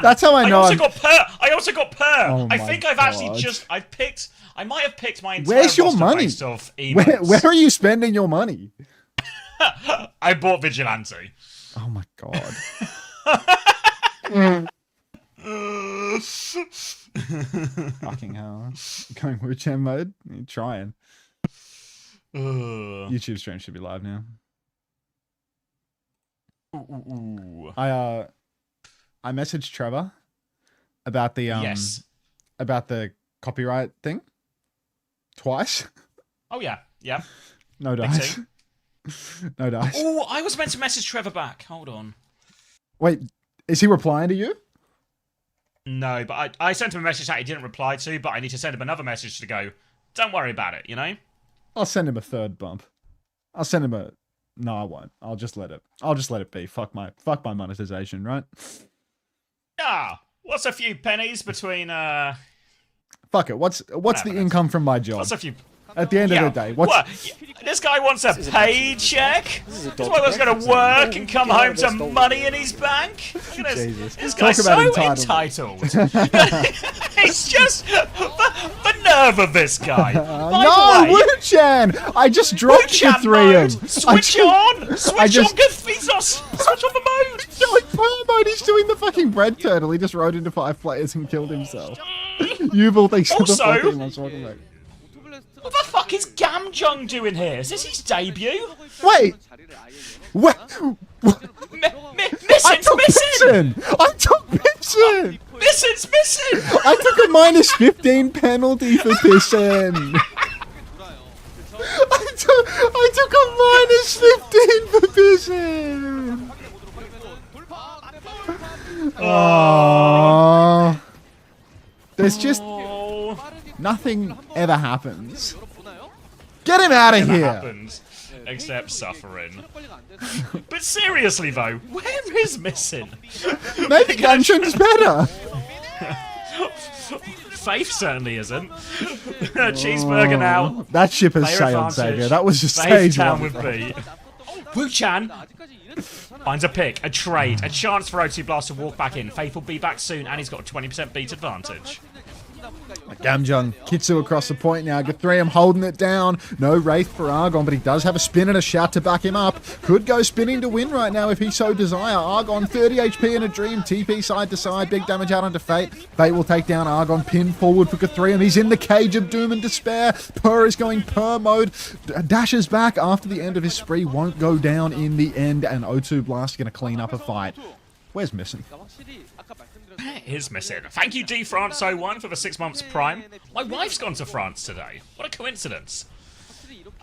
That's how I know. I also got per. Oh I think I've actually I might have picked my entire Where's your roster money? based off emotes. Where are you spending your money? I bought Vigilante. Oh my god. Fucking hell. Going Wu-Chan mode? You're trying. YouTube stream should be live now. I messaged Trevor about the about the copyright thing twice. Oh yeah, yeah. No dice. No dice. Oh, I was meant to message Trevor back. Hold on. Wait, is he replying to you? No, but I sent him a message that he didn't reply to, but I need to send him another message to go, don't worry about it, you know? I'll send him a third bump. I'll send him a... No, I won't. I'll just let it be. Fuck my monetization, right? Ah, what's a few pennies between, Fuck it. What's the income from my job? What's a few... At the end of the day, what? This guy wants a paycheck? This guy's going to work and come home to money in his bank? This guy's so entitled. It's just the nerve of this guy. No, Wu-Chan! I just dropped Wu-Chan Switch on! Switch on the mode! Like player mode, he's doing the fucking bread turtle. He just rode into 5 players and killed himself. Yuval thinks the fucking I'm talking about. What the fuck is Gamjung doing here? Is this his debut? Wait! What? Missing! I took Pissing! Missing! I took a -15 penalty for Pissing! I took a -15 for Pissing! Oh. There's just... Nothing ever happens. Get him out of here! Happens, except suffering. But seriously though, where is Missing? Maybe Gunshun's better! Faith certainly isn't. Cheeseburger now. That ship has sailed, Xavier. That was just stage down one. with B. Wu-Chan finds a pick, a trade, a chance for O2 Blast to walk back in. Faith will be back soon, and he's got a 20% beat advantage. Gamjung, Kitsu across the point now. Guthrium holding it down. No Wraith for Argon, but he does have a spin and a shout to back him up. Could go spinning to win right now if he so desire. Argon, 30 HP in a dream. TP side to side. Big damage out onto Fate. Fate will take down Argon. Pin forward for Guthrium. He's in the cage of doom and despair. Purr is going Purr mode. Dashes back after the end of his spree. Won't go down in the end. And O2 Blast going to clean up a fight. Where's Missing? Is Missing. Thank you, D France 01 for the 6 months prime. My wife's gone to France today. What a coincidence.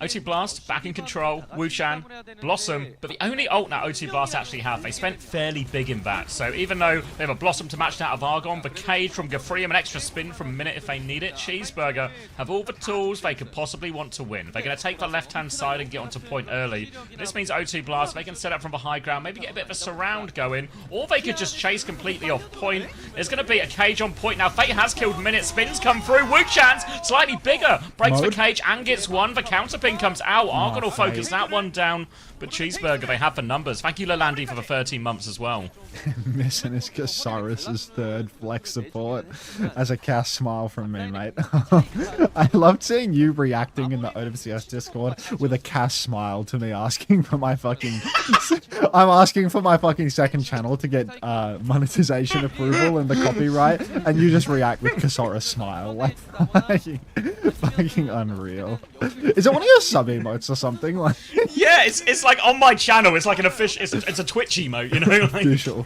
O2 Blast, back in control, Wu-Chan, Blossom, but the only ult that O2 Blast actually have, they spent fairly big in that. So even though they have a Blossom to match that of Argon, the Cage from Guthrium, an extra spin from Minute if they need it, Cheeseburger have all the tools they could possibly want to win. They're going to take the left-hand side and get onto point early. This means O2 Blast, they can set up from the high ground, maybe get a bit of a surround going, or they could just chase completely off point. There's going to be a Cage on point now. Fate has killed Minute, spins come through, Wu-Chan's slightly bigger, breaks the Cage and gets one, the counter pin comes out. Argon will focus that one down, but Cheeseburger, they have the numbers. Thank you, Lalandi, for the 13 months as well. Missing is Casaurus' third flex support as a cast smile from me, mate. I loved seeing you reacting in the OWCS Discord with a cast smile to me asking for my fucking... I'm asking for my fucking second channel to get monetization approval and the copyright, and you just react with Casaurus smile. Like, fucking unreal. Is it one of your sub emotes or something? Like, yeah, it's like on my channel. It's like an official. It's a Twitch emote, you know. Like... Official.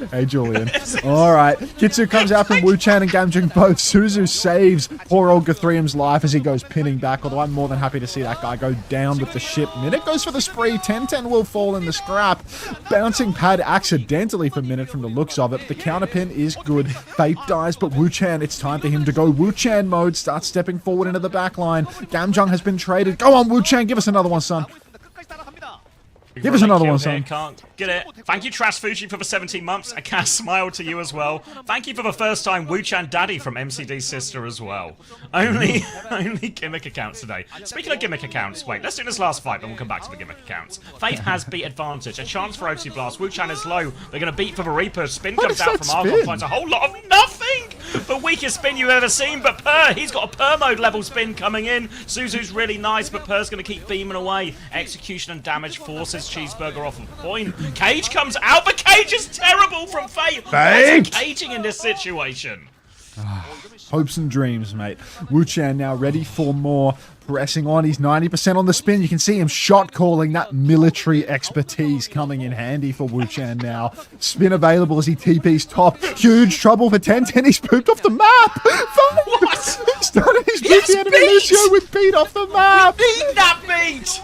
Hey, Julian. Alright. Kitsu comes out from Wu-Chan and Gamjung both. Suzu saves poor old Guthrium's life as he goes pinning back, although I'm more than happy to see that guy go down with the ship. Minute goes for the spree. 10-10 will fall in the scrap. Bouncing pad accidentally for Minute from the looks of it, but the counter pin is good. Fate dies, but Wu-Chan, it's time for him to go Wu-Chan mode. Starts stepping forward into the back line. Gamjung has been traded. Go on, Wu-Chan, give us another one, son. Give us another one, Here, son. can't get it. Thank you, Trash Fuji, for the 17 months. A cast smile to you as well. Thank you for the first time, Wu-Chan Daddy from MCD's sister as well. Only gimmick accounts today. Speaking of gimmick accounts, wait, let's do this last fight, then we'll come back to the gimmick accounts. Faith has beat Advantage. A chance for O2 Blast. Wu-Chan is low. They're going to beat for the Reaper. Spin comes out from Argon. Finds a whole lot of nothing. The weakest spin you've ever seen, but Per, he's got a Per mode level spin coming in. Suzu's really nice, but Per's going to keep beaming away. Execution and damage forces Cheeseburger off of point. Cage comes out, but Cage is terrible from Fate. What's caging in this situation? Hopes and dreams, mate. Wu-Chan now ready for more. Pressing on, he's 90% on the spin. You can see him shot calling. That military expertise coming in handy for Wu-Chan now. Spin available as he TP's top. Huge trouble for 10-10. He's pooped off the map. What? Started his beat enemy Lucio with beat off the map. We need that beat.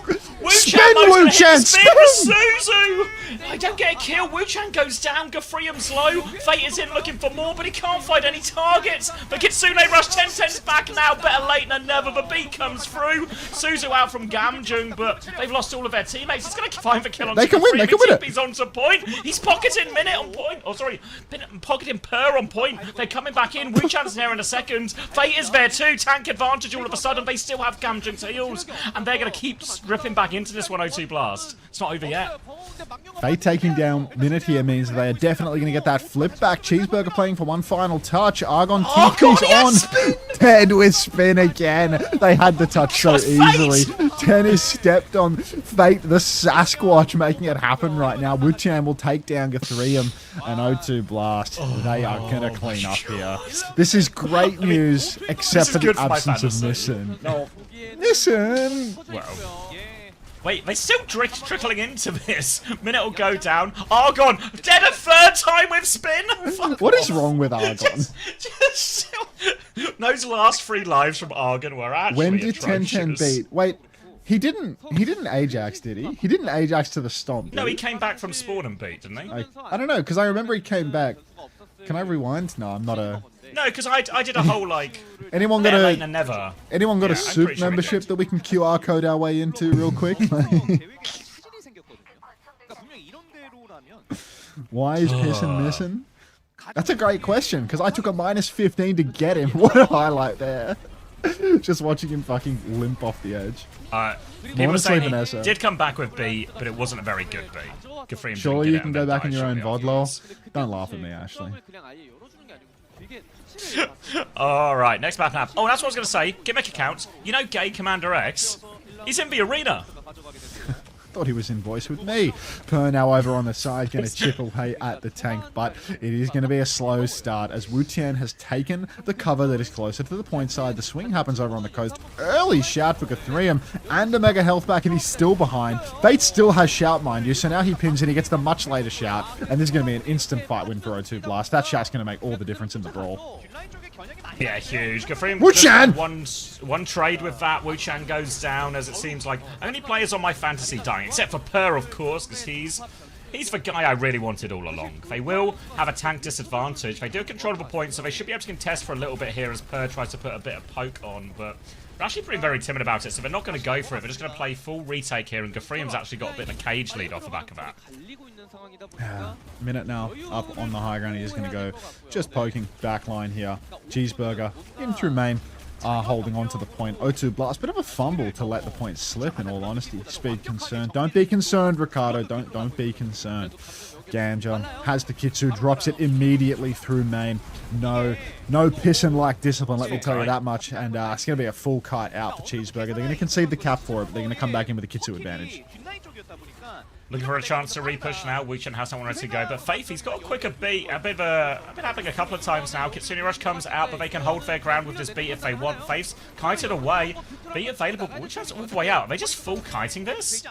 Spin, Wu-Chan, spin! Suzu! I don't get a kill. Wu-Chan goes down. Gafrium's low. Fate is in looking for more, but he can't find any targets. The Kitsune rush 10-10's back now. Better late than never. The beat comes through. Suzu out from Gamjung, but they've lost all of their teammates. He's going to find the kill on They can win. They can win it. He's on to point. He's pocketing Minute on point. Oh, sorry. Pocketing Per on point. They're coming back in. Wu-Chan's there in a second. Fate is there too. Tank advantage all of a sudden. They still have Gamjung's heals, and they're going to keep ripping back into this 102 Blast. It's not over yet. Fate taking down Minute here means they are definitely going to get that flip back. Cheeseburger playing for one final touch. Argon TP's on. 10 with spin again. They had the touch so easily. 10 is stepped on. Fate, the Sasquatch, making it happen right now. Wu-Chan will take down Gathrium and O2 Blast. They are going to clean up here. This is great news, except for the absence of Nissan. No, Nissan! Well. Wait, they're still trickling into this. Minute will go down. Argon, dead a third time with spin. What is wrong with Argon? Those last 3 lives from Argon were actually When did 10-10 beat? Wait, he didn't Ajax, did he? He didn't Ajax to the stomp. No, he came back from spawn and beat, didn't he? I don't know, because I remember he came back. Can I rewind? No, I'm not a... No, because I did a whole, like... Anyone got a never. Anyone got a soup membership that we can QR code our way into real quick? Why is Pissin missing? That's a great question, because I took a -15 to get him. What a highlight there. Just watching him fucking limp off the edge. People were saying he did come back with B, but it wasn't a very good B. Surely you can go back in your own VOD, lol. Don't laugh at me, Ashley. Alright, next map. Oh, that's what I was going to say. Gimmick accounts. You know Gay Commander X? He's in the arena. Thought he was in voice with me. Per now over on the side, going to chip away at the tank, but it is going to be a slow start as Wu-Chan has taken the cover that is closer to the point side. The swing happens over on the coast. Early shout for Gathrium and a mega health back, and he's still behind. Fate still has shout, mind you, so now he pins and he gets the much later shout, and this is going to be an instant fight win for O2 Blast. That shout's going to make all the difference in the brawl. Yeah, huge. Wu-Chan! One trade with that. Wu-Chan goes down, as it seems like only players on my fantasy dying, except for Per, of course, because he's the guy I really wanted all along. They will have a tank disadvantage. They do a controllable point, so they should be able to contest for a little bit here as Per tries to put a bit of poke on, but they're actually pretty very timid about it, so they're not going to go for it. They're just going to play full retake here, and Gafrium's actually got a bit of a cage lead off the back of that. Minute now up on the high ground. He is going to go just poking backline here. Cheeseburger in through main. Holding on to the point. O2 Blast. Bit of a fumble to let the point slip, in all honesty. Speed concerned. Don't be concerned, Ricardo. Don't be concerned. Gamjung has the Kitsu, drops it immediately through main. No pissin-like discipline, let me tell you that much. And it's going to be a full kite out for Cheeseburger. They're going to concede the cap for it, but they're going to come back in with a Kitsu advantage. Looking for a chance to repush now. Wu-Chan has someone ready to go, but Faith, he's got a quicker beat. I've been happening a couple of times now. Kitsune Rush comes out, but they can hold their ground with this beat if they want. Faith's kited away. Beat available, but Wu-Chan's all the way out. Are they just full kiting this?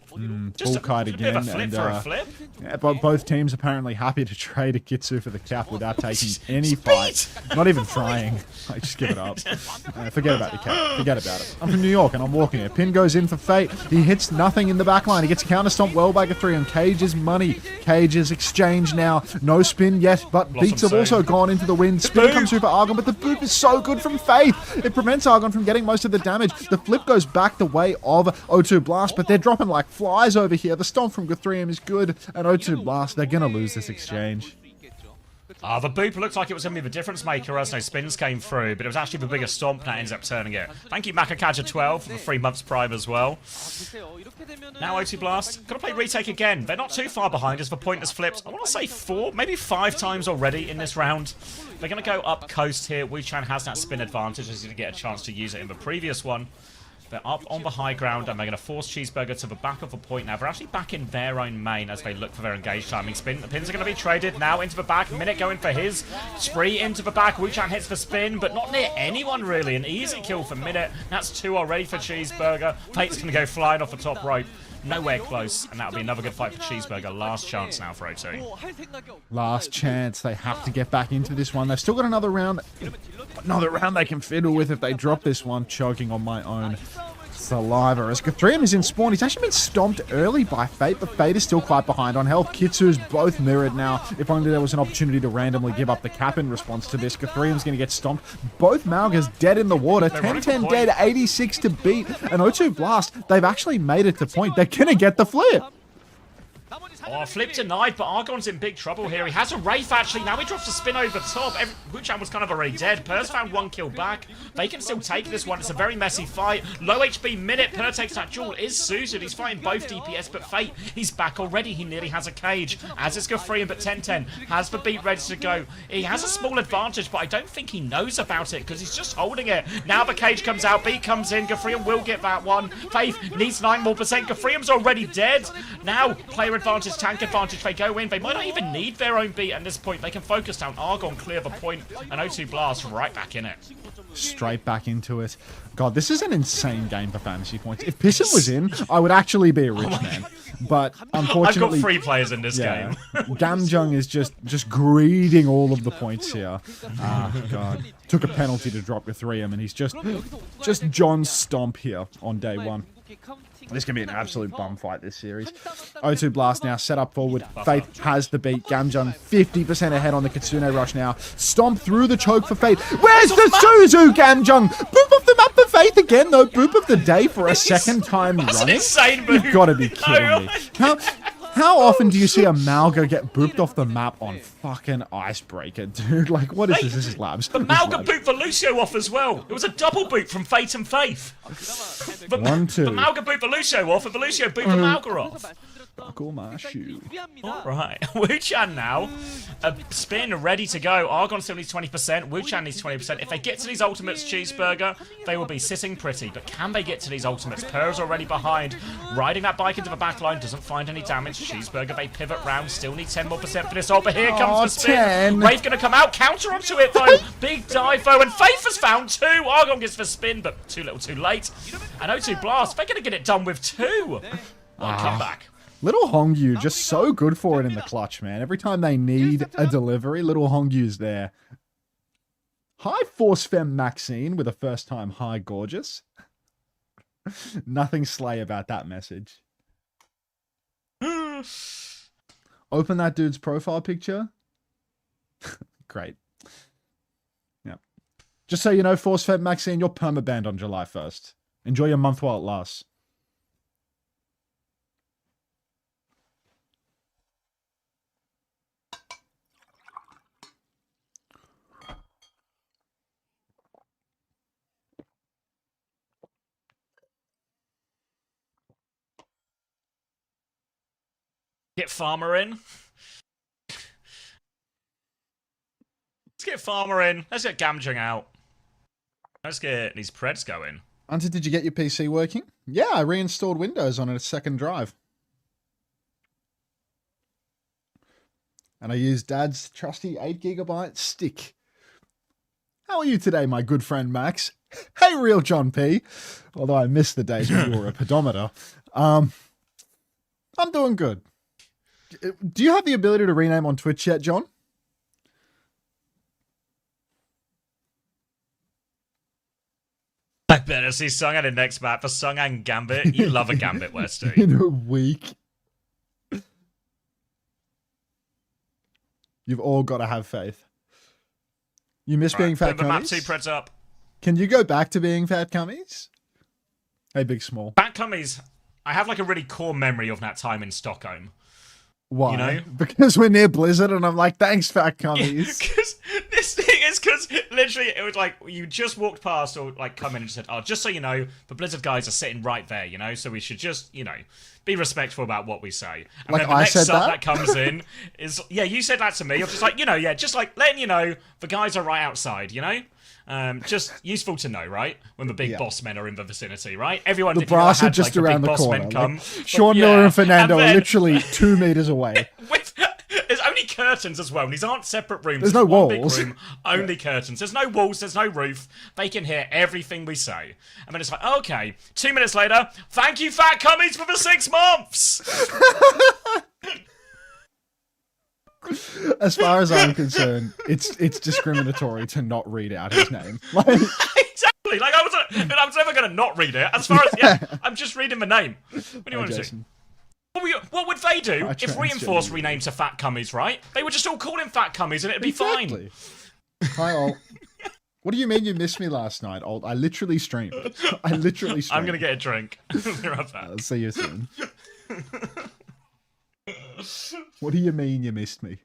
Full kite again. A flip for a flip. Yeah, but both teams apparently happy to trade a Kitsu for the cap without taking any fight. Not even trying. Like, just give it up. Forget about the cap. Forget about it. I'm from New York and I'm walking here. Pin goes in for Fate. He hits nothing in the back line. He gets counter stomp well by Gathrium. Cage is money. Cage is exchange now. No spin yet, but beats have also gone into the wind. Spin comes through for Argon, but the boop is so good from Faith. It prevents Argon from getting most of the damage. The flip goes back the way of O2 Blast, but they're dropping like flies over here. The stomp from Guthrie is good. And O2 Blast, they're going to lose this exchange. The boop looked like it was going to be the difference maker as no spins came through, but it was actually the bigger stomp that ends up turning it. Thank you, Macakaja12, for the 3 months prime as well. Now O2 Blast, got to play retake again. They're not too far behind as the point has flipped, I want to say 4, maybe 5 times already in this round. They're going to go up coast here. Wuchan has that spin advantage as he didn't get a chance to use it in the previous one. They're up on the high ground, and they're going to force Cheeseburger to the back of the point now. They're actually back in their own main as they look for their engaged timing spin. The pins are going to be traded now into the back. Minute going for his. Spree into the back. Wuchan hits the spin, but not near anyone, really. An easy kill for Minute. That's 2 already for Cheeseburger. Fate's going to go flying off the top rope. Nowhere close, and that'll be another good fight for Cheeseburger. Last chance now for O2. Last chance. They have to get back into this one. They've still got another round. Another round they can fiddle with if they drop this one. Choking on my own saliva. As Guthrie is in spawn, he's actually been stomped early by Fate, but Fate is still quite behind on health. Kitsu's both mirrored now. If only there was an opportunity to randomly give up the cap in response to this. Guthriem's going to get stomped. Both Malgas dead in the water. 10-10 dead, 86 to beat. And O2 Blast, they've actually made it to point. They're going to get the flip. Oh, flip denied, but Argon's in big trouble here. He has a Wraith, actually. Now he drops a spin over top. Wuchan was kind of already dead. Purr's found 1 kill back. They can still take this one. It's a very messy fight. Low HP Minute. Purr takes that duel. Is suited. He's fighting both DPS, but Fate, he's back already. He nearly has a cage. As is Guthrie, but 10-10 has the beat ready to go. He has a small advantage, but I don't think he knows about it because he's just holding it. Now the cage comes out. Beat comes in. Guthrie will get that one. Faith needs 9% more. Guthriem's already dead. Now, player advantage, tank advantage. They go in. They might not even need their own beat at this point. They can focus down. Argon clear the point, and O2 Blast right back in it. Straight back into it. God, this is an insane game for fantasy points. If Pisson was in, I would actually be a rich man. But unfortunately, I've got 3 players in this game. Gamjung is just greeding all of the points here. God. Took a penalty to drop Guthrium, and he's just John Stomp here on day 1. This can be an absolute bum fight, this series. O2 Blast now set up forward. Faith has the beat. Gamjung 50% ahead on the Kitsune Rush now. Stomp through the choke for Faith. Where's the Suzu, Gamjung? Boop off the map for Faith again, though. Boop of the day for a second time running. That's an insane move. You've got to be kidding me. How often do you see a Malga get booped off the map on fucking Icebreaker, dude? Like, what is this? This is labs. But Malga booped for Lucio off as well. It was a double boot from Fate and Faith. But 1-2. the Malga booped for Lucio off, and the Lucio booped for Malga off. Buckle my shoe. Alright, Wuchan now. A spin ready to go. Argon still needs 20%. Wuchan needs 20%. If they get to these ultimates, Cheeseburger, they will be sitting pretty. But can they get to these ultimates? Purr's already behind. Riding that bike into the back line, doesn't find any damage. Cheeseburger, they pivot round. Still need 10% more for this ult. But here comes the spin. 10. Wraith gonna come out. Counter onto it though. Big dive though. And Faith has found 2. Argon gets the spin, but too little too late. And O2 Blast, they're gonna get it done with 2. One comeback. Little Hongyu, just so good for it in the clutch, man. Every time they need a delivery, little Hongyu's there. Hi, Force Femme Maxine with a first time hi, gorgeous. Nothing slay about that message. Open that dude's profile picture. Great. Yeah. Just so you know, Force Femme Maxine, you're permabanned on July 1st. Enjoy your month while it lasts. Get Farmer in. Let's get Farmer in. Let's get Gamjung out. Let's get these Preds going. Unter, did you get your PC working? Yeah, I reinstalled Windows on a second drive. And I used Dad's trusty 8GB stick. How are you today, my good friend Max? Hey, real John P. Although I missed the days when you were a pedometer. I'm doing good. Do you have the ability to rename on Twitch yet, John? I better see Sung in next map for Sung and Gambit. You love a Gambit, Westy. In a week. You've all got to have faith. You miss being fat the map 2 cummies? Preds up. Can you go back to being fat cummies? Hey, big small. Fat cummies. I have like a really core memory of that time in Stockholm. Why? You know? Because we're near Blizzard, and I'm like, thanks, fat cummies. Because this thing is because literally it was like you just walked past or like come in and said, "Oh, just so you know, the Blizzard guys are sitting right there, you know, so we should just, you know, be respectful about what we say." And Like then the I next said sub that? that comes in is you said that to me. I'm just like, you know, just like letting you know the guys are right outside, you know. Just useful to know, right? When the big boss men are in the vicinity, right? Everyone, The brass are just around the corner. Like, Sean Miller and Fernando are literally 2 meters away. There's only curtains as well, and these aren't separate rooms. There's It's no one walls. Big room, only curtains. There's no walls, there's no roof. They can hear everything we say. And then it's like, okay, 2 minutes later, thank you, Fat Cummies, for the 6 months! As far as I'm concerned, it's discriminatory to not read out his name. Like, Exactly. Like, I was never going to not read it. As far as, I'm just reading the name. What do you want to do? What would they do if Reinforce renamed to Fat Cummies, right? They would just all call him Fat Cummies and it'd be fine. Hi, Alt. What do you mean you missed me last night, Alt? I literally streamed. I'm going to get a drink. I'll see you soon. What do you mean you missed me?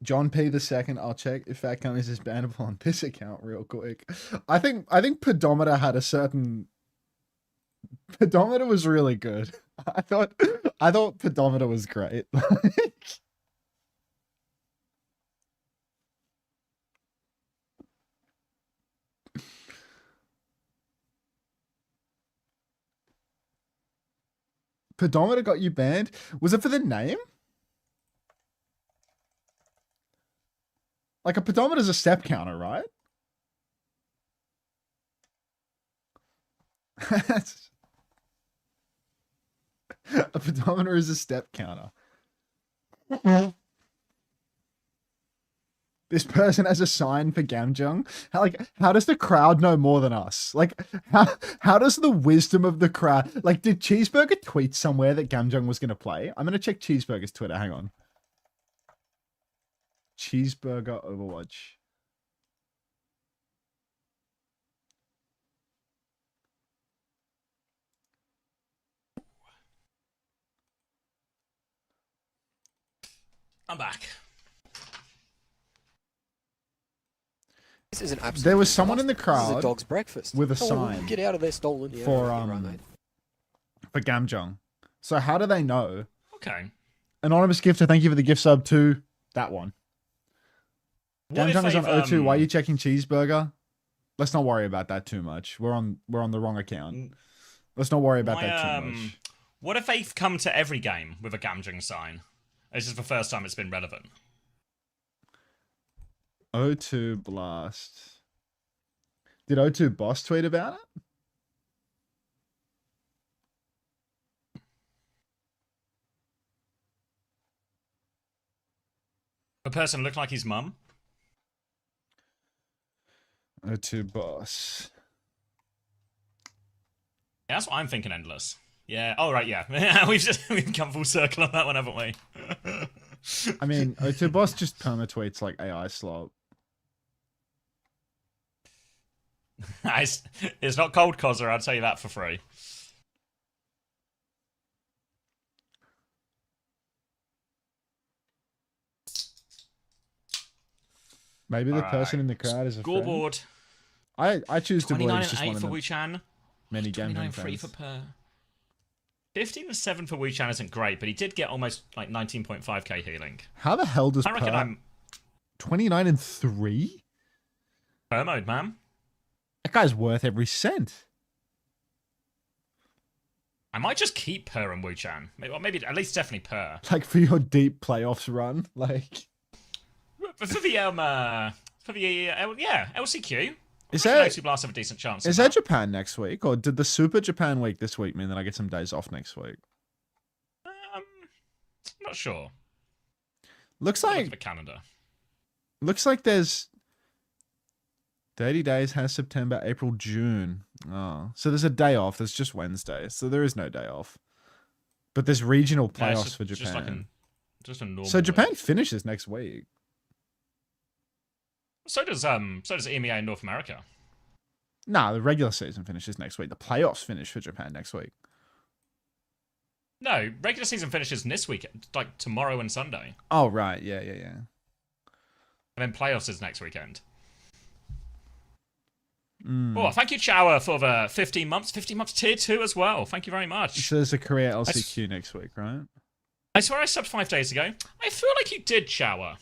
John P. the second. I'll check if Fat Cummies is bannable on this account real quick. I think Pedometer had a certain. Pedometer was really good. I thought Pedometer was great. Pedometer got you banned? Was it for the name? Like, a pedometer is a step counter, right? A pedometer is a step counter. This person has a sign for Gamjung. How does the crowd know more than us? Like, how does the wisdom of the crowd... Like, did Cheeseburger tweet somewhere that Gamjung was going to play? I'm going to check Cheeseburger's Twitter. Hang on. Cheeseburger Overwatch. I'm back. This is an absolute. There was someone in the This is crowd a dog's breakfast. with a Oh, sign get out of there, stolen. Yeah, for you're right, mate. for Gamjung. So how do they know? Okay. Anonymous gifter, thank you for the gift sub to that one. Gamjung is on O2. Why are you checking Cheeseburger? Let's not worry about that too much. We're on the wrong account. Let's not worry about that too much. What if they've come to every game with a Gamjung sign? This is the first time it's been relevant. O2 Blast. Did O2 Boss tweet about it? The person looked like his mum. O2 Boss. Yeah, that's what I'm thinking, Endless. Yeah. Oh, right, yeah. we've come full circle on that one, haven't we? I mean, O2 Boss just perma tweets like AI slop. It's not cold Cozzer, I'll tell you that for free. Maybe the person in the crowd is a scoreboard. Friend. I choose to believe it's just one of for the WuChan. many game 29.3 for Per. 15-7 for WuChan isn't great, but he did get almost like 19.5k healing. How the hell does I reckon I'm 29 and 3? Per mode, man. That guy's worth every cent. I might just keep Per and WuChan. Maybe at least definitely Per. Like for your deep playoffs run, like For the LCQ. Is that Blast have a decent chance? Is that Japan next week, or did the Super Japan week this week mean that I get some days off next week? Not sure. Looks Look at like the calendar. Looks like there's 30 days has September, April, June. Oh, so there's a day off. There's just Wednesday, so there is no day off. But there's regional playoffs for Japan. Just a normal. So Japan week. finishes next week. So does EMEA in North America. Nah, the regular season finishes next week. The playoffs finish for Japan next week. No, regular season finishes this week, like tomorrow and Sunday. Oh, right. Yeah. And then playoffs is next weekend. Oh, thank you, Chower, for the 15 months. 15 months tier 2 as well. Thank you very much. So there's a Korea LCQ next week, right? I swear I subbed 5 days ago. I feel like you did, Chower.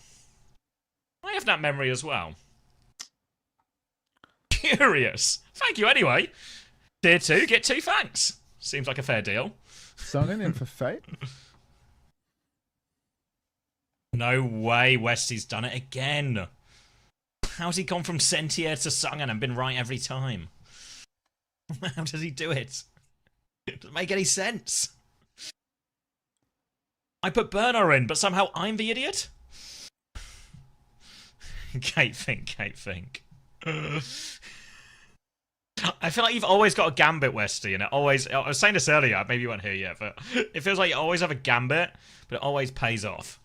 I have that memory as well. Curious. Thank you anyway. Tier 2, get 2 thanks. Seems like a fair deal. Someone in for Fate? No way Westy's done it again. How's he gone from Sentier to Sungan and been right every time? How does he do it? It doesn't make any sense. I put Burner in, but somehow I'm the idiot? Kate think. I feel like you've always got a gambit, Westy, and it always... I was saying this earlier, maybe you weren't here yet, but it feels like you always have a gambit, but it always pays off.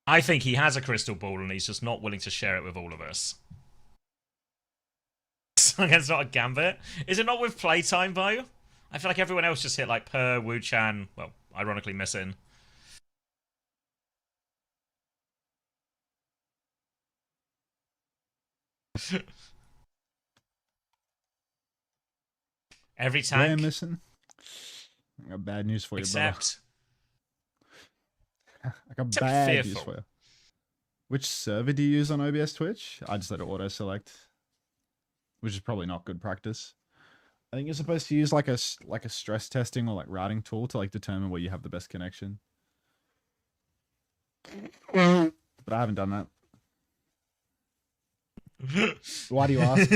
I think he has a crystal ball and he's just not willing to share it with all of us. It's not a gambit. Is it not with playtime, though? I feel like everyone else just hit like Per, Wu-Chan, well, ironically missing. Every tank. Yeah, missing. I got bad news for you, Except... I got bad news for you. Which server do you use on OBS Twitch? I just let it auto-select, which is probably not good practice. I think you're supposed to use like a stress testing or like routing tool to like determine where you have the best connection. But I haven't done that. Why do you ask?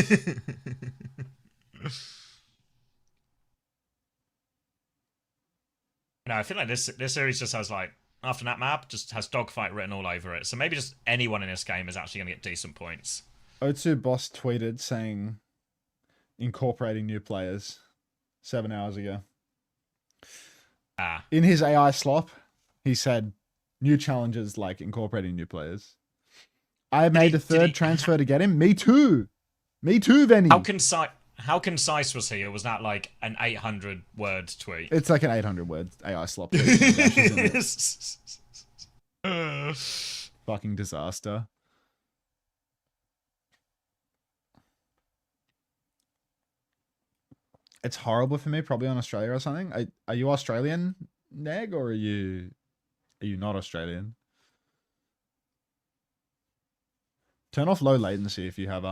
No, I feel like this series just has like, after that map, just has dogfight written all over it. So maybe just anyone in this game is actually going to get decent points. O2 Boss tweeted saying incorporating new players 7 hours ago. In his AI slop, he said new challenges like incorporating new players. I made a third transfer to get him. Me too, Venny. How concise was he? Or was that like an 800-word tweet? It's like an 800-word AI slop. Fucking disaster. It's horrible for me, probably on Australia or something. Are you Australian, Neg, or are you not Australian? Turn off low latency if you have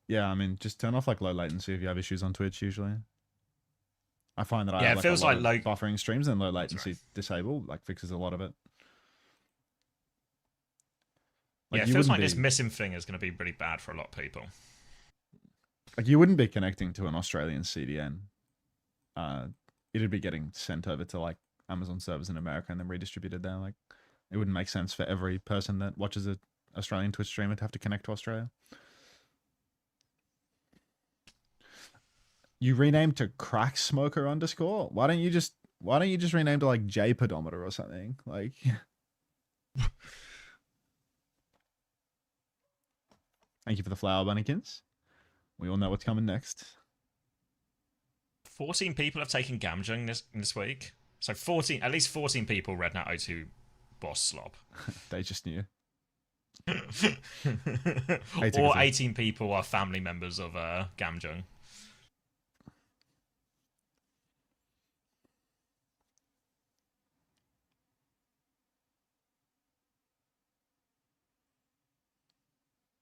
yeah, I mean, just turn off like low latency if you have issues on Twitch usually. I find that I have, it feels like low buffering streams and low latency disabled like fixes a lot of it. Like, yeah, it feels like this missing thing is going to be really bad for a lot of people. Like, you wouldn't be connecting to an Australian CDN. It'd be getting sent over to like Amazon servers in America and then redistributed there. Like, it wouldn't make sense for every person that watches an Australian Twitch streamer to have to connect to Australia. You renamed to Crack Smoker _? Why don't you just rename to like J Pedometer or something? Like thank you for the flower bunnykins. We all know what's coming next. 14 people have taken Gamjung this week. So at least 14 people read that O2 boss slop. They just knew. Or 18 people are family members of Gamjung.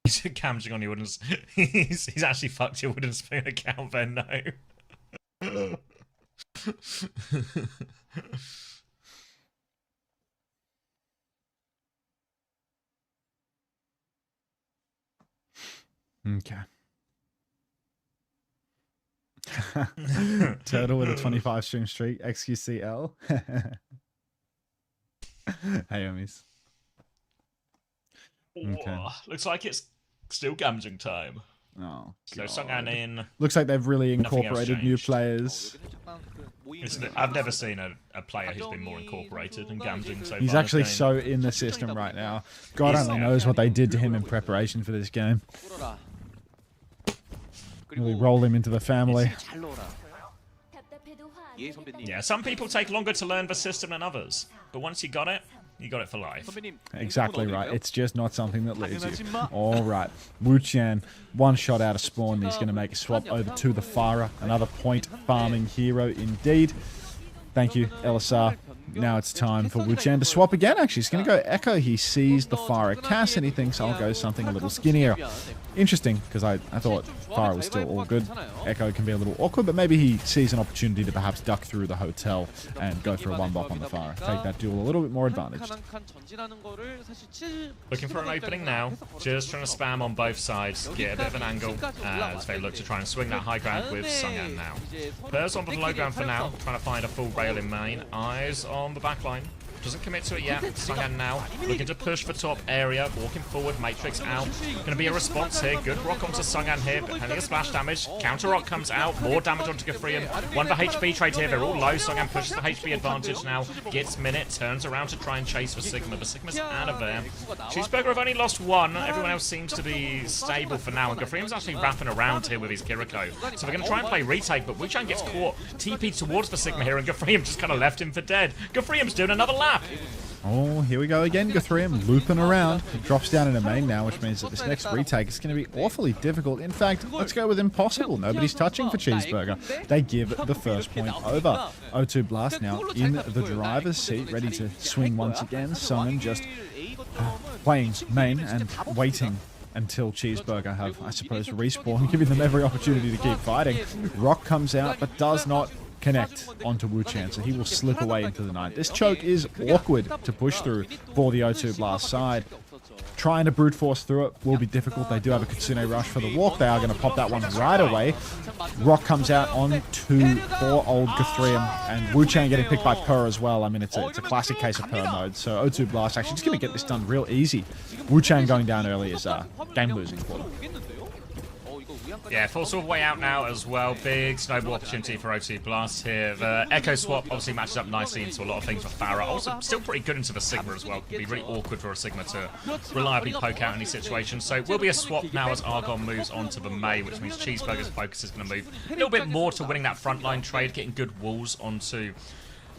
Gamjung on your wooden... he's actually fucked your wooden spoon account then, no. Okay. Turtle with a 25 stream streak. XQCL. Hey, homies. Okay. Looks like it's still Gamjung time. Oh, So Sunghan in. looks like they've really Nothing else incorporated new changed. players. I've never seen a player who's been more incorporated in Gamjin so far. He's in actually this game. so in the system right now. God He's- only knows what they did to him in preparation for this game. Really roll him into the family. Yeah, some people take longer to learn the system than others, but once you got it for life. Exactly right. It's just not something that leaves you. All right. Wu Qian, one shot out of spawn. He's going to make a swap over to the Farah. Another point farming hero indeed. Thank you, LSR. Now it's time for Wu Qian to swap again, actually. He's going to go Echo. He sees the Farah Cass and he thinks I'll go something a little skinnier. Interesting, because I thought Farah was still all good. Echo can be a little awkward, but maybe he sees an opportunity to perhaps duck through the hotel and go for a one-bop on the Farah. Take that duel a little bit more advantage. Looking for an opening now, just trying to spam on both sides, get a bit of an angle as they look to try and swing that high ground with Sunghan now. Pers on the low ground for now, trying to find a full rail in main, eyes on the back line. Doesn't commit to it yet. Sunghan now looking to push for top area, walking forward, Matrix out. Going to be a response here. Good rock onto Sunghan here, but plenty of splash damage. Counter rock comes out, more damage onto Gafrian. One for HP trade here. They're all low. Sunghan pushes the HP advantage now. Gets minute, turns around to try and chase for Sigma, but Sigma's out of there. Cheeseburger have only lost one. Everyone else seems to be stable for now, and Gafrian's actually wrapping around here with his Kiriko. So they're going to try and play retake, but Wuchan gets caught. TP towards the Sigma here, and Gafrian just kind of left him for dead. Gafrian's doing another lap. Oh, here we go again. Guthrium looping around. Drops down into main now, which means that this next retake is going to be awfully difficult. In fact, let's go with impossible. Nobody's touching for Cheeseburger. They give the first point over. O2 Blast now in the driver's seat, ready to swing once again. Simon just playing main and waiting until Cheeseburger have, I suppose, respawn, giving them every opportunity to keep fighting. Rock comes out, but does not connect onto Wu Qian, so he will slip away into the night. This choke is awkward to push through for the O2 Blast side. Trying to brute force through it will be difficult. They do have a Kitsune Rush for the walk. They are going to pop that one right away. Rock comes out on to poor old Guthrium, and Wu Qian getting picked by Per as well. I mean, it's a classic case of Per mode. So O2 Blast actually just going to get this done real easy. Wu Qian going down early is game losing for them. Yeah, force all the way out now as well. Big snowball opportunity for O2 Blast here. The Echo swap obviously matches up nicely into a lot of things for Farah. Also, still pretty good into the Sigma as well. Can be really awkward for a Sigma to reliably poke out any situation. So it will be a swap now as Argon moves on to the Mei, which means Cheeseburger's focus is going to move a little bit more to winning that frontline trade, getting good walls onto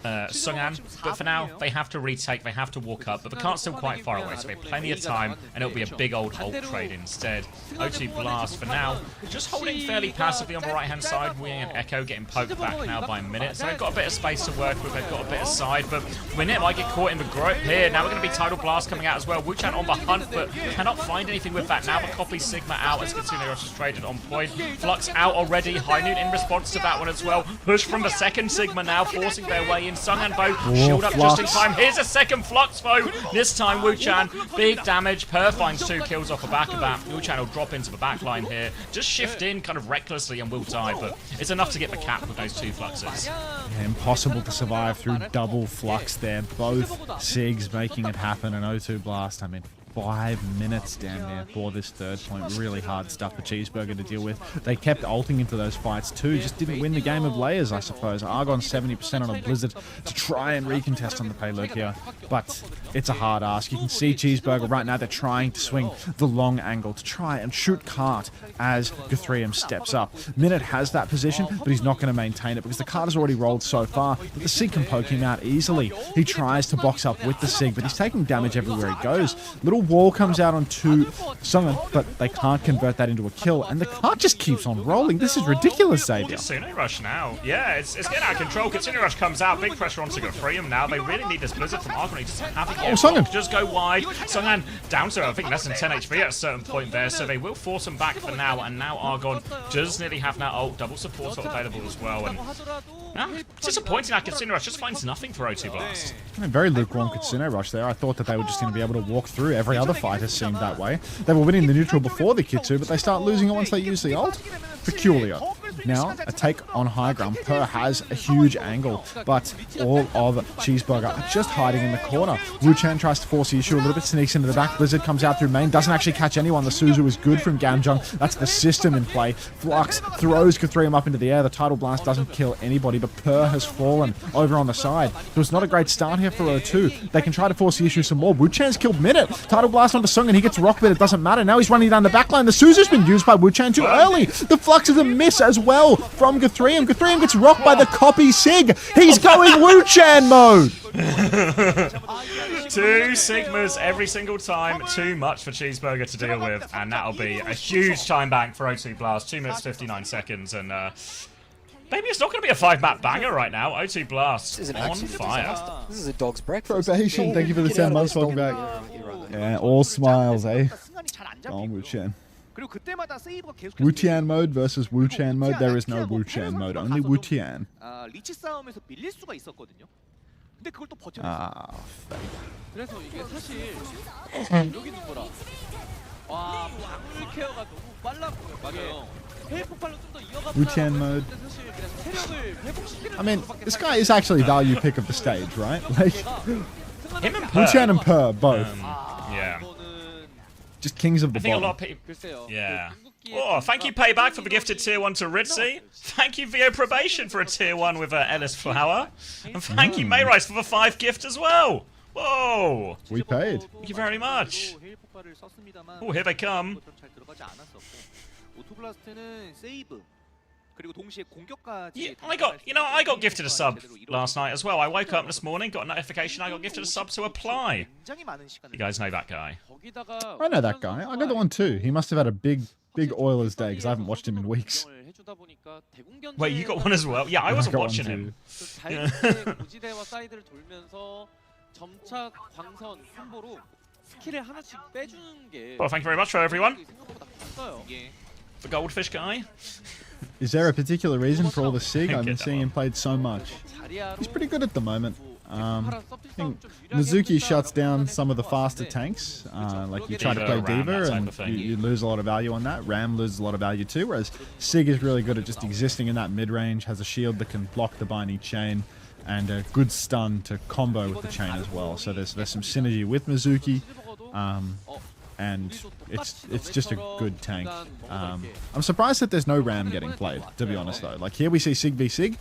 Sunghan, but for now they have to retake, they have to walk up, but the cart's still quite far away, so they have plenty of time, and it'll be a big old ult trade instead. O2 Blast for now, just holding fairly passively on the right hand side. Wing and Echo getting poked back now by minute, so they've got a bit of space to work with, they've got a bit of side, but Minute might get caught in the grip here. Now we're going to be Tidal Blast coming out as well. Wuchan on the hunt, but cannot find anything with that. Now the copy Sigma out as Kitsune Rush is traded on point. Flux out already. High Noon in response to that one as well. Push from the second Sigma now, forcing their way in. Sunghan Bo shield up just in time. Here's a second Flux foe. This time Wuchan, big damage. Per finds 2 kills off the back of that. Wuchan will drop into the back line here. Just shift in kind of recklessly and will die, but it's enough to get the cap with those 2 Fluxes. Yeah, impossible to survive through double Flux there. Both Sigs making it happen, and O2 Blast, I mean, 5 minutes down there for this third point. Really hard stuff for Cheeseburger to deal with. They kept ulting into those fights too. Just didn't win the game of layers, I suppose. Argon 70% on a Blizzard to try and recontest on the payload here. But it's a hard ask. You can see Cheeseburger right now. They're trying to swing the long angle to try and shoot Cart as Guthrium steps up. Minute has that position, but he's not going to maintain it because the Cart has already rolled so far that the Sig can poke him out easily. He tries to box up with the Sig, but he's taking damage everywhere he goes. Little wall comes out onto Sunghan, but they can't convert that into a kill, and the Cart just keeps on rolling. This is ridiculous, Xavier. Kitsune Rush now. Yeah, it's getting out of control. Kitsune Rush comes out, big pressure onto Gafrium now. They really need this Blizzard from Argon. He doesn't have it yet. Sunghan. Just go wide. Sunghan down to, I think, less than 10 HP at a certain point there, so they will force him back for now, and now Argon does nearly have that ult. Double support available as well, and disappointing that Kitsune Rush just finds nothing for O2 Blast. Very lukewarm Kitsune Rush there. I thought that they were just going to be able to walk through. Every other fight has seemed that way. They were winning the neutral before the Kitsu, but they start losing it once they use the ult. Peculiar. Now, a take on high ground. Per has a huge angle, but all of Cheeseburger are just hiding in the corner. Wu Chan tries to force the issue a little bit, sneaks into the back. Blizzard comes out through main, doesn't actually catch anyone. The Suzu is good from Gamjung. That's the system in play. Flux throws K3M up into the air. The Tidal Blast doesn't kill anybody, but Per has fallen over on the side. So it's not a great start here for O2. They can try to force the issue some more. Wu Chan's killed Minute. Tidal Blast onto Sung, and he gets rocked, but it doesn't matter. Now he's running down the backline. The Suzu's been used by Wu Chan too early. The Flux is a miss as well from K3M. K3M gets rocked by the copy Sig. He's going Wu Chan mode. 2 Sigmas every single time. Too much for Cheeseburger to deal with, and that'll be a huge time bank for O2 Blast. 2 minutes 59 seconds, and maybe it's not going to be a 5-map banger right now. O2 Blast on fire. This is a dog's breakfast. Probation, thank you for the 10 months. Welcome back. Yeah, all smiles, eh? Oh, Wu Chan. Wu Tian mode versus Wu Chan mode. There is no Wu Chan mode, only Wu Tian. Ah, 그래서 이게 사실 여기 눈보라. 와, 방울 케어가 너무 빨랐고요. 맞아요. 회의 폭발로 좀 더 이어가면 Wu Tian mode. 사실 그냥 체력을 회복시키는 I mean, this guy is actually value pick of the stage, right? Like, Him and Wu Chan Per. and Per, both. Yeah. Just kings of the I think a bottom. lot of people... 글쎄요. Yeah. Oh, thank you, Payback, for the gifted tier 1 to Ritzy. Thank you, VO Probation, for a tier 1 with Ellis Flower. And thank you, Mayrice, for the 5 gift as well. Whoa. We paid. Thank you very much. Oh, here they come. Yeah, I got gifted a sub last night as well. I woke up this morning, got a notification, I got gifted a sub to apply. You guys know that guy. I know that guy. I got the one too. He must have had a big Oilers day because I haven't watched him in weeks. Wait, you got one as well? Yeah, I wasn't watching him. Yeah. Well, thank you very much for everyone. The goldfish guy. Is there a particular reason for all the Sig? I've been seeing him played so much. He's pretty good at the moment. I think Mizuki shuts down some of the faster tanks. Like you try to play Ram, Diva that type of and you lose a lot of value on that. Ram loses a lot of value too, whereas Sig is really good at just existing in that mid-range, has a shield that can block the binding chain, and a good stun to combo with the chain as well. So there's some synergy with Mizuki. And it's just a good tank. I'm surprised that there's no Ram getting played, to be honest though. Like here we see Sig v Sig.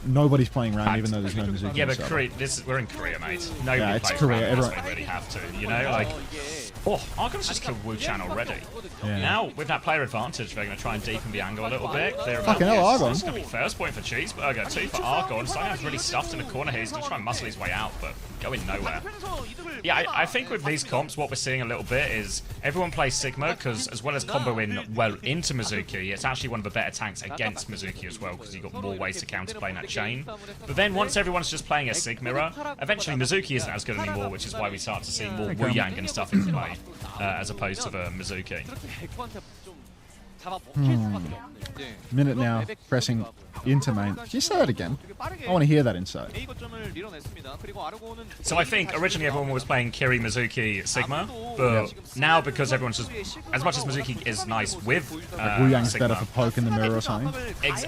Nobody's playing Ram even though there's no Mizuki. Yeah, but we're in Korea, mate. Nobody Yeah, it's plays Korea. Ram unless Everyone... they really have to, you know? Like, oh, Argon's just killed Wu Chan already. Yeah. Now, with that player advantage, they're going to try and deepen the angle a little bit. Fucking hell, Argon. It's going to be first point for Cheeseburger, 2 for Argon. Someone's really stuffed in the corner here. He's going to try and muscle his way out, but going nowhere. Yeah, I think with these comps, what we're seeing a little bit is everyone plays Sigma, because as well as comboing well into Mizuki, it's actually one of the better tanks against Mizuki as well, because you've got more ways to counterplay in that chain. But then once everyone's just playing a Sig mirror, eventually Mizuki isn't as good anymore, which is why we start to see more Wu Yang and stuff in play, as opposed to the Mizuki. Minute now, pressing into main. Can you say that again? I want to hear that inside. So I think originally everyone was playing Kiri, Mizuki, Sigma, but now because everyone's just, as much as Mizuki is nice with Wu Yang's Sigma, better for poke in the mirror or something.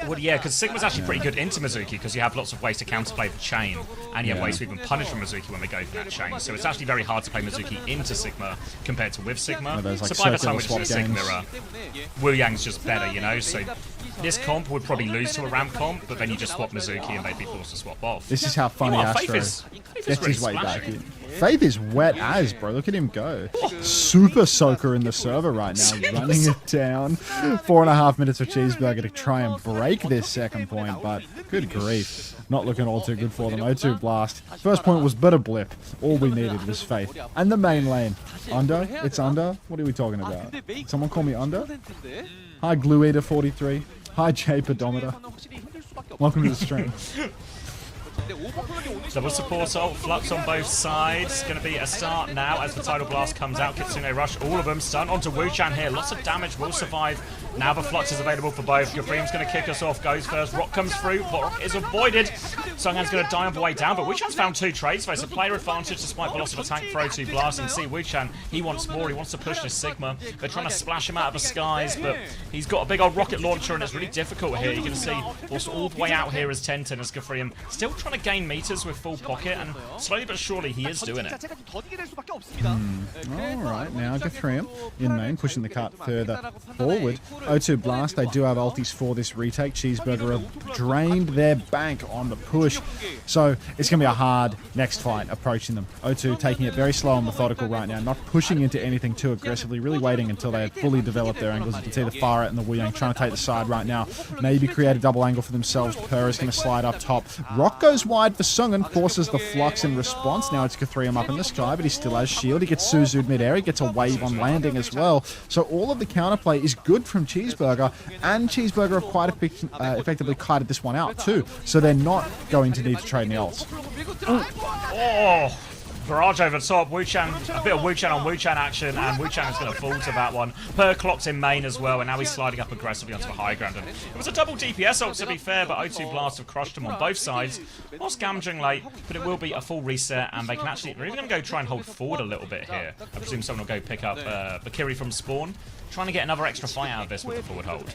Well, yeah, because Sigma's actually pretty good into Mizuki because you have lots of ways to counterplay the chain, and you have ways to even punish from Mizuki when they go for that chain. So it's actually very hard to play Mizuki into Sigma compared to with Sigma. Like so by the time we're circular just in a Sig swap mirror, Wu Yang's just better, you know. So this comp would probably lose to a Ram comp, but then you just swap Mizuki and they'd be forced to swap off. This is how funny Astro gets really his way back splashing. in. Faith is wet as, bro. Look at him go. Super soaker in the server right now, running it down. 4.5 minutes for Cheeseburger to try and break this second point, but good grief. Not looking all too good for them. O2 Blast. First point was but a blip. All we needed was Faith. And the main lane. Under? It's under? What are we talking about? Someone call me under? Hi, Glue Eater 43. Hi, J Pedometer. Welcome to the stream. Double support ult, Flux on both sides. Going to be a start now as the Tidal Blast comes out. Kitsune Rush, all of them stun onto Wu Chan here. Lots of damage, will survive. Now the Flux is available for both. Your Freem's going to kick us off, goes first. Rock comes through, Rock is avoided. Sungan's going to die on the way down, but Wuchan's found 2 trades, so it's a player advantage despite velocity of attack for O2 Blast. And see Wuchan, he wants more, he wants to push this Sigma. They're trying to splash him out of the skies, but he's got a big old rocket launcher and it's really difficult here. You can see also all the way out here is 10-10 as Gafrium still trying to gain meters with full pocket, and slowly but surely he is doing it. Alright, now Gafrium in main, pushing the cart further forward. O2 Blast, they do have ultis for this retake. Cheeseburger have drained their bank on the push, so it's going to be a hard next fight approaching them. O2 taking it very slow and methodical right now, not pushing into anything too aggressively, really waiting until they have fully developed their angles. You can see the Faret and the Wu Yang trying to take the side right now, maybe create a double angle for themselves. Per is going to slide up top. Rock goes wide for Sungan, forces the flux in response. Now it's Gafrium up in the sky, but he still has shield. He gets Suzu'd mid-air, he gets a wave on landing as well. So all of the counterplay is good from Cheeseburger, and Cheeseburger have quite effectively kited this one out too. So they're not going to need to trade any ults. Oh, barrage over the top. Wuchan, a bit of Wuchan on Wuchan action, and Wuchan is going to fall to that one. Per clocked in main as well, and now he's sliding up aggressively onto the high ground. And it was a double DPS ult to be fair, but O2 Blast have crushed him on both sides. Lost Gamjung late, but it will be a full reset, and they can actually, they're even going to go try and hold forward a little bit here. I presume someone will go pick up Bakiri from spawn. Trying to get another extra fight out of this with the forward hold.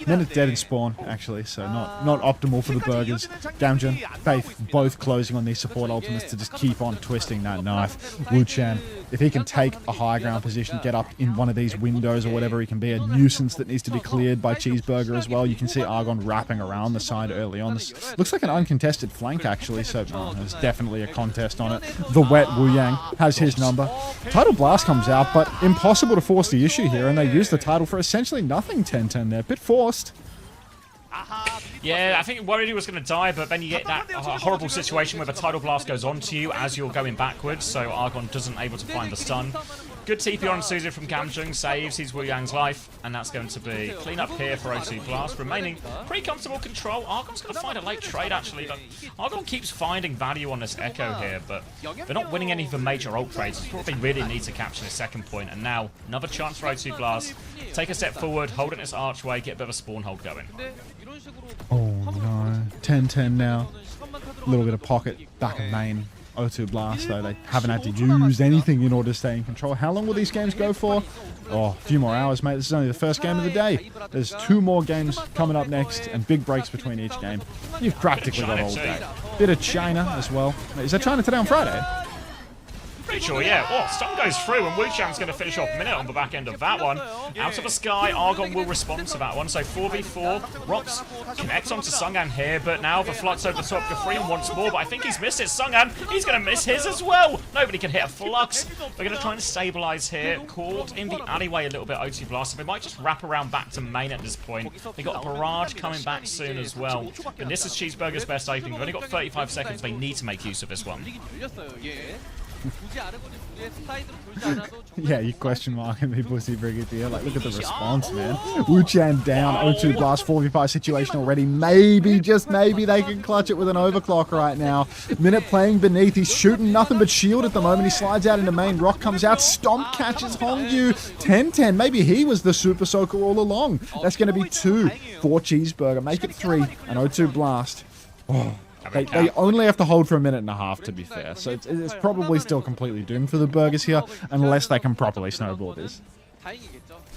Minute dead in spawn, actually, so not optimal for the Burgers. Gamjun, Faith, both closing on these support ultimates to just keep on twisting that knife. Wuchan, if he can take a high ground position, get up in one of these windows or whatever, he can be a nuisance that needs to be cleared by Cheeseburger as well. You can see Argon wrapping around the side early on. This looks like an uncontested flank, actually, so there's definitely a contest on it. The wet Wu Yang has his number. Tidal Blast comes out, but impossible to force the issue here, and they use the title for essentially nothing. 10-10 there, bit forced. Yeah, I think worried he was going to die, but then you get that horrible situation where the Tidal Blast goes onto you as you're going backwards, so Argon doesn't able to find the stun. Good TP on Suzu from Gamjung, saves his Wu Yang's life, and that's going to be clean up here for O2 Blast. Remaining pretty comfortable control. Argon's going to find a late trade, actually, but Argon keeps finding value on this Echo here, but they're not winning any of the major ult trades. It's what they really need to capture the second point, and now another chance for O2 Blast. Take a step forward, hold it in this archway, get a bit of a spawn hold going. Oh no, 10-10 now. A little bit of pocket back in main. O2 Blast, though, they haven't had to use anything in order to stay in control. How long will these games go for? Oh, a few more hours, mate. This is only the first game of the day. There's 2 more games coming up next, and big breaks between each game. You've practically got all day. Bit of China as well. Is that China today on Friday? Pretty sure, yeah. Oh, stun goes through, and Wuchan's going to finish off Minute on the back end of that one. Out of the sky, Argon will respond to that one. So 4v4. Rocks connects onto Sungan here, but now the flux over the top. Gafrium once more, but I think he's missed it. Sungan, he's going to miss his as well. Nobody can hit a flux. They're going to try and stabilize here. Caught in the alleyway a little bit, O2 Blast. So they might just wrap around back to main at this point. They got a barrage coming back soon as well. And this is Cheeseburger's best opening. They've only got 35 seconds. They need to make use of this one. Yeah, you question marking me, Pussy Brigadier. Like, look at the response, man. Wuchan down, O2 Blast, 4v5 situation already. Maybe, just maybe, they can clutch it with an overclock right now. Minute playing beneath. He's shooting nothing but shield at the moment. He slides out into main. Rock comes out. Stomp catches Hongyu. 10-10. Maybe he was the Super Soaker all along. That's going to be 2 for Cheeseburger. Make it 3. And O2 Blast. Oh. They only have to hold for a minute and a half, to be fair, so it's probably still completely doomed for the Burgers here, unless they can properly snowball this.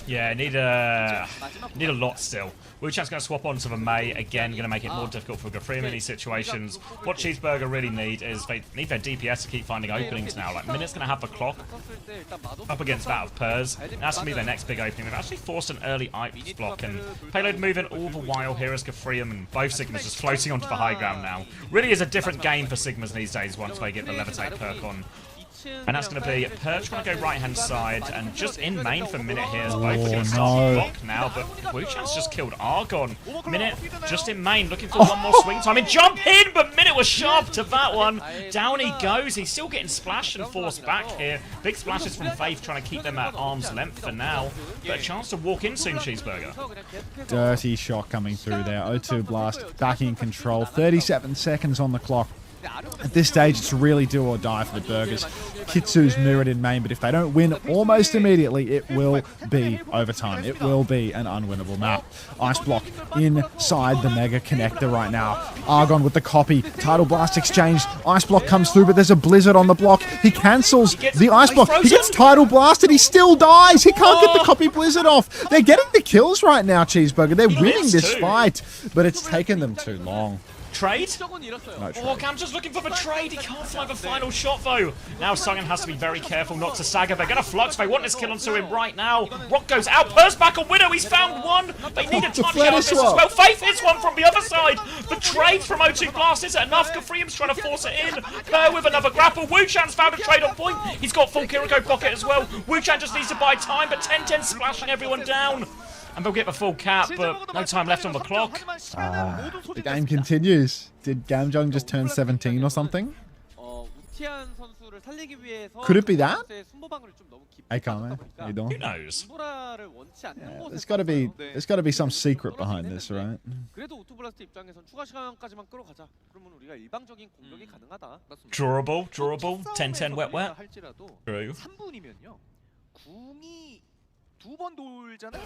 Yeah, need a lot still. Wuchan's going to swap onto the Mei again, going to make it more difficult for Gafrium in these situations. What Cheeseburger really need is they need their DPS to keep finding openings now. Like, Minute's going to have the clock up against that of Pers. That's going to be their next big opening. They've actually forced an early ice block, and Payload moving all the while here as Gafrium and both Sigmas just floating onto the high ground now. Really is a different game for Sigmas these days once they get the Levitate perk on. And that's going to be Per trying to go right-hand side, and just in main for Minute here as both are going to start to block now, but Wuchan's just killed Argon. Minute just in main, looking for one more swing time, and jump in, but Minute was sharp to that one. Down he goes. He's still getting splashed and forced back here. Big splashes from Faith trying to keep them at arm's length for now, but a chance to walk in soon, Cheeseburger. Dirty shot coming through there. O2 Blast back in control. 37 seconds on the clock. At this stage, it's really do or die for the Burgers. Kitsu's mirrored in main, but if they don't win almost immediately, it will be overtime. It will be an unwinnable map. Ice Block inside the Mega Connector right now. Argon with the copy. Tidal Blast exchanged. Ice Block comes through, but there's a Blizzard on the block. He cancels the Ice Block. He gets Tidal Blasted. He still dies. He can't get the copy Blizzard off. They're getting the kills right now, Cheeseburger. They're winning this fight, but it's taken them too long. Trade? 잃었어요. No trade. Oh, Gam's just looking for the trade. He can't find the final shot, though. Now Sungan has to be very careful not to Saga. They're going to Flux. They want this kill onto him right now. Rock goes out. Purse back on Widow. He's found one. They need a touch out of this as well. Faith hits one from the other side. The trade from O2 Blast isn't enough. Gafrium's trying to force it in. Purr with another grapple. Wu-Chan's found a trade on point. He's got full Kiriko pocket as well. Wu-Chan just needs to buy time, but 10-10 splashing everyone down. And they'll get the full cap, but no time left on the clock. The game continues. Did Gamjong just turn 17 or something? Could it be that? Hey, Carmen. How you doing? Who knows? Yeah, there's got to be some secret behind this, right? Drawable, 10-10 wet. True. 두 번 돌잖아요.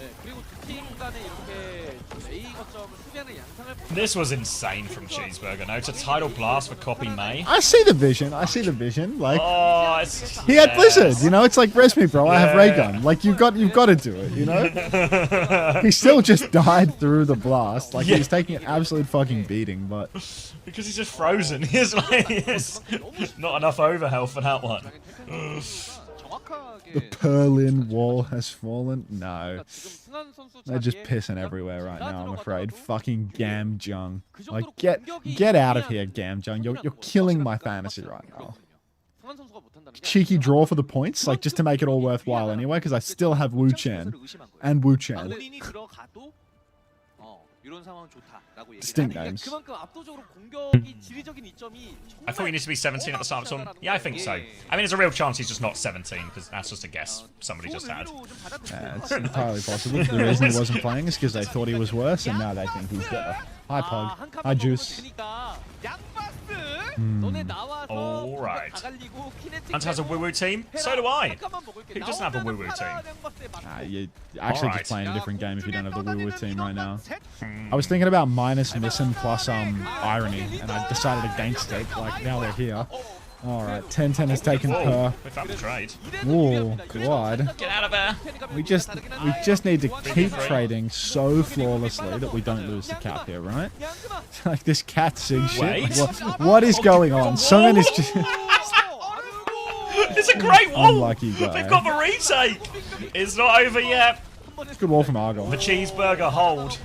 네, 그리고 두 팀 간에 이렇게 A 거점을 수비하는 양상을 This was insane from Cheeseburger. No, to Tidal Blast for Copy May. I see the vision. I see the vision. Like Oh, it's, he had Blizzard. You know, it's like rest me, bro. I have ray gun. Like you've got to do it. You know. He still just died through the blast. Like he was taking an absolute fucking beating, but because he's just frozen. He's like, not enough overhealth for that one. the Berlin Wall has fallen. No, they're just pissing everywhere right now. I'm afraid. Fucking Gamjung. Like get out of here, Gamjung. You're killing my fantasy right now. Cheeky draw for the points, like just to make it all worthwhile anyway, because I still have Wu-Chan and Wu-Chan. Distinct names. I thought he needs to be 17 at the start of the tournament. Yeah, I think so. I mean, there's a real chance he's just not 17, because that's just a guess somebody just had. Yeah, it's entirely possible. The reason he wasn't playing is because they thought he was worse, and now they think he's better. Hi, Pug. Hi, Juice. Alright. Hunter has a woo-woo team? So do I. Who doesn't have a woo-woo team? You're actually just playing a different game if you don't have the woo-woo team right now. I was thinking about minus Missing plus Irony, and I decided against it. Like, now they're here. Alright, 10-10 has taken per. We found the trade. Ooh, God. Get out of there. We just need to keep trading so flawlessly that we don't lose the cap here, right? Like this cat sig shit. What is going on? Someone is just It's a great wall. Unlucky guy. They've got the retake. It's not over yet. Good wall from Argon. The Cheeseburger hold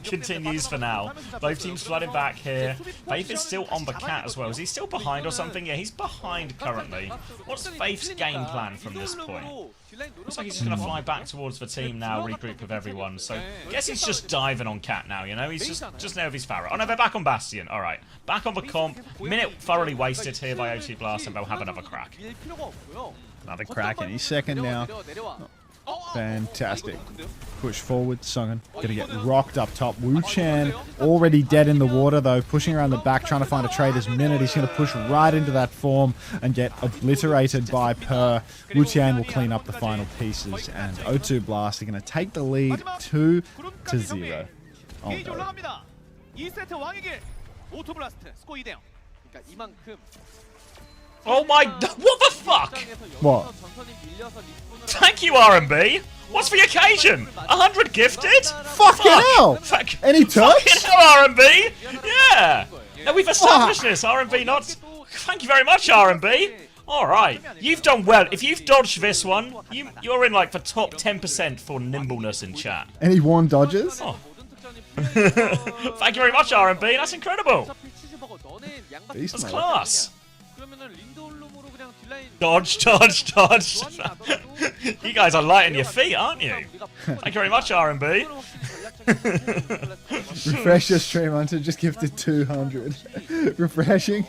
continues for now. Both teams flooding back here. Faith is still on the cat as well. Is he still behind or something? Yeah, he's behind currently. What's Faith's game plan from this point? Looks like he's just going to fly back towards the team now, regroup with everyone. So, I guess he's just diving on cat now, you know? He's just there with his Farah. Oh no, they're back on Bastion. Alright. Back on the comp. Minute thoroughly wasted here by OT Blast, and they'll have another crack. Another crack any second now. Fantastic. Push forward, Sungan. Gonna get rocked up top. Wu-Chan already dead in the water though, pushing around the back, trying to find a trader's minute. He's gonna push right into that form and get obliterated by Per. Wu-Chan will clean up the final pieces, and O2 Blast are gonna take the lead 2-0. Oh no. Oh my... What the fuck? What? Thank you, R&B. What's the occasion? 100 gifted? Fucking hell! Any touch? Fucking hell, R&B! Yeah! Now we've established this, R&B not... Thank you very much, R&B. Alright, you've done well. If you've dodged this one, you're in like the top 10% for nimbleness in chat. Any warm dodges? Oh. Thank you very much, R&B. That's incredible. That's class. Dodge. You guys are light on your feet, aren't you? Thank you very much, R&B. Refresh your stream, Hunter. Just gifted 200. Refreshing.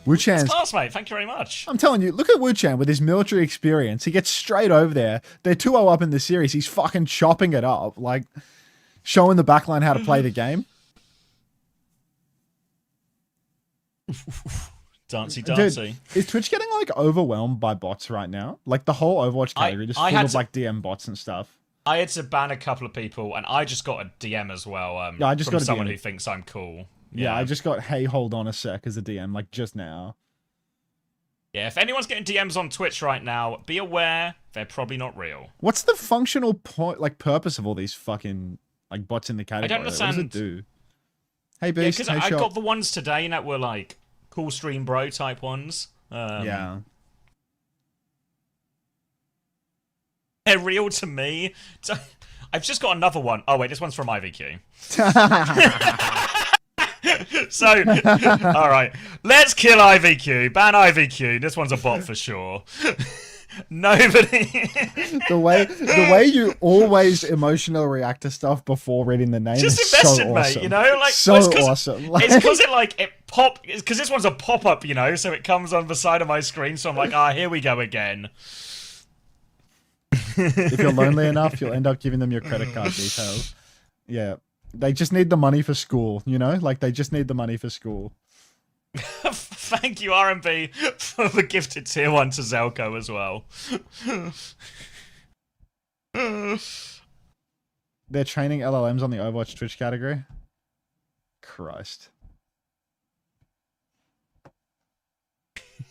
Wu-Chan's class, mate. Thank you very much. I'm telling you, look at Wu-Chan with his military experience. He gets straight over there. They're 2-0 up in the series. He's fucking chopping it up. Like, showing the backline how to play the game. Dancey, Dude, dancey. is Twitch getting like overwhelmed by bots right now? Like the whole Overwatch category just full of like DM bots and stuff. I had to ban a couple of people, and I just got a DM as well. Yeah, I just from got a someone DM. who thinks I'm cool. Yeah, I just got hey, hold on a sec as a DM like just now. Yeah, if anyone's getting DMs on Twitch right now, be aware they're probably not real. What's the functional point, like purpose of all these fucking like bots in the category? I don't understand. What does it do? Hey, Yeah, Beast. because Hey, I Shop. got the ones today that were like cool stream bro type ones. Yeah. They're real to me. So, I've just got another one. Oh wait, this one's from IVQ. So, alright. Let's kill IVQ. Ban IVQ. This one's a bot for sure. Nobody. the way you always emotionally react to stuff before reading the name Just is invested, so mate, awesome. you know? Like, so awesome. Like, It's because it's because this one's a pop-up, you know, so it comes on the side of my screen, so I'm like, here we go again. if you're lonely enough, you'll end up giving them your credit card details. Yeah. They just need the money for school, you know? Like, they just need the money for school. Thank you, RMB, for the gifted tier 1 to Zelko as well. They're training LLMs on the Overwatch Twitch category? Christ.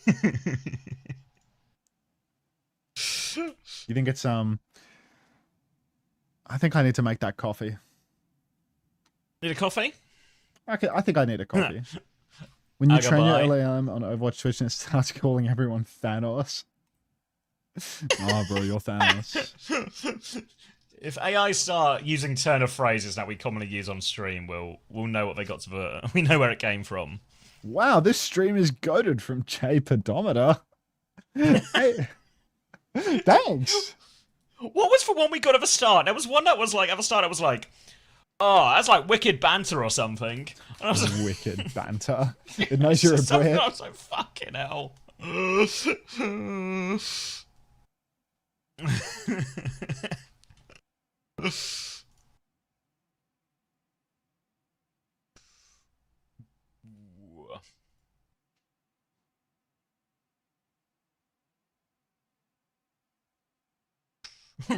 You think it's, I think I need to make that coffee. Need a coffee? Okay, I think I need a coffee. When you Okay, train your bye. LLM on Overwatch Twitch and it starts calling everyone Thanos. Oh, bro, you're Thanos. If AI start using turn of phrases that we commonly use on stream, we'll know what they got to we know where it came from. Wow, this stream is goated from J Pedometer. Hey. Thanks. What was the one we got at the start? There was one that was like, at the start it was like, oh, that's like wicked banter or something. And I was like, Wicked banter. It knows you're a something, Brit. I was like, fucking hell.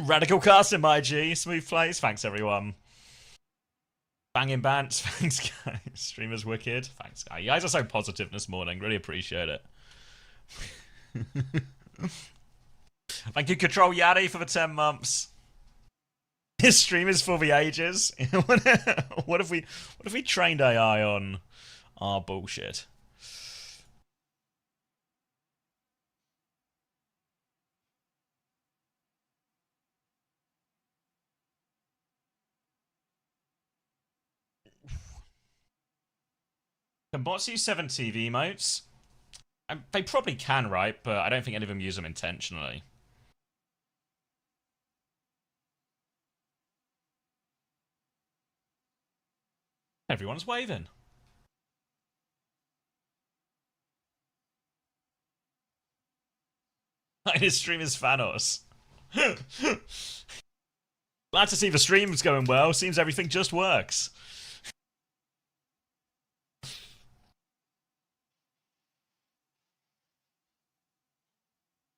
Radical casting, my G. Smooth plays. Thanks, everyone. Banging bants. Thanks, guys. Streamer's wicked. Thanks, guys. You guys are so positive this morning. Really appreciate it. Thank you, Control Yaddy, for the 10 months. His stream is for the ages. What if we trained AI on our bullshit? Can bots use 7 TV emotes? They probably can, right? But I don't think any of them use them intentionally. Everyone's waving. His stream is Thanos. Glad to see the stream's going well. Seems everything just works.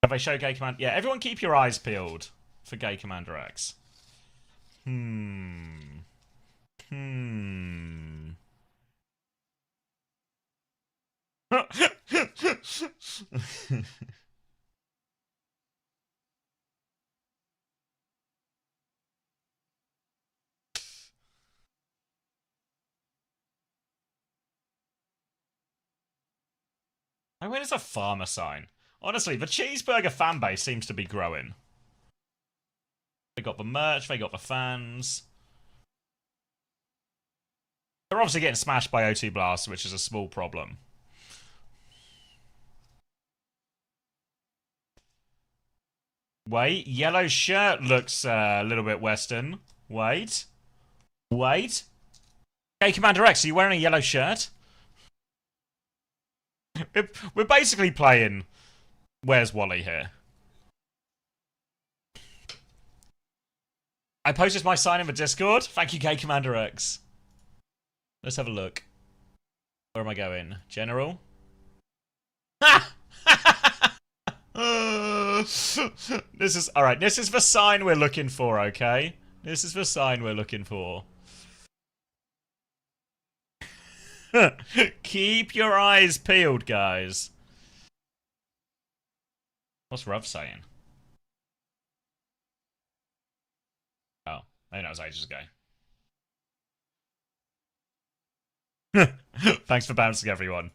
Have they show Gay Command? Yeah, everyone keep your eyes peeled for Gay Commander X. Oh, where is a farmer sign? Honestly, the Cheeseburger fan base seems to be growing. They got the merch, they got the fans. They're obviously getting smashed by O2 Blast, which is a small problem. Wait, yellow shirt looks a little bit Western. Wait. Hey, Commander X, are you wearing a yellow shirt? We're basically playing Where's Wally here? I posted my sign in the Discord. Thank you, K Commander X. Let's have a look. Where am I going? General? Ha! This is alright. This is the sign we're looking for, okay? This is the sign we're looking for. Keep your eyes peeled, guys. What's Ruv saying? Oh, I know it was ages ago. Thanks for bouncing, everyone.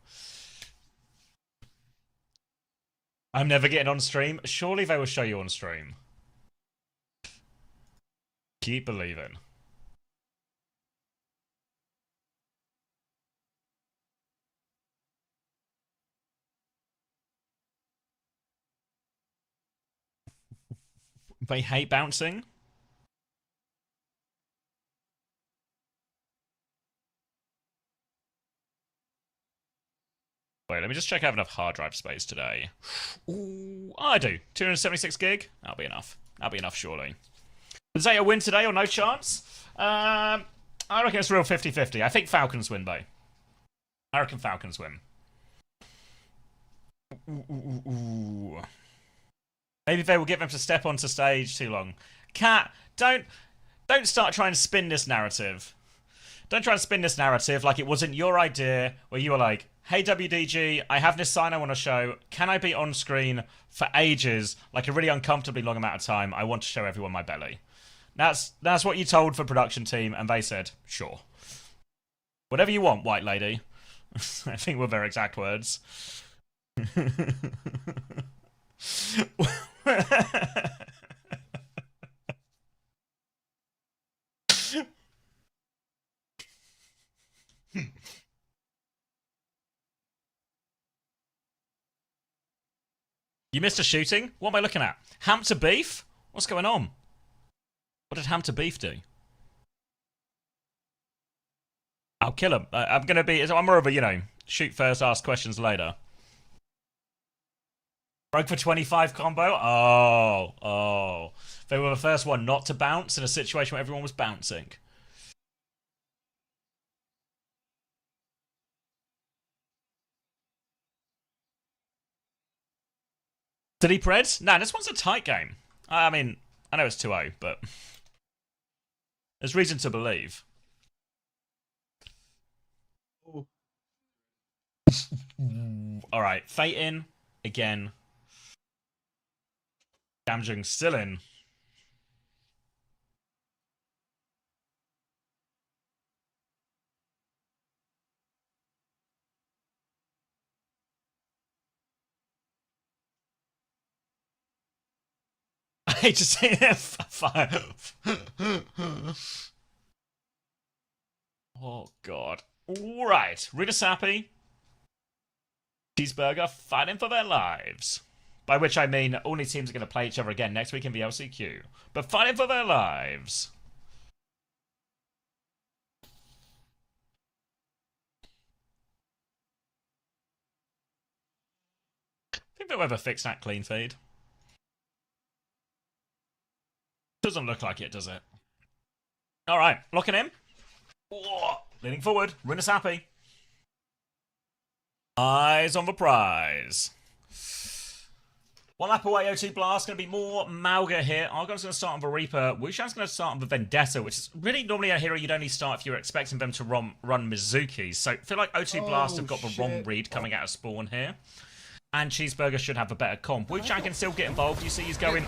I'm never getting on stream. Surely they will show you on stream. Keep believing. They hate bouncing. Wait, let me just check I have enough hard drive space today. Ooh, I do. 276 gig? That'll be enough. That'll be enough, surely. Does ZETA win today or no chance? I reckon it's real 50-50. I think Falcons win, though. I reckon Falcons win. Ooh. Maybe they will get them to step onto stage too long. Cat, don't start trying to spin this narrative. Don't try and spin this narrative like it wasn't your idea, where you were like, hey WDG, I have this sign I want to show. Can I be on screen for ages, like a really uncomfortably long amount of time? I want to show everyone my belly. That's what you told the production team, and they said, sure. Whatever you want, white lady. I think were their exact words. You missed a shooting? What am I looking at? Hampton Beef? What's going on? What did Hampton Beef do? I'll kill him. I'm gonna be. I'm more of a, you know, shoot first, ask questions later. Broke for 25 combo? Oh. They were the first one not to bounce in a situation where everyone was bouncing. Did he Preds? Nah, this one's a tight game. I mean, I know it's 2-0, but there's reason to believe. Alright, Fate in. Again. Gamjung still in. I hate to say that. 5. Oh, God. Alright. Ridus happy. Cheeseburger fighting for their lives. By which I mean all these teams are going to play each other again next week in the LCQ. But fighting for their lives. I think they'll ever fix that clean feed. Doesn't look like it, does it? Alright, locking in. Oh, leaning forward. Rinus happy. Eyes on the prize. One lap away, OT Blast. Going to be more Malga here. Argon's going to start on the Reaper. Wushan's going to start on the Vendetta, which is really normally a hero you'd only start if you were expecting them to run Mizuki. So I feel like OT Blast have got the wrong read coming out of spawn here. And Cheeseburger should have a better comp. Wushan can still get involved. You see he's going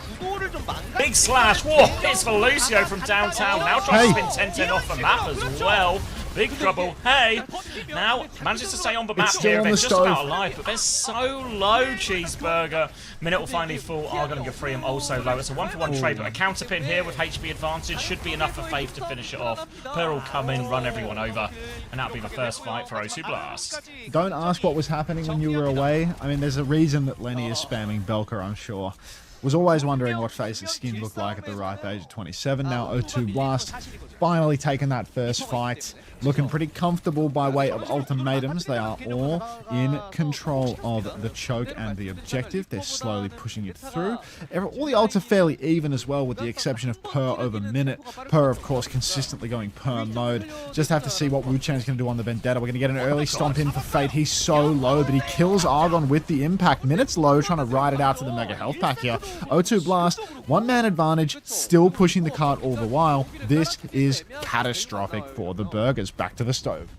big slash. Whoa, it's for Lucio from downtown. Now trying to spin 10-10 off the map as well. Big trouble. Hey, now manages to stay on the map here. They're just about alive, but they're so low, Cheeseburger. Minute will finally fall. Argon and Gafrium also low. It's a 1-for-1 trade, but a counter pin here with HP advantage should be enough for Faith to finish it off. Pearl will come in, run everyone over, and that'll be the first fight for O2 Blast. Don't ask what was happening when you were away. I mean, there's a reason that Lenny is spamming Belka, I'm sure. Was always wondering what Face's skin looked like at the ripe age of 27. Now O2 Blast finally taken that first fight. looking pretty comfortable by way of ultimatums. They are all in control of the choke and the objective. They're slowly pushing it through. All the ults are fairly even as well, with the exception of Per over minute. Per, of course, consistently going Per mode. Just have to see what Wu Chan's going to do on the Vendetta. We're going to get an early stomp in for Fate. He's so low, but he kills Argon with the impact. Minute's low, trying to ride it out to the Mega Health Pack here. O2 Blast, one-man advantage, still pushing the cart all the while. This is catastrophic for the Burgers. Back to the stove.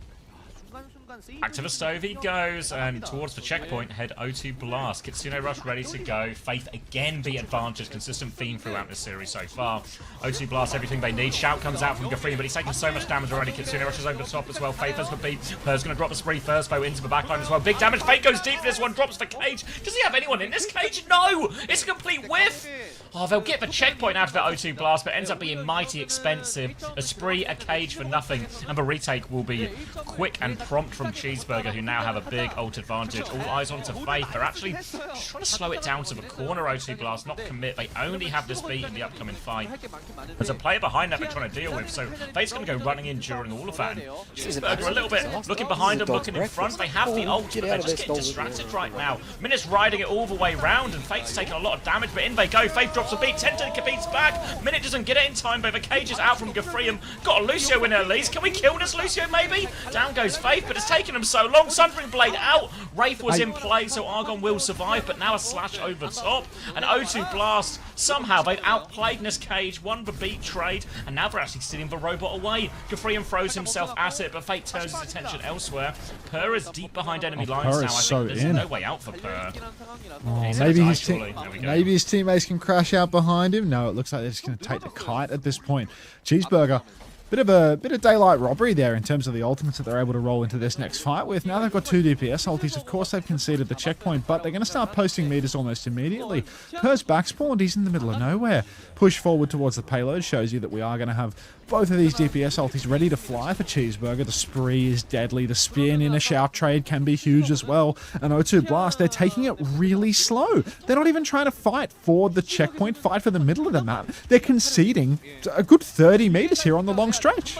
Back to the stove he goes, and towards the checkpoint head O2 Blast. Kitsune Rush ready to go. Faith again beat advantage. Consistent theme throughout this series so far. O2 Blast everything they need. Shout comes out from Gafreen, but he's taking so much damage already. Kitsune Rush is over the top as well. Faith has the beat. Per's going to drop the spree first, though, into the backline as well. Big damage. Faith goes deep for this one. Drops the cage. Does he have anyone in this cage? No! It's a complete whiff! Oh, they'll get the checkpoint out of that O2 Blast, but ends up being mighty expensive. A spree, a cage for nothing, and the retake will be quick and prompt from Cheeseburger, who now have a big ult advantage. All eyes onto Faith. They're actually just trying to slow it down to the corner. O2 Blast, not commit. They only have this beat in the upcoming fight. There's a player behind that they're trying to deal with, so Faith's going to go running in during all of that. And Cheeseburger a little bit looking behind them, looking in front. They have the ult, but they're just getting distracted right now. Minute's riding it all the way round, and Faith's taking a lot of damage, but in they go. Faith drops a beat. Tenta beats back. Minute doesn't get it in time, but the cage is out from Gafrium. Got a Lucio in her leads. Can we kill this Lucio, maybe? Down goes Faith, but it's taken them so long. Sundering Blade out. Wraith was in play, so Argon will survive, but now a slash over top. And O2 Blast, somehow they've outplayed in this cage, won the beat trade, and now they're actually stealing the robot away. Gafrium throws himself at it, but Fate turns his attention elsewhere. Per is deep behind enemy lines now. I think there's no way out for Per. Oh, maybe his teammates can crash out behind him. No, it looks like they're just going to take the kite at this point. Cheeseburger, bit of daylight robbery there in terms of the ultimates that they're able to roll into this next fight with. Now they've got 2 DPS ultis. Of course, they've conceded the checkpoint, but they're going to start posting meters almost immediately. Per's backspawned. He's in the middle of nowhere. Push forward towards the payload shows you that we are going to have both of these DPS ultis ready to fly for Cheeseburger. The spree is deadly. The spin in a shout trade can be huge as well. And O2 Blast, they're taking it really slow. They're not even trying to fight for the checkpoint, fight for the middle of the map. They're conceding a good 30 meters here on the long stretch.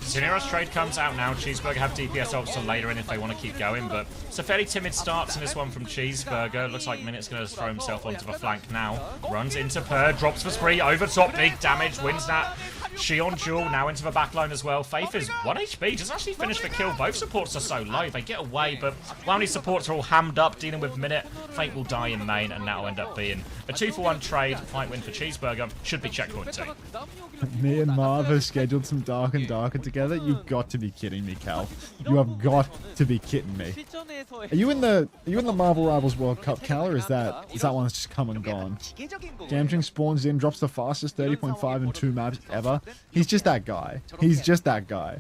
Zinero's trade comes out now. Cheeseburger have DPS ults till later in if they want to keep going, but it's a fairly timid start in this one from Cheeseburger. Looks like Minute's going to throw himself onto the flank now. Runs into Per, drops the spree, over top, big damage, wins that. Shion Jewel now into the backline as well. Faith is 1 HP, doesn't actually finish the kill. Both supports are so low, they get away, but while these supports are all hammed up, dealing with Minute, Fate will die in main, and that'll end up being a 2-for-1 trade. Fight win for Cheeseburger. Should be checkpoint 2. Me and Marv have scheduled some Dark and Darker together. You've got to be kidding me, Cal. You have got to be kidding me. Are you in the Marvel Rivals World Cup, Cal, or is that one that's just come and gone? Gamjing spawns in, drops the fastest 30.5 in 2 maps ever. He's just that guy. He's just that guy.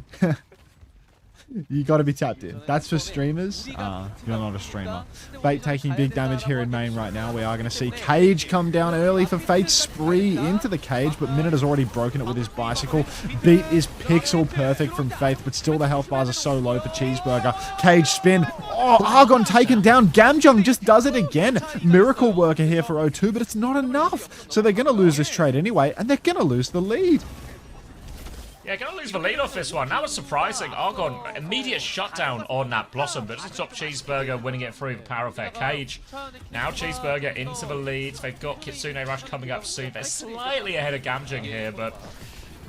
You got to be tapped in. That's for streamers. You're not a streamer. Fate taking big damage here in main right now. We are going to see Cage come down early for Fate's spree into the cage, but Minute has already broken it with his bicycle. Beat is pixel perfect from Faith, but still the health bars are so low for Cheeseburger. Cage spin. Oh, Argon taken down. Gamjung just does it again. Miracle worker here for O2, but it's not enough. So they're going to lose this trade anyway, and they're going to lose the lead. Yeah, gonna lose the lead off this one. That was surprising. Argon, immediate shutdown on that Blossom, but it's a top Cheeseburger winning it through the power of their cage. Now Cheeseburger into the lead. They've got Kitsune Rush coming up soon. They're slightly ahead of Gamjing here, but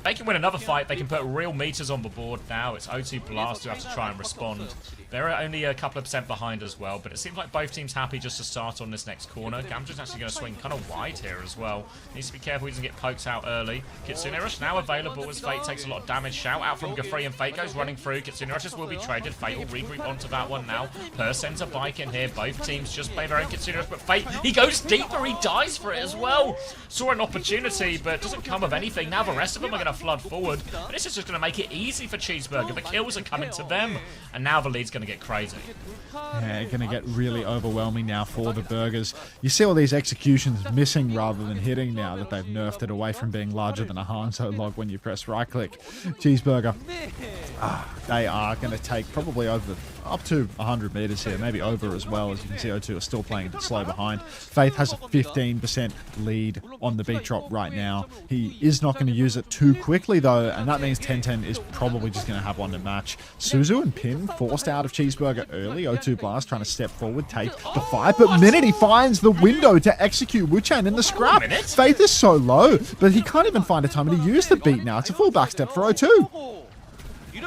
they can win another fight. They can put real meters on the board now. It's O2 Blast who have to try and respond. They're only a couple of % behind as well, but it seems like both teams happy just to start on this next corner. Gamjing's actually going to swing kind of wide here as well. Needs to be careful he doesn't get poked out early. Kitsune Rush now available as Fate takes a lot of damage. Shout out from Gafree and Fate goes running through. Kitsune Rushes will be traded. Fate will regroup onto that one now. Per sends a bike in here. Both teams just play their own Kitsune Rush, but Fate, he goes deeper. He dies for it as well. Saw an opportunity, but doesn't come of anything. Now the rest of them are going to flood forward. But this is just going to make it easy for Cheeseburger. The kills are coming to them, and now the lead's going to get crazy. Yeah, going to get really overwhelming now for the Burgers. You see all these executions missing rather than hitting now that they've nerfed it away from being larger than a Hanzo log when you press right click. Cheeseburger, they are going to take probably over up to 100 meters here, maybe over as well. As you can see, O2 are still playing a bit slow behind. Faith has a 15% lead on the beat drop right now. He is not going to use it too quickly though, and that means 10-10 is probably just going to have one to match. Suzu and Pin forced out of Cheeseburger early. O2 Blast trying to step forward, take the fight, but Minity finds the window to execute Wuchan in the scrap. Faith is so low, but he can't even find a time to use the beat now. It's a full backstep for O2.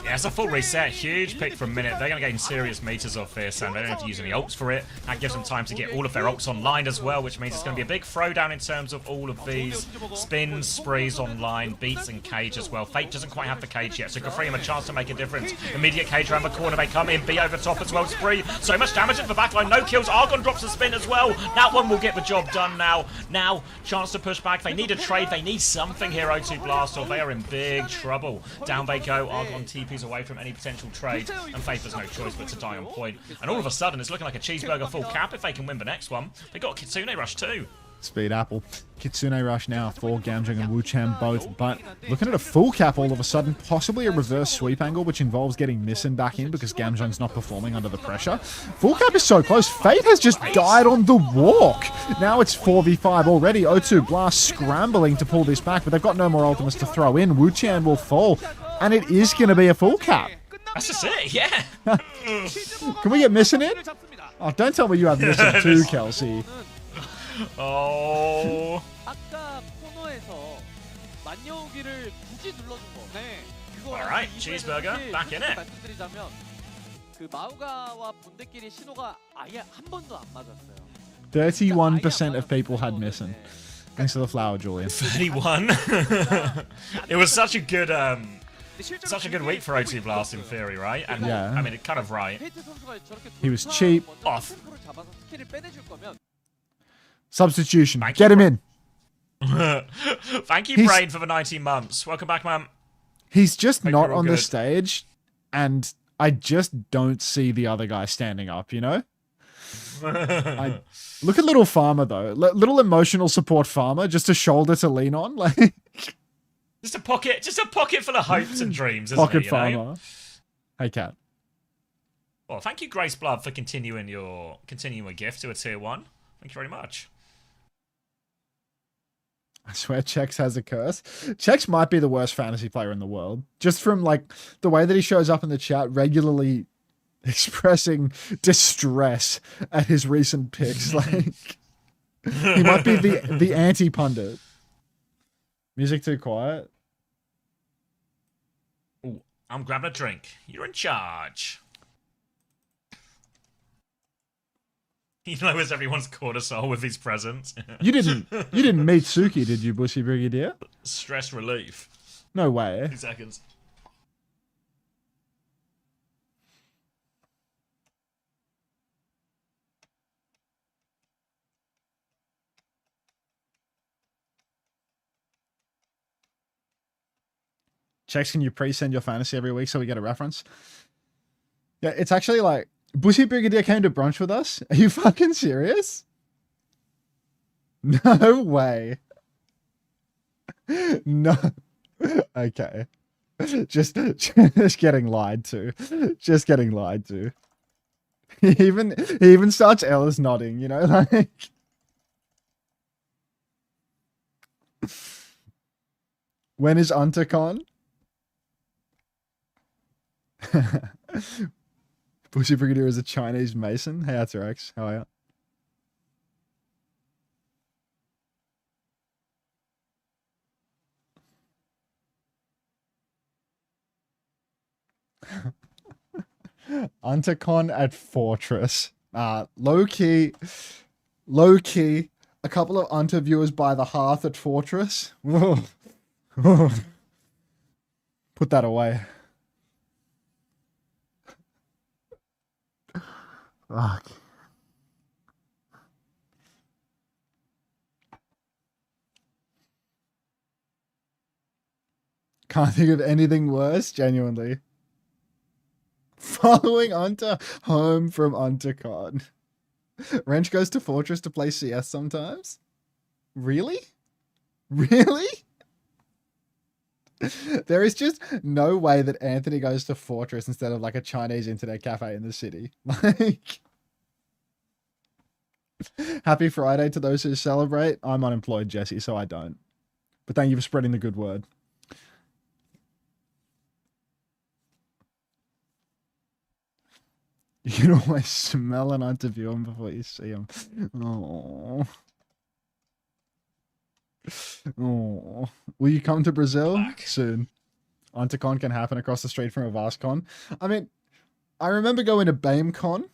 Yeah, it's a full reset. Huge pick from Minute. They're going to gain serious meters off this, and they don't have to use any ults for it. That gives them time to get all of their ults online as well, which means it's going to be a big throwdown in terms of all of these spins, sprees online, beats, and cage as well. Fate doesn't quite have the cage yet, so Gafreem a chance to make a difference. Immediate cage around the corner. They come in. B over top as well. Spree. So much damage in the backline. No kills. Argon drops the spin as well. That one will get the job done now. Now, chance to push back. They need a trade. They need something here, O2 Blast, or they are in big trouble. Down they go. Argon TP's away from any potential trade, and Faith has no choice but to die on point. And all of a sudden, it's looking like a Cheeseburger full cap if they can win the next one. They got a Kitsune Rush too. Speed Apple. Kitsune Rush now for Gamjung and Wuchan both, but looking at a full cap all of a sudden, possibly a reverse sweep angle, which involves getting Nissan back in because Gamjung's not performing under the pressure. Full cap is so close. Fate has just died on the walk. Now it's 4v5 already. O2 Blast scrambling to pull this back, but they've got no more ultimates to throw in. Wuchan will fall, and it is going to be a full cap. That's just it, yeah. Can we get Missing in? Oh, don't tell me you have Missing too, Kelsey. Oh. Alright, Cheeseburger, back in it. 31% of people had Missing. Thanks for the flower, Julian. 31. It was such a good week for O2 Blast in theory, right? And yeah. I mean, it's kind of right. He was cheap. Off. Substitution. Get him in. Thank you, Brain, for the 19 months. Welcome back, man. He's just Hope not you're all on the good. stage, and I just don't see the other guy standing up, you know? Look at little Farmer, though. Little emotional support Farmer, just a shoulder to lean on. Like Just a pocket full of hopes and dreams, isn't Pocket it, you know? Farmer. Hey, Cat. Well, thank you, Grace Blood, for continuing a gift to a tier 1. Thank you very much. I swear Chex has a curse. Chex might be the worst fantasy player in the world. Just from, like, the way that he shows up in the chat, regularly expressing distress at his recent picks. Like, he might be the anti-pundit. Music too quiet. Ooh, I'm grabbing a drink. You're in charge. He lowers everyone's cortisol with his presence. You didn't meet Suki, did you, Bushy Brigadier? Stress relief. No way. 2 seconds. Chex, can you pre-send your fantasy every week so we get a reference? Yeah, it's actually like, Bushy Brigadier came to brunch with us? Are you fucking serious? No way. No. Okay. Just getting lied to. Just getting lied to. He even starts Ellis nodding, you know, like. When is UnterCon? Bushy Brigadier is a Chinese Mason. Hey, that's Rex. How are you? UnterCon at Fortress. Low key. A couple of Unter viewers by the hearth at Fortress. Put that away. Fuck. Can't think of anything worse, genuinely. Following Unter home from UnterCon. Wrench goes to Fortress to play CS sometimes? Really? Really? There is just no way that Anthony goes to Fortress instead of like a Chinese internet cafe in the city. Like, happy Friday to those who celebrate. I'm unemployed, Jesse, so I don't. But thank you for spreading the good word. You can always smell an interview him before you see him. Oh. Oh, will you come to Brazil soon? Untercon can happen across the street from a VastCon. I mean, I remember going to BameCon.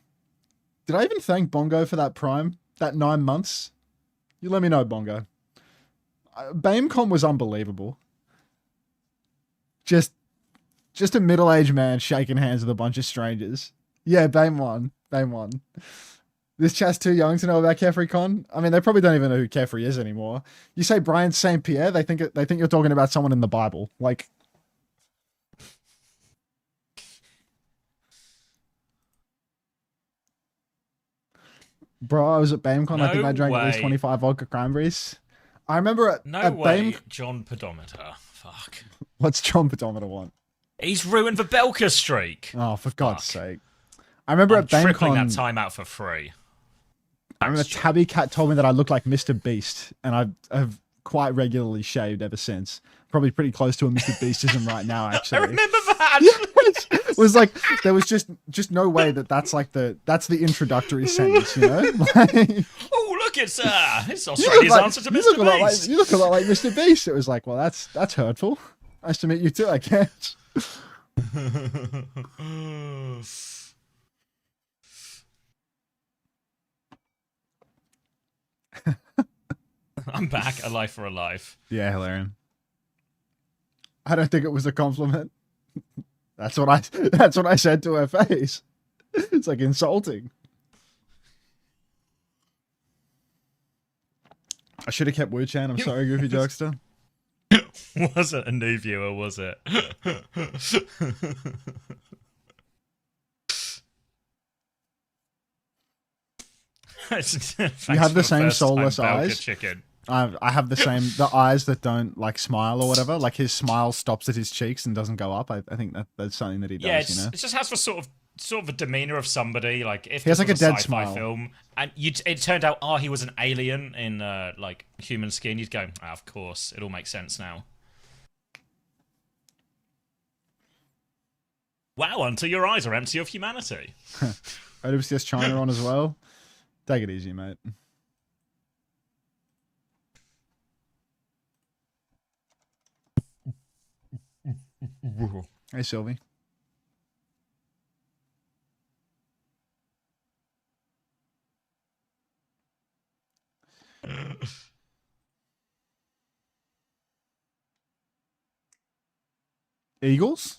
Did I even thank Bongo for that Prime? That 9 months? You let me know, Bongo. BameCon was unbelievable. Just a middle-aged man shaking hands with a bunch of strangers. Yeah, Bame won. Bame won. This chat's too young to know about KefriCon. I mean, they probably don't even know who Kefri is anymore. You say Brian St. Pierre, they think you're talking about someone in the Bible. Like, bro, I was at BameCon. I think I drank at least 25 vodka cranberries. I remember at John Pedometer. Fuck. What's John Pedometer want? He's ruined the Belka streak. Oh, for God's sake! I remember at BameCon tripling that time out for free. I remember Tabby Cat told me that I looked like Mr. Beast, and I have quite regularly shaved ever since. Probably pretty close to a Mr. Beastism right now, actually. I remember that. It was like there was just no way that's the introductory sentence, you know? Like, oh, look, it's Australia's answer to Mr. Beast. You look a lot like Mr. Beast. It was like, well, that's hurtful. Nice to meet you too, I guess. I'm back, alive for a life. Yeah, Hilarion. I don't think it was a compliment. That's what I said to her face. It's like insulting. I should have kept Wu Chan. I'm sorry, Goofy Jokester. Was it a new viewer, was it? You have the same soulless eyes. Chicken. I have the eyes that don't like smile or whatever. Like his smile stops at his cheeks and doesn't go up. I think that's something that he does. Yeah, you know? it just has the sort of a demeanor of somebody. Like if he has like a dead sci-fi smile film, and it turned out he was an alien in like human skin. You'd go, of course, it all makes sense now. Wow, Unter, your eyes are empty of humanity. OWCS China on as well. Take it easy, mate. Hey, Sylvie. Eagles?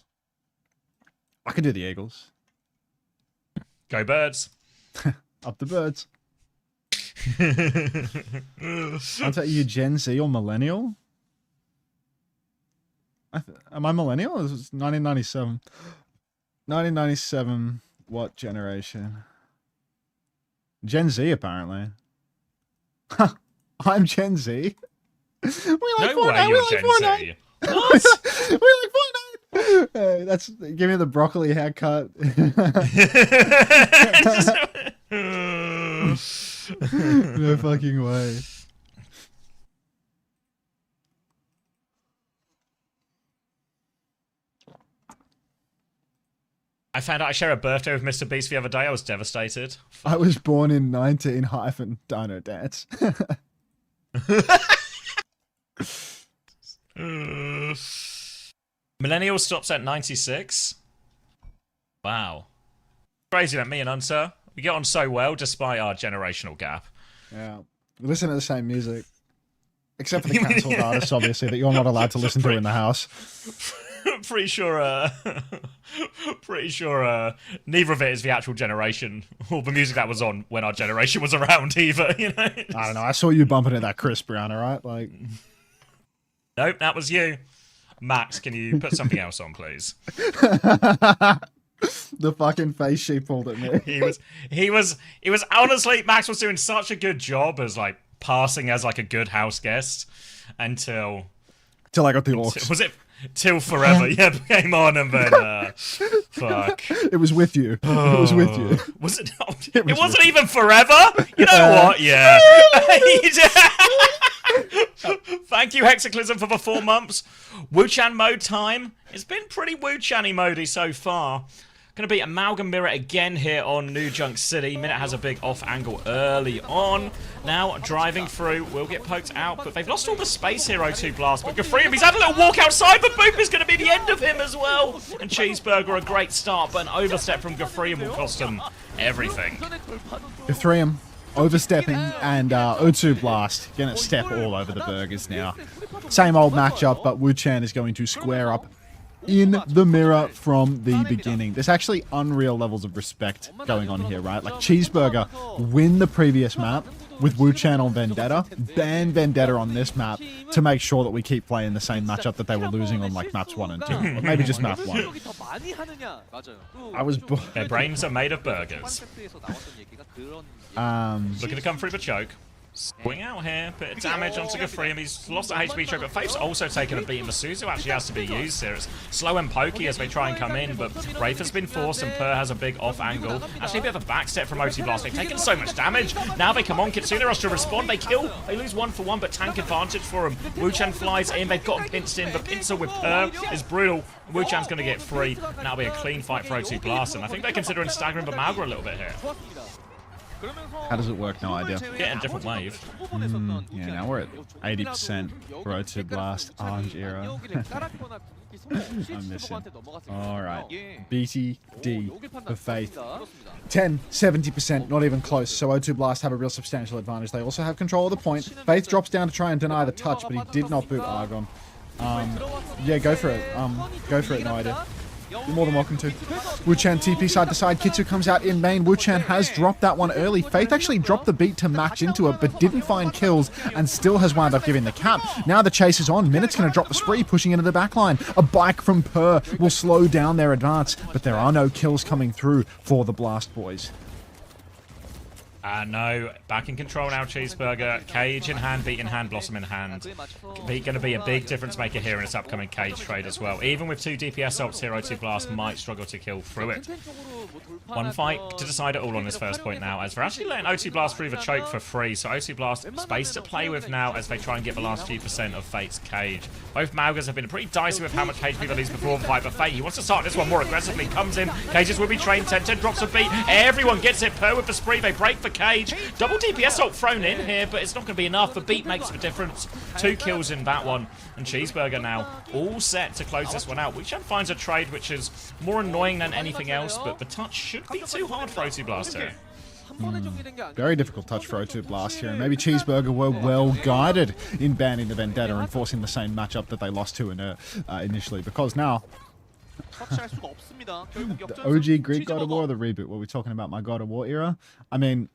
I could do the Eagles. Go Birds. Up the Birds. Are you Gen Z or millennial? Am I millennial? This was 1997. 1997. What generation? Gen Z, apparently. I'm Gen Z. We like no Fortnite. way you're Gen Z. What? We like Fortnite. Hey, that's give me the broccoli haircut. No fucking way. I found out I share a birthday with Mr. Beast the other day. I was devastated. I was born in 19-Dino Dance. Millennial stops at 96. Wow. Crazy that me and Unter, we get on so well despite our generational gap. Yeah. We listen to the same music. Except for the cancelled artists, obviously, that you're not allowed to listen to in the house. Pretty sure neither of it is the actual generation or the music that was on when our generation was around either, you know? I don't know, I saw you bumping at that Chris Brown, alright? Like, nope, that was you. Max, can you put something else on, please? The fucking face she pulled at me. He was honestly, Max was doing such a good job as like passing as like a good house guest until I got the orcs. Till forever. Yeah, came on and then fuck. It was with you. It was with you. Was it not? It wasn't even forever. You know what? Yeah. Thank you, Hexaclism, for the 4 months. Wu-Chan mode time. It's been pretty Wu-Chan-y modey so far. Going to be Amalgam Mirror again here on New Junk City. Minute has a big off angle early on. Now driving through, will get poked out, but they've lost all the space here, O2 Blast. But Gafreem, he's had a little walk outside, but Boop is going to be the end of him as well. And Cheeseburger, a great start, but an overstep from Gafreem will cost him everything. Gafreem overstepping and O2 Blast going to step all over the burgers now. Same old matchup, but Wu-Chan is going to square up in the mirror from the beginning. There's actually unreal levels of respect going on here, right? Like Cheeseburger win the previous map with Wu-Chan on Vendetta, ban Vendetta on this map to make sure that we keep playing the same matchup that they were losing on like maps 1 and 2, or maybe just map 1. Their brains are made of burgers. Looking to come through the choke. Swing out here, bit of damage onto Gafreem. He's lost a HP choke, but Faith's also taken a beat. And Masuzu actually has to be used here. It's slow and pokey as they try and come in, but Wraith has been forced and Per has a big off angle. Actually, a bit of a backstep from OT Blast. They've taken so much damage. Now they come on. Kitsune rush to respond. They kill. They lose 1 for 1, but tank advantage for them. Wu-Chan flies in. They've got him pinched in. The pincer with Per is brutal. Wu-Chan's going to get free. And that'll be a clean fight for OT Blast. And I think they're considering staggering Bamalga a little bit here. How does it work? No idea. Getting a different wave. Yeah, now we're at 80% for O2 Blast. Orange era. I'm missing. Alright. BTD for Faith. 10, 70%, not even close. So O2 Blast have a real substantial advantage. They also have control of the point. Faith drops down to try and deny the touch, but he did not boot Argon. Yeah, go for it. Go for it, no idea. You're more than welcome to. Wu-Chan TP side to side. Kitsu comes out in main. Wu-Chan has dropped that one early. Faith actually dropped the beat to match into it, but didn't find kills and still has wound up giving the cap. Now the chase is on. Minute's going to drop the spree, pushing into the backline. A bike from Per will slow down their advance, but there are no kills coming through for the Blast boys. No, back in control now, Cheeseburger. Cage in hand, Beat in hand, Blossom in hand. Beat going to be a big difference maker here in this upcoming Cage trade as well. Even with 2 DPS ults here, O2 Blast might struggle to kill through it. One fight to decide it all on this first point now, as they're actually letting O2 Blast through the choke for free. So O2 Blast space to play with now as they try and get the last few % of Fate's Cage. Both Malgas have been pretty dicey with how much HP they lose before the fight, but Fate, he wants to start this one more aggressively, comes in, Cages will be trained, 10-10 drops a beat, everyone gets it, Per with the spree, they break the Cage, double DPS ult thrown in here, but it's not going to be enough, the beat makes the difference, 2 kills in that one, and Cheeseburger now all set to close this one out. Wu-Chan finds a trade which is more annoying than anything else, but the touch should be too hard for O2 Blast here. Very difficult touch for O2 Blast here, and maybe Cheeseburger were well guided in banning the Vendetta and forcing the same matchup that they lost to initially, because now the OG Greek God of War or the reboot? Were we talking about my God of War era? I mean,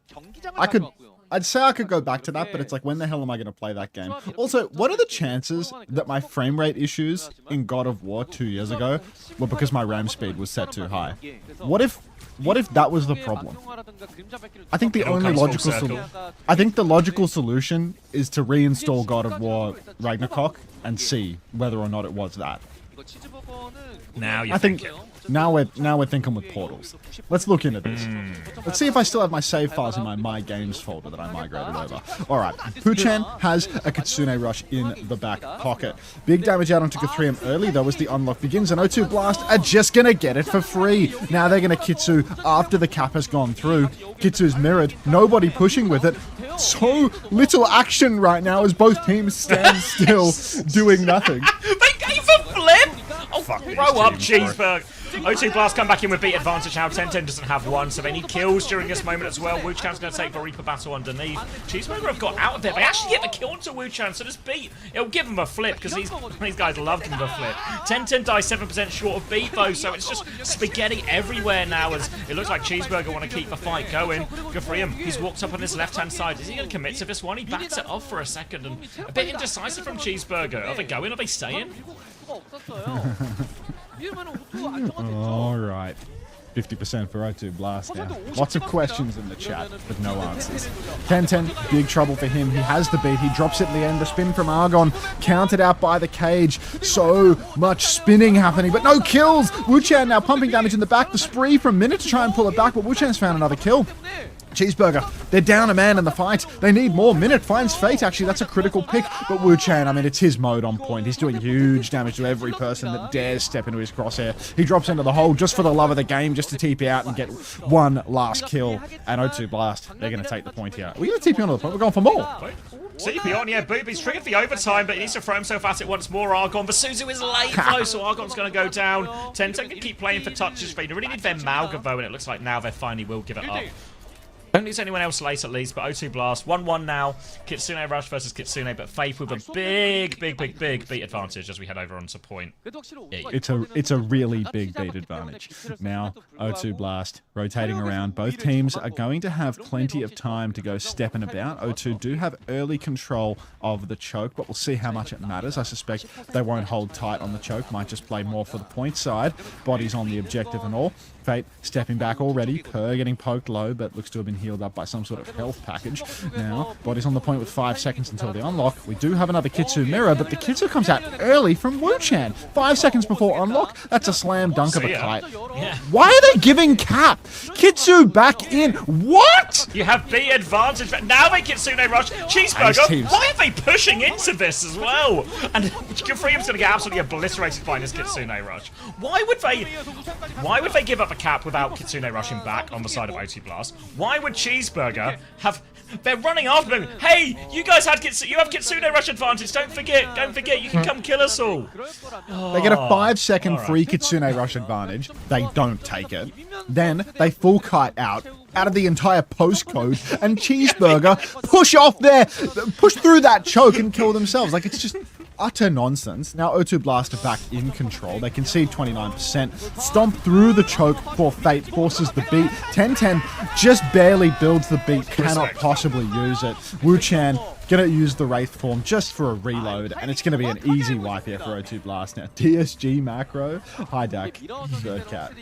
I'd say I could go back to that, but it's like, when the hell am I going to play that game? Also, what are the chances that my frame rate issues in God of War 2 years ago were because my RAM speed was set too high? What if that was the problem? I think the only logical the logical solution is to reinstall God of War Ragnarok and see whether or not it was that. Now you I think now we're thinking with portals. Let's look into this. Let's see if I still have my save files in my games folder that I migrated over. Alright, Wu-Chan has a Kitsune Rush in the back pocket. Big damage out onto Gafreem early though as the unlock begins, and O2 Blast are just gonna get it for free. Now they're gonna Kitsu after the cap has gone through. Kitsu's mirrored, nobody pushing with it. So little action right now as both teams stand still, doing nothing. They gave a flip! Oh, fuck, grow up, Cheeseburger. O2 Blast come back in with beat advantage now. 10-10 doesn't have one, so they need kills during this moment as well. Wu-Chan's going to take the Reaper battle underneath. Cheeseburger have got out of there. They actually get the kill onto Wu-Chan, so this beat, it'll give him a flip, because these guys love him the flip. 10-10 dies 7% short of beat, though, so it's just spaghetti everywhere now, as it looks like Cheeseburger want to keep the fight going. Gafreem, he's walked up on his left-hand side. Is he going to commit to this one? He backs it off for a second, and a bit indecisive from Cheeseburger. Are they going? Are they staying? Alright. 50% for O2 Blast now. Lots of questions in the chat, but no answers. 10-10, big trouble for him. He has the beat. He drops it in the end. The spin from Argon, countered out by the cage. So much spinning happening, but no kills. Wuchan now pumping damage in the back. The spree from Minute to try and pull it back, but Wuchan's found another kill. Cheeseburger, they're down a man in the fight. They need more. Minute finds Fate. Actually, that's a critical pick. But Wuchan, I mean, it's his mode on point. He's doing huge damage to every person that dares step into his crosshair. He drops into the hole just for the love of the game, just to TP out and get one last kill. And O2 Blast, they're going to take the point here. Are we going to TP onto the point? We're going for more. TP on, yeah, Booby's triggered the overtime, but he needs to throw himself at it once more. Argon, but Suzu is late though, so Argon's going to go down. 10-10 can keep playing for touches, but they really need their Malgavo, and it looks like now they finally will give it up. Don't lose anyone else late at least, but O2 Blast, 1-1 now. Kitsune Rush versus Kitsune, but Faith with a big beat advantage as we head over onto point. It's a really big beat advantage. Now, O2 Blast rotating around. Both teams are going to have plenty of time to go stepping about. O2 do have early control of the choke, but we'll see how much it matters. I suspect they won't hold tight on the choke, might just play more for the point side. Bodies on the objective and all. Fate stepping back already. Per getting poked low, but looks to have been healed up by some sort of health package. Now, Body's on the point with 5 seconds until the unlock. We do have another Kitsu mirror, but the Kitsu comes out early from Wuchan. 5 seconds before unlock. That's a slam dunk of a kite. Yeah. Why are they giving Cap? Kitsu back in. What? You have B advantage, but now they Kitsune Rush. Cheeseburger, why are they pushing into this as well? And Freedom's going to get absolutely obliterated by this Kitsune Rush. Why would they give up a cap without Kitsune rushing back on the side of O2 Blast? Why would Cheeseburger have... They're running after them. Hey, you guys have Kitsune rush advantage. Don't forget, you can come kill us all. They get a 5-second free Kitsune rush advantage. They don't take it. Then they full kite out of the entire postcode, and Cheeseburger push through that choke and kill themselves. Like, it's just utter nonsense. Now O2 Blast are back in control. They concede 29%. Stomp through the choke for Fate, forces the beat. 10-10 just barely builds the beat, cannot possibly use it. Wuchan gonna use the Wraith form just for a reload, and it's gonna be an easy wipe here for O2 Blast now. DSG macro, high deck, third cat.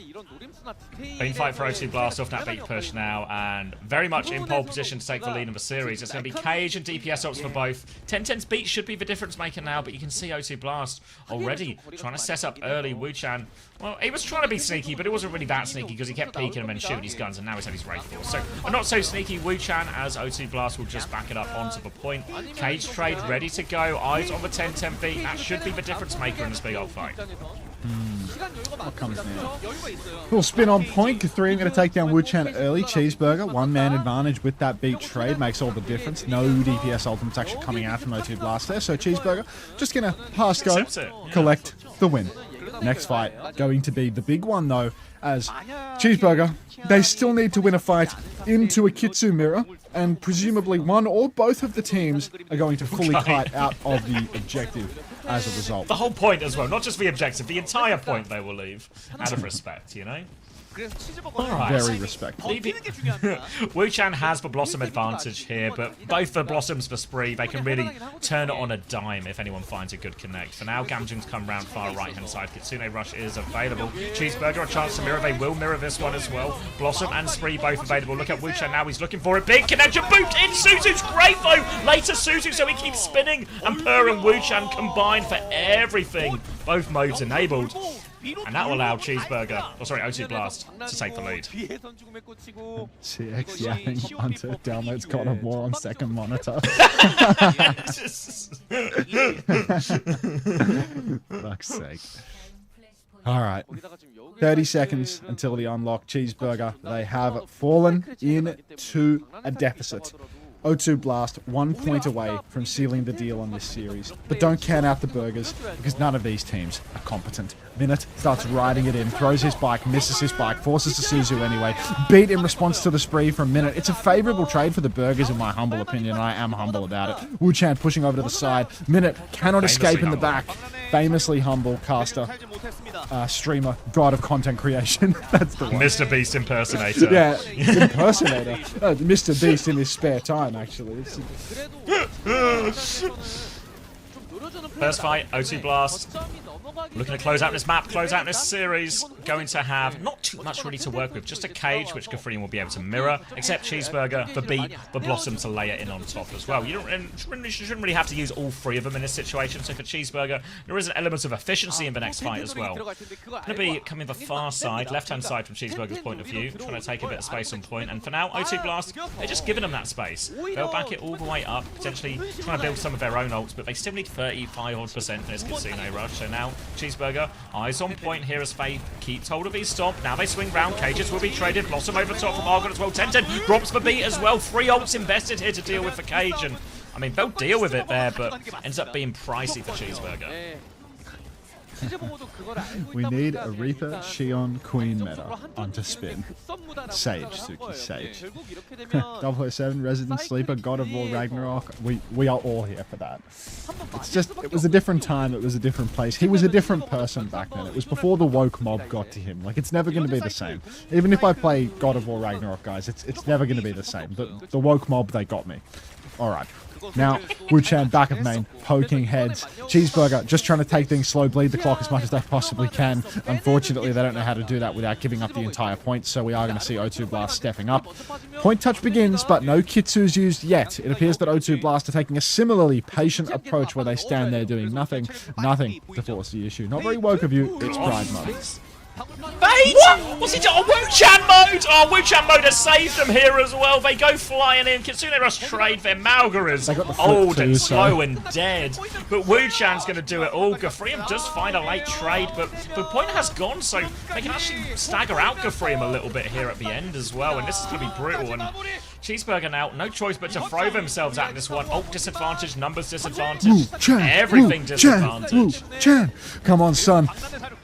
Clean fight for O2 Blast off that beat push now, and very much in pole position to take the lead in the series. It's going to be Cage and DPS ops for both. 10-10's beat should be the difference maker now, but you can see O2 Blast already trying to set up early. Wuchan, well, he was trying to be sneaky, but it wasn't really that sneaky because he kept peeking him and shooting his guns, and now he's had his Wraith force. So a not so sneaky Wuchan, as O2 Blast will just back it up onto the point. Cage trade ready to go. Eyes on the 10-10 beat. That should be the difference maker in this big old fight. What comes now? Cool spin on point. K3 going to take down Wuchan early. Cheeseburger, one-man advantage with that beat trade. Makes all the difference. No DPS ultimates actually coming out from O2 Blast there. So Cheeseburger just going to pass go, collect the win. Next fight going to be the big one though, as Cheeseburger, they still need to win a fight into a Kitsu mirror, and presumably one or both of the teams are going to fully kite out of the objective as a result. The whole point as well, not just the objective, the entire point they will leave out of respect, you know? Alright. Very respectful. Wuchan has the Blossom advantage here, but both the Blossoms for Spree, they can really turn it on a dime if anyone finds a good connect. For now, Gamjung's come round far right-hand side. Kitsune Rush is available. Cheeseburger a chance to mirror. They will mirror this one as well. Blossom and Spree both available. Look at Wuchan now. He's looking for a big connection. Boot in! Suzu's great though! Later Suzu, so he keeps spinning. And Per and Wuchan combined for everything. Both modes enabled. And that will allow Cheeseburger, O2 Blast, to take the lead. CX yapping Unter downloads God of War on second monitor. Fuck's sake. Alright. 30 seconds until the unlock. Cheeseburger, they have fallen into a deficit. O2 Blast 1 point away from sealing the deal on this series. But don't count out the burgers, because none of these teams are competent. Minute starts riding it in, throws his bike, misses his bike, forces the Suzu anyway. Beat in response to the Spree from Minute. It's a favourable trade for the burgers in my humble opinion, and I am humble about it. Wuchan pushing over to the side. Minute cannot escape in the back. Famously humble caster, streamer, god of content creation. That's the one. Mr. Beast impersonator. Yeah, impersonator. Mr. Beast in his spare time, actually. First fight, O2 Blast. Looking to close out this map, close out this series. Going to have not too much really to work with, just a cage which Gafrian will be able to mirror, except Cheeseburger, the beat, the Blossom to lay it in on top as well. You shouldn't really have to use all three of them in this situation, so for Cheeseburger, there is an element of efficiency in the next fight as well. Going to be coming the far side, left-hand side from Cheeseburger's point of view, trying to take a bit of space on point, and for now, O2 Blast, they're just giving them that space. They'll back it all the way up, potentially trying to build some of their own ults, but they still need 35% in this Casino Rush, so now Cheeseburger, eyes on point here as Faith keeps hold of his stomp. Now they swing round, cages will be traded, Blossom over top from Argon as well, 10-10, drops the beat as well, 3 ults invested here to deal with the cage, and I mean, they'll deal with it there, but ends up being pricey for Cheeseburger. We need a Reaper, Xion, Queen meta onto spin. Sage, Suki, Sage. 007, Resident Sleeper, God of War, Ragnarok. We are all here for that. It's just, it was a different time, it was a different place. He was a different person back then. It was before the woke mob got to him. Like, it's never going to be the same. Even if I play God of War, Ragnarok, guys, it's never going to be the same. The woke mob, they got me. Alright. Now, Wu-Chan back of main, poking heads. Cheeseburger just trying to take things slow, bleed the clock as much as they possibly can. Unfortunately, they don't know how to do that without giving up the entire point, so we are going to see O2 Blast stepping up. Point touch begins, but no Kitsu's used yet. It appears that O2 Blast are taking a similarly patient approach where they stand there doing nothing to force the issue. Not very woke of you, it's pride mode. Bait! What's he doing? Oh, Wu-Chan mode! Oh, Wu-Chan mode has saved them here as well. They go flying in. Kitsune Rush trade their Malgaras. Old and slow and dead. But Wu-Chan's going to do it all. Gafrian does find a late trade, but the point has gone, so they can actually stagger out Gafrian a little bit here at the end as well. And this is going to be brutal. And Cheeseburger now, no choice but to throw themselves at this one. Ult disadvantage, numbers disadvantage, everything disadvantage. Wu-Chan! Come on, son.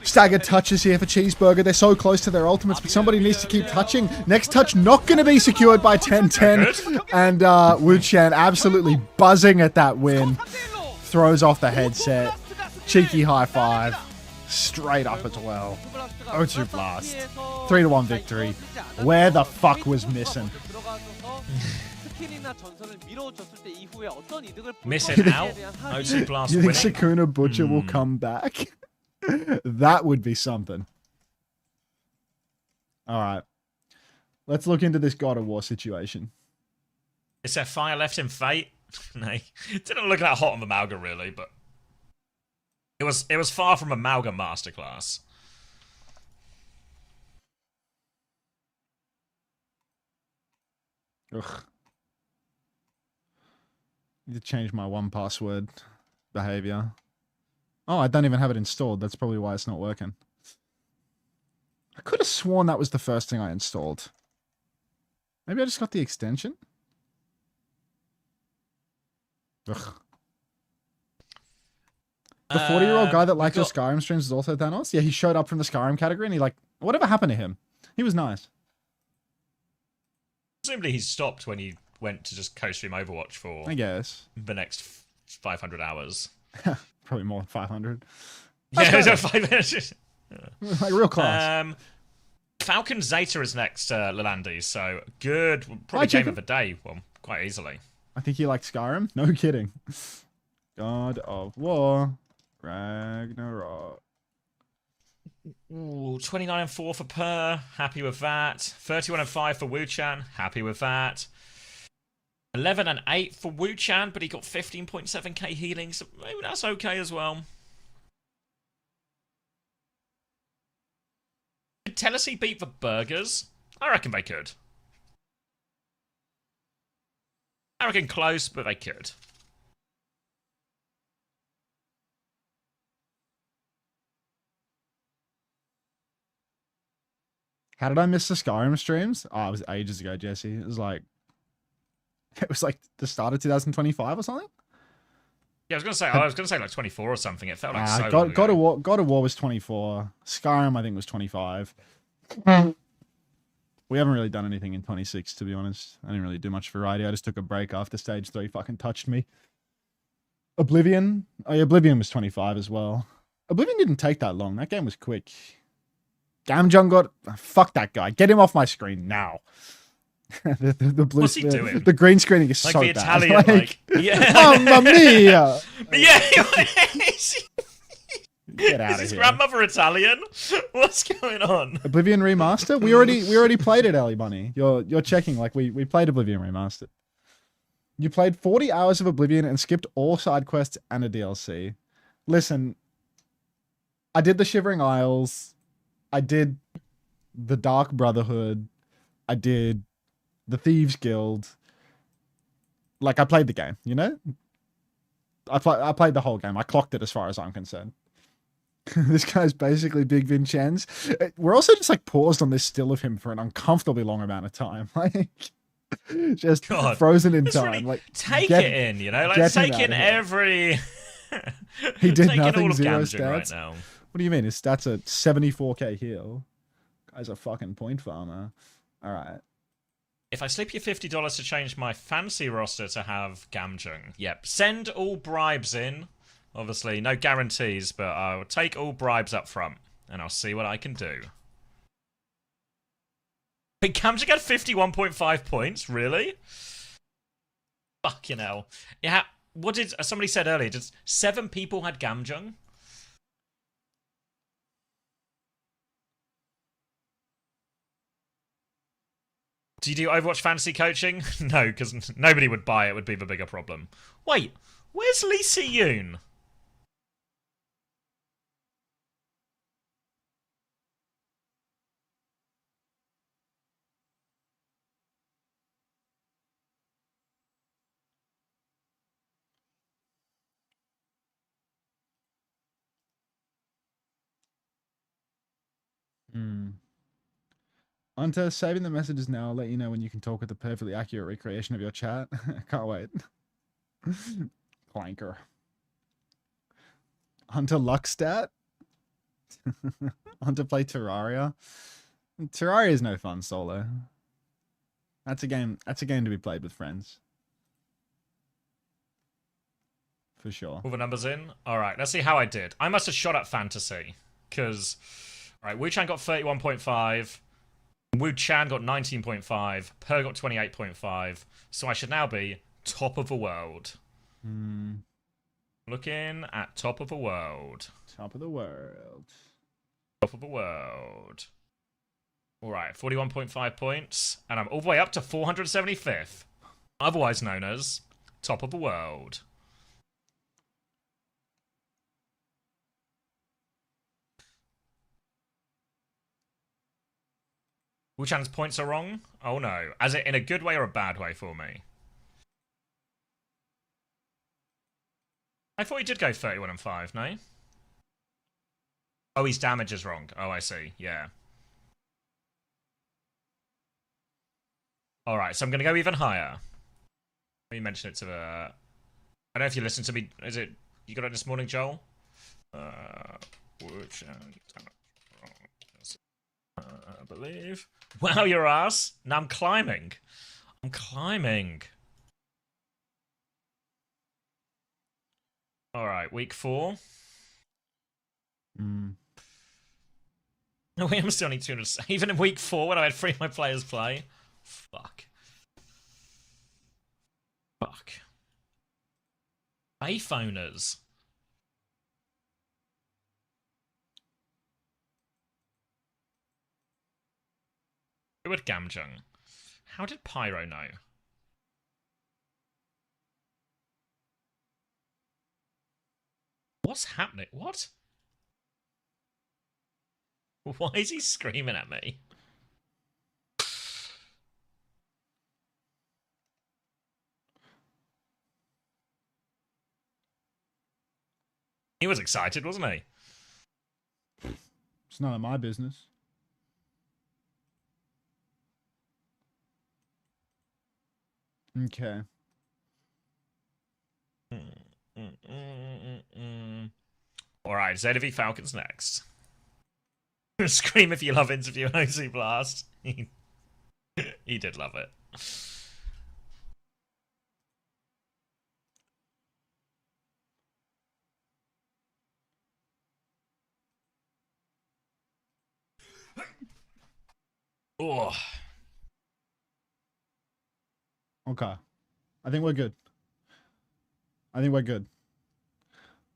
Staggered touches here for Cheeseburger. They're so close to their ultimates, but somebody needs to keep touching. Next touch not going to be secured by 10-10. And Wu-Chan absolutely buzzing at that win. Throws off the headset. Cheeky high five. Straight up as well. O2 Blast. 3-1 victory. Where the fuck was missing? Missing out? O2 Blast You winning? think Shakuna Butcher will come back? That would be something. Alright. Let's look into this God of War situation. Is there fire left in Fate? No. It didn't look that hot on the Malga, really, but it was far from a Malga masterclass. Ugh. Need to change my 1Password behavior. Oh, I don't even have it installed. That's probably why it's not working. I could have sworn that was the first thing I installed. Maybe I just got the extension? Ugh. The 40-year-old guy that likes your Skyrim streams is also Thanos? Yeah, he showed up from the Skyrim category and he like... Whatever happened to him? He was nice. Presumably he stopped when he went to just co-stream Overwatch for... I guess. The next 500 hours. Probably more than 500. Yeah, 5 minutes. Like real class. Falcons ZETA is next, Lalandi, so good. Probably game of the day, well, quite easily. I think he liked Skyrim. No kidding. God of War. Ragnarok. Ooh, 29-4 for Per. Happy with that. 31-5 for Wu-Chan. Happy with that. 11-8 for Wu-Chan, but he got 15.7k healing, so maybe that's okay as well. Could Tennessee beat the Burgers? I reckon they could. I reckon close, but they could. How did I miss the Skyrim streams? Oh, it was ages ago, Jesse. It was like the start of 2025 or something. Yeah, I was gonna say like 24 or something. It felt like so long God ago. God of War was 24. Skyrim, I think, was 25. We haven't really done anything in 26, to be honest. I didn't really do much variety. I just took a break after stage 3 fucking touched me. Oblivion. Oh, yeah, Oblivion was 25 as well. Oblivion didn't take that long. That game was quick. Gamjung got... Fuck that guy. Get him off my screen now. the blue, What's he doing? The green screening is like so the bad. Italian, like yeah. Mamma mia! Yeah. Get out Is of his here. grandmother Italian? What's going on? Oblivion Remaster? We already played it, Ellie Bunny. You're checking like we played Oblivion Remastered. You played 40 hours of Oblivion and skipped all side quests and a DLC. Listen, I did the Shivering Isles. I did the Dark Brotherhood. I did the Thieves Guild. Like, I played the game, you know? I played the whole game. I clocked it as far as I'm concerned. This guy's basically Big Vincenz. We're also just like paused on this still of him for an uncomfortably long amount of time. Like, just God, frozen in Just time. really like, take get- it in, you know? Like, get him take out in of here. every... He did Take in nothing, all of zero Gamgen right stats. now. What do you mean? His stats are 74k heal. Guy's a fucking point farmer. All right. If I slip you $50 to change my fancy roster to have Gamgen, yep. Send all bribes in. Obviously, no guarantees, but I'll take all bribes up front, and I'll see what I can do. Wait, Gamgen had 51.5 points? Really? Fucking hell. Yeah, what did... Somebody said earlier, just 7 people had Gamgen? Do you do Overwatch fantasy coaching? No, because nobody would buy it, would be the bigger problem. Wait, where's Lee Si-yoon? Unter, saving the messages now. I'll let you know when you can talk with a perfectly accurate recreation of your chat. Can't wait. Clanker. Hunter Luckstat? Hunter play Terraria? Terraria is no fun solo. That's a game to be played with friends. For sure. All the numbers in? Alright, let's see how I did. I must have shot at fantasy. Because, alright, Wu-Chan got 31.5. Wu-Chan got 19.5. Per got 28.5. So I should now be top of the world. Looking at top of the world. Top of the world. Top of the world. Alright, 41.5 points. And I'm all the way up to 475th. Otherwise known as top of the world. Wu-Chan's points are wrong? Oh no. As it in a good way or a bad way for me? I thought he did go 31 and 5, no? Oh, his damage is wrong. Oh, I see. Yeah. Alright, so I'm going to go even higher. Let me mention it to the... I don't know if you listened to me. Is it... You got it this morning, Joel? Wu-Chan... I believe. Wow, your ass. Now I'm climbing. I'm climbing. Alright, week 4. No, wait, I'm still only 200. Even in week 4 when I had 3 of my players play. Fuck. Fuck. Payphoners. Who had Gamjung? How did Pyro know? What's happening? What? Why is he screaming at me? He was excited, wasn't he? It's none of my business. Okay. Alright, ZETA Falcons next. Scream if you love interview and OC Blast. He did love it. Oh. Okay. I think we're good. I think we're good.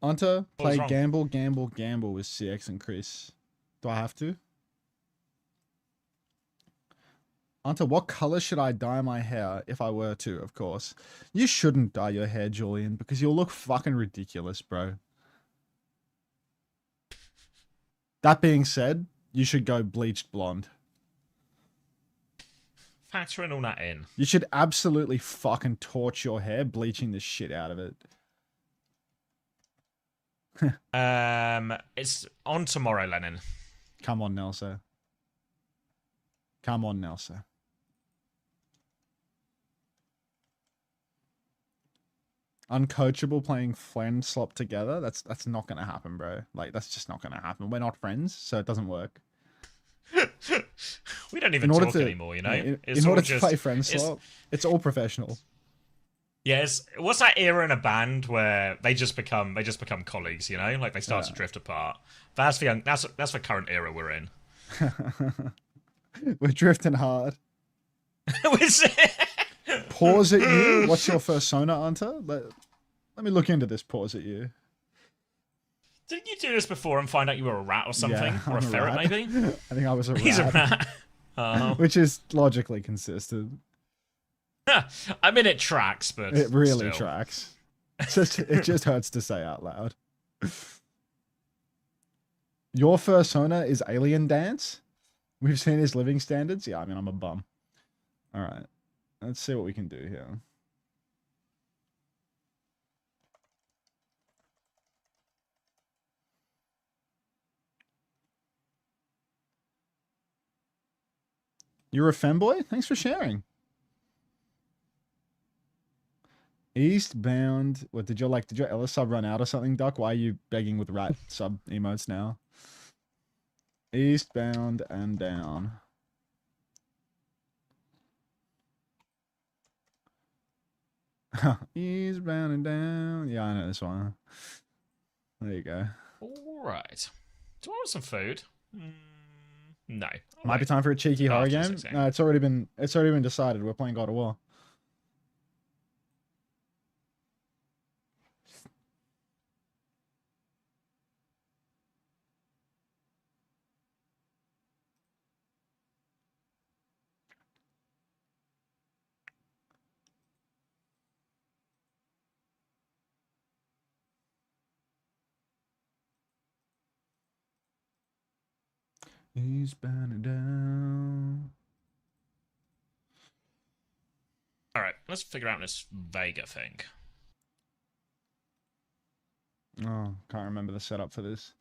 Unter, What was play wrong? Gamble, Gamble, Gamble with CX and Chris. Do I have to? Unter, what color should I dye my hair if I were to, of course? You shouldn't dye your hair, Julian, because you'll look fucking ridiculous, bro. That being said, you should go bleached blonde. Factoring all that in. You should absolutely fucking torch your hair, bleaching the shit out of it. It's on tomorrow, Lennon. Come on, Nelson. Come on, Nelson. Uncoachable playing friend slop together. That's not gonna happen, bro. Like that's just not gonna happen. We're not friends, so it doesn't work. We don't even talk anymore, you know. In order to play friend slop, it's all professional. Yes. What's that era in a band where they just become colleagues, you know? Like they start to drift apart. That's the current era we're in. We're drifting hard. Was it? Pause at you. What's your persona, Unter? Let me look into this. Pause at you. Didn't you do this before and find out you were a rat or something? Yeah, or a I'm ferret, rat. maybe? I think I was a rat. He's a rat. Oh. Which is logically consistent. I mean, it tracks, but It really still. tracks. It just hurts to say out loud. Your persona is Alien Dance? We've seen his living standards? Yeah, I mean, I'm a bum. Alright. Let's see what we can do here. You're a femboy? Thanks for sharing. Eastbound. What did your Ellis sub run out or something, Duck? Why are you begging with rat sub emotes now? Eastbound and down. Eastbound and down. Yeah, I know this one. There you go. Alright. Do I want some food? No. Might be time for a cheeky horror After game. 16. No, it's already been decided. We're playing God of War. He's bound down. Alright, let's figure out this Vega thing. Oh, can't remember the setup for this.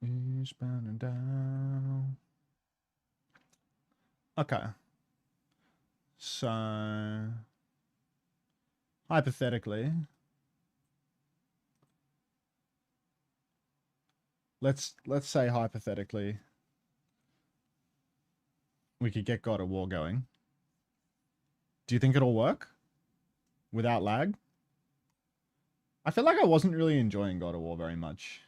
Eastbound and down. Okay. So, hypothetically, let's say hypothetically, we could get God of War going. Do you think it'll work without lag? I feel like I wasn't really enjoying God of War very much.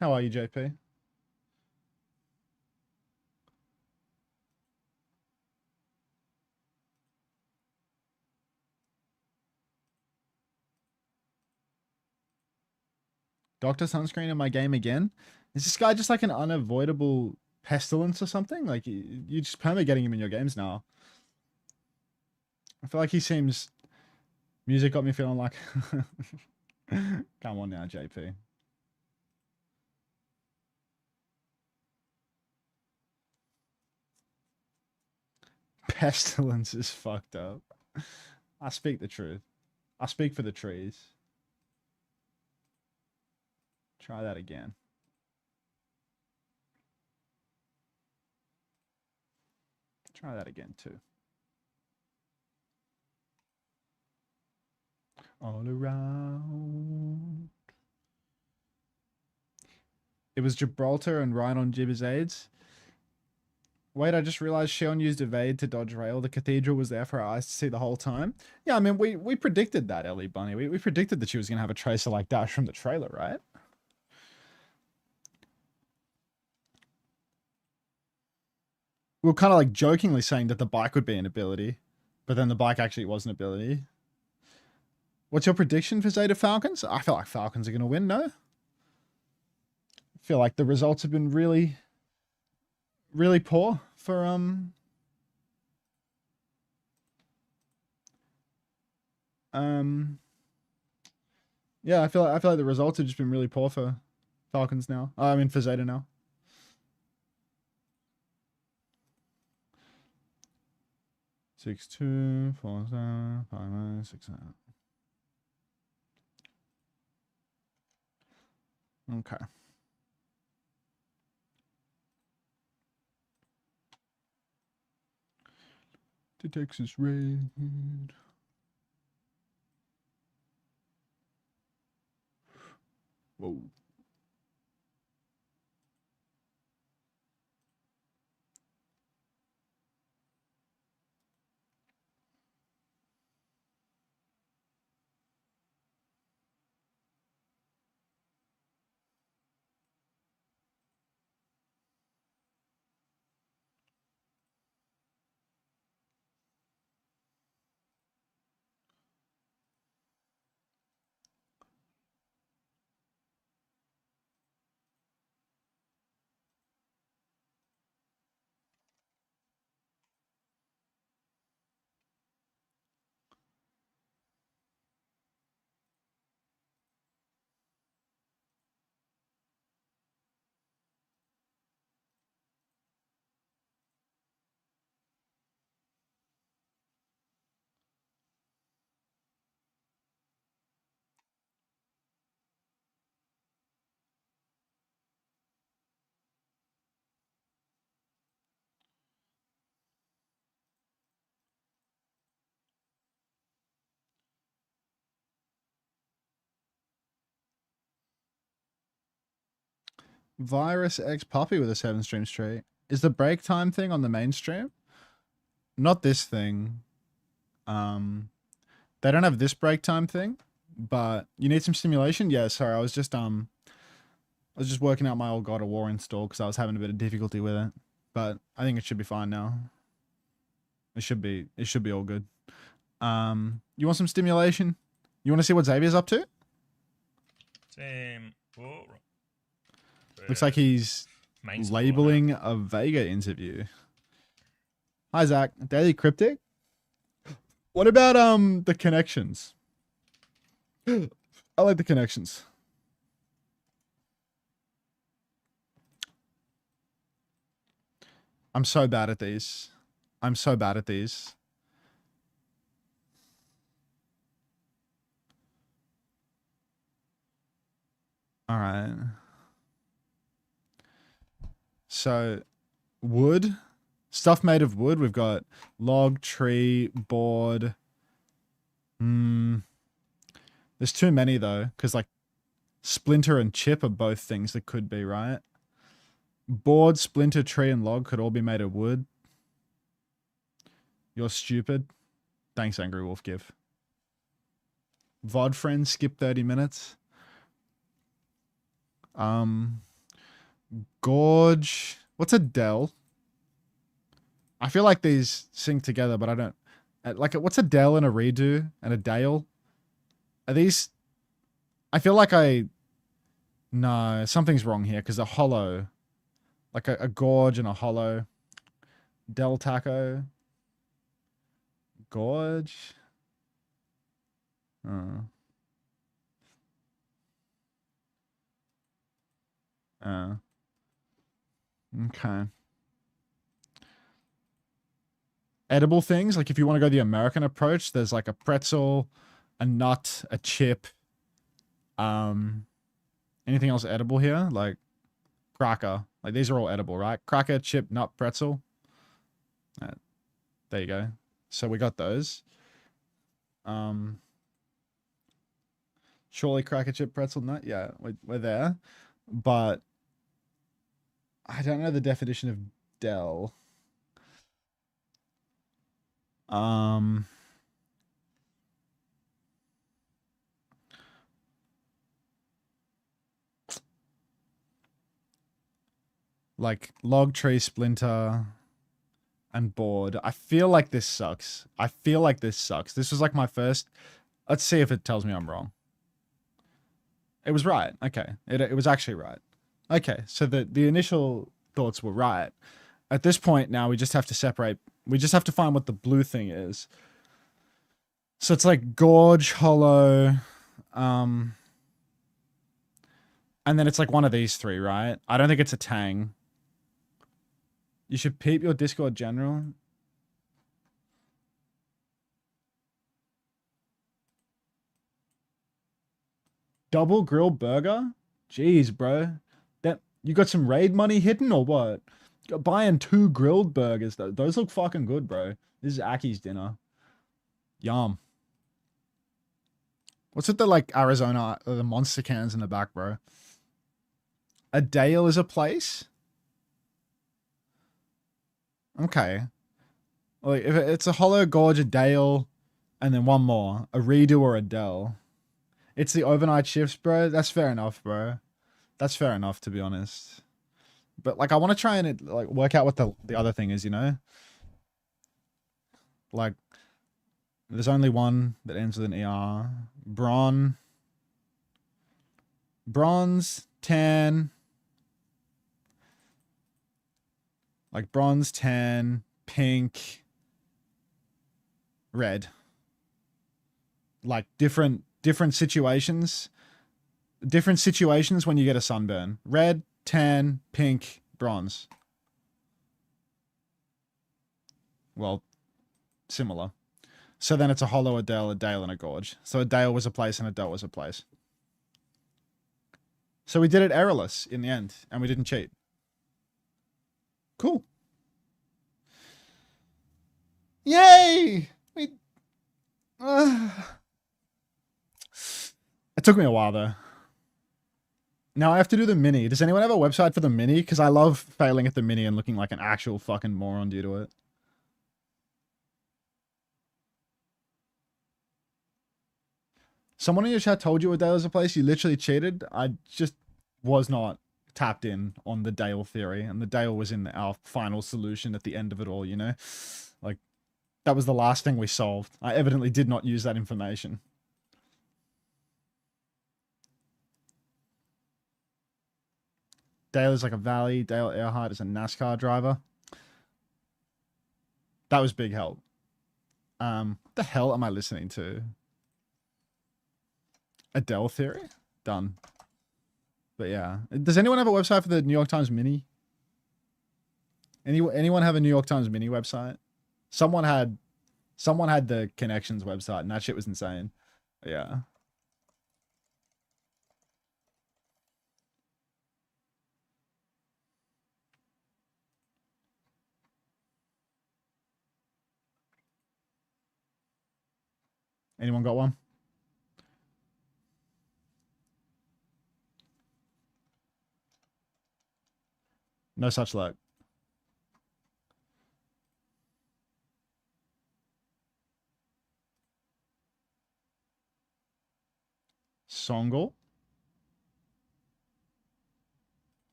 How are you, JP? Doctor Sunscreen in my game again. Is this guy just like an unavoidable pestilence or something? Like you just perma getting him in your games now. I feel like he seems. Music got me feeling like. Come on now, JP. Pestilence is fucked up. I speak the truth. I speak for the trees. Try that again. Try that again too. All around. It was Gibraltar and right on Jibber's aids. Wait, I just realized Shion used evade to dodge rail. The cathedral was there for our eyes to see the whole time. Yeah, I mean, we predicted that, Ellie Bunny. We predicted that she was going to have a tracer like Dash from the trailer, right? We were kind of like jokingly saying that the bike would be an ability, but then the bike actually was an ability. What's your prediction for ZETA Falcons? I feel like Falcons are going to win, no? I feel like the results have been really poor for yeah, I feel like the results have just been really poor for Falcons now. I mean for ZETA now. Six two 4 7 5 9 6 9. Okay. To Texas raid. Whoa. Virus X Puppy with a 7-stream streak. Is the break time thing on the main stream? Not this thing. They don't have this break time thing, but you need some stimulation. Yeah, sorry, I was just working out my old God of War install because I was having a bit of difficulty with it. But I think it should be fine now. It should be all good. You want some stimulation? You want to see what Xavier's up to? Same. Oh, Looks like he's labeling a Vega interview. Hi, Zach. Daily Cryptic? What about the connections? I like the connections. I'm so bad at these. I'm so bad at these. All right. So, wood. Stuff made of wood. We've got log, tree, board. There's too many, though, because, like, splinter and chip are both things that could be, right? Board, splinter, tree, and log could all be made of wood. You're stupid. Thanks, Angry Wolf Give. VOD friend, skip 30 minutes. Gorge. What's a Dell? I feel like these sync together, but I don't. Like, what's a Dell and a Redo and a Dale? Are these... I feel like I No, something's wrong here because a hollow, like a gorge and a hollow. Del Taco. Gorge. Uh. Okay. Edible things, like if you want to go the American approach, there's like a pretzel, a nut, a chip. Anything else edible here? Like cracker. Like these are all edible, right? Cracker, chip, nut, pretzel. There you go. So we got those. Surely cracker, chip, pretzel, nut. Yeah, we're there. But I don't know the definition of Del. Like log, tree, splinter, and board. I feel like this sucks. This was like my first. Let's see if it tells me I'm wrong. It was right. Okay. It was actually right. Okay. So the initial thoughts were right. At this point now, we just have to separate. We just have to find what the blue thing is. So it's like gorge, hollow, and then it's like one of these three, right? I don't think it's a tang. You should peep your Discord general. Double grilled burger? Jeez, bro. That you got some raid money hidden or what? You're buying 2 grilled burgers though. Those look fucking good, bro. This is Aki's dinner. Yum. What's with the like Arizona, the monster cans in the back, bro? A Dale is a place? Okay. Like if it's a hollow gorge, a Dale, and then one more, a redo or a Dell. It's the overnight shifts, bro. That's fair enough, bro. That's fair enough, to be honest. But like, I want to try and like work out what the other thing is, you know? Like, there's only one that ends with an ER. Bronze, tan. Like bronze, tan, pink, red. Like different situations. Different situations when you get a sunburn. Red, tan, pink, bronze. Well, similar. So then it's a hollow, a dale, and a gorge. So a dale was a place and a dell was a place. So we did it errorless in the end, and we didn't cheat. Cool. Yay! It took me a while though. Now I have to do the mini. Does anyone have a website for the mini? Because I love failing at the mini and looking like an actual fucking moron due to it. Someone in your chat told you a Dale is a place. You literally cheated. I just was not tapped in on the Dale theory, and the Dale was in our final solution at the end of it all, you know? Like, that was the last thing we solved. I evidently did not use that information. Dale is like a valley. Dale Earhart is a NASCAR driver. That was big help. What the hell am I listening to? Adele theory? Done. But yeah. Does anyone have a website for the New York Times Mini? Anyone have a New York Times Mini website? Someone had the Connections website, and that shit was insane. Yeah. Anyone got one? No such luck. Songle?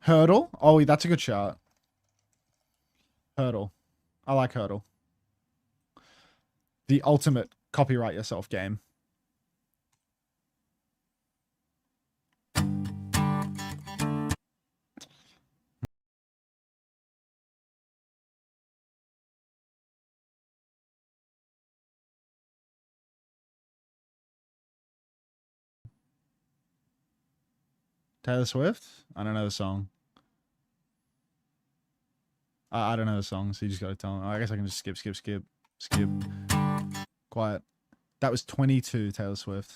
Hurdle. Oh, that's a good shot. Hurdle. I like Hurdle. The ultimate copyright yourself game. Taylor Swift? I don't know the song. I don't know the song, so you just gotta tell me. I guess I can just skip. Quiet. That was 22, Taylor Swift.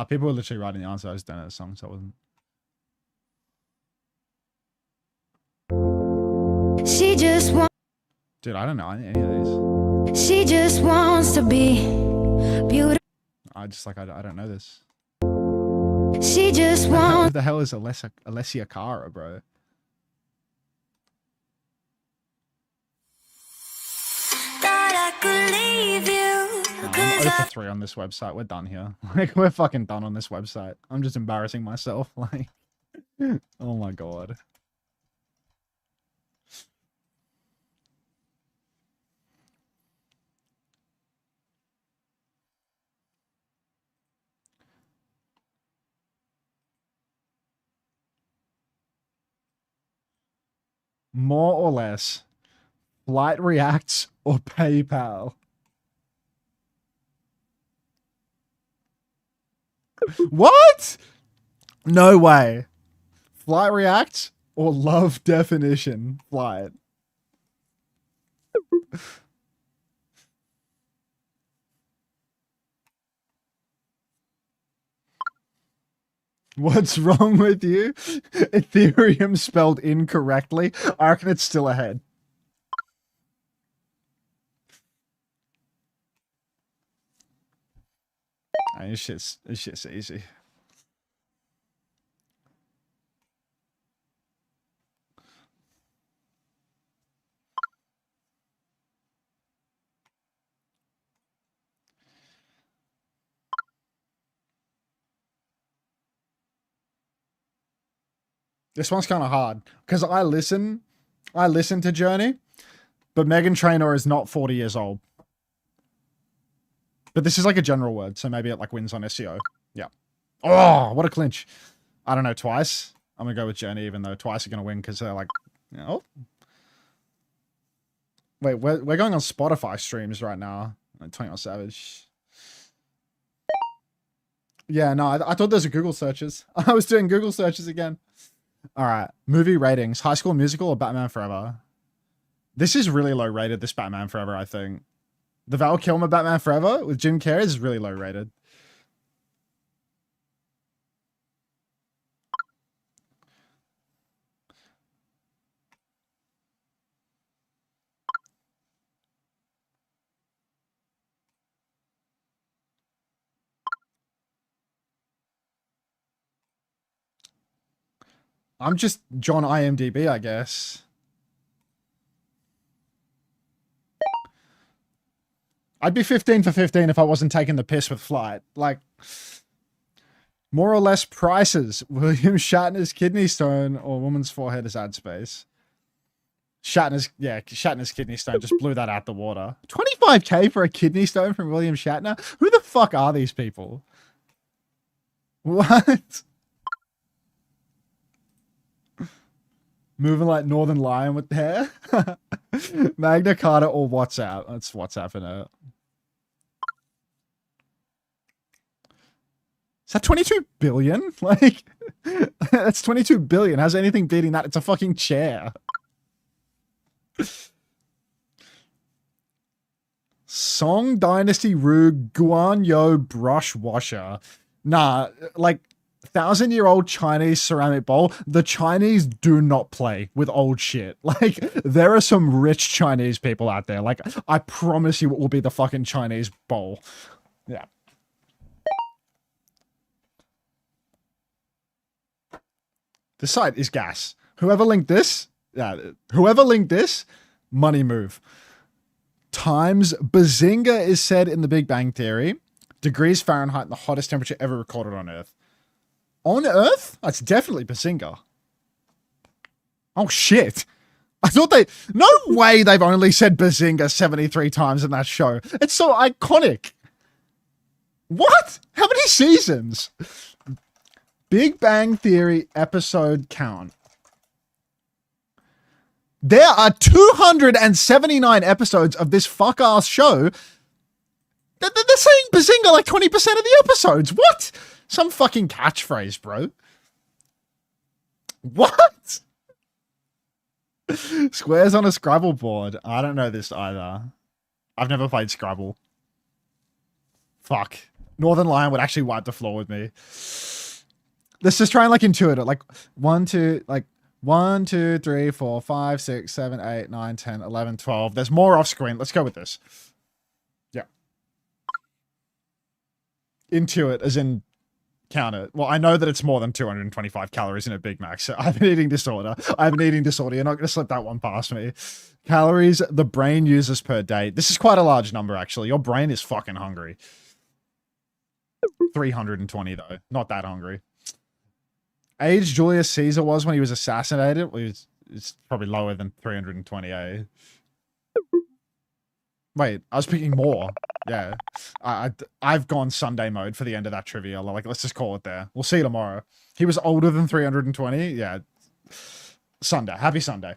People were literally writing the answer. I just don't know the song, so I wasn't. She just wants. Dude, I don't know any of these. She just wants to be beautiful. I don't know this. She just Who wants. the hell is Alessia Cara, bro? Thought I could leave you. I'm 0 for 3 on this website. We're done here. Like, we're fucking done on this website. I'm just embarrassing myself. Like, oh my god. More or less, Flight Reacts or PayPal? What? No way. Flight Reacts or Love Definition Flight? What's wrong with you? Ethereum spelled incorrectly. I reckon it's still ahead. This shit's easy. This one's kind of hard because I listen to Journey, but Meghan Trainor is not 40 years old. But this is like a general word, so maybe it like wins on SEO. Yeah. Oh, what a clinch. I don't know, Twice. I'm going to go with Journey, even though Twice are going to win because they're like, you know. Wait, we're going on Spotify streams right now. 21 Savage. Yeah, no, I thought those were Google searches. I was doing Google searches again. All right, movie ratings. High School Musical or Batman Forever? This is really low rated, this Batman Forever, I think. The Val Kilmer Batman Forever with Jim Carrey is really low rated. I'm just John IMDb, I guess. I'd be 15 for 15 if I wasn't taking the piss with Flight. Like, more or less prices. William Shatner's kidney stone or woman's forehead is ad space. Shatner's kidney stone just blew that out the water. 25k for a kidney stone from William Shatner? Who the fuck are these people? What? Moving like Northern Lion with the hair? Magna Carta or WhatsApp? That's WhatsApp in it. Is that 22 billion? Like, that's 22 billion. How's anything beating that? It's a fucking chair. Song Dynasty Ru Guanyo Brush Washer. Nah, like, 1,000-year-old Chinese ceramic bowl. The Chinese do not play with old shit. Like, there are some rich Chinese people out there. Like, I promise you it will be the fucking Chinese bowl. Yeah. This site is gas. Whoever linked this, money move. Times Bazinga is said in the Big Bang Theory. Degrees Fahrenheit, the hottest temperature ever recorded on Earth. On Earth? That's definitely Bazinga. Oh, shit. I thought they... No way they've only said Bazinga 73 times in that show. It's so iconic. What? How many seasons? Big Bang Theory episode count. There are 279 episodes of this fuck-ass show. They're saying Bazinga like 20% of the episodes. What? Some fucking catchphrase, bro. What? Squares on a Scrabble board. I don't know this either. I've never played Scrabble. Fuck. Northern Lion would actually wipe the floor with me. Let's just try and like intuit it. Like 1, 2, 3, 4, 5, 6, 7, 8, 9, 10, 11, 12. There's more off screen. Let's go with this. Yeah. Intuit as in count it. Well, I know that it's more than 225 calories in a Big Mac, so I have an eating disorder. I have an eating disorder. You're not going to slip that one past me. Calories the brain uses per day. This is quite a large number, actually. Your brain is fucking hungry. 320, though. Not that hungry. Age Julius Caesar was when he was assassinated. It's probably lower than 320, eh? Wait, I was picking more. Yeah. I've gone Sunday mode for the end of that trivia. Like, let's just call it there. We'll see you tomorrow. He was older than 320? Yeah. Sunday. Happy Sunday.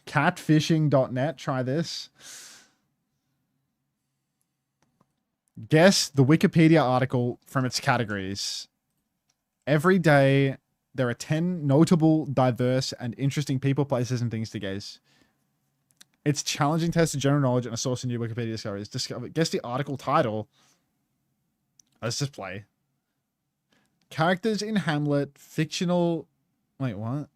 Catfishing.net. Try this. Guess the Wikipedia article from its categories. Every day, there are 10 notable, diverse, and interesting people, places, and things to guess. It's challenging test of general knowledge and a source of new Wikipedia discoveries. Guess the article title. Let's just play. Characters in Hamlet, fictional... Wait, what?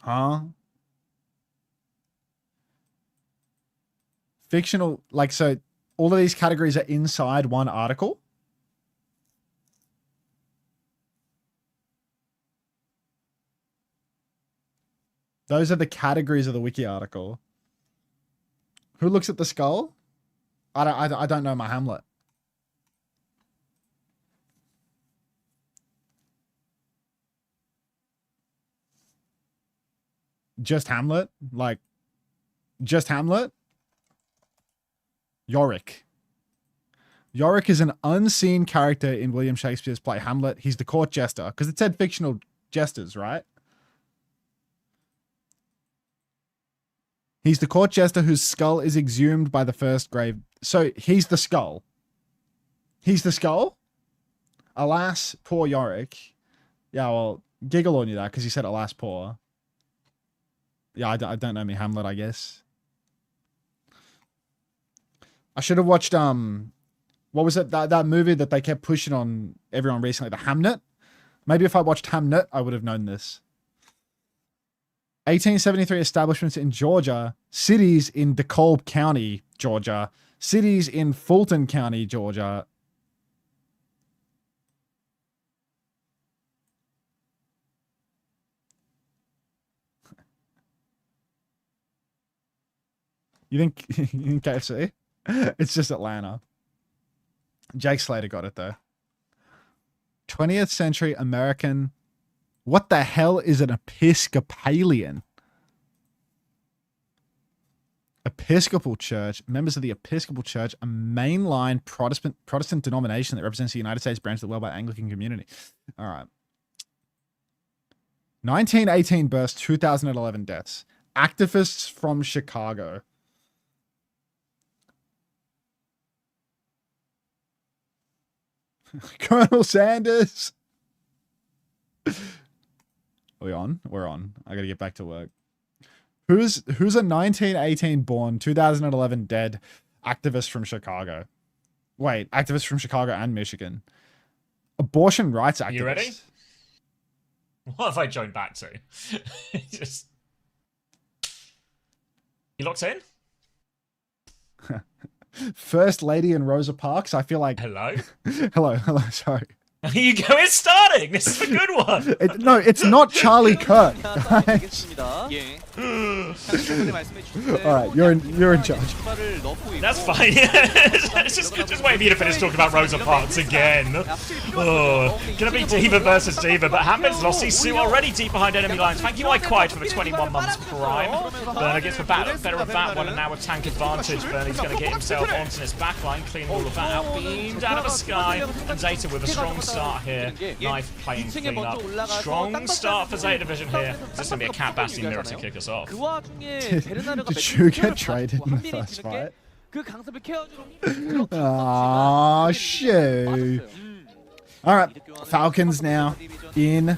Huh? Fictional... Like, so all of these categories are inside one article? Those are the categories of the wiki article. Who looks at the skull? I don't know my Hamlet. Just Hamlet? Like, just Hamlet? Yorick. Yorick is an unseen character in William Shakespeare's play Hamlet. He's the court jester. Because it said fictional jesters, right? He's the court jester whose skull is exhumed by the first grave. So he's the skull. He's the skull? Alas, poor Yorick. Yeah, well, Giggle knew that because he said alas, poor. Yeah, I don't know me Hamlet, I guess. I should have watched, what was it? That movie that they kept pushing on everyone recently, the Hamnet? Maybe if I watched Hamnet, I would have known this. 1873 establishments in Georgia, cities in DeKalb County, Georgia, cities in Fulton County, Georgia. You think KFC? It's just Atlanta. Jake Slater got it though. 20th century American. What the hell is an Episcopalian? Episcopal Church. Members of the Episcopal Church, a mainline Protestant denomination that represents the United States branch of the worldwide Anglican community. All right. 1918 births, 2011 deaths. Activists from Chicago. Colonel Sanders. Are we on? We're on. I gotta get back to work. Who's a 1918 born, 2011 dead activist from Chicago? Wait, activist from Chicago and Michigan. Abortion rights activist. You ready? What have I joined back to? Just... You locked in? First Lady in Rosa Parks. I feel like... Hello? hello, sorry. Here you go, it's starting! This is a good one! No, it's not Charlie Kirk. 되겠습니다. 예. Alright, you're in charge. That's fine. It's just waiting for you to finish talking about Rosa Parks again. Oh, gonna be Diva versus Diva, but Hammond's lost his suit already deep behind enemy lines. Thank you, I Quiet, for the 21 months prime. Burner gets the better of that one, and now with tank advantage, Burner's gonna get himself onto his backline, clean all of that out, beamed out of the sky, and ZETA with a strong start here. Knife playing clean up. Strong start for ZETA Division here. Is this gonna be a cat basting mirror to kick us off? Did you get traded in the first fight? Ah, shit. Alright, Falcons now in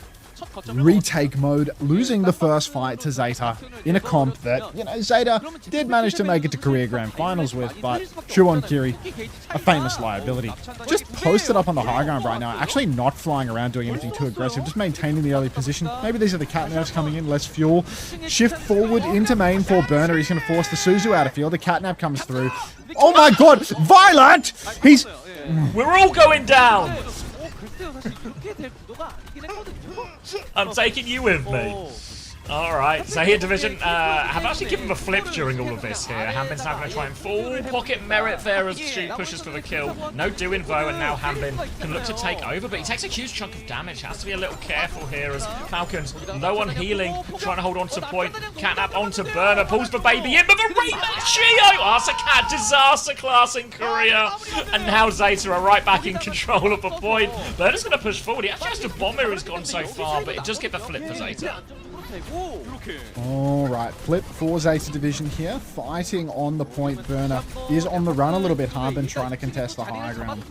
retake mode, losing the first fight to ZETA in a comp that, you know, ZETA did manage to make it to career grand finals with, but Shuon Kiri, a famous liability. Just posted up on the high ground right now, actually not flying around doing anything too aggressive, just maintaining the early position. Maybe these are the cat nerves coming in, less fuel. Shift forward into main for Burner. He's going to force the Suzu out of field. The catnap comes through. Oh my god, Violent! He's... We're all going down! I'm taking you with me. Alright, so here Division have actually given him a flip during all of this here. Hambin's now going to try and full pocket merit there as Stu pushes for the kill. No doing though, and now Hambin can look to take over, but he takes a huge chunk of damage. Has to be a little careful here as Falcons, low on healing, trying to hold on to point. Catnap onto Burner, pulls the baby in, but the rematch Chio! Arthur Cat, disaster class in Korea. And now ZETA are right back in control of the point. Burner's going to push forward. He actually has to bomb here, who's gone so far, but it does get the flip for ZETA. Alright, flip for ZETA Division here, fighting on the point. Burner is on the run a little bit. Harbin trying to contest the high ground.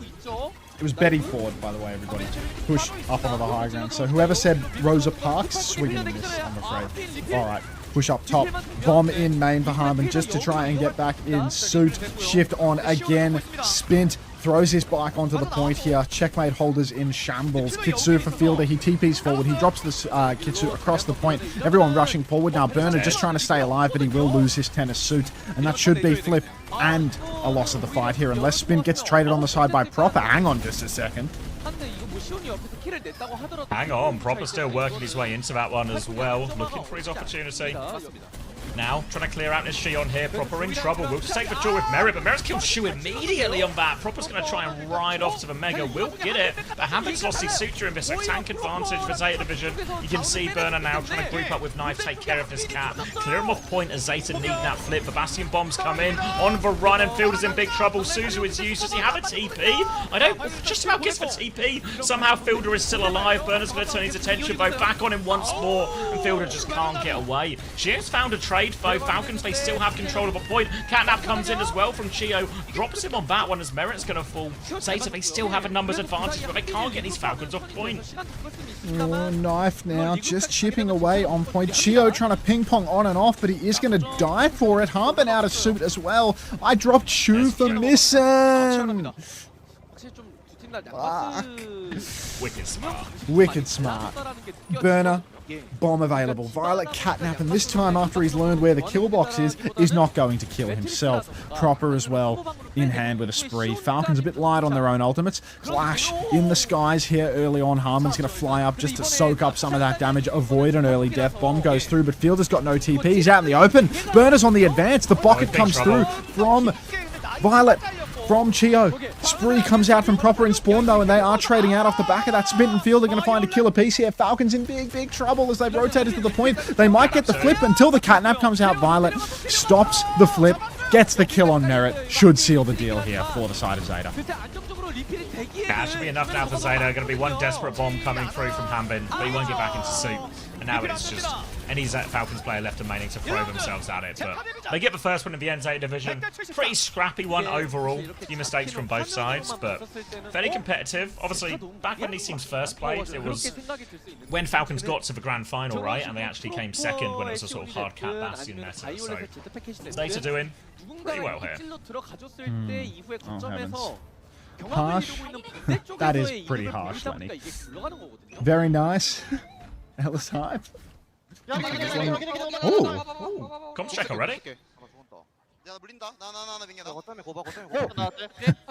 It was Betty Ford, by the way, everybody. Push up onto the high ground. So whoever said Rosa Parks, swinging this, I'm afraid. Alright, push up top. Bomb in main for Harbin just to try and get back in suit. Shift on again. Spint. Throws his bike onto the point here. Checkmate holders in shambles. Kitsu for fielder. He TPs forward. He drops this Kitsu across the point. Everyone rushing forward now. Burner just trying to stay alive, but he will lose his tennis suit. And that should be flip and a loss of the fight here. Unless Spin gets traded on the side by Proper. Hang on just a second. Hang on, Proper still working his way into that one as well. Looking for his opportunity. Now, trying to clear out this Shion here. Proper in trouble. Will just take the duel with Merit, but Merit's killed Shu immediately on that. Proper's going to try and ride off to the Mega. Will get it, but Hampton's lost his suit during this. A tank advantage for ZETA Division. You can see Burner now trying to group up with Knife, take care of this cat. Clear him off point as ZETA need that flip. The Bastion bombs come in. On the run, and Fielder's in big trouble. Suzu is used. Does he have a TP? I don't just about guess for TP. Somehow Fielder is still alive. Burner's going to turn his attention, though, back on him once more, and Fielder just can't get away. She has found a trade, though. Falcons, they still have control of a point. Catnap comes in as well from Chio. Drops him on that one as Merit's going to fall. ZETA, they still have a numbers advantage, but they can't get these Falcons off point. Oh, Knife now just chipping away on point. Chio trying to ping pong on and off, but he is going to die for it. Harbin out of suit as well. I dropped Shu for missing. Wicked smart. Wicked smart. Burner, bomb available. Violet Catnap, and this time after he's learned where the kill box is not going to kill himself. Proper as well, in hand with a spree. Falcons a bit light on their own ultimates. Clash in the skies here early on. Harmon's going to fly up just to soak up some of that damage, avoid an early death. Bomb goes through, but Fielder's got no TP. He's out in the open. Burner's on the advance. The bucket comes through from Violet. From Chio. Spree comes out from Proper in spawn though, and they are trading out off the back of that. Spint and Field are going to find a killer piece here. Falcons in big trouble as they've rotated to the point. They might get the flip until the catnap comes out. Violet stops the flip, gets the kill on Merit. Should seal the deal here for the side of ZETA. That should be enough now for ZETA. Going to be one desperate bomb coming through from Hambin, but he won't get back into suit. And now it's just any Falcons player left remaining to throw themselves at it. But they get the first one in the ZETA Division. Pretty scrappy one overall. A few mistakes from both sides, but fairly competitive. Obviously, back when these teams first played, it was when Falcons got to the grand final, right? And they actually came second when it was a sort of hard cat bastion meta. So ZETA doing pretty well here. Oh, heavens. Harsh. That is pretty harsh, Lenny. Very nice. Ellis hype. Oh, comms check already.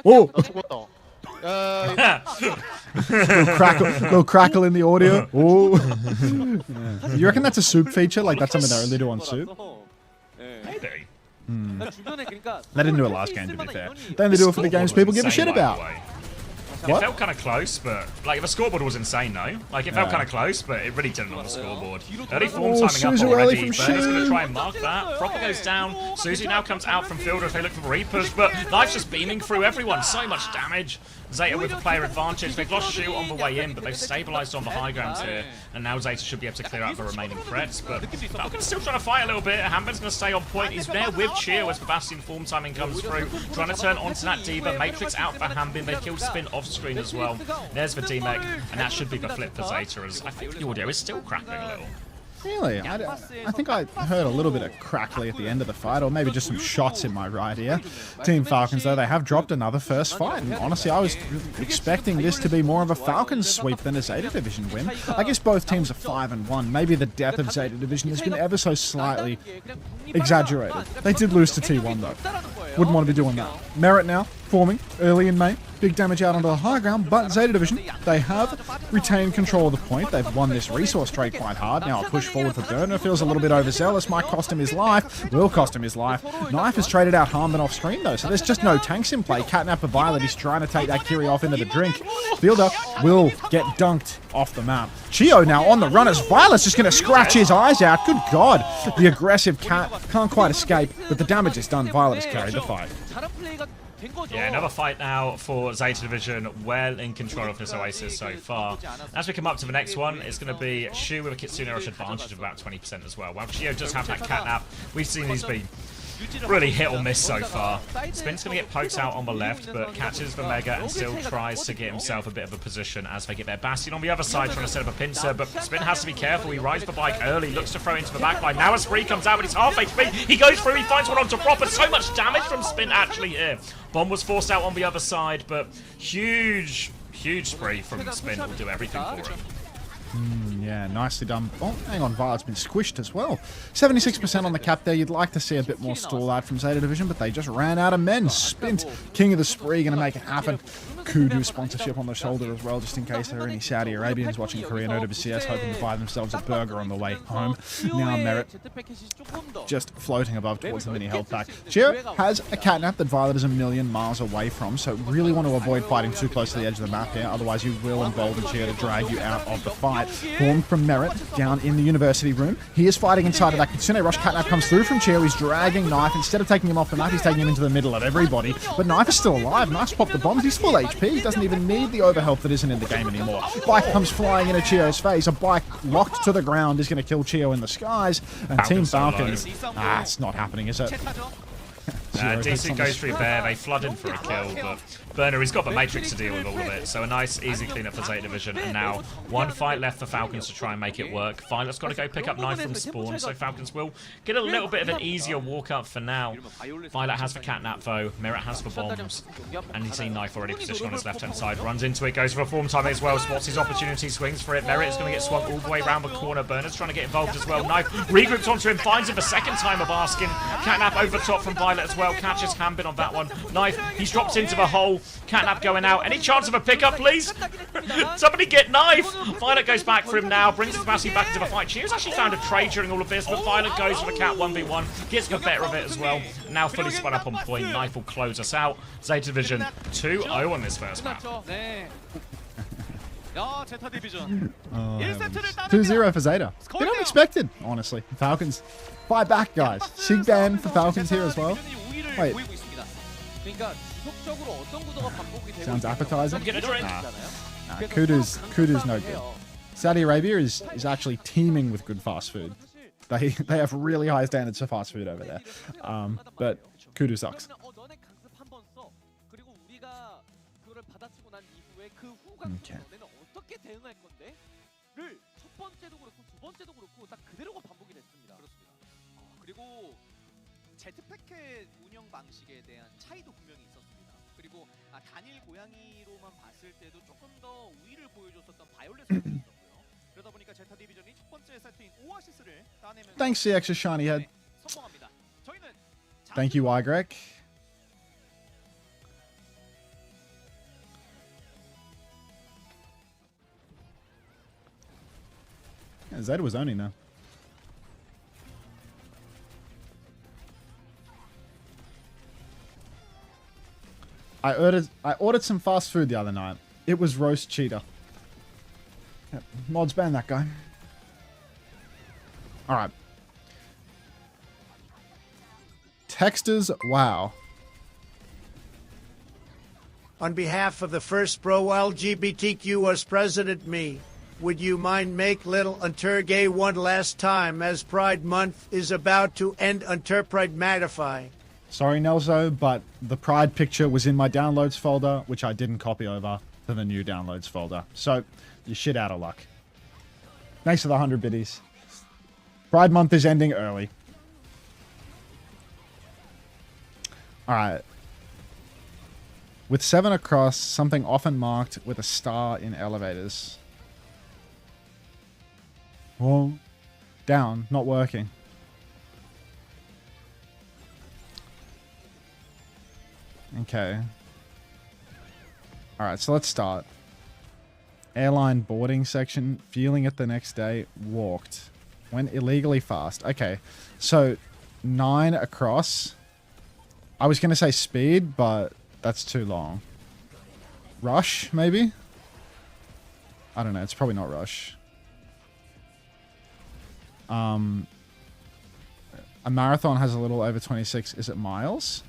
Oh, Little crackle in the audio. Oh. Yeah. You reckon that's a soup feature? Like that's something they only do on soup? Maybe. They didn't do it last game, to be fair. They only do it for the games people give a shit about. It What? felt kind of close, but like if the scoreboard was insane though. Like it felt kind of close, but it really didn't on the scoreboard. Early form timing up Suzu early already. from Burner's going to Shu. try and mark that. Proper goes down. Suzu now comes out from fielder if they look for a repush, but Knife's just beaming through everyone. So much damage. Zeta with the player advantage. They've lost Shu on the way in, but they've stabilised on the high ground here. And now Zeta should be able to clear out the remaining threats. But Falcon's still trying to fight a little bit. Hambin's going to stay on point. He's there with Chio as the Bastion form timing comes through. Trying to turn onto that Diva. Matrix out for Hambin. They killed Spin off screen as well. There's the D-Meg. And that should be the flip for Zeta, as I think the audio is still crackling a little. Really? I think I heard a little bit of crackly at the end of the fight, or maybe just some shots in my right ear. Team Falcons, though, they have dropped another first fight, and honestly, I was expecting this to be more of a Falcons sweep than a Zeta Division win. I guess both teams are 5-1. Maybe the death of Zeta Division has been ever so slightly exaggerated. They did lose to T1, though. Wouldn't want to be doing that. Merit now, forming early in May. Big damage out onto the high ground, but Zeta Division, they have retained control of the point. They've won this resource trade quite hard. Now a push forward for Burner feels a little bit overzealous. Might cost him his life. Will cost him his life. Knife has traded out Harmon off screen though, so there's just no tanks in play. Catnap a Violet. He's trying to take that Kiri off into the drink. Fielder will get dunked off the map. Chio now on the run as Violet's just going to scratch his eyes out. Good God. The aggressive cat can't quite escape, but the damage is done. Violet has carried the fight. Yeah, another fight now for Zeta Division, well in control of this Oasis so far. As we come up to the next one, it's going to be Shu with a Kitsune Rush advantage of about 20% as well. While Chio does have that catnap, we've seen these be really hit or miss so far. Spin's going to get poked out on the left, but catches the Mega and still tries to get himself a bit of a position as they get their Bastion on the other side, trying to set up a pincer, but Spin has to be careful. He rides the bike early, looks to throw into the backline. Now a spree comes out, but he's half HP. He goes through, he finds one onto Proper. So much damage from Spin actually here. Bomb was forced out on the other side, but huge spree from Spin will do everything for him. Yeah, nicely done. Oh, hang on, Violet's been squished as well. 76% on the cap there. You'd like to see a bit more stall out from Zeta Division, but they just ran out of men. Spint, king of the spree, going to make it happen. Kudu sponsorship on the shoulder as well, just in case there are any Saudi Arabians watching Korean OWCS hoping to buy themselves a burger on the way home. Now Merit just floating above towards the mini health pack. Chio has a catnap that Violet is a million miles away from, so really want to avoid fighting too close to the edge of the map here, otherwise you will embolden Chio to drag you out of the fight. Formed from Merit down in the university room. He is fighting inside of that Kitsune Rush. Catnap comes through from Chio. He's dragging Knife. Instead of taking him off the map, he's taking him into the middle of everybody. But Knife is still alive. Knife's popped the bombs. He's full HP. He doesn't even need the overhealth that isn't in the game anymore. Bike comes flying into Chio's face. A bike locked to the ground is going to kill Chio in the skies. And Team Falcons... it's not happening, is it? DC goes through there, they flood in for a kill, but Burner, he's got the Matrix to deal with all of it, so a nice, easy cleanup for Zeta Division, and now one fight left for Falcons to try and make it work. Violet's got to go pick up Knife from spawn, so Falcons will get a little bit of an easier walk-up for now. Violet has the catnap, though. Merit has the bombs, and you see Knife already positioned on his left-hand side. Runs into it, goes for a form time as well, spots his opportunity, swings for it. Merit is going to get swung all the way around the corner. Burner's trying to get involved as well. Knife regroups onto him, finds him the second time of asking. Catnap over top from Violet as well, catches Hambin on that one. Knife, he's dropped into the hole. Catnap going out. Any chance of a pickup, please? Somebody get Knife! Violet goes back for him now, brings his Bastion back into the fight. Chio's actually found a trade during all of this, but Violet goes for the cat 1v1, gets the better of it as well. Now fully spun up on point. Knife will close us out. Zeta Division 2-0 on this first map. 2-0 for Zeta. Bit unexpected, honestly. Falcons fight back, guys. Sig ban for Falcons here as well. Wait. Sounds appetizing. Kudu's no good. Saudi Arabia is actually teeming with good fast food. They have really high standards for fast food over there. But Kudu sucks. Okay. 제트패켓 운영 방식에 대한 차이도 분명히 있었습니다. 그리고 단일 고양이로만 봤을 때도 조금 더 우위를 보여줬었던 바이올렛 선수였고요. 그러다 보니까 제타 디비전이 첫 번째 세트인 오아시스를 따내면서 Thanks, the extra shiny head. 성공합니다. 저희는 Thank you, Ygrek. Yeah, ZETA was owning now. I ordered some fast food the other night. It was roast cheetah. Yep. Mods ban that guy. Alright. Texters, wow. On behalf of the first pro-LGBTQ as president me, would you mind make little Unter gay one last time as Pride Month is about to end Unter Pride Matify? Sorry, Nelzo, but the Pride picture was in my downloads folder, which I didn't copy over to the new downloads folder. So, you're shit out of luck. Thanks for the 100 biddies. Pride Month is ending early. Alright. With 7 across, something often marked with a star in elevators. Whoa. Down. Not working. Okay. Alright, so let's start. Airline boarding section. Feeling it the next day. Walked. Went illegally fast. Okay. So, 9 across. I was going to say speed, but that's too long. Rush, maybe? I don't know. It's probably not rush. A marathon has a little over 26. Is it miles?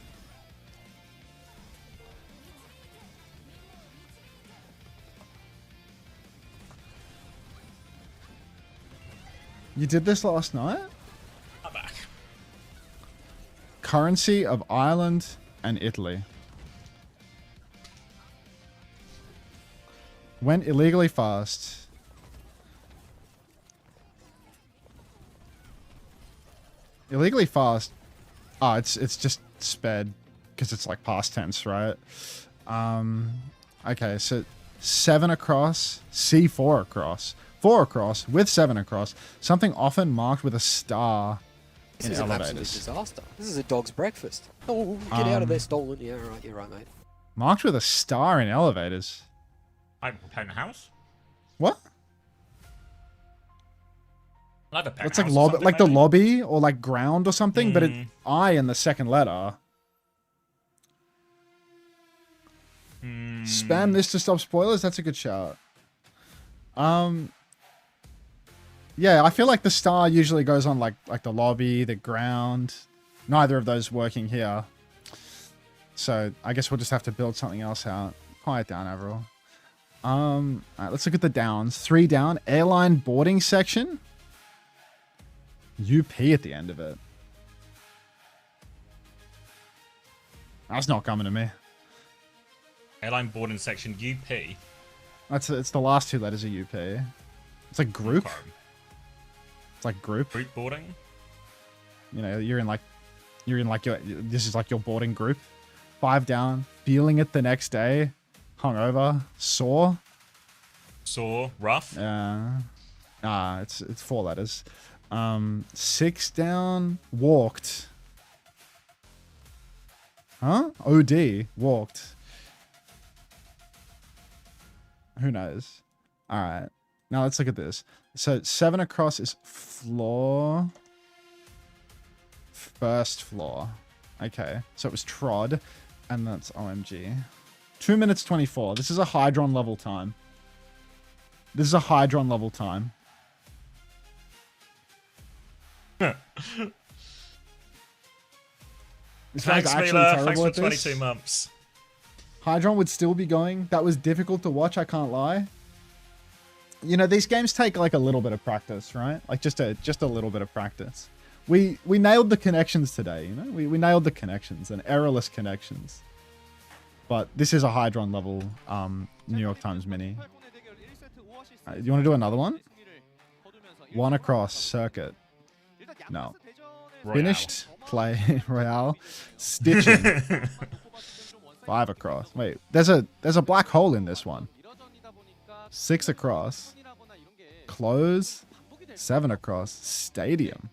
You did this last night? I'm back. Currency of Ireland and Italy. Went illegally fast. Illegally fast. Oh, it's just sped because it's like past tense, right? Okay, so 7 across, C4 across, 4 across with 7 across. Something often marked with a star This in is an absolute elevators. disaster. This is a dog's breakfast. Oh, get out of there, stolen. Yeah, right, you're right, mate. Marked with a star in elevators. I'm penthouse. What? Like the It's penthouse. like or lobby, something, like the maybe? lobby or like ground or something, but it I in the second letter. Spam this to stop spoilers. That's a good shout. Yeah, I feel like the star usually goes on like the lobby, the ground. Neither of those working here. So I guess we'll just have to build something else out. Quiet down, Avril. Alright, let's look at the downs. 3 down. Airline boarding section. UP at the end of it. That's not coming to me. Airline boarding section UP. It's the last 2 letters of UP. It's like group. Okay. It's like group. Group boarding. You know, you're in like your this is like your boarding group. 5 down. Feeling it the next day. Hungover. Sore. Saw. Rough. It's 4 letters. 6 down. Walked. Huh? OD. Walked. Who knows? Alright. Now let's look at this. So 7 across is floor. First floor. Okay. So it was trod. And that's OMG. 2 minutes 24. This is a Hydron level time. This is a Hydron level time. This guy's Thanks, actually Mila. terrible Thanks for at this. 22 months. Hydron would still be going. That was difficult to watch, I can't lie. You know, these games take like a little bit of practice, right? Like just a little bit of practice. We nailed the connections today, you know? We nailed the connections and errorless connections. But this is a Hydron level New York Times mini. Do you want to do another one? 1 across circuit. No. Royale. Finished play Royale. Stitching. 5 across. Wait, there's a black hole in this one. 6 across. Close. 7 across. Stadium.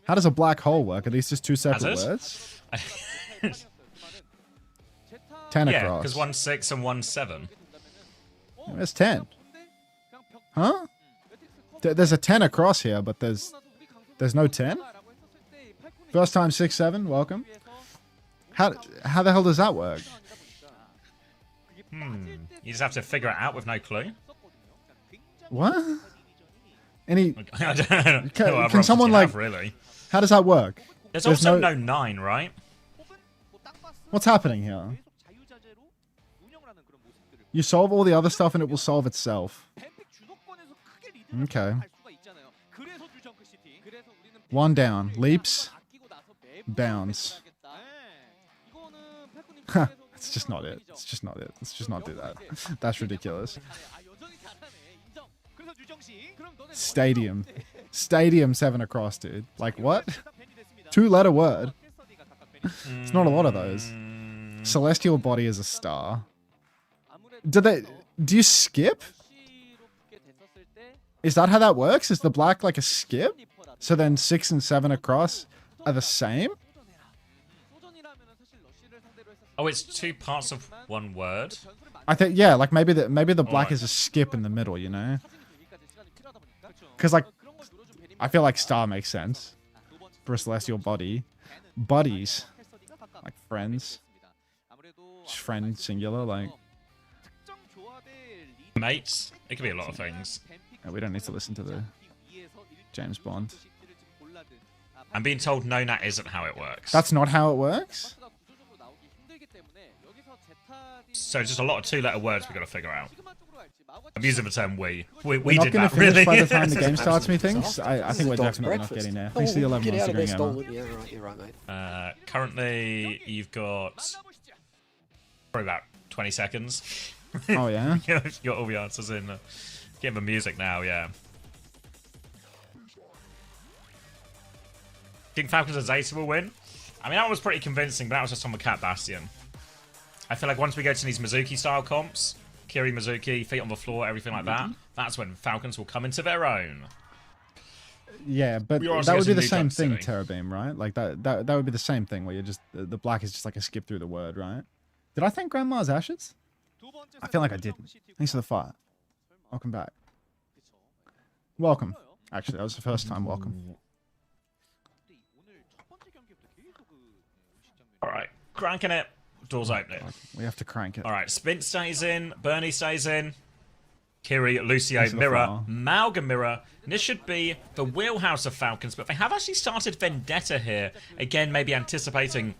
How does a black hole work? Are these just 2 separate words? 10 Yeah, across. because 1 6 and 1 7. Where's 10? Huh? There's a 10 across here, but there's no 10? First time 6-7, welcome. How the hell does that work? You just have to figure it out with no clue. What? Any... I don't know what Can options someone, you like... have, really. How does that work? There's also no 9, right? What's happening here? You solve all the other stuff and it will solve itself. Okay. 1 down. Leaps. Bounds. It's just not it. It's just not it. Let's just not do that. That's ridiculous. Stadium. Stadium 7 across, dude. Like, what? 2-letter word. It's not a lot of those. Celestial body is a star. Do you skip? Is that how that works? Is the black like a skip? So then 6 and 7 across are the same? Oh, it's 2 parts of 1 word? I think, yeah, like maybe the black is a skip in the middle, you know? Because, like, I feel like star makes sense for a celestial body. Buddies, like friends. Just friend singular, like. Mates? It could be a lot of things. Yeah, we don't need to listen to the James Bond. I'm being told no, that isn't how it works. That's not how it works? So just a lot of 2-letter words we got to figure out. I'm using the term we. We We're not did going that, to finish really. by the time the game starts, methinks. I think we're Dog's definitely not breakfast. getting there. Thanks to the 11 Get months out of there, agreeing, Emma. stolen. Yeah, you're right, mate. Currently, you've got probably about 20 seconds. Oh, yeah? You've got all the answers in. Get the music now, yeah. Think Falcons and ZETA will win? I mean, that was pretty convincing, but that was just on the Cat Bastion. I feel like once we go to these Mizuki-style comps, Kiri Mizuki, feet on the floor, everything like that, that's when Falcons will come into their own. Yeah, but We are also that would be getting the New same Dub thing, City. Terrabeam, right? Like, that would be the same thing, where you're just... The black is just like a skip through the word, right? Did I thank Grandma's Ashes? I feel like I didn't. Thanks for the fire. Welcome back. Welcome. Actually, that was the first time welcome. Alright, cranking it. Doors opening. We have to crank it. Alright, Spint stays in, Bernie stays in, Kiri, Lucio, Thanks for the Mirror, flower. Malga Mirror. And this should be the wheelhouse of Falcons, but they have actually started Vendetta here. Again, maybe anticipating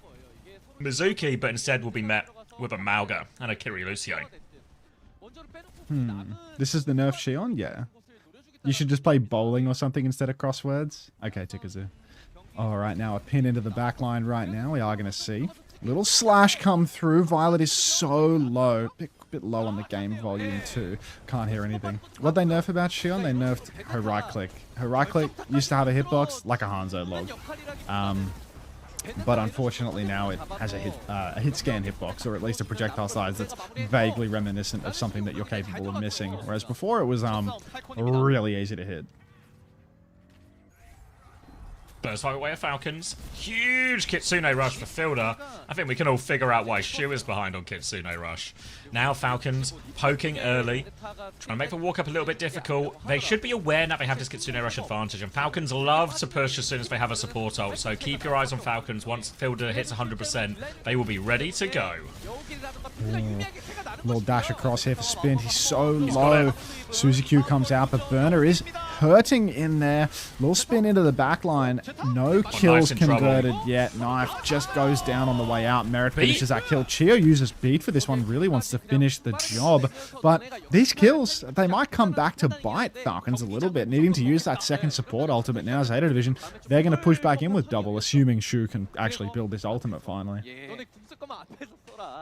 Mizuki, but instead will be met with a Malga and a Kiri Lucio. This is the nerf Shion? Yeah. You should just play bowling or something instead of crosswords. Okay, Tikazu. Alright, now a pin into the back line right now. We are going to see. Little slash come through. Violet is so low. Bit low on the game volume too. Can't hear anything. What they nerf about Shion? They nerfed her right click. Her right click used to have a hitbox like a Hanzo log. But unfortunately now it has a hit scan hitbox, or at least a projectile size that's vaguely reminiscent of something that you're capable of missing. Whereas before it was really easy to hit. First fight away of Falcons. Huge Kitsune Rush for Fielder. I think we can all figure out why Shu is behind on Kitsune Rush. Now Falcons poking early. Trying to make the walk up a little bit difficult. They should be aware that they have this Kitsune Rush advantage. And Falcons love to push as soon as they have a support ult. So keep your eyes on Falcons. Once Fielder hits 100%, they will be ready to go. Little dash across here for Spin. He's so low. Suzuki comes out, but Burner is hurting in there. Little spin into the back line. No kills in converted trouble. yet. Knife just goes down on the way out. Merit finishes that kill. Chio uses beat for this one. Really wants to finish the job. But these kills, they might come back to bite Falcons a little bit. Needing to use that second support ultimate now. ZETA Division, they're going to push back in with double, assuming Shu can actually build this ultimate finally.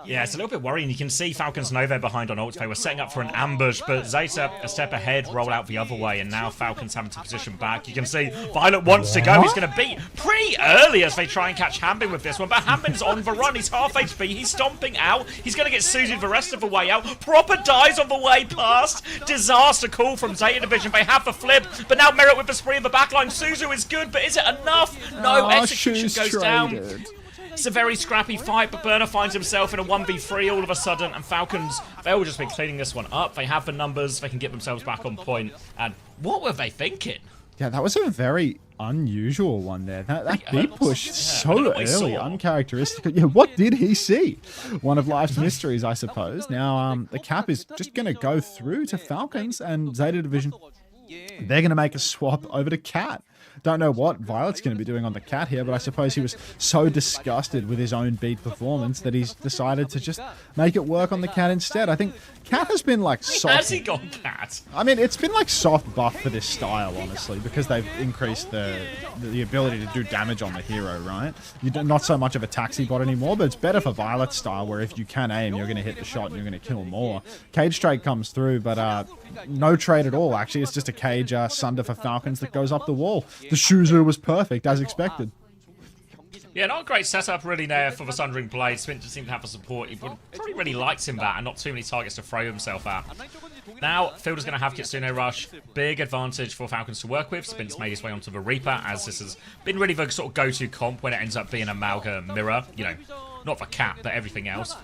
Yeah, it's a little bit worrying. You can see Falcons know they're behind on ult. They were setting up for an ambush, but ZETA a step ahead, roll out the other way, and now Falcons having to position back. You can see Violet wants to go. He's going to beat pretty early as they try and catch Hambin with this one, but Hambin's on the run. He's half HP. He's stomping out. He's going to get Suzu the rest of the way out. Proper dies on the way past. Disaster call from ZETA Division. They have the flip, but now Merit with the spree in the backline. Suzu is good, but is it enough? No, execution Shu's goes down. traded. It's a very scrappy fight, but Burner finds himself in a 1v3 all of a sudden, and Falcons, they'll just be cleaning this one up. They have the numbers, they can get themselves back on point, and what were they thinking? Yeah, that was a very unusual one there. That beat push so early, uncharacteristic. Yeah, what did he see? One of life's mysteries, I suppose. Now, the cap is just going to go through to Falcons, and Zeta Division, they're going to make a swap over to Cat. Don't know what Violet's going to be doing on the Cat here, but I suppose he was so disgusted with his own beat performance that he's decided to just make it work on the Cat instead. I think Cat has been like soft. Has he gone Cat? I mean, it's been like soft buff for this style, honestly, because they've increased the ability to do damage on the hero, right? You're not so much of a taxi bot anymore, but it's better for Violet's style, where if you can aim, you're going to hit the shot and you're going to kill more. Cage trade comes through, but no trade at all, actually. It's just a cage sunder for Falcons that goes up the wall. The Shuzu was perfect, as expected. Yeah, not a great setup really there for the Sundering Blade. Spin just seemed to have the support. He would probably really liked him that, and not too many targets to throw himself at. Now, Fielder's going to have Kitsune Rush. Big advantage for Falcons to work with. Spin's made his way onto the Reaper, as this has been really the sort of go-to comp when it ends up being a Malga mirror. You know, not for Cap, but everything else.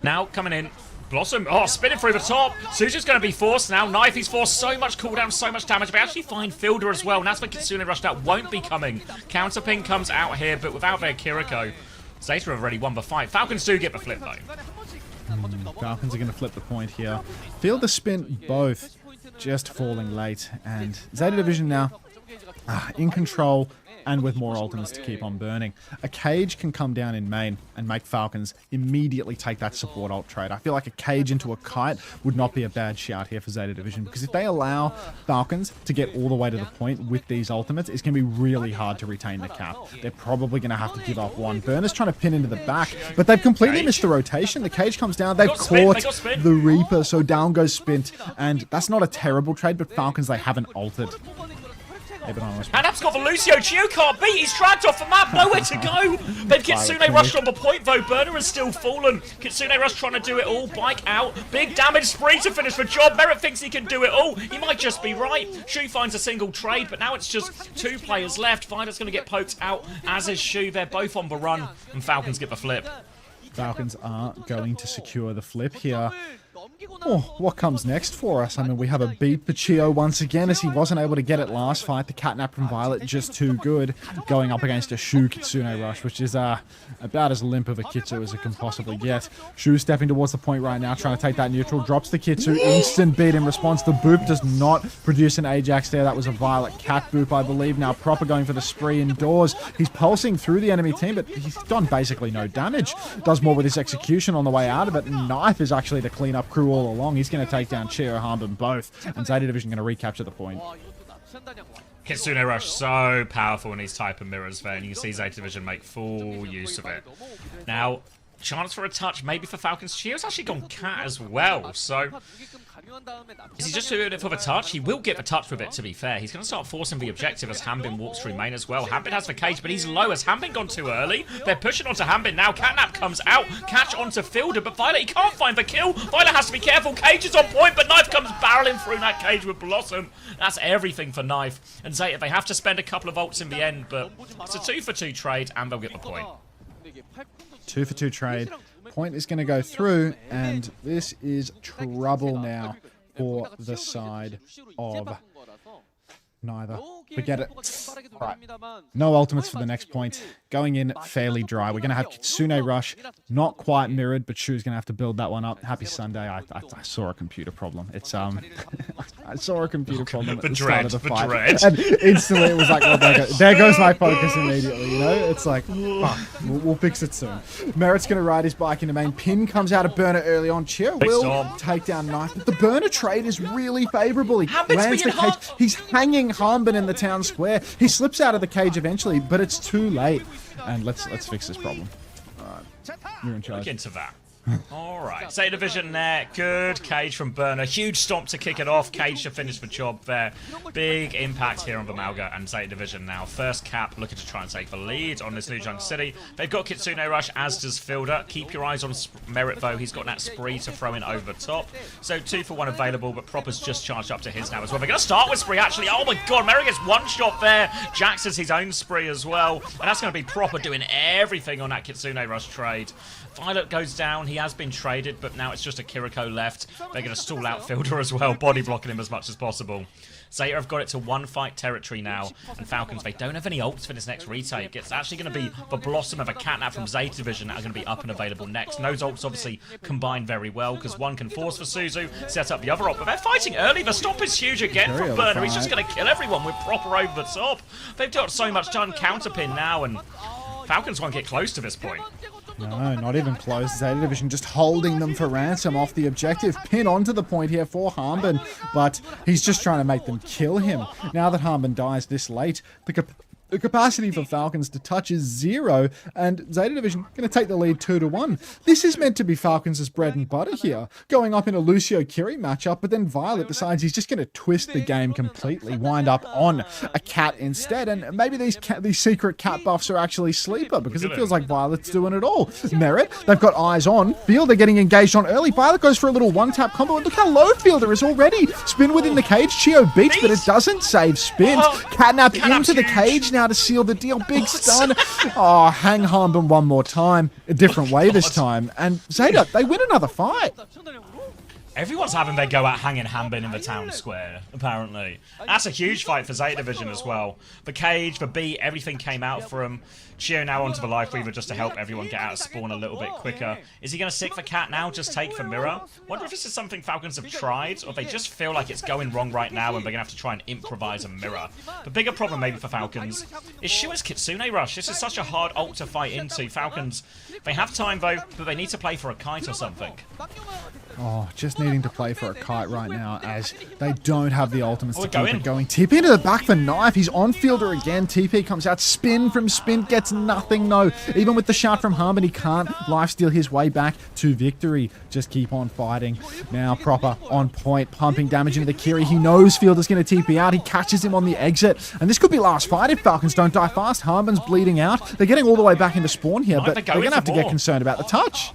Now, coming in, Blossom, spinning through the top. Suzu's going to be forced now. Knife, he's forced so much cooldown, so much damage. They actually find Fielder as well, and that's when Kitsune Rush that won't be coming. Counter ping comes out here, but without their Kiriko, Zeta have already won the fight. Falcons do get the flip, though. Falcons are going to flip the point here. Fielder, Spin, both just falling late, and Zeta Division now in control and with more ultimates to keep on burning. A cage can come down in main and make Falcons immediately take that support ult trade. I feel like a cage into a kite would not be a bad shout here for Zeta Division, because if they allow Falcons to get all the way to the point with these ultimates, it's going to be really hard to retain the cap. They're probably going to have to give up one. Burner's trying to pin into the back, but they've completely missed the rotation. The cage comes down. They've caught the Reaper, so down goes Spint, and that's not a terrible trade, but Falcons, they haven't altered. And App's got the Lucio. Chio can't beat. He's dragged off the map. Nowhere to go. They've Kitsune rushed on the point, though. Burner has still fallen. Kitsune Rush trying to do it all. Bike out. Big damage spree to finish the job. Merritt thinks he can do it all. He might just be right. Shu finds a single trade, but now it's just two players left. Violet's going to get poked out, as is Shu. They're both on the run, and Falcons get the flip. Falcons are going to secure the flip here. Oh, what comes next for us? I mean, we have a beat Pachio once again, as he wasn't able to get it last fight. The catnap from Violet just too good, going up against a Shu Kitsune Rush, which is about as limp of a Kitsu as it can possibly get. Shu stepping towards the point right now, trying to take that neutral, drops the Kitsu, instant beat in response. The boop does not produce an Ajax there. That was a Violet cat boop, I believe. Now Proper going for the spree indoors. He's pulsing through the enemy team, but he's done basically no damage. Does more with his execution on the way out of it. Knife is actually the cleanup crew all along. He's going to take down Chio, Harm both, and Zeta Division going to recapture the point. Kitsune Rush so powerful in these type of mirrors there, and you can see Zeta Division make full use of it. Now, chance for a touch, maybe for Falcons. Chio's actually gone cat as well, so is he just doing it for the touch? He will get the touch with it, to be fair. He's going to start forcing the objective as Hanbin walks through main as well. Hanbin has the cage, but he's low. Has Hanbin gone too early? They're pushing onto Hanbin now. Catnap comes out. Catch onto Fielder, but Violet, he can't find the kill. Violet has to be careful. Cage is on point, but Knife comes barreling through that cage with Blossom. That's everything for Knife. And Zeta, they have to spend a couple of ults in the end, but it's a 2-for-2 trade, and they'll get the point. 2-for-2 trade. Point is going to go through, and this is trouble now for the side of neither. Forget it. Right. No ultimates for the next point. Going in fairly dry. We're going to have Kitsune Rush. Not quite mirrored, but Shu's going to have to build that one up. Happy Sunday. I saw a computer problem. It's I saw a computer problem at the start of the fight. And instantly it was like, oh, there goes my focus immediately, you know? It's like, fuck, we'll fix it soon. Merritt's going to ride his bike into main. Pin comes out of Burner early on. Chio will take down Knife. But the Burner trade is really favorable. He lands the cage. He's hanging Harmbin in the town square. He slips out of the cage eventually, but it's too late. And let's fix this problem. Alright. You're in charge. Look into that. Alright, Zeta Division there. Good cage from Burner. Huge stomp to kick it off. Cage to finish the job there. Big impact here on Vimalga and Zeta Division now. First cap looking to try and take the lead on this New Junk City. They've got Kitsune Rush, as does Fielder. Keep your eyes on Merit though. He's got that spree to throw in over top. So 2 for 1 available, but Proper's just charged up to his now as well. They're going to start with spree actually. Oh my god, Merit gets 1 shot there. Jax has his own spree as well. And that's going to be Proper doing everything on that Kitsune Rush trade. Violet goes down. He has been traded, but now it's just a Kiriko left. They're going to stall out Fielder as well, body blocking him as much as possible. Zeta have got it to 1 fight territory now, and Falcons, they don't have any ults for this next retake. It's actually going to be the Blossom of a Catnap from Zeta Division that are going to be up and available next. And those ults obviously combine very well, because one can force for Suzu, set up the other ult, but they're fighting early. The stop is huge again from Burner. He's just going to kill everyone with Proper over the top. They've got so much done counterpin now, and Falcons won't get close to this point. No, not even close. Zeta Division just holding them for ransom off the objective. Pin onto the point here for Harmbin, but he's just trying to make them kill him. Now that Harmbin dies this late, the capacity for Falcons to touch is 0, and Zeta Division going to take the lead 2-1. This is meant to be Falcons' bread and butter here, going up in a Lucio-Kiri matchup, but then Violet decides he's just going to twist the game completely, wind up on a cat instead, and maybe these secret cat buffs are actually sleeper, because it feels like Violet's doing it all. Merit, they've got eyes on. Fielder getting engaged on early. Violet goes for a little one-tap combo, and look how low Fielder is already. Spin within the cage. Chio beats, but it doesn't save Spin. Catnap into the cage now to seal the deal. Big stun. Oh, hang Harmbin one more time. A different way this time. And Zeta, they win another fight. Everyone's having their go at hanging Harmbin in the town square, apparently. That's a huge fight for Zeta Division as well. The cage, the beat, everything came out for him. Chio now onto the Life Weaver just to help everyone get out of spawn a little bit quicker. Is he going to stick for Cat now, just take for Mirror? Wonder if this is something Falcons have tried, or if they just feel like it's going wrong right now and they're going to have to try and improvise a Mirror. The bigger problem maybe for Falcons is Shua's Kitsune Rush. This is such a hard ult to fight into. Falcons, they have time though, but they need to play for a kite or something. Oh, just needing to play for a kite right now as they don't have the ultimates to keep it going. TP into the back for Knife. He's on Fielder again. TP comes out. Spin from Spin gets nothing, no. Even with the shout from Harmbin, he can't lifesteal his way back to victory. Just keep on fighting. Now Proper on point, pumping damage into the Kiri. He knows Fielder's going to TP out. He catches him on the exit. And this could be last fight if Falcons don't die fast. Harmbin's bleeding out. They're getting all the way back into spawn here, but they're going to have to get concerned about the touch.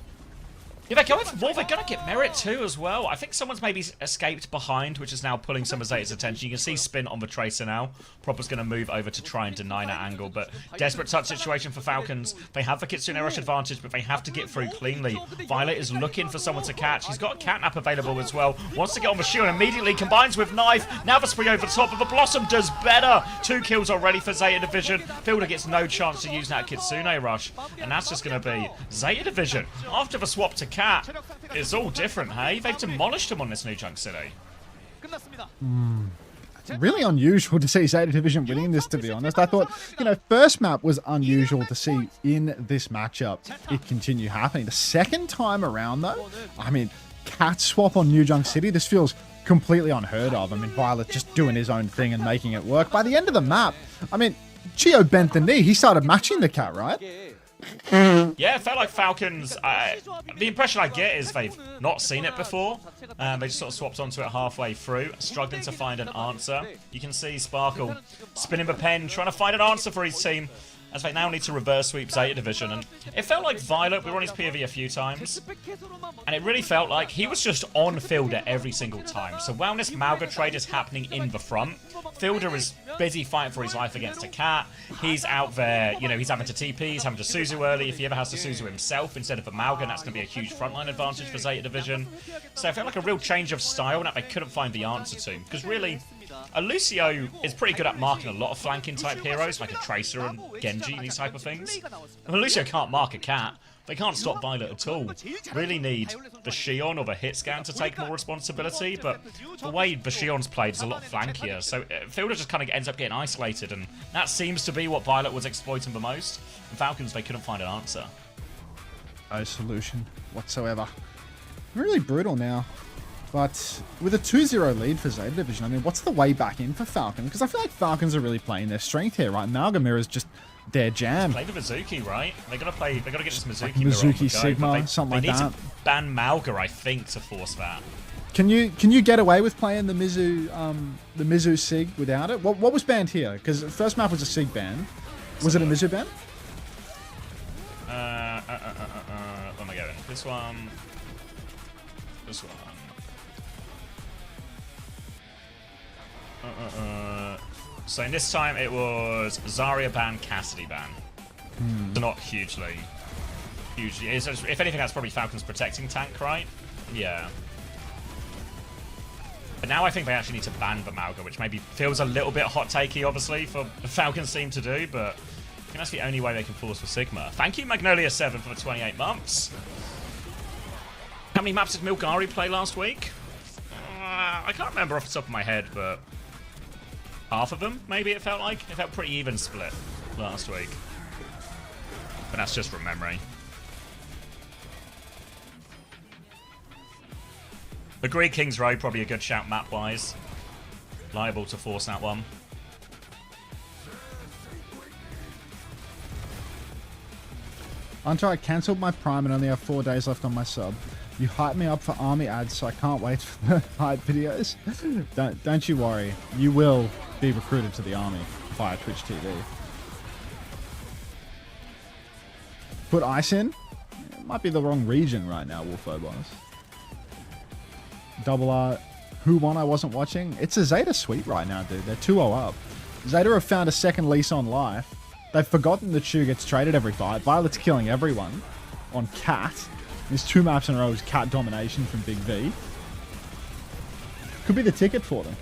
Yeah, they're going for more. They're going to get Merit too as well. I think someone's maybe escaped behind, which is now pulling some of Zeta's attention. You can see Spin on the Tracer now. Proper's going to move over to try and deny that angle, but desperate touch situation for Falcons. They have the Kitsune Rush advantage, but they have to get through cleanly. Violet is looking for someone to catch. He's got a Catnap available as well. Wants to get on the shield and immediately combines with Knife. Now the spree over the top, but the Blossom does better. 2 kills already for Zeta Division. Fielder gets no chance to use that Kitsune Rush, and that's just going to be Zeta Division. After the swap to Cat, it's all different, hey? They've demolished him on this New Junk City. Really unusual to see Zeta Division winning this, to be honest. I thought, first map was unusual to see in this matchup. It continue happening. The second time around, though, I mean, Cat swap on New Junk City, this feels completely unheard of. I mean, Violet just doing his own thing and making it work. By the end of the map, I mean, Chio bent the knee. He started matching the Cat, right? Yeah, it felt like Falcons, the impression I get is they've not seen it before. They just sort of swapped onto it halfway through, struggling to find an answer. You can see Sparkle spinning the pen, trying to find an answer for his team, as they now need to reverse sweep Zeta Division. And it felt like Violet, we were on his POV a few times, and it really felt like he was just on Fielder every single time. So while this Malga trade is happening in the front, Fielder is busy fighting for his life against a Cat. He's out there, he's having to TP, he's having to Suzu early. If he ever has to Suzu himself instead of a Malga, that's going to be a huge frontline advantage for Zeta Division. So it felt like a real change of style that they couldn't find the answer to. Because really, a Lucio is pretty good at marking a lot of flanking type heroes, like a Tracer and Genji and these type of things. And Lucio can't mark a Cat. They can't stop Violet at all. Really need the Xion or the hit scan to take more responsibility, but the way the Xion's played is a lot flankier, so Fielder just kind of ends up getting isolated, and that seems to be what Violet was exploiting the most. And Falcons, they couldn't find an answer. No solution whatsoever. Really brutal now. But with a 2-0 lead for Zeta Division, I mean, what's the way back in for Falcons? Because I feel like Falcons are really playing their strength here, right? Malgamir is just their jam. Play the Mizuki, right? They gotta get this Mizuki. Like mirror on the Mizuki go, Sigma, but something they like need that. to ban Malga, I think, to force that. Can you get away with playing the Mizu Sig without it? What was banned here? Because the first map was a Sig ban. Was it a Mizu ban? Where am I going? This one. This one. So in this time it was Zarya ban, Cassidy ban. So not hugely. If anything, that's probably Falcons protecting tank, right? Yeah. But now I think they actually need to ban the Malga, which maybe feels a little bit hot takey, obviously, for the Falcons team to do, but I think that's the only way they can force for Sigma. Thank you, Magnolia7, for the 28 months. How many maps did Milgari play last week? I can't remember off the top of my head, but half of them, maybe it felt like. It felt pretty even split last week. But that's just from memory. Agree, King's Road, probably a good shout map-wise. Liable to force that one. Unter, I cancelled my Prime and only have 4 days left on my sub. You hype me up for army ads, so I can't wait for the hype videos. Don't you worry. You will be recruited to the army via Twitch TV. Put ice in? It might be the wrong region right now, Wolfo boss. Double R. Who won I wasn't watching? It's a ZETA sweep right now, dude. They're 2-0 up. ZETA have found a second lease on life. They've forgotten that Chu gets traded every fight. Violet's killing everyone on Cat. There's 2 maps in a row is Cat domination from Big V. Could be the ticket for them.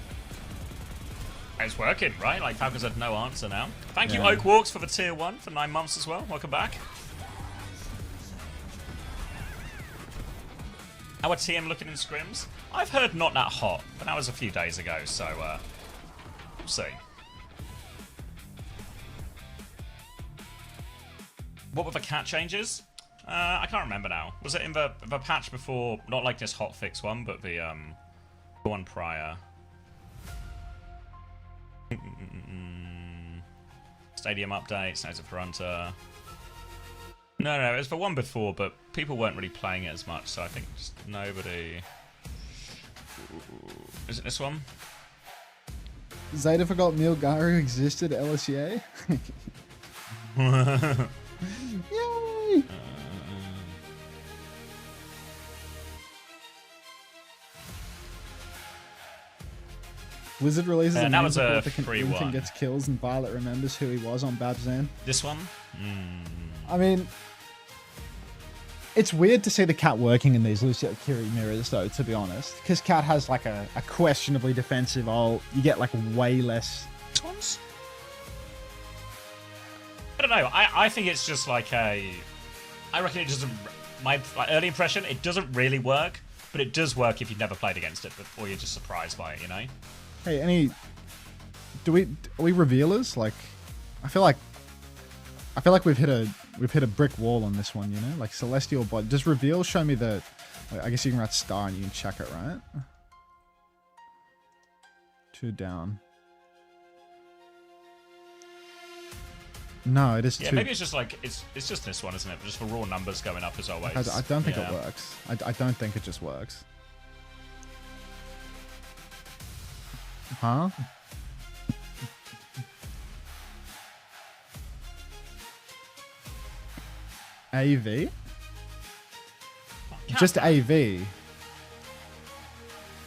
It's working, right? Like, Falcons had no answer now. Thank you, Oak Walks, for the tier 1 for 9 months as well. Welcome back. How are TM looking in scrims? I've heard not that hot, but that was a few days ago, so we'll see. What were the cat changes? I can't remember now. Was it in the patch before? Not like this hotfix one, but the one prior. Stadium updates, Notes for Unter. No, it was the one before, but people weren't really playing it as much, so I think just nobody... Is it this one? ZETA forgot Milgaru existed at LSEA? Yay! Wizard releases a that was a free free one. Gets kills and Violet remembers who he was on Babzan. This one? I mean, it's weird to see the Cat working in these Lucio Kiri mirrors, though, to be honest. Because Cat has, like, a questionably defensive ult. You get, like, way less... Ones? I don't know. I think it's just like a... I reckon it doesn't... My early impression, it doesn't really work. But it does work if you've never played against it, or you're just surprised by it, you know? Hey, are we revealers? Like, I feel like we've hit a brick wall on this one, you know? Like Celestial Bot. Does reveal show me the... I guess you can write star and you can check it, right? 2 down. No, it is 2. Yeah, maybe it's just like... It's just this one, isn't it? Just for raw numbers going up as always. I don't think it works. I don't think it just works. Huh? AV? Just AV.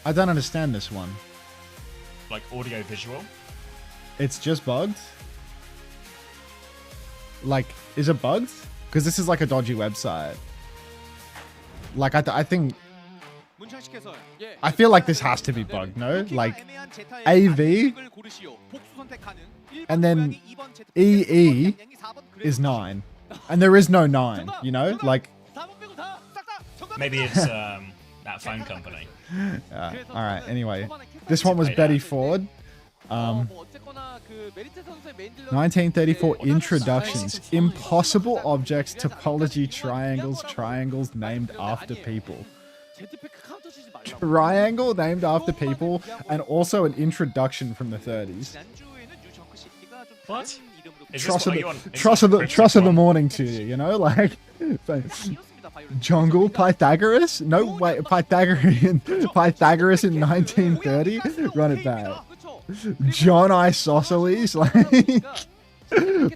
I don't understand this one. Like audio visual? It's just bugged? Like, is it bugged? Because this is like a dodgy website. Like, I think... I feel like this has to be bugged, no? Like, AV, and then EE is 9. And there is no 9, you know? Like... Maybe it's that phone company. Alright, anyway. This one was Betty Ford. 1934 introductions. Impossible objects, topology, triangles named after people. Triangle named after people, and also an introduction from the 30s. What? Is this Truss what, of are you on? truss of the morning to you, you know, like jungle Pythagoras. No wait, Pythagoras in 1930. Run it back. John Isosceles, like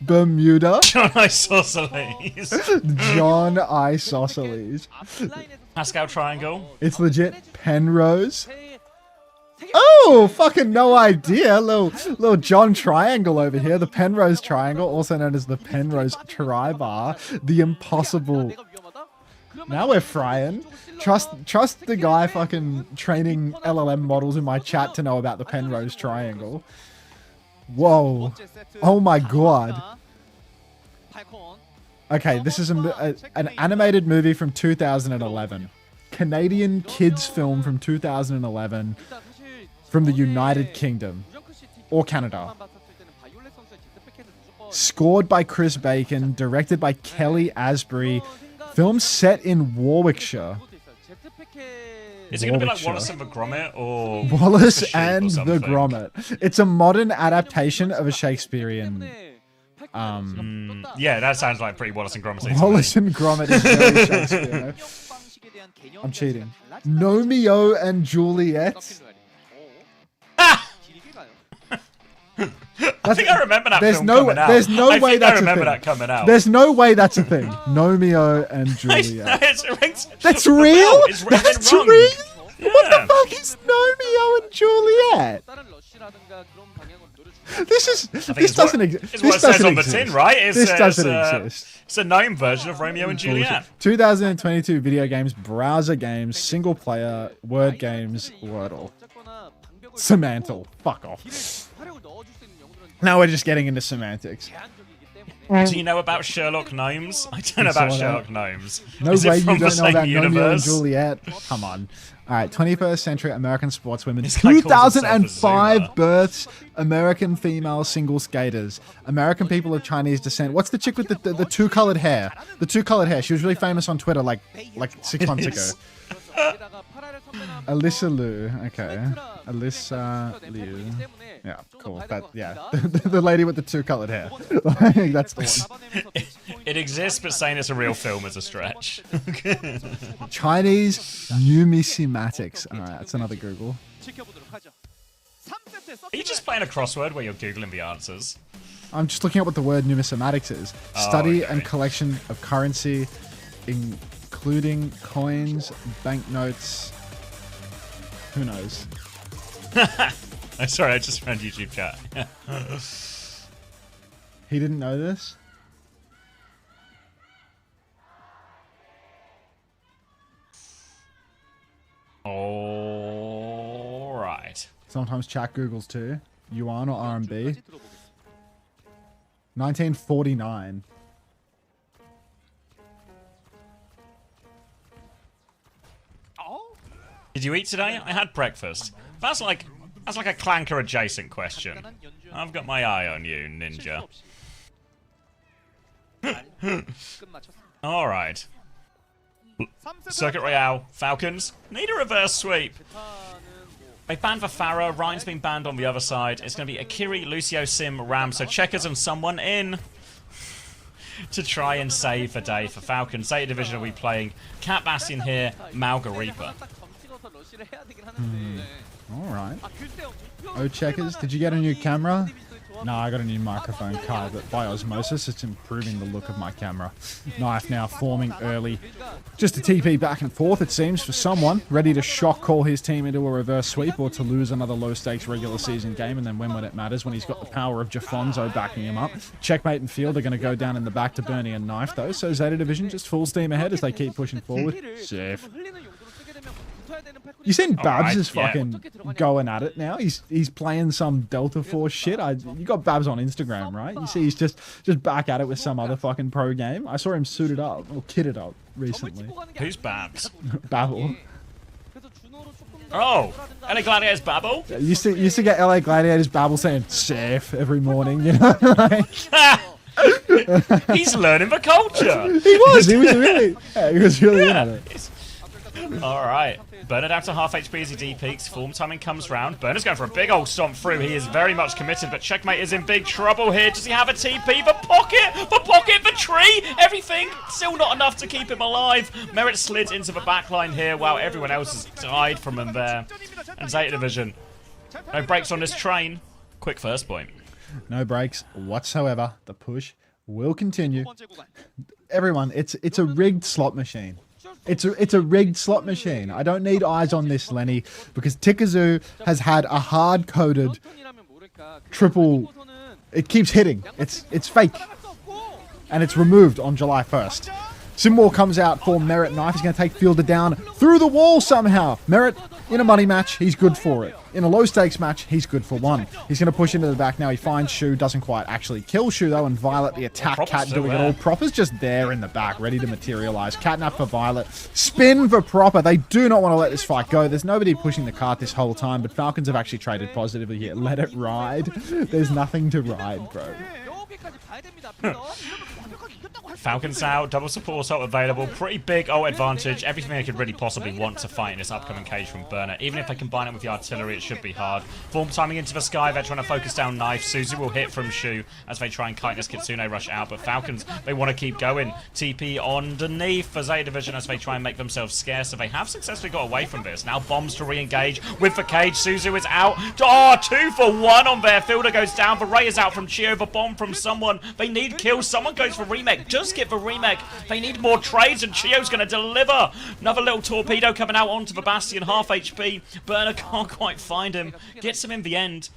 Bermuda. John Isosceles. John Isosceles. Pascal Triangle. It's legit Penrose. Oh, fucking no idea. Little John Triangle over here. The Penrose Triangle, also known as the Penrose Tri-Bar. The impossible. Now we're frying. Trust the guy fucking training LLM models in my chat to know about the Penrose Triangle. Whoa. Oh my god. Okay, this is an animated movie from 2011. Canadian kids film from 2011 from the United Kingdom or Canada. Scored by Chris Bacon, directed by Kelly Asbury. Film set in Warwickshire. Is it going to be like Wallace and the Gromit or Wallace the Sheep and or the something? Gromit. It's a modern adaptation of a Shakespearean. Yeah, that sounds like pretty Wallace and Gromit. Wallace and Gromit is very Shakespeare. I'm cheating. Romeo and Juliet. I think I remember that There's film no coming out. there's no I way think that's I a remember thing. that coming out. There's no way that's a thing. Romeo and Juliet. That's real? That's wrong. real? Yeah. What the fuck is Romeo and Juliet? This doesn't exist. It's what it says on the exist. tin, right? It's, This doesn't exist. It's a gnome version of Romeo and Juliet. 2022 video games, browser games, single player, word games, Wordle. Semantle. Fuck off. Now we're just getting into semantics. Do you know about Sherlock Gnomes? I don't know about Saw that. Sherlock Gnomes. No Is way it you from the don't know same about Romeo and universe? Juliet. Come on. All right, 21st century American sportswomen. This guy calls himself a 2005 Zoomer. births, American female single skaters. American people of Chinese descent. What's the chick with the two-colored hair? The two-colored hair. She was really famous on Twitter like 6 months ago. Alyssa Liu. Okay. Alyssa Liu. Yeah, cool. The lady with the two-colored hair. That's the one. It exists, but saying it's a real film is a stretch. Chinese numismatics. All right, that's another Google. Are you just playing a crossword where you're Googling the answers? I'm just looking at what the word numismatics is. Oh, Study okay. and collection of currency, including coins, banknotes. Who knows? I'm sorry, I just found YouTube chat. He didn't know this? All right. Sometimes chat Googles too. Yuan or RMB? 1949. Did you eat today? I had breakfast. That's like a clanker adjacent question. I've got my eye on you, ninja. All right. Circuit Royale, Falcons need a reverse sweep. They banned Vafara. Ryan's been banned on the other side. It's going to be Akiri, Lucio, Sim, Ram. So checkers and someone in to try and save the day for Falcons. ZETA Division will be playing Cat Bastion here, Malga Reaper. Alright. Oh, checkers, did you get a new camera? No, I got a new microphone card, but by osmosis, it's improving the look of my camera. Knife now forming early. Just a TP back and forth, it seems, for someone ready to shock call his team into a reverse sweep or to lose another low-stakes regular season game and then win when it matters when he's got the power of Jafonzo backing him up. Checkmate and Field are going to go down in the back to Bernie and Knife, though, so ZETA Division just full steam ahead as they keep pushing forward. Safe. You seen Babs is fucking going at it now? He's playing some Delta Force shit. You got Babs on Instagram, right? You see he's just back at it with some other fucking pro game. I saw him suited up or kitted up recently. Who's Babs? Babel. Oh, LA Gladiators Babel? You used to get LA Gladiators Babel saying safe every morning, you know? Like, He's learning the culture. he was really in at it. Alright, Burner down to half HP as he D-peaks. Form timing comes round. Burner's going for a big old stomp through. He is very much committed, but Checkmate is in big trouble here. Does he have a TP? The pocket, the tree, everything. Still not enough to keep him alive. Merit slid into the backline here while everyone else has died from him there. And Zeta Division, no brakes on this train. Quick first point. No breaks whatsoever. The push will continue. Everyone, it's a rigged slot machine. It's a rigged slot machine. I don't need eyes on this, Lenny, because Tikazu has had a hard-coded triple. It keeps hitting. It's fake, and it's removed on July 1st. Simwall comes out for Merit Knife. He's going to take Fielder down through the wall somehow. Merit, in a money match, he's good for it. In a low-stakes match, he's good for one. He's going to push into the back now. He finds Shu, doesn't quite actually kill Shu, though, and Violet, the attack cat, doing it all. Proper's just there in the back, ready to materialize. Catnap for Violet. Spin for Proper. They do not want to let this fight go. There's nobody pushing the cart this whole time, but Falcons have actually traded positively here. Let it ride. There's nothing to ride, bro. Falcons out, double support ult available, pretty big ult advantage, everything they could really possibly want to fight in this upcoming cage from Burner. Even if they combine it with the artillery, it should be hard. Form timing into the sky, they're trying to focus down Knife. Suzu will hit from Shu as they try and kite this Kitsune rush out, but Falcons, they want to keep going. TP underneath for Zeta Division as they try and make themselves scarce, so they have successfully got away from this. Now bombs to re-engage with the cage. Suzu is out. Oh, 2 for 1 on there. Fielder goes down. The Ray is out from Chio. The bomb from someone. They need kills. Someone goes for remake. Just get the remake. They need more trades, and Chio's going to deliver. Another little torpedo coming out onto the Bastion. Half HP. Burner can't quite find him. Gets him in the end.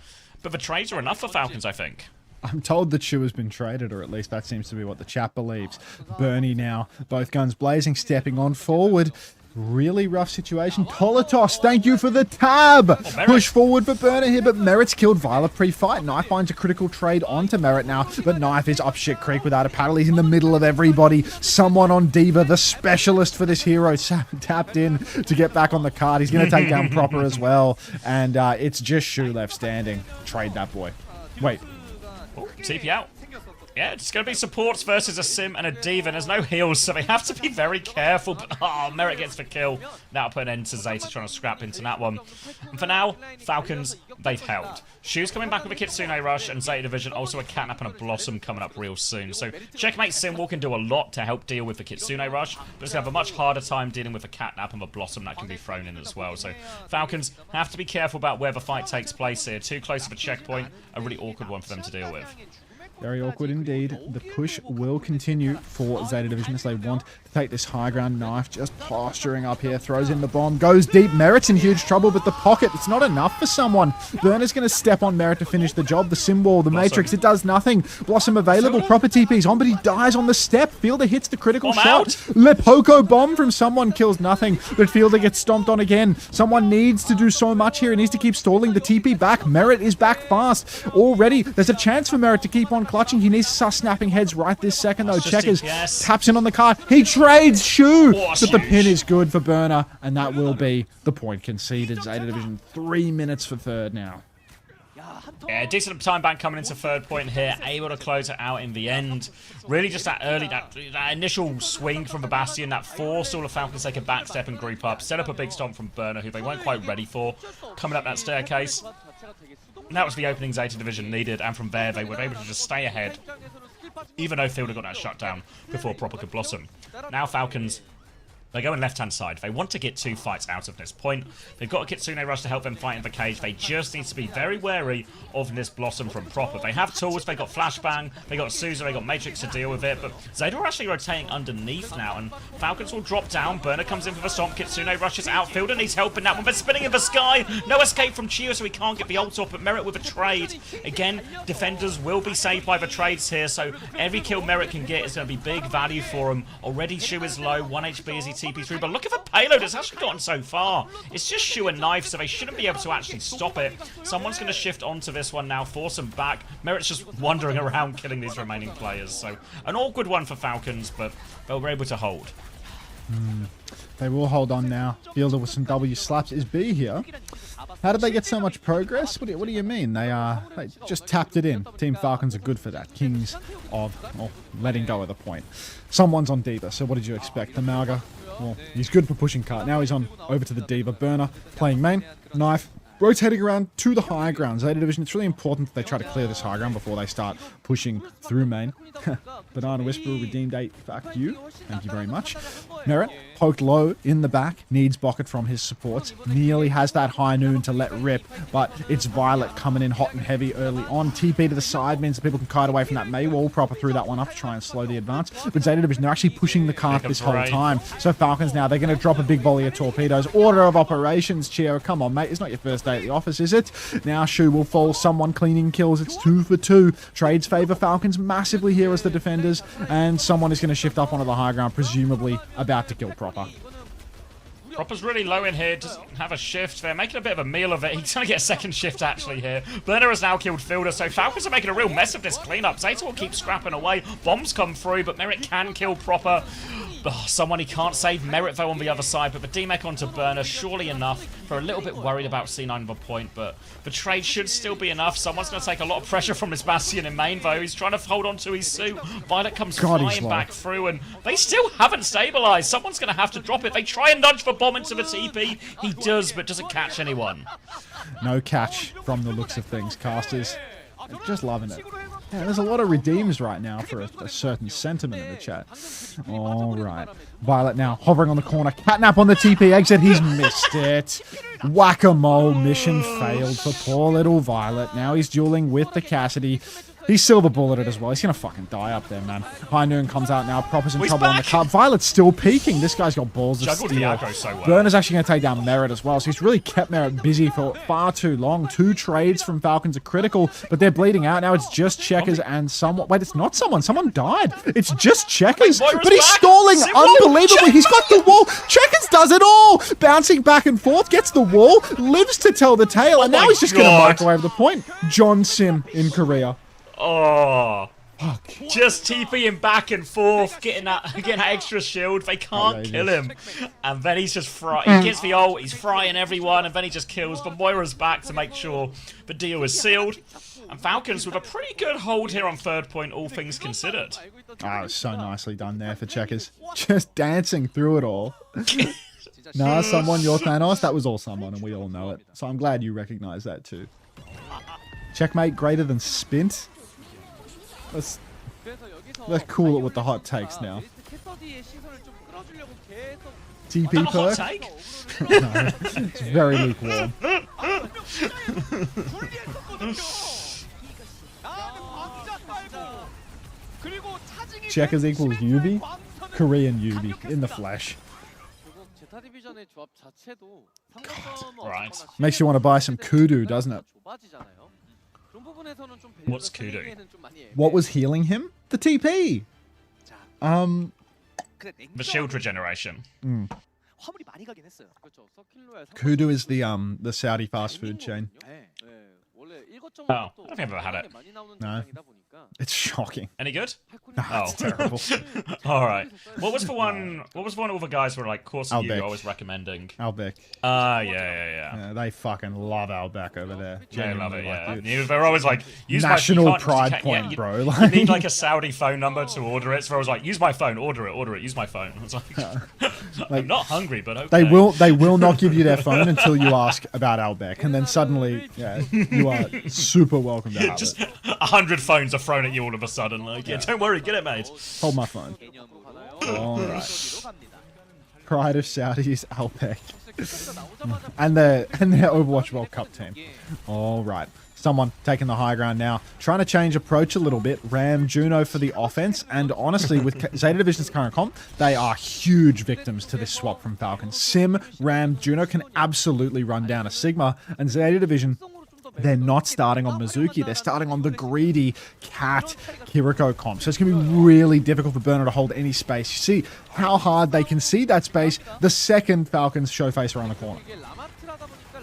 But the trades are enough for Falcons, I think. I'm told that Shu has been traded, or at least that seems to be what the chat believes. Bernie now, both guns blazing, stepping on forward. Really rough situation. Tolitos, thank you for the tab. Push forward for Burner here, but Merit's killed Violet pre-fight. Knife finds a critical trade onto Merit now, but Knife is up shit creek without a paddle. He's in the middle of everybody. Someone on Diva, the specialist for this hero, tapped in to get back on the card. He's going to take down Proper as well, and it's just Shu left standing. Trade that boy. Wait. Oh, TP out. Yeah, it's going to be supports versus a Sim and a Diva. There's no heals, so they have to be very careful. But, Merit gets the kill. That'll put an end to Zeta trying to scrap into that one. And for now, Falcons, they've held. Shu's coming back with a Kitsune Rush, and Zeta Division also a Catnap and a Blossom coming up real soon. So Checkmate Simwall can do a lot to help deal with the Kitsune Rush, but it's going to have a much harder time dealing with a Catnap and a Blossom that can be thrown in as well. So Falcons have to be careful about where the fight takes place here. Too close of a checkpoint, a really awkward one for them to deal with. Very awkward indeed. The push will continue for Zeta Division as they want to take this high ground. Knife just posturing up here, throws in the bomb, goes deep. Merit's in huge trouble, but the pocket, it's not enough for someone. Burner's going to step on Merit to finish the job. The Symbol, the Blossom. Matrix, it does nothing. Blossom available, Proper TP's on, but he dies on the step. Fielder hits the critical shot. Lepoko bomb from someone kills nothing, but Fielder gets stomped on again. Someone needs to do so much here. He needs to keep stalling the TP back. Merit is back fast. Already, there's a chance for Merit to keep on clutching. He needs to start snapping heads right this second, though. Checkers taps in on the card. He trades Shu, but the pin is good for Burner, and that will be the point conceded. Zeta Division 3 minutes for third now. Yeah, decent time bank coming into third point here, able to close it out in the end. Really just that early, that initial swing from the Bastion, that forced all the Falcons take a back step and group up, set up a big stomp from Burner, who they weren't quite ready for, coming up that staircase. And that was the opening Zeta Division needed, and from there they were able to just stay ahead, even though Fielder got that shutdown before Proper could blossom. Now Falcons, they go in left-hand side. They want to get 2 fights out of this point. They've got a Kitsune Rush to help them fight in the cage. They just need to be very wary of this Blossom from Proper. They have tools. They got Flashbang. They got Sousa. They got Matrix to deal with it. But Zeta are actually rotating underneath now, and Falcons will drop down. Burner comes in for the stomp. Kitsune rushes out. Fielder needs help in that one. They're spinning in the sky. No escape from Chio, so he can't get the ult off, but Merit with a trade. Again, defenders will be saved by the trades here, so every kill Merit can get is going to be big value for him. Already Shu is low. 1 HP as he TP through, but look at the payload it's actually gotten so far. It's just Shu and Knife, so they shouldn't be able to actually stop it. Someone's going to shift onto this one now, force him back. Merit's just wandering around killing these remaining players, so an awkward one for Falcons, but they were able to hold. They will hold on now. Fielder with some W slaps. Is B here? How did they get so much progress? What do you mean? They just tapped it in. Team Falcons are good for that. Kings of letting go of the point. Someone's on Diva, so what did you expect? The Malga, well, he's good for pushing cart. Now he's on over to the Diva. Burner playing main. Knife. Rotating around to the high ground. ZETA Division, it's really important that they try to clear this high ground before they start pushing through main. Banana Whisperer redeemed 8. Fuck you. Thank you very much. Merit, poked low in the back. Needs Bucket from his supports. Nearly has that high noon to let rip, but it's Violet coming in hot and heavy early on. TP to the side means that people can kite away from that May wall. Proper threw that one up to try and slow the advance. But ZETA Division, they're actually pushing the cart this whole time. So Falcons now, they're going to drop a big volley of torpedoes. Order of operations, Chio. Come on, mate. It's not your first day at the office, is it? Now Shu will fall. Someone cleaning kills. It's 2 for 2. Trades favor Falcons massively here as the defenders. And someone is going to shift up onto the high ground, presumably about to kill Proper. Proper's really low in here, doesn't have a shift. They're making a bit of a meal of it. He's going to get a second shift actually here. Burner has now killed Fielder, so Falcons are making a real mess of this cleanup. ZETA will keep scrapping away. Bombs come through, but Merit can kill Proper. Oh, someone he can't save. Merit though on the other side, but the D-Mech onto Burner, surely enough. For a little bit worried about C9 on the point, but the trade should still be enough. Someone's going to take a lot of pressure from his Bastion in main though. He's trying to hold on to his suit. Violet comes flying back through, and they still haven't stabilized. Someone's going to have to drop it. They try and nudge the bomb into the TP. He does, but doesn't catch anyone. No catch from the looks of things. Casters just loving it. Yeah, there's a lot of redeems right now for a certain sentiment in the chat. All right. Violet now hovering on the corner. Catnap on the TP exit. He's missed it. Whack-a-mole mission failed for poor little Violet. Now he's dueling with the Cassidy. He's silver bulleted as well. He's going to fucking die up there, man. High Noon comes out now. Proper's in trouble on the cart. Violet's still peeking. This guy's got balls of steel. Burner's actually going to take down Merit as well. So he's really kept Merit busy for far too long. 2 trades from Falcons are critical, but they're bleeding out. Now it's just Checkers and someone. Wait, it's not someone. Someone died. It's just Checkers. But he's stalling unbelievably. He's got the wall. Checkers does it all. Bouncing back and forth. Gets the wall. Lives to tell the tale. And now he's just going to microwave the point. John Sim in Korea. Oh, fuck. Just TPing back and forth, getting that extra shield. They can't kill him. And then he's just he gets the ult, he's frying everyone, and then he just kills. But Moira's back to make sure the deal is sealed. And Falcons with a pretty good hold here on third point, all things considered. Oh, so nicely done there for Checkers. Just dancing through it all. Nah, someone, you're Thanos. That was all someone, and we all know it. So I'm glad you recognize that too. Checkmate greater than Spint. Let's cool it with the hot takes now. TP perk? No, it's very lukewarm. Checkers equals Yubi? Korean Yubi in the flesh. Right. Makes you want to buy some kudu, doesn't it? What's Kudu? What was healing him? The TP. The shield regeneration. Kudu is the Saudi fast food chain. Oh, I don't think I've ever had it. No. It's shocking. Any good? Oh, it's terrible. All right. What was the one all the guys were like, course of you always recommending? Albec. Yeah. They fucking love Albec over there. They love it, yeah. Dude. They're always like, use National my pride point, bro. You need like a Saudi phone number to order it. So I was like, use my phone, order it, use my phone. I was like, I'm not hungry, but okay. They will not give you their phone until you ask about Albec, and then suddenly, yeah, you are super welcome to have just it. 100 phones are thrown at you all of a sudden. Like, yeah, don't worry, get it made. Hold my phone. All right. Pride of Saudi's Albec. and their Overwatch World Cup team. All right. Someone taking the high ground now. Trying to change approach a little bit. Ram, Juno for the offense. And honestly, with ZETA Division's current comp, they are huge victims to this swap from Falcons. Sim, Ram, Juno can absolutely run down a Sigma. And ZETA Division, they're not starting on Mizuki. They're starting on the greedy Cat Kiriko comp. So it's going to be really difficult for Burner to hold any space. You see how hard they can see that space the second Falcons show face around the corner.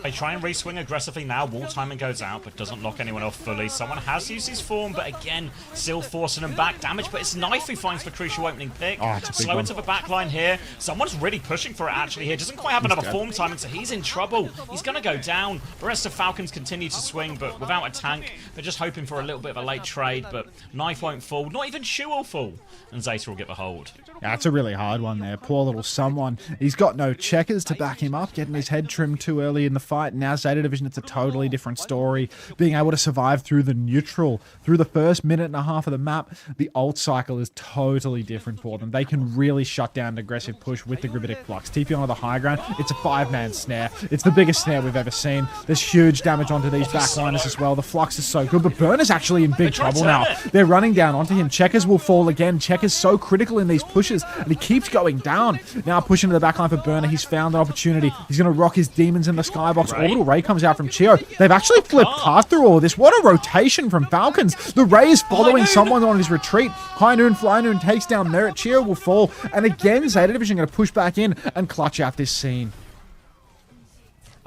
They try and re-swing aggressively now. Wall timing goes out, but doesn't knock anyone off fully. Someone has used his form, but again, still forcing them back. Damage, but it's Knife who finds the crucial opening pick. Oh, it's a big Slow one. into the backline here. Someone's really pushing for it actually here. Doesn't quite have another form timing, so he's in trouble. He's going to go down. The rest of Falcons continue to swing, but without a tank. They're just hoping for a little bit of a late trade, but Knife won't fall. Not even Shu will fall. And ZETA will get the hold. Yeah, it's a really hard one there. Poor little someone. He's got no checkers to back him up, getting his head trimmed too early in the fight. Now ZETA Division, it's a totally different story. Being able to survive through the neutral, through the first minute and a half of the map, the ult cycle is totally different for them. They can really shut down an aggressive push with the Gravitic Flux. TP onto the high ground, it's a 5-man snare. It's the biggest snare we've ever seen. There's huge damage onto these backliners as well. The Flux is so good, but Burner's actually in big trouble now. They're running down onto him. Checkers will fall again. Checker's so critical in these pushes, and he keeps going down. Now pushing to the backline for Burner. He's found an opportunity. He's going to rock his demons in the skybox. Orbital Ray comes out from Chio. They've actually flipped past through all of this. What a rotation from Falcons. The Ray is following someone on his retreat. High Noon, Fly Noon takes down Merit. Chio will fall. And again, ZETA Division going to push back in and clutch out this scene.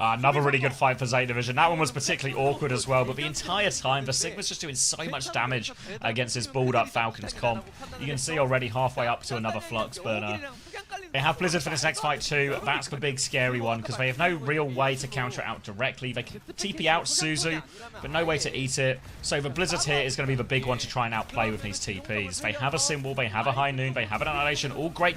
Another really good fight for ZETA Division. That one was particularly awkward as well, but the entire time, the Sigma's just doing so much damage against this balled up Falcons comp. You can see already halfway up to another Flux burner. They have Blizzard for this next fight too. That's the big scary one, because they have no real way to counter it out directly. They can TP out Suzu, but no way to eat it. So the Blizzard here is going to be the big one to try and outplay with these TPs. They have a Symbol, they have a High Noon, they have an Annihilation, all great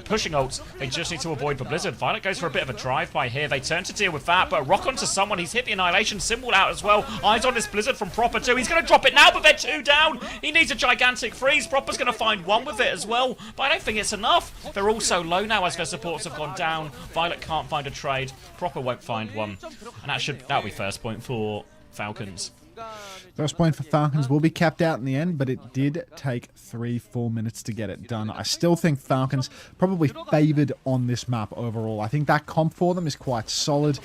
pushing ults. They just need to avoid the Blizzard. Violet goes for a bit of a drive-by here. They turn to deal with that, but a rock onto someone. He's hit the Annihilation, Symbol out as well. Eyes on this Blizzard from Proper too. He's going to drop it now, but they're 2 down. He needs a gigantic freeze. Proper's going to find 1 with it as well, but I don't think it's enough. They're all so low now as their supports have gone down. Violet can't find a trade. Proper won't find one. And that'll be first point for Falcons. First point for Falcons will be capped out in the end, but it did take 3-4 minutes to get it done. I still think Falcons probably favoured on this map overall. I think that comp for them is quite solid.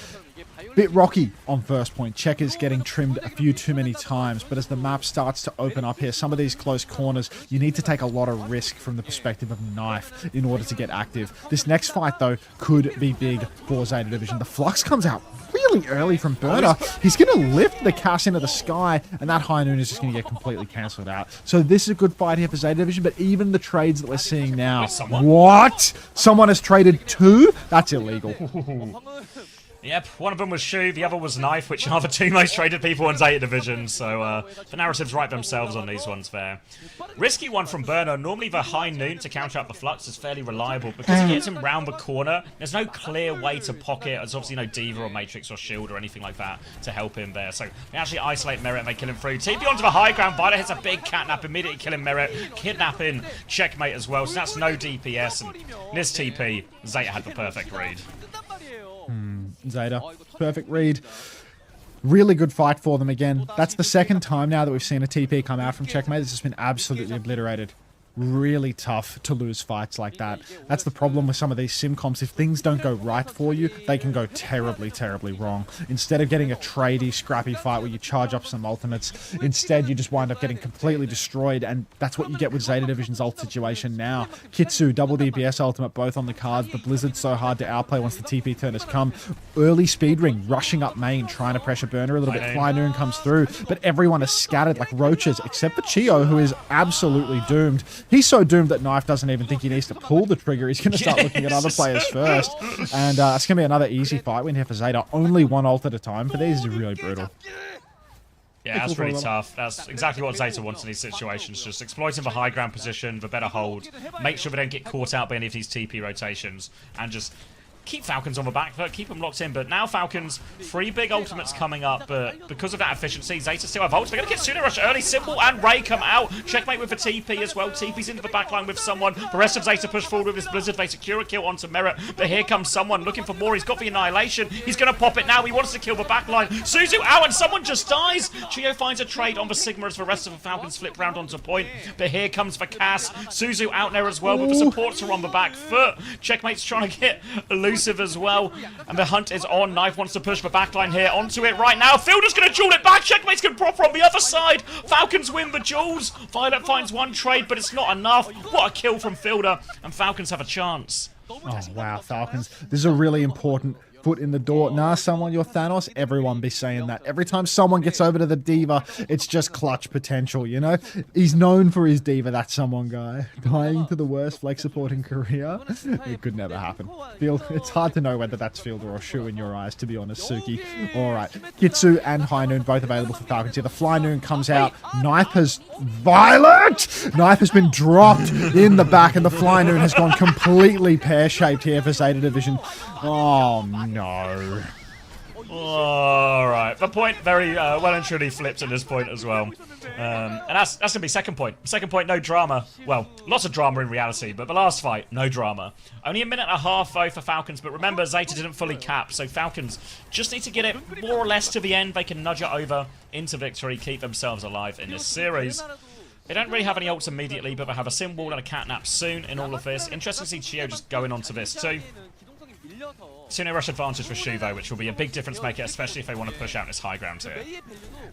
Bit rocky on first point. Checkers getting trimmed a few too many times, but as the map starts to open up here, some of these close corners, you need to take a lot of risk from the perspective of Knife in order to get active. This next fight, though, could be big for ZETA Division. The Flux comes out really early from Burner. He's going to lift the Cass into the sky, and that High Noon is just going to get completely cancelled out. So this is a good fight here for ZETA Division, but even the trades that we're seeing now... What? Someone has traded 2? That's illegal. Yep, one of them was Shu, the other was Knife, which are the 2 most traded people in ZETA Division, so the narratives write themselves on these ones there. Risky one from Burner. Normally the High Noon to counter up the Flux is fairly reliable, because he gets him round the corner. There's no clear way to pocket. There's obviously no Diva or Matrix or Shield or anything like that to help him there. So they actually isolate Merit and they kill him through. TP onto the high ground. Violet hits a big catnap, immediately killing Merit. Kidnapping, checkmate as well, so that's no DPS. And in this TP, ZETA had the perfect read. ZETA, perfect read. Really good fight for them again. That's the second time now that we've seen a TP come out from Checkmate. It's just been absolutely obliterated. Really tough to lose fights like that. That's the problem with some of these sim comps. If things don't go right for you, they can go terribly, terribly wrong. Instead of getting a tradey, scrappy fight where you charge up some ultimates, instead you just wind up getting completely destroyed, and that's what you get with ZETA Division's ult situation now. Kitsu, double DPS ultimate, both on the cards. The Blizzard's so hard to outplay once the TP turn has come. Early speed ring, rushing up main, trying to pressure Burner a little bit. Fly Noon comes through, but everyone is scattered like roaches, except for Chio, who is absolutely doomed. He's so doomed that Knife doesn't even think he needs to pull the trigger. He's going to start looking at other players first. And it's going to be another easy fight win here for ZETA. Only 1 ult at a time for these is really brutal. Yeah, that's really tough. That's exactly what ZETA wants in these situations. Just exploiting the high ground position, the better hold. Make sure they don't get caught out by any of these TP rotations. And just keep Falcons on the back foot, keep them locked in. But now Falcons, 3 big ultimates coming up, but because of that efficiency, ZETA still have ults. They're going to get Sooner Rush early. Symbol and Ray come out. Checkmate with the TP as well. TP's into the backline with someone. The rest of ZETA push forward with his Blizzard. They secure a kill onto Merit, but here comes someone looking for more. He's got the Annihilation. He's going to pop it now. He wants to kill the backline. Suzu out, and someone just dies. Chio finds a trade on the Sigma as the rest of the Falcons flip round onto point, but here comes the Cass. Suzu out there as well, but the supports are on the back foot. Checkmate's trying to get elusive as well. And the hunt is on. Knife wants to push the backline here onto it right now. Fielder's going to duel it back. Checkmate's going to proper on the other side. Falcons win the duels. Violet finds 1 trade, but it's not enough. What a kill from Fielder. And Falcons have a chance. Oh, wow, Falcons. This is a really important foot in the door. Nah, someone, you're Thanos. Everyone be saying that. Every time someone gets over to the diva, it's just clutch potential, you know? He's known for his diva, that someone guy. Dying to the worst flex support in Korea? It could never happen. It's hard to know whether that's Fielder or Shu in your eyes, to be honest, Suki. Alright, Kitsu and High Noon both available for Falcons here. The Fly Noon comes out. Knife has... Violet! Knife has been dropped in the back, and the Fly Noon has gone completely pear-shaped here for Zeta Division. Oh, no. Alright, the point very well and truly flipped at this point as well. And that's going to be second point. Second point, no drama. Well, lots of drama in reality, but the last fight, no drama. Only a minute and a half, though, for Falcons, but remember, Zeta didn't fully cap, so Falcons just need to get it more or less to the end. They can nudge it over into victory, keep themselves alive in this series. They don't really have any ults immediately, but they have a Sim Wall and a Catnap soon in all of this. Interesting to see Chio just going on to this too. Soon a rush advantage for Shu, though, which will be a big difference maker, especially if they want to push out this high ground here.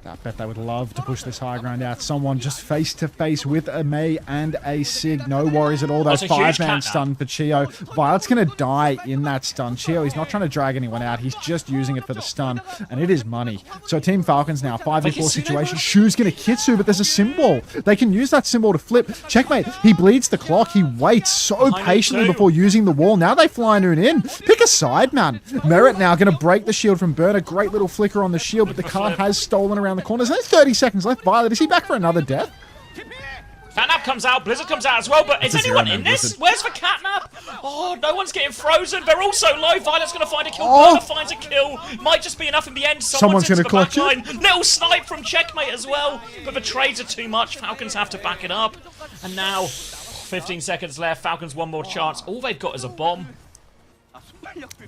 I bet they would love to push this high ground out. Someone just face-to-face with a Mei and a Sig. No worries at all. Those five-man stun for Chio. Violet's going to die in that stun. Chio, he's not trying to drag anyone out. He's just using it for the stun, and it is money. So Team Falcons now, 5v4 situation. Shu's going to Kitsu, but there's a symbol. They can use that symbol to flip. Checkmate. He bleeds the clock. He waits so patiently before using the wall. Now they fly Noon in. Pick a side, man. Merit now going to break the shield from Burner. Great little flicker on the shield, but the card has stolen around the corner. There's only 30 seconds left. Violet, is he back for another death? Catnap comes out, Blizzard comes out as well, but is anyone in this? Blizzard. Where's the Catnap? Oh, no one's getting frozen. They're all so low. Violet's going to find a kill. Burner finds a kill. Might just be enough in the end. Someone's going to clutch it. Little snipe from Checkmate as well, but the trades are too much. Falcons have to back it up. And now, 15 seconds left. Falcons one more chance. All they've got is a bomb.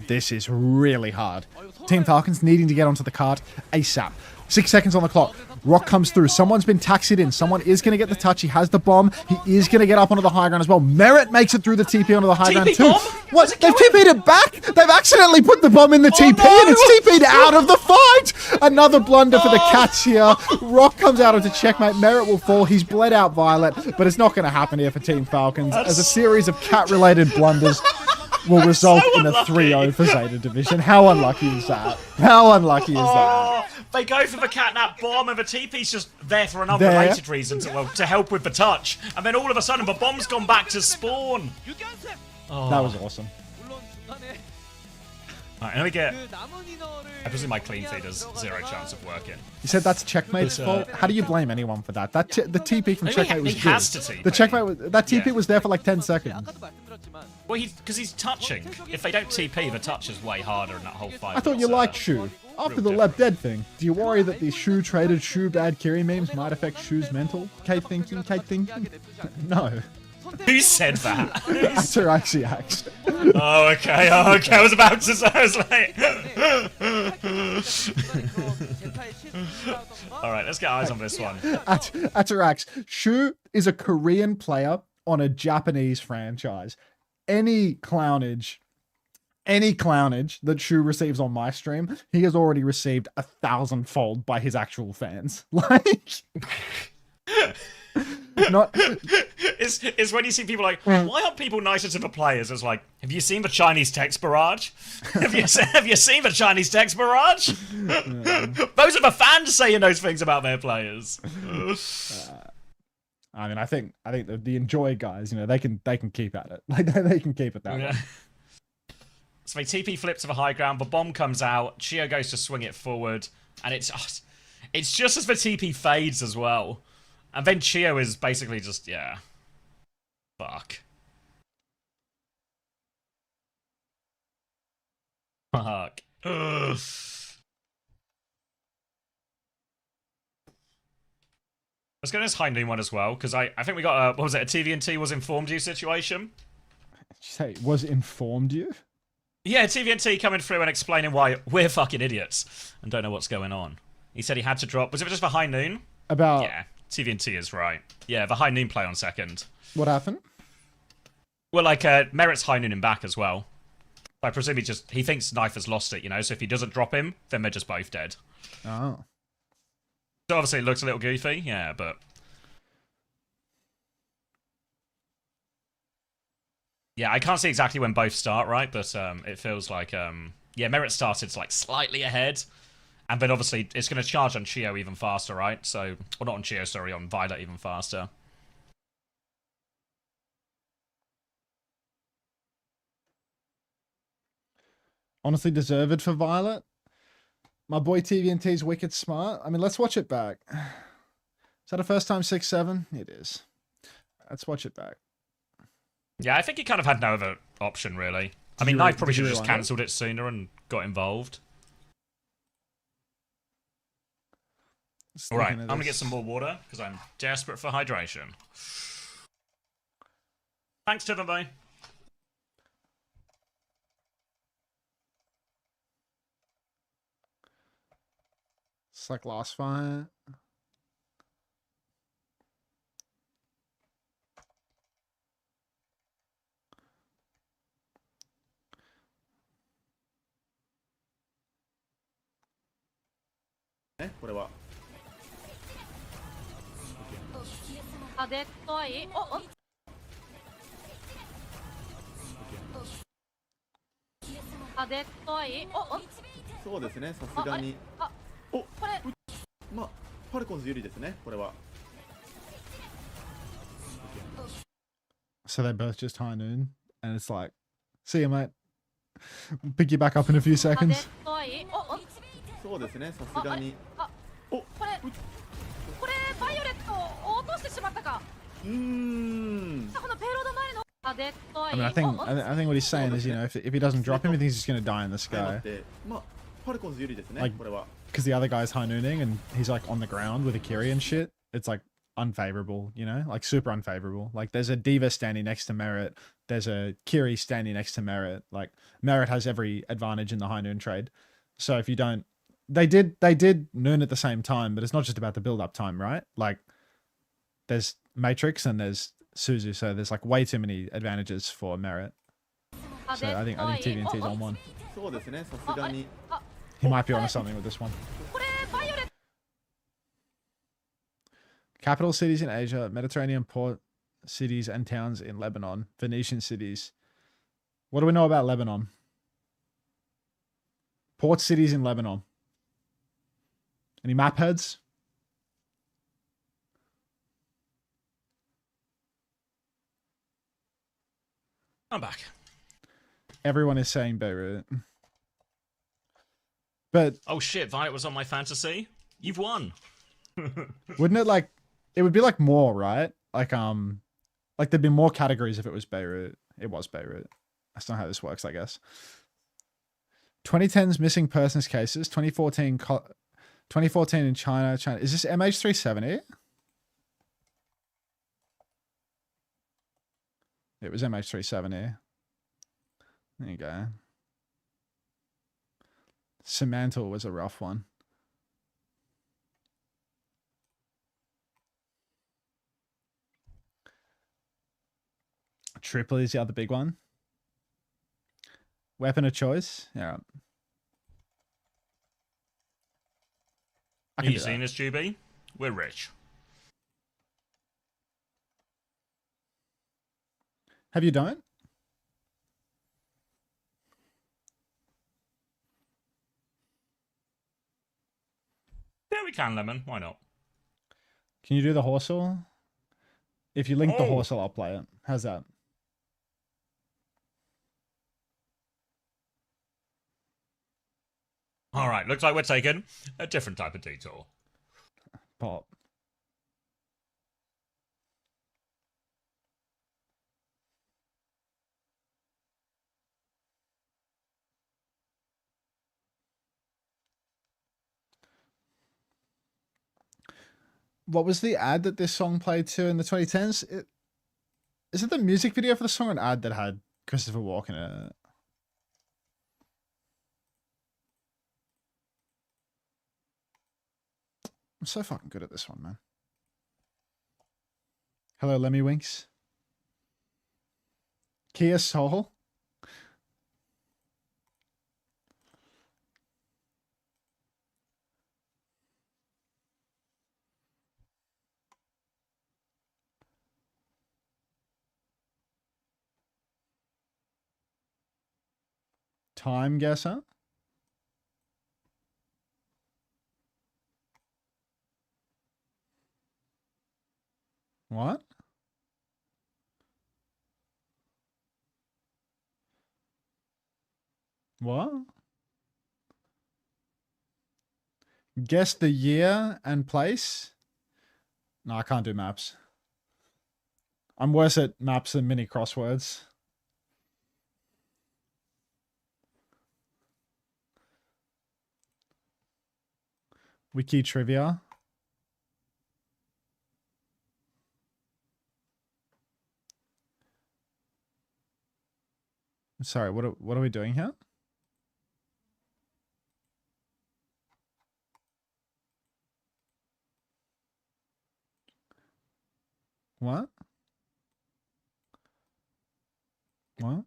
This is really hard. Team Falcons needing to get onto the cart ASAP. 6 seconds on the clock. Rock comes through. Someone's been taxied in. Someone is going to get the touch. He has the bomb. He is going to get up onto the high ground as well. Merit makes it through the TP onto the high ground too. What? They've TP'd it back? They've accidentally put the bomb in the TP and it's TP'd out of the fight. Another blunder for the Cats here. Rock comes out into checkmate. Merit will fall. He's bled out Violet, but it's not going to happen here for Team Falcons as a series of cat-related blunders will result in a 3-0 for Zeta Division. How unlucky is that? How unlucky is that? They go for the Catnap bomb and the TP's just there for an unrelated reason to help with the touch. And then all of a sudden the bomb's gone back to spawn. That was awesome. Alright, and we get... I presume my clean feed has 0 chance of working. You said that's Checkmate's fault? How do you blame anyone for that? The TP from Checkmate was he good. has to TP. The Checkmate, that TP was there for like 10 seconds. Well, because he's touching. If they don't TP, the touch is way harder in that whole fight. I thought you liked Shu. After the Left Dead thing, do you worry that the Shu traded SuperBad Kiri memes might affect Shu's mental? Kate thinking? No. Who said that? Ataraxiax. Oh, okay. Oh, okay. I was about to say, I was like... Alright, let's get eyes on this one. Atarax. Shu is a Korean player on a Japanese franchise. Any clownage that Shu receives on my stream, he has already received 1,000-fold by his actual fans. Like... Not it's when you see people like, why aren't people nicer to the players? It's like, have you seen the Chinese text barrage? have you seen the Chinese text barrage? Those are the fans saying those things about their players. I mean, I think the Enjoy guys, you know, they can keep at it. Like they can keep it that way. So they TP flip to the high ground. The bomb comes out. Chio goes to swing it forward, and it's just as the TP fades as well. And then Chio is basically just, yeah. Fuck. Fuck. Ugh. Let's go to this High Noon one as well, because I think we got a, what was it, a TVNT was informed you situation? Did you say was informed you? Yeah, TVNT coming through and explaining why we're fucking idiots and don't know what's going on. He said he had to drop, was it just for High Noon? About... Yeah. TVNT is right. Yeah, the High Noon play on second. What happened? Well, like, Merit's High Noon him back as well. I presume he thinks Knife has lost it, you know, so if he doesn't drop him, then they're just both dead. Oh. So obviously it looks a little goofy, yeah, but... Yeah, I can't see exactly when both start, right? But it feels like yeah, Merit started like slightly ahead. And then obviously it's going to charge on Chio even faster, right? So, well, not on Chio, sorry, on Violet even faster. Honestly, deserved for Violet. My boy TVNT's wicked smart. I mean, let's watch it back. Is that a first time 6-7? It is. Let's watch it back. Yeah, I think he kind of had no other option, really. I Did mean, you Knife probably did you should have just rewind it? cancelled it sooner and got involved. Just Alright, looking I'm at going to get this. some more water, because I'm desperate for hydration. Thanks, Tivan Bay. It's like last fight. So they both just high noon, and it's like, see you, mate. Pick you back up in a few seconds. I mean, I think what he's saying is, you know, if he doesn't drop him, he thinks he's going to die in the sky. Like, because the other guy's high nooning and he's like on the ground with a Kiri and shit. It's like unfavorable, you know, like super unfavorable. Like there's a Diva standing next to Merit. There's a Kiri standing next to Merit. Like Merit has every advantage in the high noon trade. So if you don't, they did noon at the same time, but it's not just about the build up time, right? Like there's Matrix and there's Suzu, so there's like way too many advantages for Merit. So I think TVNT's on one. He might be onto something with this one. Capital cities in Asia, Mediterranean port cities and towns in Lebanon, Venetian cities. What do we know about Lebanon? Port cities in Lebanon. Any map heads? I'm back. Everyone is saying Beirut. But Oh shit, Violet was on my fantasy? You've won. wouldn't it like, it would be like more, right? Like there'd be more categories if it was Beirut. It was Beirut. That's not how this works, I guess. 2010's missing persons cases, 2014 in China. Is this MH370? It was MH370. There you go. Semantle was a rough one. Tripoli is the other big one. Weapon of choice. Yeah. I can You do seen that. this, GB? We're rich. Have you done it? Yeah, we can, Lemon. Why not? Can you do the horsel? If you link the Oh. horsel, I'll play it. How's that? Alright, looks like we're taking a different type of detour. Pop. What was the ad that this song played to in the 2010s? Is it the music video for the song or an ad that had Christopher Walken in it? I'm so fucking good at this one, man. Hello, Lemmy Winks. Kia Soul. Time guesser. What? What? Guess the year and place? No, I can't do maps. I'm worse at maps than mini crosswords. Wiki trivia. Sorry, what are we doing here? What? What?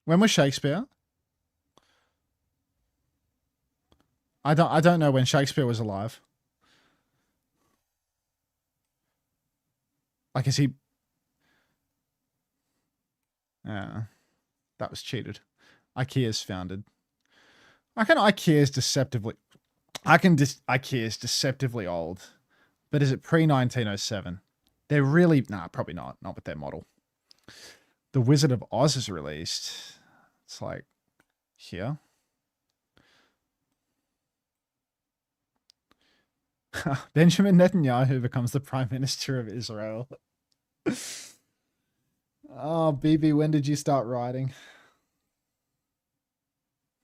When was Shakespeare? I don't know when Shakespeare was alive. Like, is he? Yeah, that was cheated. IKEA's founded. I reckon IKEA's deceptively. IKEA's deceptively old, but is it pre-1907? They're really probably not. Not with their model. The Wizard of Oz is released. It's like here. Benjamin Netanyahu becomes the Prime Minister of Israel. Oh, BB, when did you start writing?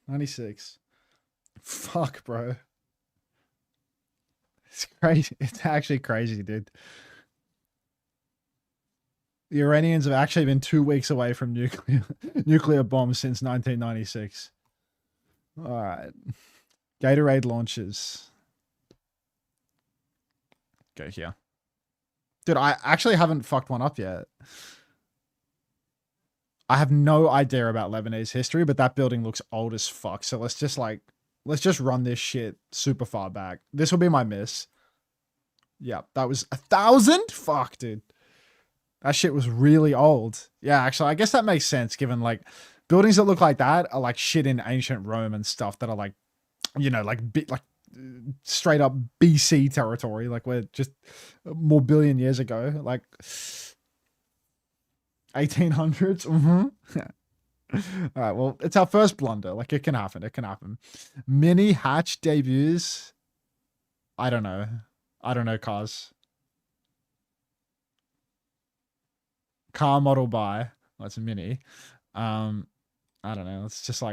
96. Fuck, bro. It's crazy. It's actually crazy, dude. The Iranians have actually been 2 weeks away from nuclear bombs since 1996. All right. Gatorade launches. Go here. Dude, I actually haven't fucked one up yet. I have no idea about Lebanese history, but that building looks old as fuck. So let's just run this shit super far back. This will be my miss. Yeah, that was 1,000? Fuck, dude. That shit was really old. Yeah, actually, I guess that makes sense given like buildings that look like that are like shit in ancient Rome and stuff that are like, you know, like straight up BC territory. Like we're just more billion years ago, like 1800s. All right, well, it's our first blunder. Like it can happen. It can happen. Mini hatch debuts. I don't know. Cars. Car model by. Well, it's a mini. I don't know. Let's just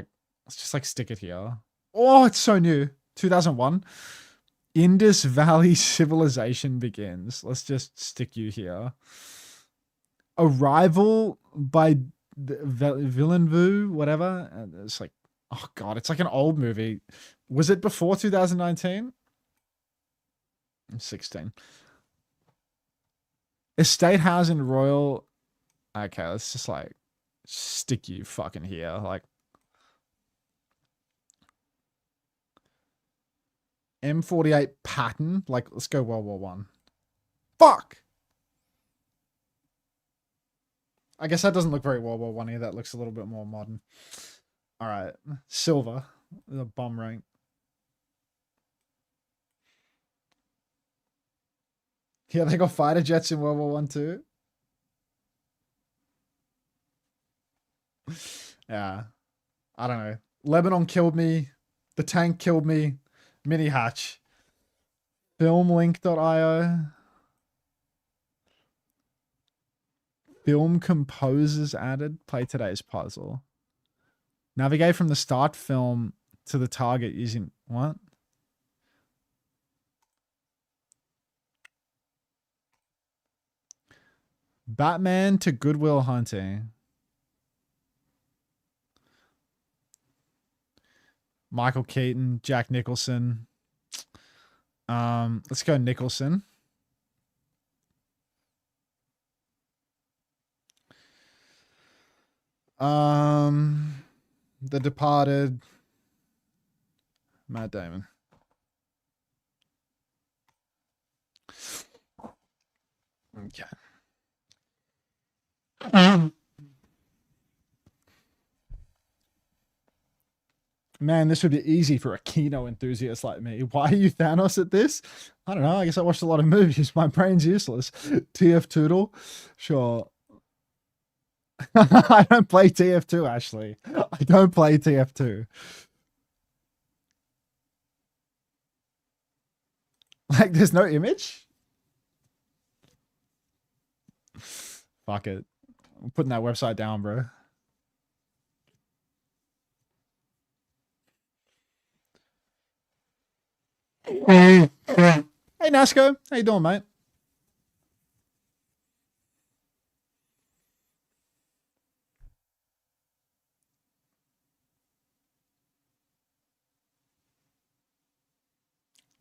stick it here. Oh, it's so new. 2001. Indus Valley civilization begins. Let's just stick you here. Arrival by Villeneuve, whatever. It's like, oh god, it's like an old movie. Was it before 2019? 16. Estate housing royal. Okay, let's just like stick you fucking here. Like M48 pattern. Like, let's go World War One. Fuck! I guess that doesn't look very World War One-y. That looks a little bit more modern. Alright. Silver. The bomb rank. Yeah, they got fighter jets in World War One too. Yeah. I don't know. Lebanon killed me. The tank killed me. Mini hatch. Filmlink.io. Film composers added. Play today's puzzle. Navigate from the start film to the target using what? Batman to Goodwill Hunting. Michael Keaton, Jack Nicholson. Let's go Nicholson. The Departed. Matt Damon. Okay. Man, this would be easy for a Kino enthusiast like me. Why are you Thanos at this? I don't know. I guess I watched a lot of movies. My brain's useless. TF Toodle? Sure. I don't play TF2, Ashley. I don't play TF2. Like, there's no image? Fuck it. I'm putting that website down, bro. Hey, Nasco. How you doing, mate?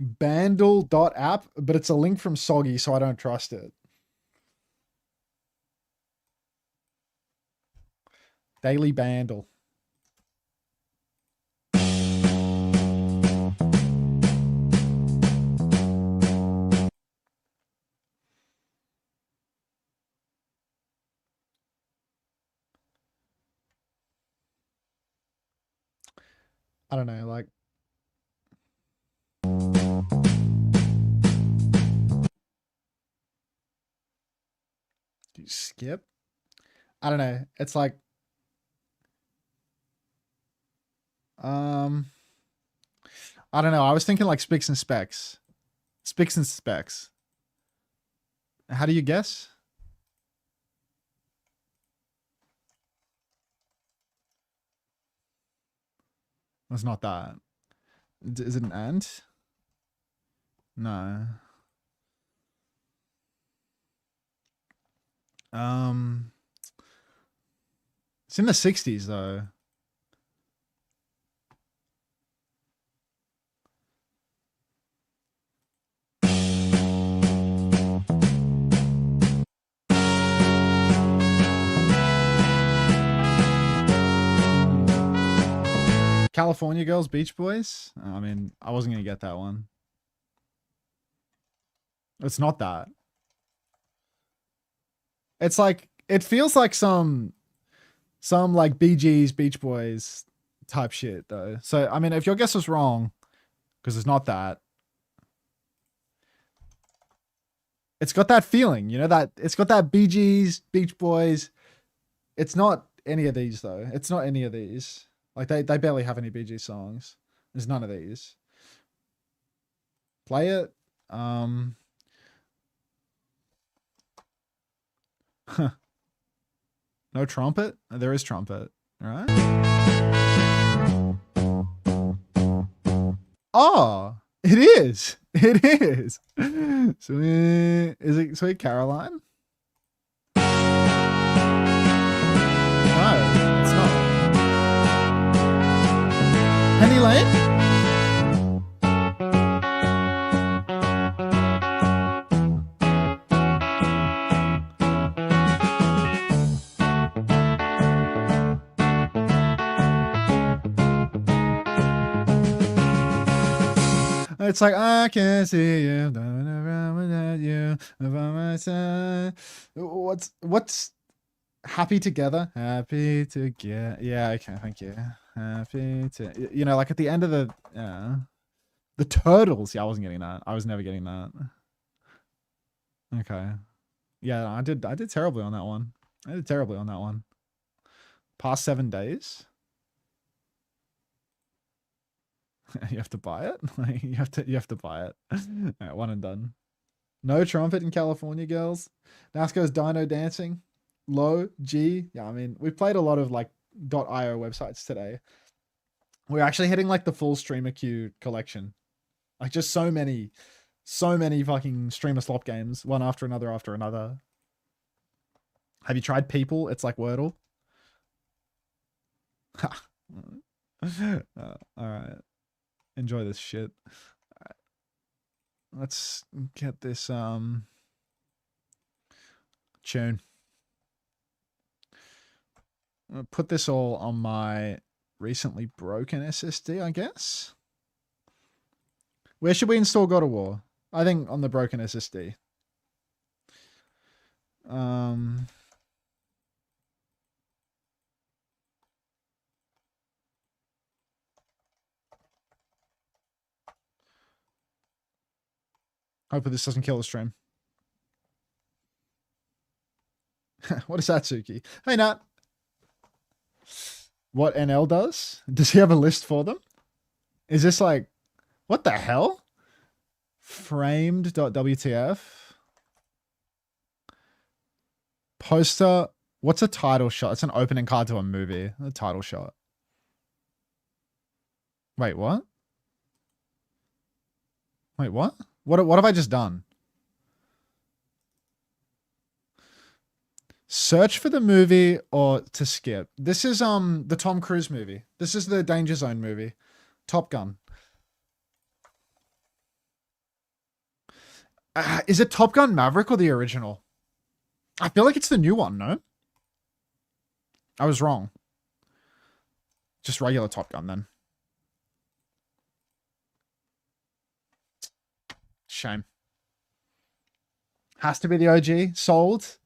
Bandle.app, but it's a link from Soggy, so I don't trust it. Daily Bandle. I don't know, like... Do you skip? I don't know. It's like... I don't know. I was thinking like Spicks and Specs. Spicks and Specs. How do you guess? It's not that. Is it an ant? No. It's in the 60s though. California Girls, Beach Boys? I mean, I wasn't going to get that one. It's not that. It's like, it feels like some like Bee Gees, Beach Boys type shit though. So, I mean, if your guess was wrong, because it's not that. It's got that feeling, you know, that it's got that Bee Gees, Beach Boys. It's not any of these though. It's not any of these. Like, they barely have any Bee Gees songs. There's none of these. Play it. No trumpet? There is trumpet. All right. Oh, it is. It is. Is it Sweet Caroline? No, it's not. Penny Lane? It's like, I can see you without you by my side. What's happy together? Happy together. Yeah, okay, thank you. Happy to, you know, like at the end of the Turtles. Yeah, I wasn't getting that. I was never getting that. Okay. Yeah, I did terribly on that one. I did terribly on that one. Past 7 days. You have to buy it. Like, you have to buy it. All right, one and done. No trumpet in California Girls. NASCAR's Dino Dancing. Low G. Yeah, I mean, we played a lot of like .io websites today. We're actually hitting like the full streamer queue collection. Like just so many fucking streamer slop games, one after another after another. Have you tried People? It's like Wordle. All right. Enjoy this shit. Let's get this tune. I'm gonna put this all on my recently broken SSD, I guess. Where should we install God of War? I think on the broken SSD. Hopefully this doesn't kill the stream. What is that, Suki? Hey, Nat. What NL does? Does he have a list for them? Is this like... What the hell? Framed.wtf. Poster. What's a title shot? It's an opening card to a movie. A title shot. Wait, what? Wait, what? What have I just done? Search for the movie or to skip. This is the Tom Cruise movie. This is the Danger Zone movie. Top Gun. Is it Top Gun Maverick or the original? I feel like it's the new one, no? I was wrong. Just regular Top Gun then. Shame. Has to be the OG. Sold.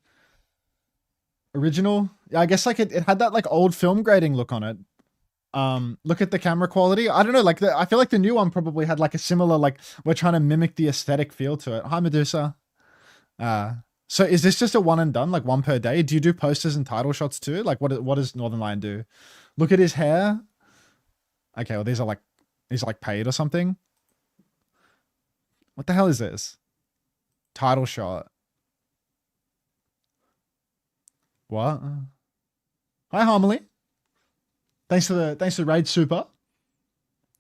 Original. Yeah, I guess like it had that like old film grading look on it. Look at the camera quality. I don't know, like I feel like the new one probably had like a similar, like we're trying to mimic the aesthetic feel to it. Hi Medusa. So is this just a one and done, like one per day? Do you do posters and title shots too? Like what does Northern Lion do? Look at his hair. Okay, well these are like paid or something. What the hell is this? Title shot. What? Hi Harmony. Thanks for the raid, Super.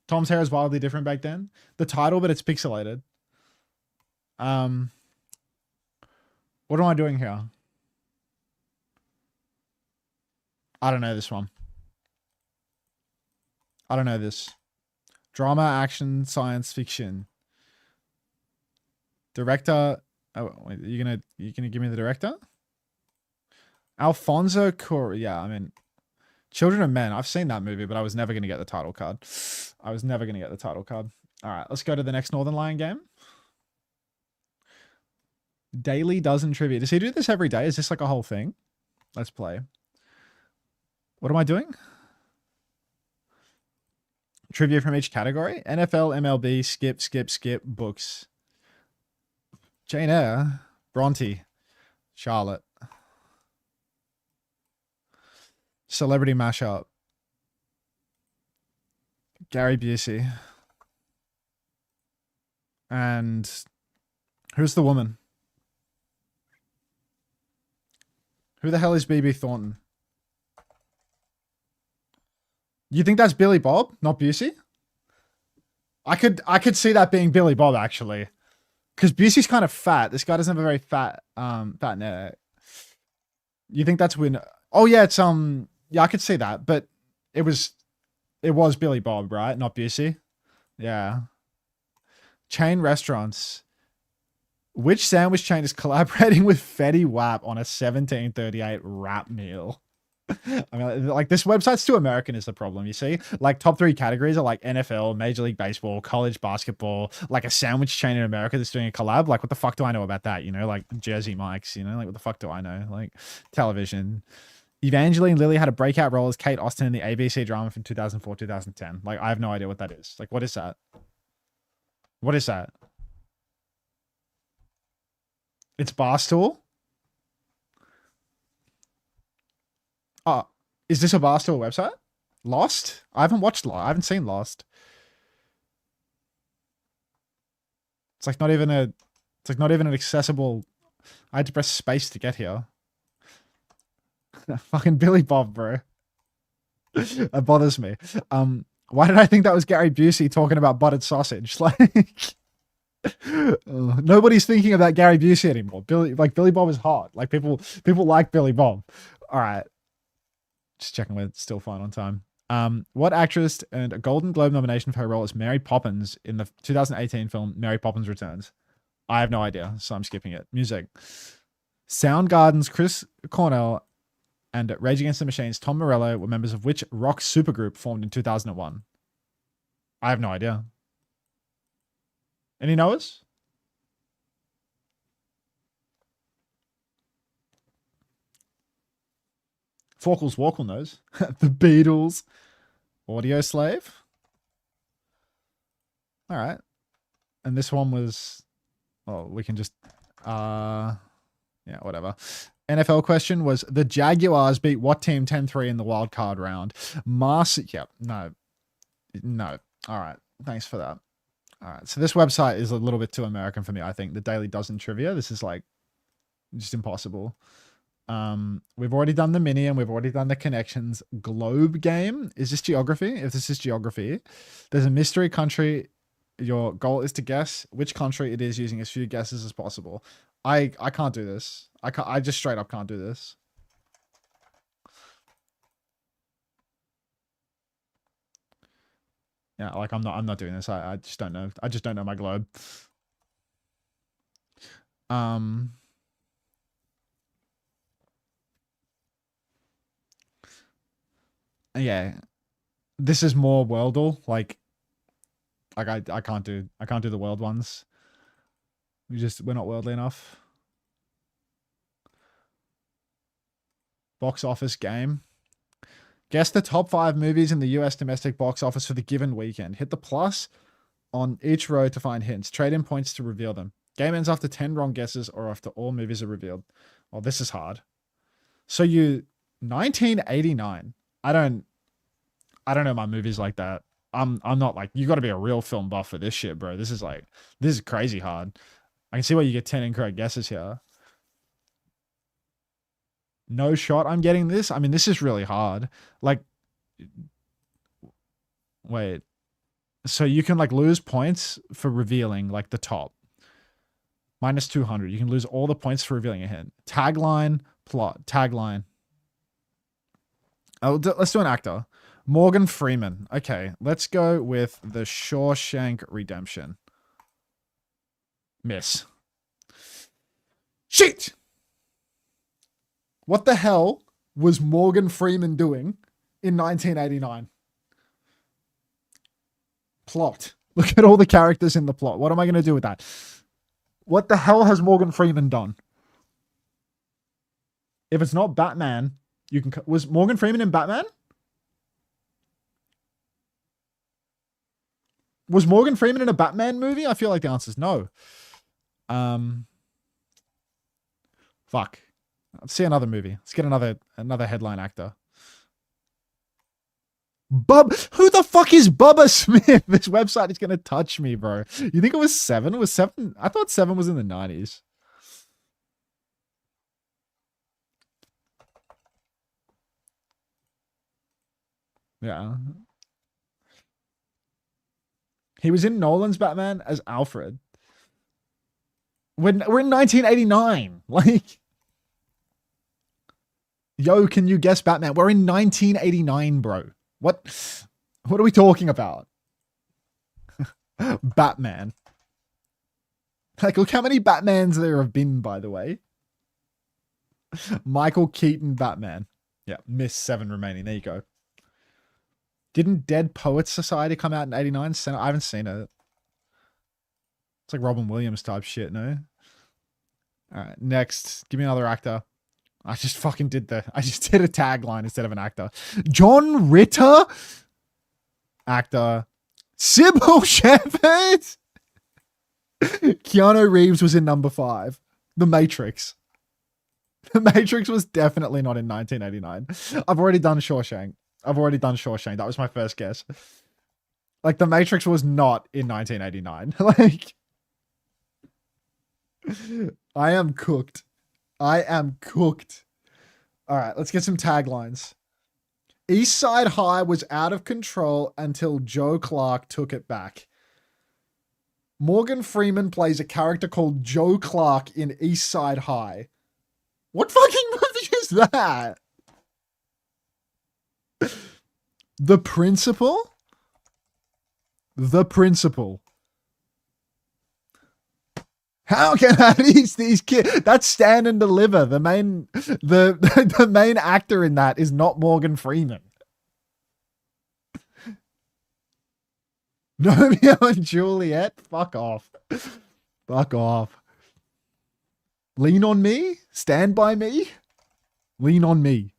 Tom's hair is wildly different back then. The title, but it's pixelated. What am I doing here? I don't know this one. I don't know this. Drama, action, science fiction. Director. Oh, wait, you gonna give me the director? Alfonso Cuarón. Yeah, I mean, Children of Men. I've seen that movie, but I was never gonna get the title card. All right, let's go to the next Northern Lion game. Daily dozen trivia. Does he do this every day? Is this like a whole thing? Let's play. What am I doing? Trivia from each category. NFL, MLB, skip, books. Jane Eyre, Bronte, Charlotte. Celebrity mashup. Gary Busey. And who's the woman? Who the hell is BB Thornton? You think that's Billy Bob, not Busey? I could see that being Billy Bob actually. Because Busey's kind of fat. This guy doesn't have a very fat neck. You think that's Win? Oh yeah, it's yeah, I could see that, but it was Billy Bob, right? Not Busey. Yeah. Chain restaurants. Which sandwich chain is collaborating with Fetty Wap on a 1738 wrap meal? I mean, like this website's too American is the problem, you see? Like top 3 categories are like NFL, Major League Baseball, college basketball, like a sandwich chain in America that's doing a collab. Like what the fuck do I know about that? You know, like Jersey Mike's, you know, like what the fuck do I know? Like television. Evangeline Lilly had a breakout role as Kate Austin in the ABC drama from 2004-2010. Like I have no idea what that is. Like what is that? What is that? It's Barstool? Oh, is this a Barstool website? Lost? I haven't watched Lost. I haven't seen Lost. It's like not even an accessible. I had to press space to get here. Fucking Billy Bob, bro. That bothers me. Why did I think that was Gary Busey talking about buttered sausage? Like nobody's thinking about Gary Busey anymore. Billy Bob is hot. Like people like Billy Bob. All right. Just checking we're still fine on time. What actress earned a Golden Globe nomination for her role as Mary Poppins in the 2018 film Mary Poppins Returns? I have no idea, so I'm skipping it. Music. Soundgarden's Chris Cornell and Rage Against the Machine's Tom Morello were members of which rock supergroup formed in 2001? I have no idea. Any knowers? Forkles Walkle knows. The Beatles. Audio Slave. All right. And this one was... Oh, we can just... yeah, whatever. NFL question was, the Jaguars beat what team 10-3 in the wild card round? Yep. No. All right. Thanks for that. All right. So this website is a little bit too American for me, I think. The Daily Dozen Trivia. This is like just impossible. We've already done the mini and we've already done the connections. Globe game. Is this geography? If this is geography, there's a mystery country. Your goal is to guess which country it is using as few guesses as possible. I can't do this. I just straight up can't do this. Yeah, like I'm not doing this. I just don't know. I just don't know my globe. Yeah. This is more Worldle. Like I can't do the world ones. We're not worldly enough. Box office game. Guess the top 5 movies in the US domestic box office for the given weekend. Hit the plus on each row to find hints. Trade in points to reveal them. Game ends after 10 wrong guesses or after all movies are revealed. Oh, this is hard. So 1989. I don't know my movies like that. I'm not like, you got to be a real film buff for this shit, bro. This is crazy hard. I can see why you get 10 incorrect guesses here. No shot I'm getting this. I mean, this is really hard. Like, wait. So you can like lose points for revealing like the top. Minus 200. You can lose all the points for revealing a hint. Tagline, plot, tagline. Oh, let's do an actor. Morgan Freeman. Okay, let's go with The Shawshank Redemption. Miss. Shit! What the hell was Morgan Freeman doing in 1989? Plot. Look at all the characters in the plot. What am I going to do with that? What the hell has Morgan Freeman done? If it's not Batman, you can... Was Morgan Freeman in Batman? Was Morgan Freeman in a Batman movie? I feel like the answer is no. Fuck. Let's see another movie. Let's get another headline actor. Who the fuck is Bubba Smith? This website is gonna touch me, bro. You think it was 7? Was 7? I thought 7 was in the 90s. Yeah. He was in Nolan's Batman as Alfred. We're in 1989. Like, yo, can you guess Batman? We're in 1989, bro. What are we talking about? Batman. Like, look how many Batmans there have been, by the way. Michael Keaton Batman. Yeah, miss 7 remaining. There you go. Didn't Dead Poets Society come out in 89? I haven't seen it. It's like Robin Williams type shit, no? Alright, next. Give me another actor. I just did a tagline instead of an actor. John Ritter? Actor. Sybil Shepherd? Keanu Reeves was in number 5. The Matrix. The Matrix was definitely not in 1989. I've already done Shawshank. That was my first guess. Like, The Matrix was not in 1989. Like, I am cooked. All right, let's get some taglines. East Side High was out of control until Joe Clark took it back. Morgan Freeman plays a character called Joe Clark in East Side High. What fucking movie is that? The principal? The principal. How can I teach these kids? That's Stand and Deliver. The main actor in that is not Morgan Freeman. Romeo and Juliet? Fuck off. Fuck off. Lean on me? Stand by me? Lean on me.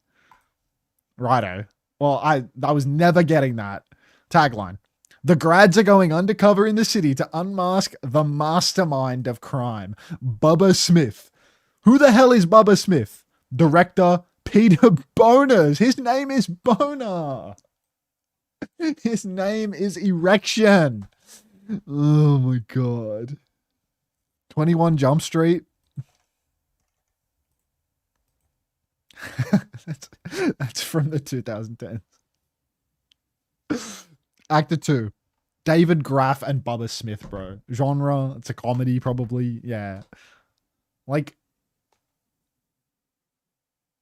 Righto. Well, I was never getting that. Tagline. The grads are going undercover in the city to unmask the mastermind of crime, Bubba Smith. Who the hell is Bubba Smith? Director Peter Boners. His name is Boner. His name is Erection. Oh my god. 21 Jump Street. That's from the 2010s. Actor 2. David Graff and Bubba Smith, bro. Genre, it's a comedy probably. Yeah. Like,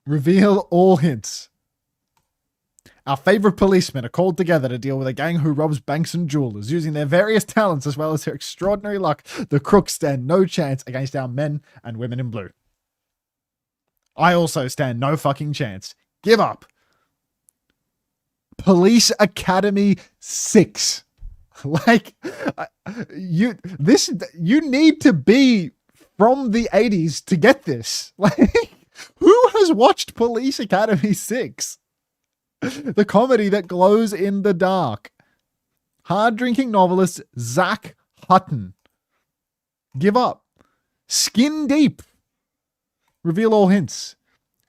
reveal all hints. Our favorite policemen are called together to deal with a gang who robs banks and jewelers. Using their various talents as well as their extraordinary luck, the crooks stand no chance against our men and women in blue. I also stand no fucking chance. Give up. Police Academy 6. Like, you need to be from the 80s to get this. Like, who has watched Police Academy 6? The comedy that glows in the dark. Hard-drinking novelist Zach Hutton. Give up. Skin deep. Reveal all hints.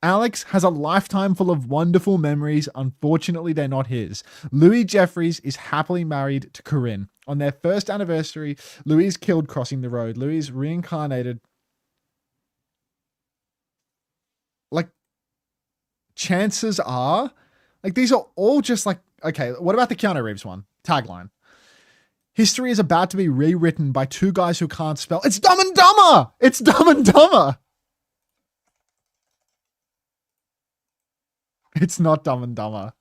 Alex has a lifetime full of wonderful memories. Unfortunately, they're not his. Louis Jeffries is happily married to Corinne. On their first anniversary, Louis is killed crossing the road. Louis is reincarnated. Like, chances are, like, these are all just like, okay, what about the Keanu Reeves one? Tagline. History is about to be rewritten by two guys who can't spell. It's Dumb and Dumber! It's Dumb and Dumber! It's not Dumb and Dumber.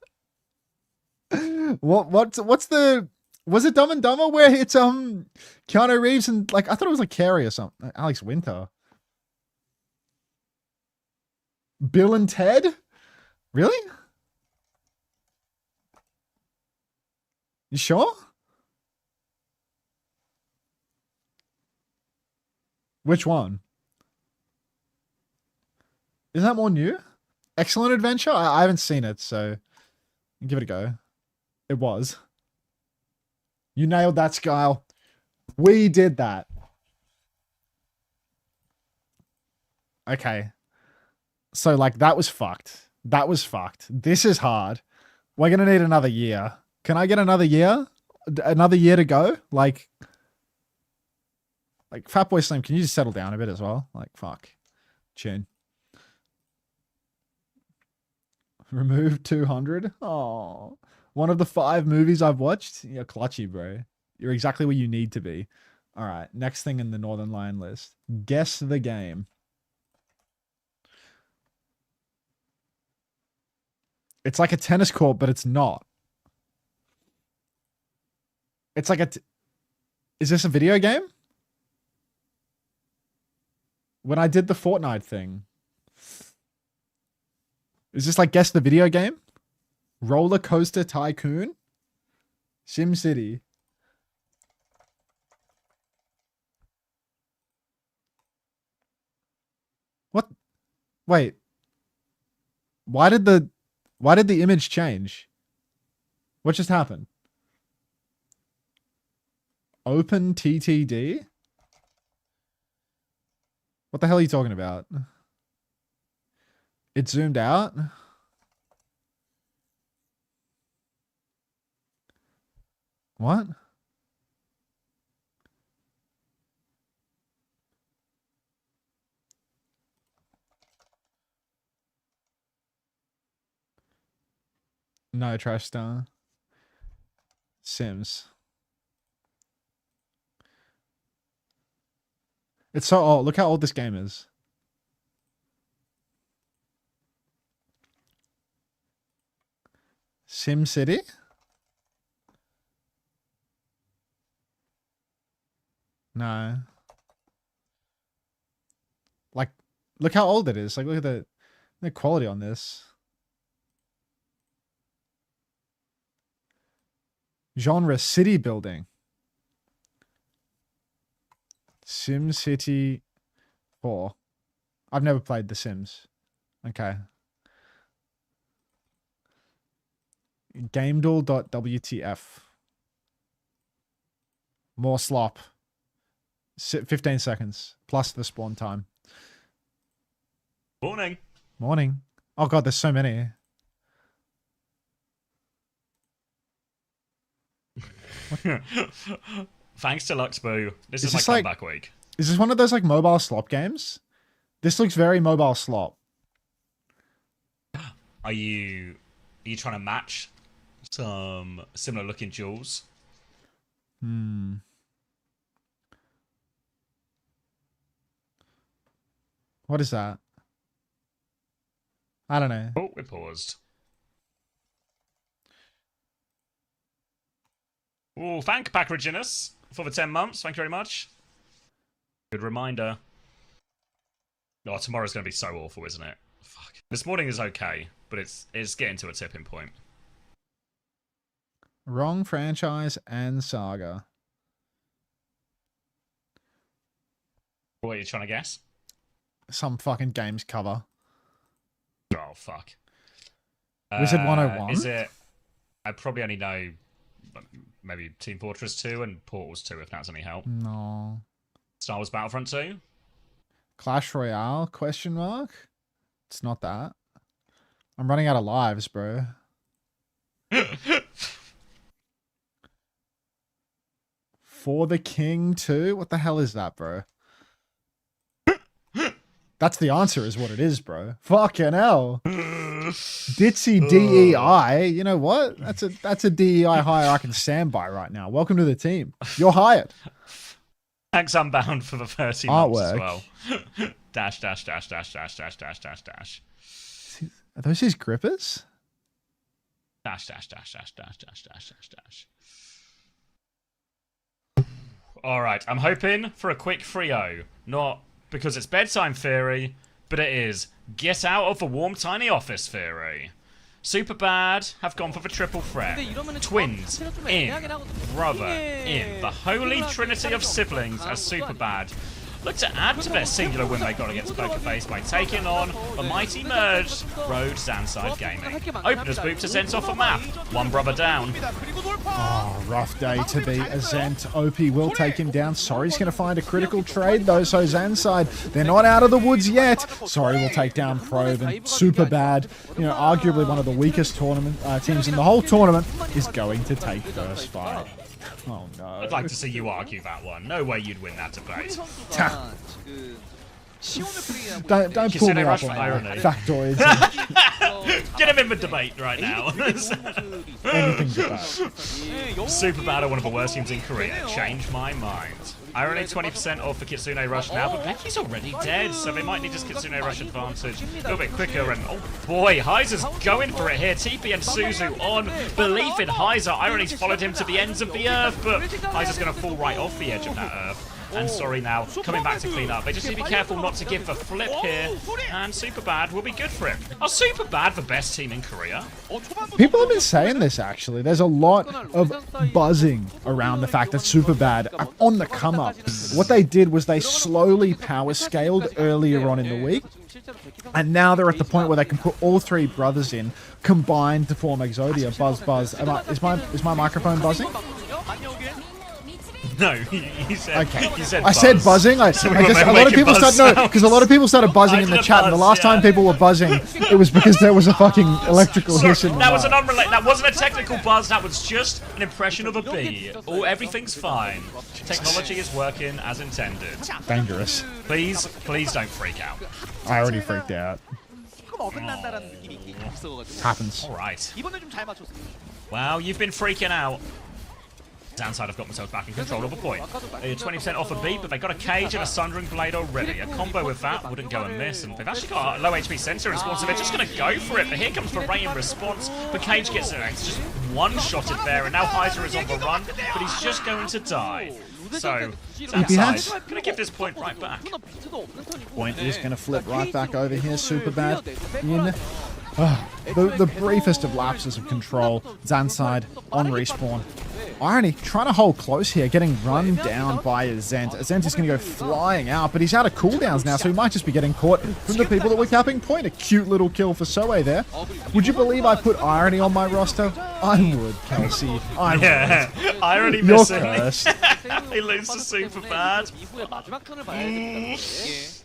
What's the... Was it Dumb and Dumber where it's Keanu Reeves and, like, I thought it was like Carey or something. Alex Winter. Bill and Ted? Really? You sure? Which one? Is that more new? Excellent Adventure? I haven't seen it, so give it a go. It was. You nailed that, Skyle. We did that. Okay. So, like, that was fucked. That was fucked. This is hard. We're going to need another year. Can I get another year? Another year to go? Like, Fatboy Slim, can you just settle down a bit as well? Like, fuck. Tune. Remove 200? Oh, one of the 5 movies I've watched? You're clutchy, bro. You're exactly where you need to be. All right, next thing in the Northern Lion list. Guess the game. It's like a tennis court, but it's not. It's like is this a video game? When I did the Fortnite thing. Is this like guess the video game? Roller Coaster Tycoon? Sim City. What? Wait. Why did the image change? What just happened? Open TTD? What the hell are you talking about? It zoomed out? What? No, Trash Star. Sims. It's so old. Look how old this game is. Sim City? Like, look how old it is. Like, look at the quality on this. Genre city building. SimCity 4. I've never played The Sims. Okay. GameDuel.wtf. More slop. 15 seconds. Plus the spawn time. Morning. Morning. Oh god, there's so many. Thanks to Luxboo. This is Is my this comeback week. Is this one of those like mobile slop games? This looks very mobile slop. Are you trying to match some similar looking jewels? Hmm. What is that? I don't know. Oh, we paused. Oh, thank Packeriginus for the 10 months. Thank you very much. Good reminder. Oh, tomorrow's going to be so awful, isn't it? Fuck. This morning is okay, but it's getting to a tipping point. Wrong franchise and saga. What are you trying to guess? Some fucking games cover. Oh, fuck. Wizard 101? Is it... I probably only know maybe Team Fortress 2 and Portals 2, if that's any help. No. Star Wars Battlefront 2? Clash Royale? Question mark? It's not that. I'm running out of lives, bro. For the King 2? What the hell is that, bro? That's the answer is what it is, bro. Fucking hell. Ditzy DEI. You know what? That's a DEI hire I can stand by right now. Welcome to the team. You're hired. Thanks Unbound for the 30 months as Artwork. well. Dash, dash, dash, dash, dash, dash, dash, dash, dash. Are those his grippers? Dash, dash, dash, dash, dash, dash, dash, dash, dash. Alright, I'm hoping for a quick 3-0. Not because it's bedtime theory, but it is get out of the warm tiny office theory. SuperBad have gone for the triple threat. Twins in, brother in, the holy trinity of siblings as SuperBad look to add to their singular win they got against Poker Face by taking on the mighty merged Road ZANSIDE Gaming. Openers boot to Zent off a map. One brother down. Oh, rough day to be a Zent. OP will take him down. Sorry's going to find a critical trade, though, so ZANSIDE, they're not out of the woods yet. Sorry will take down Probe, and SuperBad, you know, arguably one of the weakest tournament teams in the whole tournament, is going to take first fight. Oh, no. I'd like to see you argue that one. No way you'd win that debate. Don't pull me up rush on for that. irony. Factoids. Get him in the debate right now. Anything's about. SuperBad are one of the worst teams in Korea. Change my mind. Irony 20% off for Kitsune Rush now, but Becky's already dead, so they might need this Kitsune Rush advantage a little bit quicker. And oh boy, Heiser's going for it here. TP and Suzu on belief in Heiser. Irony's followed him to the ends of the earth, but Heiser's going to fall right off the edge of that earth. And sorry now, coming back to clean up. They just need to be careful not to give the flip here, and SuperBad will be good for it. Are SuperBad the best team in Korea? People have been saying this, actually. There's a lot of buzzing around the fact that SuperBad are on the come up. What they did was they slowly power scaled earlier on in the week, and now they're at the point where they can put all three brothers in, combined to form Exodia. Buzz, buzz. Is my microphone buzzing? No, you said. Okay. You said. I said buzzing. A lot of people started because a lot of people started buzzing in the chat. And the last time people were buzzing, it was because there was a fucking electrical hiss in the That was mic. an unrelated. That wasn't a technical buzz. That was just an impression of a bee. Oh, everything's fine. Technology is working as intended. Dangerous. Please don't freak out. I already freaked out. Happens. All right. Well, you've been freaking out. ZANSIDE have got themselves back in control of a point. They're 20% off a beat, but they've got a cage and a Sundering Blade already. A combo with that wouldn't go amiss, and they've actually got a low HP sensor in response, so they're just going to go for it. But here comes the Ray in response. The cage gets it. It's just one-shotted there, and now Heiser is on the run, but he's just going to die. So, Sleepy hats? ZANSIDE gonna give this point right back. Point is going to flip right back over here. SuperBad in the briefest of lapses of control. ZANSIDE on respawn. Irony trying to hold close here, getting run down by Azent. Azent is going to go flying out, but he's out of cooldowns now, so he might just be getting caught from the people that were capping point. A cute little kill for Soe there. Would you believe I put Irony on my roster? I would, Kelsey. I would. Yeah, Irony You're missing. cursed. They lose to SuperBad.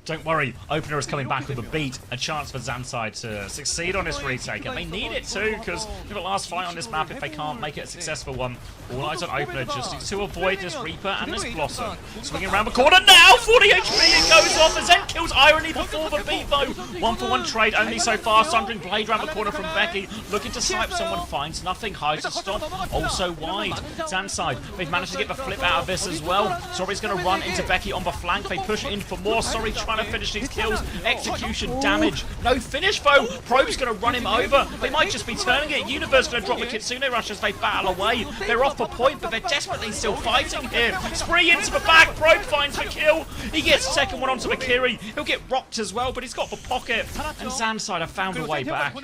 Don't worry, Opener is coming back with a beat, a chance for ZANSIDE to succeed on this retake, and they need it too, because in the last fight on this map, if they can't make it a successful one, all eyes on Opener just to avoid this Reaper and this Blossom. Swinging around the corner now, 40 HP, it goes off, as Zen kills Irony before the beat though. 1-for-1 trade only so far, Sundering Blade around the corner from Becky, looking to snipe someone, finds nothing, hides a stomp, also wide. ZANSIDE, they've managed to get the flip out of this as well. Sorry's going to run into Becky on the flank, they push in for more, Sorry trying to finish these kills, execution damage, no finish though, Probe's going to run him over, they might just be turning it, Universe going to drop the Kitsune rush as they battle away, they're off the point but they're desperately still fighting here, Spree into the back, Probe finds the kill, he gets the second one onto Makiri, he'll get rocked as well but he's got the pocket, and ZANSIDE have found a way back.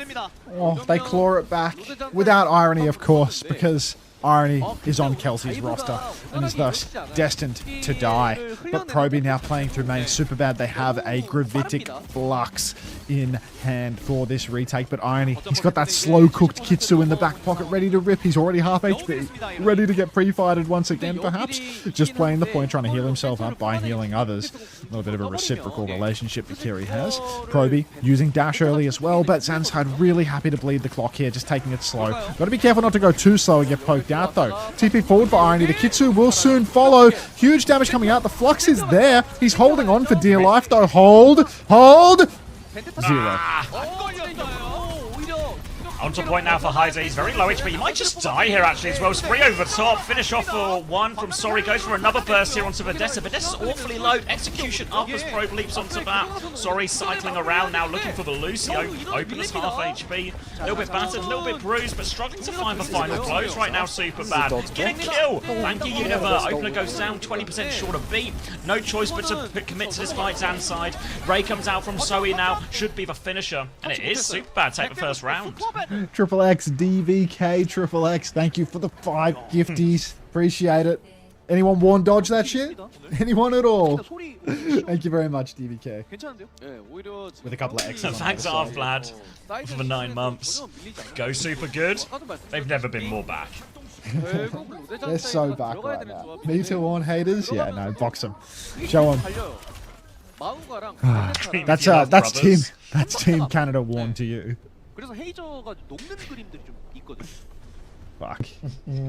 Oh, they claw it back without Irony, of course, because Irony is on Kelsey's roster and is thus destined to die. But Proby now playing through main. SuperBad, they have a Gravitic Flux in hand for this retake. But Irony, he's got that slow-cooked Kitsu in the back pocket ready to rip. He's already half HP, ready to get pre-fighted once again, perhaps. Just playing the point, trying to heal himself up by healing others. A little bit of a reciprocal relationship that Kiri has. Proby using dash early as well, but ZANSIDE really happy to bleed the clock here, just taking it slow. Got to be careful not to go too slow and get poked out though. TP forward for Irony. The Kitsu will soon follow. Huge damage coming out. The Flux is there. He's holding on for dear life though. Hold. Zero. Onto point now for Heiser. He's very low HP. He might just die here actually as well. Spree over the top. Finish off for one from Sorry. Goes for another burst here onto Vedessa. Vedessa's awfully low. Execution up as Probe leaps onto that. Sorry cycling around now looking for the Lucio. Opener's half HP. A little bit battered, a little bit bruised, but struggling to find the final blows right now. SuperBad. Get a kill. Thank you, Universe. Opener goes down 20% short of beat. No choice but to commit to this fight. ZANSIDE. Ray comes out from Zoe now. Should be the finisher. And it is SuperBad. Take the first round. Triple X DVK Triple X, thank you for the 5 gifties. Appreciate it. Anyone warn dodge that shit? Anyone at all? Thank you very much, DVK. With a couple of X's. Thanks, Vlad, for the 9 months. Go super good. They've never been more back. They're so back right now. Me too, on haters? Yeah, no, box them. Show them. That's Team Canada warned to you. 그래서 헤이저가 녹는 그림들이 좀 있거든. Fuck.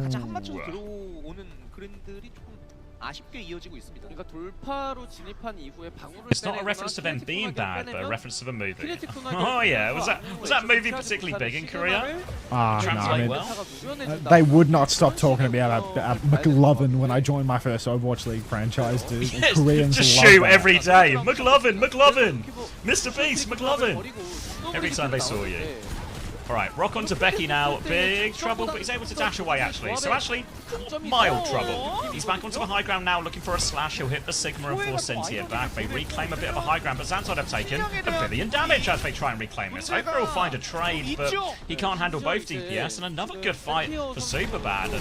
가장 한 맞춰서 들어오는 그림들이 조금 아쉽게 이어지고 있습니다. 그러니까 돌파로 진입한 이후에 방울을 It's not a reference to them being bad, but a reference to the movie. Oh yeah, was that movie particularly big in Korea? No, I mean, well? they would not stop talking about McLovin when I joined my first Overwatch League franchise, dude. Yes, Koreans just love shoot that. every day. McLovin, Mr. Beast, McLovin. Every time they saw you. Alright, rock onto Becky now. Big trouble, but he's able to dash away actually. So actually, mild trouble. He's back onto the high ground now looking for a slash. He'll hit the Sigma and force Sentient back. They reclaim a bit of a high ground, but ZANSIDE have taken a billion damage as they try and reclaim this. Opener will find a trade, but he can't handle both DPS. And another good fight for SuperBad.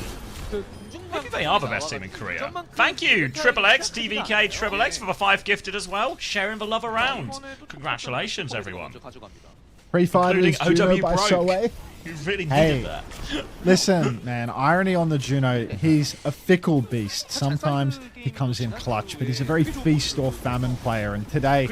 And maybe they are the best team in Korea. Thank you, Triple X, DVK Triple X for the 5 gifted as well. Sharing the love around. Congratulations, everyone. Pre-fighters Juno by Broke. Soe. You really needed that. Listen, man, Irony on the Juno, he's a fickle beast. Sometimes he comes in clutch, but he's a very feast or famine player. And today,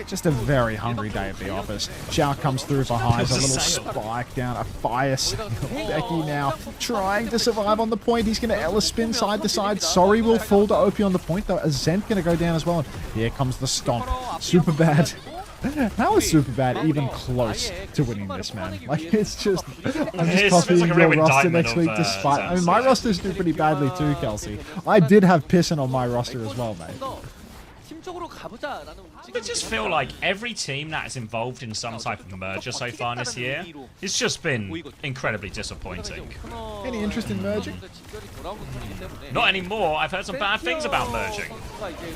just a very hungry day at the office. Xiao comes through for highs, a little spike down, a fire sale. Becky now trying to survive on the point. He's going to Ella spin side to side. Sorry will fall to OP on the point, though. Azent going to go down as well. And here comes the stomp. SuperBad. How is SuperBad even close to winning this, man? Like, it's just... I'm just copying like a your real roster indictment next week of, despite... I mean, my rosters do pretty badly too, Kelsey. I did have Pissin on my roster as well, mate. 안쪽으로 가보자라는 I just feel like every team that is involved in some type of merger so far this year, it's just been incredibly disappointing. Any interest in merging? Not anymore. I've heard some bad things about merging.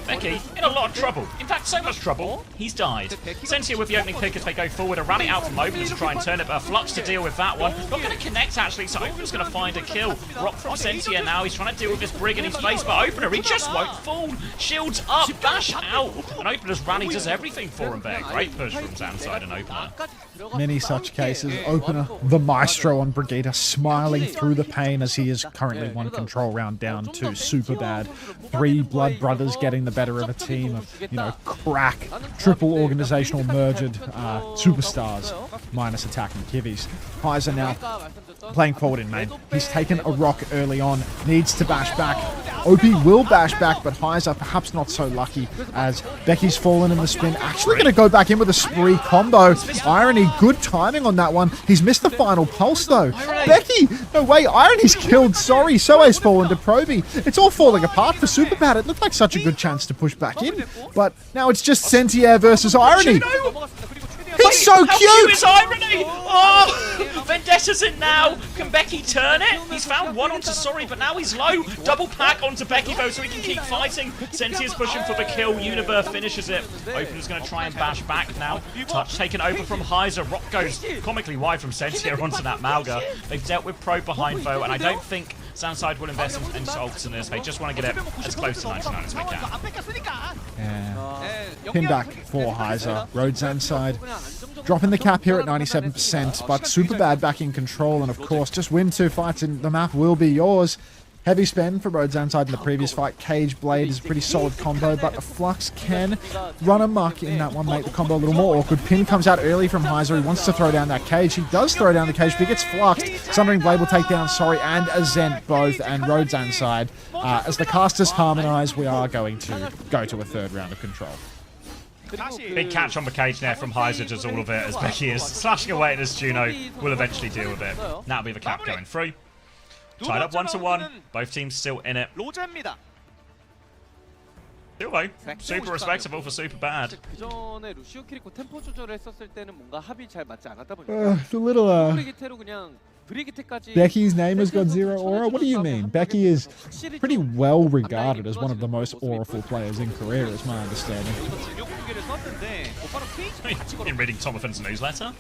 Becky in a lot of trouble. In fact, so much trouble, he's died. Sensia with the opening pick as they go forward. A rally out from Opener to try and turn it, but a Flux to deal with that one. Not going to connect, actually, so Opener's going to find a kill. Rock from Sensia now. He's trying to deal with this Brig in his face, but Opener, he just won't fall. Shields up, bash out. And Opener's rally does everything for him there. Great push from ZANSIDE and Opener. Many such cases. Opener, the maestro on Brigitte, smiling through the pain as he is currently one control round down to SuperBad. 3 blood brothers getting the better of a team of, you know, crack, triple organizational merged superstars, minus attacking kivvies. Heiser now playing forward in main. He's taken a rock early on, needs to bash back. OP will bash back, but Heiser perhaps not so lucky as Becky's fallen in the spin. Actually going to go back in with a spree combo. Irony, good timing on that one. He's missed the final pulse though. Becky, no way, Irony's killed. Sorry, Soe's fallen to Proby. It's all falling apart for SuperBad. It looked like such a good chance to push back in, but now it's just Sentier versus Irony. He's so How cute! is Irony? Oh! Vendetta's in now. Can Becky turn it? He's found one onto Sorry, but now he's low. Double pack onto Becky, though, so he can keep fighting. Sentia's pushing for the kill. Universe finishes it. Opener's going to try and bash back now. Touch taken over from Heiser. Rock goes comically wide from Sentia onto that Malga. They've dealt with Pro behind, though, and I don't think ZANSIDE will invest in ults in this. They just want to get it as close to 99 as they can. Yeah. Pin back for Heiser. Road ZANSIDE dropping the cap here at 97%, but SuperBad back in control, and of course, just win 2 fights and the map will be yours. Heavy spend for Road ZANSIDE in the previous fight. Cage Blade is a pretty solid combo, but a Flux can run amok in that one, make the combo a little more awkward. Pin comes out early from Heiser. He wants to throw down that cage. He does throw down the cage, but he gets fluxed. Sundering Blade will take down Sorry and Azent both, and Road ZANSIDE. As the casters harmonise, we are going to go to a 3rd round of control. Big catch on the cage there from Heiser does all of it as Becky is slashing away at this Juno. Will eventually deal with it. That'll be the cap going through. Tied up 1-1. Both teams still in it. 로제입니다. Still though, super respectable for SuperBad. 그전에 루시오 키리코 템포 조절을 했었을 때는 뭔가 합이 잘 맞지 않았다 보니까 The little 브리기테로 그냥 브리기테까지 Becky's name has got 0 aura? What do you mean? Becky is pretty well regarded as one of the most auraful players in Korea, is my understanding. 진료 공개를 썼는데 곧바로 케이지가 같이 Been reading Tomathan's newsletter.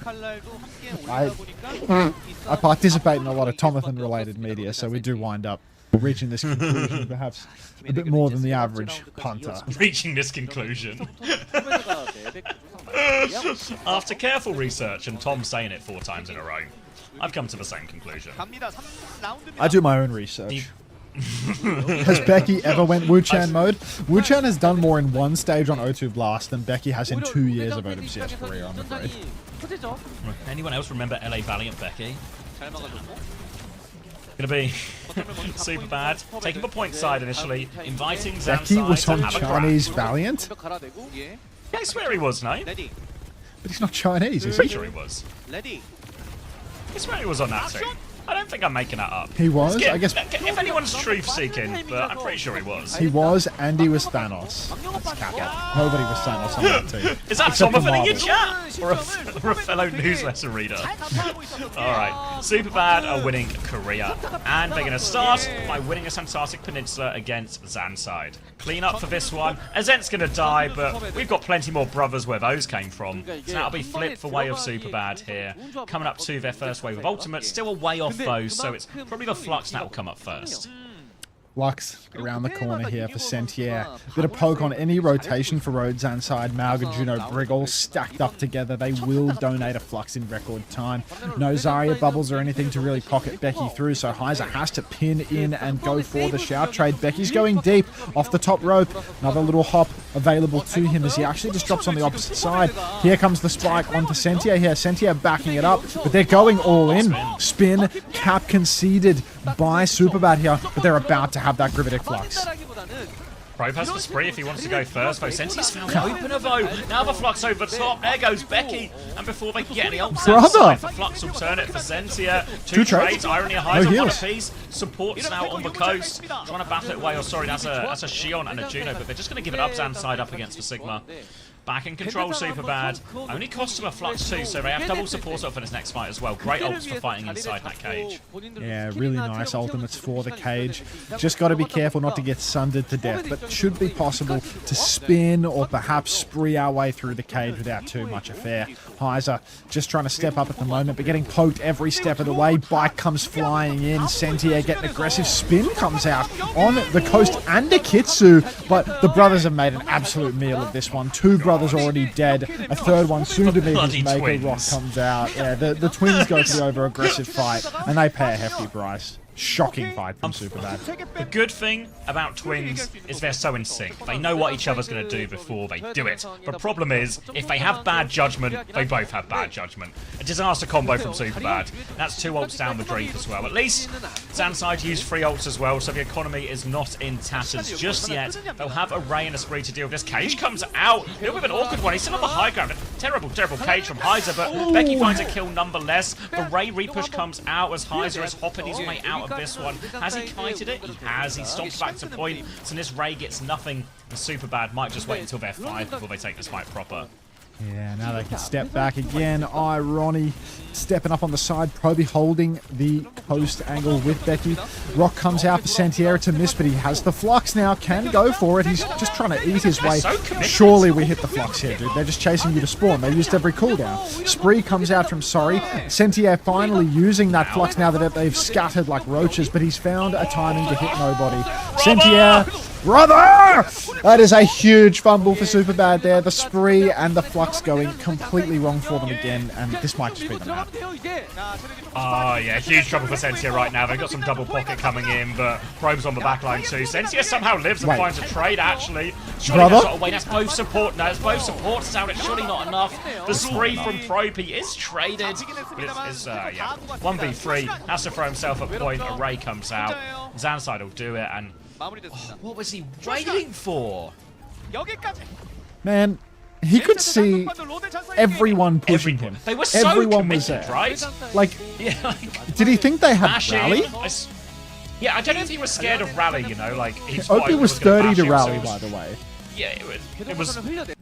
칼날도 함께 올리다 보니까 I participate in a lot of Tomathan-related media, so we do wind up reaching this conclusion, perhaps a bit more than the average punter. Reaching this conclusion. After careful research and Tom saying it 4 times in a row, I've come to the same conclusion. 갑니다. 3라운드입니다. I do my own research. Has Becky ever went Wuchan mode? Wuchan has done more in 1 stage on O2 Blast than Becky has in 2 years of OWCS career, I'm afraid. Anyone else remember LA Valiant Becky? 잘 막아줬고. Gonna be SuperBad taking the point side initially, inviting Becky ZANSIDE was to on have a Chinese crack. Valiant? 갈아내고 예. I swear he was, no? 레디. But he's not Chinese, is Pretty he? sure he was. 레디. I swear he was on that too. I don't think I'm making that up. He was? I guess If anyone's truth-seeking, but I'm pretty sure he was. he was, and he was Thanos. That's capital. Nobody was Thanos on that team. Is that Except for Tomathan in your Marvel. chat? Or a fellow newsletter reader? Alright, SuperBad are winning Korea. And they're going to start by winning a Antarctic Peninsula against ZANSIDE. Clean up for this one. Azent's going to die, but we've got plenty more brothers where those came from. So that'll be flip for way of SuperBad here. Coming up to their first wave of ultimate. Still a way off those, so it's probably the Flux that will come up first. Lux around the corner here for Sentier. Bit of poke on any rotation for Road ZANSIDE. Malga, Juno, Brig all stacked up together. They will donate a Flux in record time. No Zarya bubbles or anything to really pocket Becky through, so Heiser has to pin in and go for the shout trade. Becky's going deep off the top rope. Another little hop available to him as he actually just drops on the opposite side. Here comes the spike onto Sentier here. Sentier backing it up, but they're going all in. Spin, cap conceded by SuperBad here, but they're about to have that Gravitic Flux. Probe has the spree if he wants to go first, though. Sentia's found the opener, though. Now the Flux over top. There goes Becky. And before they can get any ults outside, the Flux will turn it for Sentia. Two trades. Irony hides on one apiece. Supports now on the coast. Trying to battle it away. Oh, sorry, that's a Shion and a Juno, but they're just going to give it up ZANSIDE up against the Sigma. Back in control, SuperBad. Only cost him a Flux too, so they have double support up for his next fight as well. Great ults for fighting inside that cage. Yeah, really nice ultimates for the cage. Just got to be careful not to get sundered to death, but should be possible to spin or perhaps spree our way through the cage without too much affair. Heiser just trying to step up at the moment, but getting poked every step of the way. Bike comes flying in. Sentia getting aggressive. Spin comes out on the coast and Akitsu, but the brothers have made an absolute meal of this one. Two brothers already dead. A third one soon to be his maker. Rock comes out. Yeah, the twins go for the over-aggressive fight, and they pay a hefty price. Shocking fight from SuperBad. The good thing about twins is they're so in sync. They know what each other's going to do before they do it. The problem is, if they have bad judgment, they both have bad judgment. A disaster combo from SuperBad. That's 2 ults down the drain as well. At least ZANSIDE used 3 ults as well, so the economy is not in tatters just yet. They'll have a Ray and a spree to deal with this. Cage comes out. A little bit of an awkward one. He's still on the high ground. A terrible, terrible cage from Heiser, but Becky finds a kill nonetheless. The Ray repush comes out as Heiser is hopping his way out of this one. Has he kited it? He has. He stomps back to point. So this Ray gets nothing. And SuperBad might just wait until they're 5 before they take this fight proper. Yeah, now they can step back again. Irony stepping up on the side. Proby holding the post angle with Becky. Rock comes out for Sentia. It's a miss, but he has the Flux now. Can go for it. He's just trying to eat his way. Surely we hit the Flux here, dude. They're just chasing you to spawn. They used every cooldown. Spree comes out from Sorry. Sentia finally using that Flux now that they've scattered like roaches, but he's found a timing to hit nobody. Sentia, brother! That is a huge fumble for SuperBad there. The Spree and the Flux going completely wrong for them again, and this might just be the map. Oh yeah, huge trouble for Sentia right now. They've got some double pocket coming in, but Probe's on the backline too. Sentia somehow lives and finds a trade actually. Surely that's not a way. That's both support. No, it's both supports out. It's surely not enough. The spree from Probe, he is traded. But it's yeah, 1v3. Has to throw himself at point. A Ray comes out. ZANSIDE will do it, and what was he waiting for? Man, he could see everyone pushing him. They were so committed, right? Like, yeah, did he think they had rally? Yeah, I don't know if he was scared of rally, you know, like... Opie was 30 to rally, by the way. Yeah, it was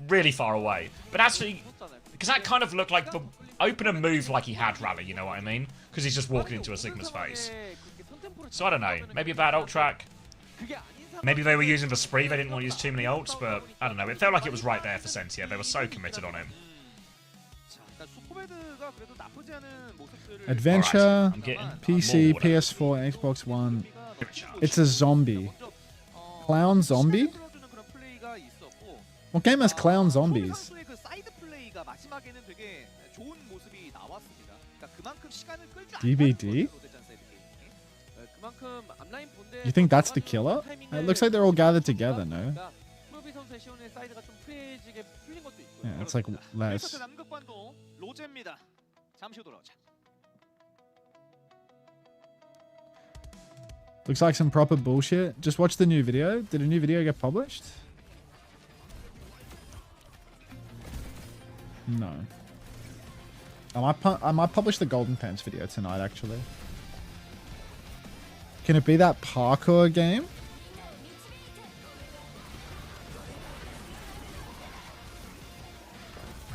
really far away. But actually, because that kind of looked like the opener moved like he had rally, you know what I mean? Because he's just walking into a Sigma's face. So I don't know, maybe a bad ult track. Maybe they were using the spree, they didn't want to use too many ults, but I don't know, it felt like it was right there for Sentia. They were so committed on him. Adventure, PC, PS4, and Xbox One. It's a zombie. Clown zombie? What game has clown zombies? DBD? You think that's the killer? It looks like they're all gathered together, no? Yeah, it's like less. Looks like some proper bullshit. Just watch the new video. Did a new video get published? No. I might publish the Golden Pants video tonight, actually. Can it be that parkour game?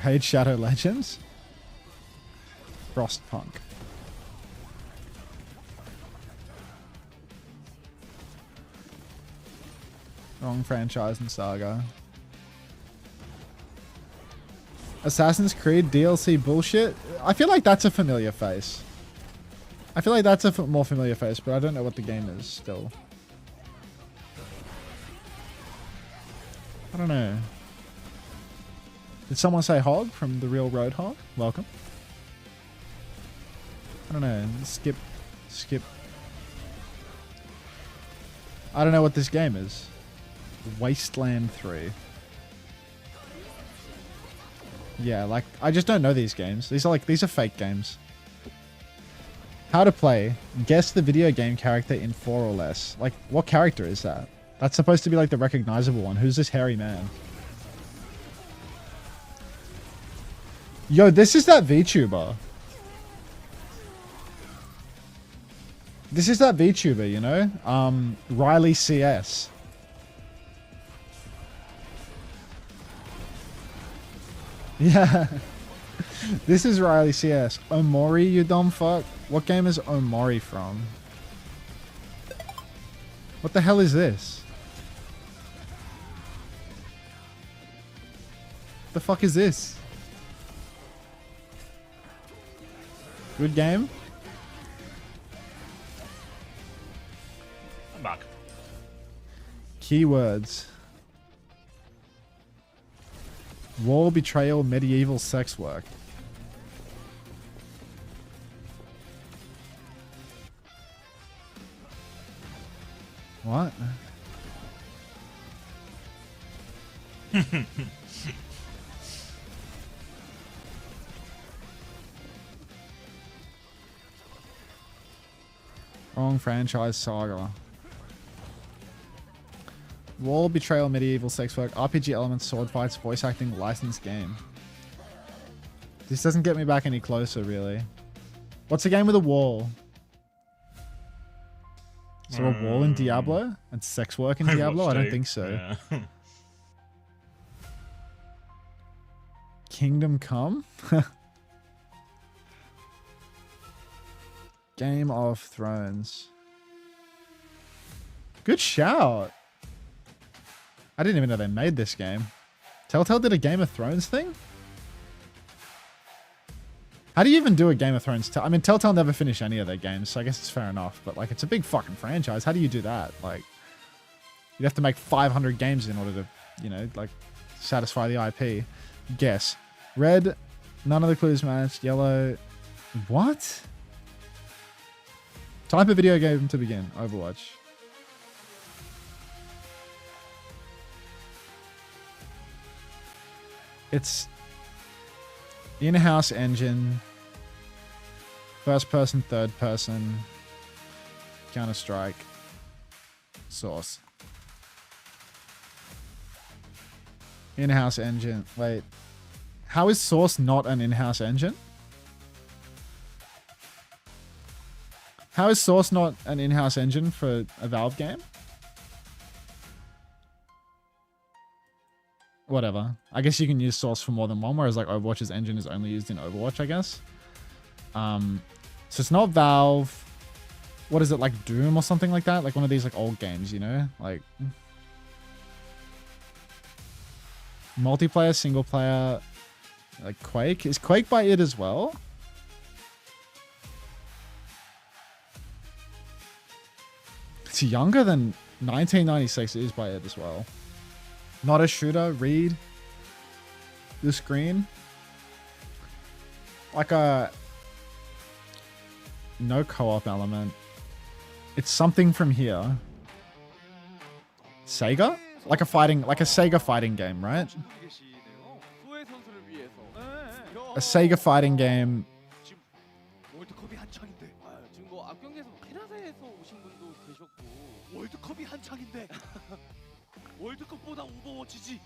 Raid Shadow Legends? Frostpunk. Wrong franchise and saga. Assassin's Creed DLC bullshit? I feel like that's a familiar face. I feel like that's a more familiar face, but I don't know what the game is still. I don't know. Did someone say Hog from The Real Roadhog? Welcome. I don't know. Skip. I don't know what this game is. Wasteland 3. Yeah, like, I just don't know these games. These are fake games. How to play. Guess the video game character in 4 or less. Like, what character is that? That's supposed to be like the recognizable one. Who's this hairy man? Yo, this is that VTuber. This is that VTuber, you know? Riley CS. Yeah. This is Riley CS. Omori, you dumb fuck. What game is Omori from? What the hell is this? The fuck is this? Good game? I'm back. Keywords. War, betrayal, medieval sex work. What? Wrong franchise saga. War, betrayal, medieval sex work, RPG elements, sword fights, voice acting, licensed game. This doesn't get me back any closer, really. What's a game with a wall? Is there a wall in Diablo? And sex work in Diablo? I don't think so. Yeah. Kingdom Come? Game of Thrones. Good shout. I didn't even know they made this game. Telltale did a Game of Thrones thing? How do you even do a Game of Thrones? I mean, Telltale never finish any of their games, so I guess it's fair enough. But, like, it's a big fucking franchise. How do you do that? Like, you'd have to make 500 games in order to, you know, like, satisfy the IP. Guess. Red, none of the clues matched. Yellow, what? Type of video game to begin. Overwatch. It's in-house engine, first person, third person, Counter-Strike, Source. In-house engine. Wait, how is Source not an in-house engine? How is Source not an in-house engine for a Valve game? Whatever. I guess you can use Source for more than one, whereas like Overwatch's engine is only used in Overwatch, I guess. So it's not Valve. What is it, like Doom or something like that? Like one of these like old games, you know? Like multiplayer, single player, like Quake. Is Quake by id as well? It's younger than 1996. It is by id as well. Not a shooter. Read the screen. Like a no co-op element. It's something from here. Sega? Like a Sega fighting game, right? A Sega fighting game. 월드컵이 한창인데. 지금 뭐 앞경기에서 캐나다에서 오신 분도 계셨고 월드컵이 한창인데. 월드컵보다 오버워치지.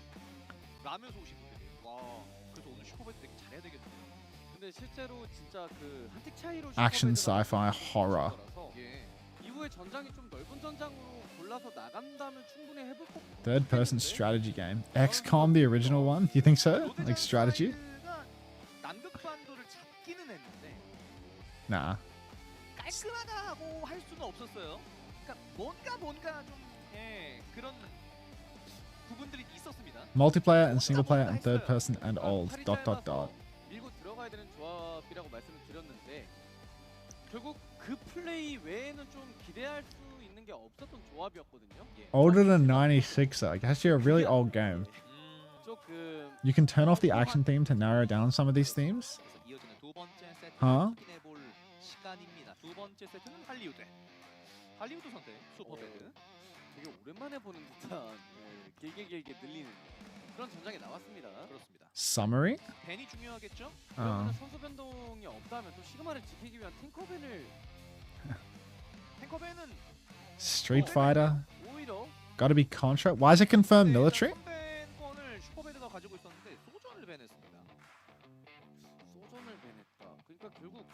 라면서 오신 분들이. 와, 그래서 오늘 슈퍼배드 되게 잘해야 되겠네요. 근데 실제로 진짜 그 한 틱 차이로 Action, sci-fi, horror. 이후에 전장이 좀 넓은 전장으로 골라서 나간다면 충분히 해볼 것 같아요. Third person strategy game. XCOM, the original one? Do you think so? Like strategy? 남극반도를 잡기는 했는데 Nah. 깔끔하다고 할 수는 없었어요. 그러니까 뭔가 좀 그런 부분들이 있었습니다. Multiplayer and single player and third person and old. ... 밀고 들어가야 되는 조합이라고 말씀을 드렸는데 결국 그 플레이 외에는 좀 기대할 수 있는 게 없었던 조합이었거든요. Older than 96, though. Like, that's actually a really old game. 조금 You can turn off the action theme to narrow down some of these themes. 이어지는 두 번째 세트 Huh? 확인해 볼 시간입니다. 두 번째 세트는 할리우드. 할리우드 선택 슈퍼배드. 되게 오랜만에 보는 듯한 길게 늘리는 그런 전장이 나왔습니다. 그렇습니다. Summary? 벤이 중요하겠죠? 그러면 선수 변동이 없다면 또 시그마를 지키기 위한 탱커벤을 탱커벤은 Street Fighter? 오히려 Gotta be contract. Why is it confirmed military? 건을 슈퍼배드가 가지고 있었는데 소전을 밴했습니다. 소전을 밴했다. 그러니까 결국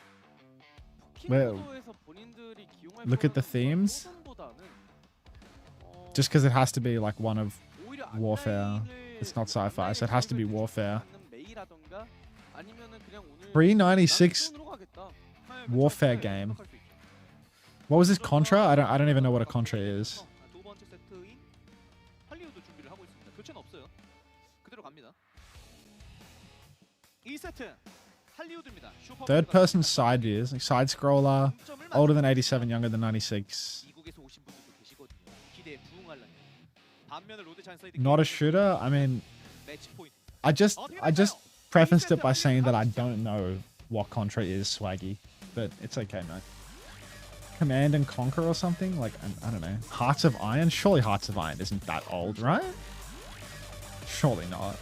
Well, 포킹모드에서 본인들이 기용할 look at the 거라는 themes. 소전보다는 Just because it has to be like one of 오히려 warfare. 앞라인을 It's not sci-fi, so it has to be warfare. 받는 메이라던가 아니면은 그냥 오늘 396 나는 소전으로 가겠다. warfare game. What was this Contra? I don't even know what a Contra is. 두 번째 세트인 할리우드 준비를 하고 있습니다. 교체는 없어요. 그대로 갑니다. 2세트 할리우드입니다. Third person side views, like side scroller, older than 87, younger than 96. 미국에서 오신 분들도 계시거든요. 기대에 부응하려면 반면에 로드 잔사이드 Not a shooter. I mean, 매치 포인트. I just prefaced it by saying that I don't know what Contra is, Swaggy, but it's okay, mate. Command and Conquer or something? Like, I don't know. Hearts of Iron? Surely Hearts of Iron isn't that old, right? Surely not.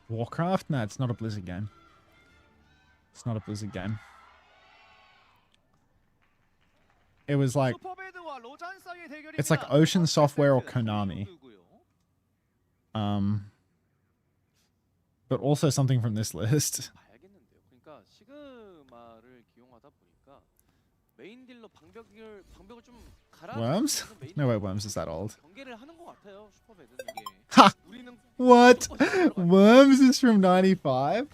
Warcraft? No, it's not a Blizzard game. It's not a Blizzard game. It was like, 슈퍼배드와 로잔 사이의 대결입니다. it's like Ocean 첫 번째 Software or 세트 Konami. 할리우드고요. But also something from this list. 봐야겠는데요. 그러니까 시그마를 기용하다 보니까 메인 딜러 방벽을 좀 갈아. Worms? No way, Worms is that old. 경계를 하는 것 같아요. 슈퍼배드는 이게. Ha! 우리는 What? Worms is from 95?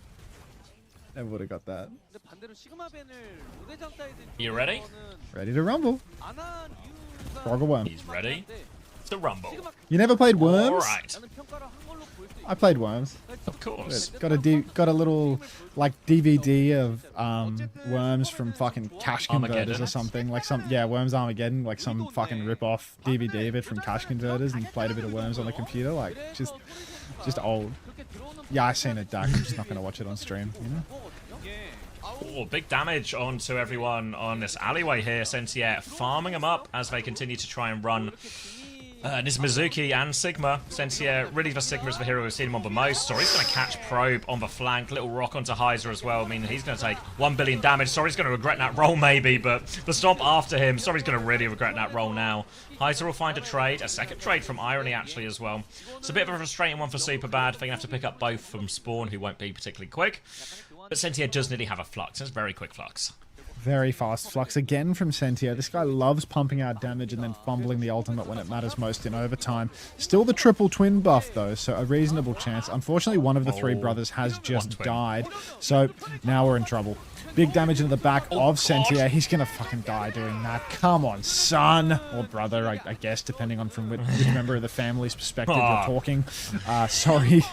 Never would have got that. 근데 반대로 시그마벤을 로데장 사이드 You ready? Ready to rumble. 안한 이유가 Frog or worm? He's ready to rumble. You never played Worms? Alright, 라는 평가를 한 걸로 볼 수 I played Worms. of course. Got a little like DVD of Worms from fucking Cash Converters Armageddon. or something. Like Worms Armageddon, like some fucking rip-off DVD of it from Cash Converters, and played a bit of Worms on the computer, like just old. Yeah, I seen it, Dak. I'm just not gonna watch it on stream, you know? Oh, big damage onto everyone on this alleyway here. Sentier farming them up as they continue to try and run Mizuki and Sigma. Sentier, really the Sigma is the hero we've seen him on the most. Sorry's going to catch Probe on the flank. Little rock onto Heiser as well. I mean, he's going to take 1 billion damage. Sorry's going to regret that roll maybe, but the stomp after him. Sorry's going to really regret that roll now. Heiser will find a trade. A second trade from Irony actually as well. It's a bit of a frustrating one for Superbad. They're going to have to pick up both from Spawn, who won't be particularly quick. But Sentier does nearly have a flux. It's very quick flux. Very fast flux again from Sentier. This guy loves pumping out damage and then fumbling the ultimate when it matters most in overtime. Still the triple twin buff though, so a reasonable chance. Unfortunately, one of the three brothers has just died, so now we're in trouble. Big damage into the back of Sentier. He's gonna fucking die doing that. Come on, son. Or brother, I guess, depending on from which member of the family's perspective you're talking. Sorry.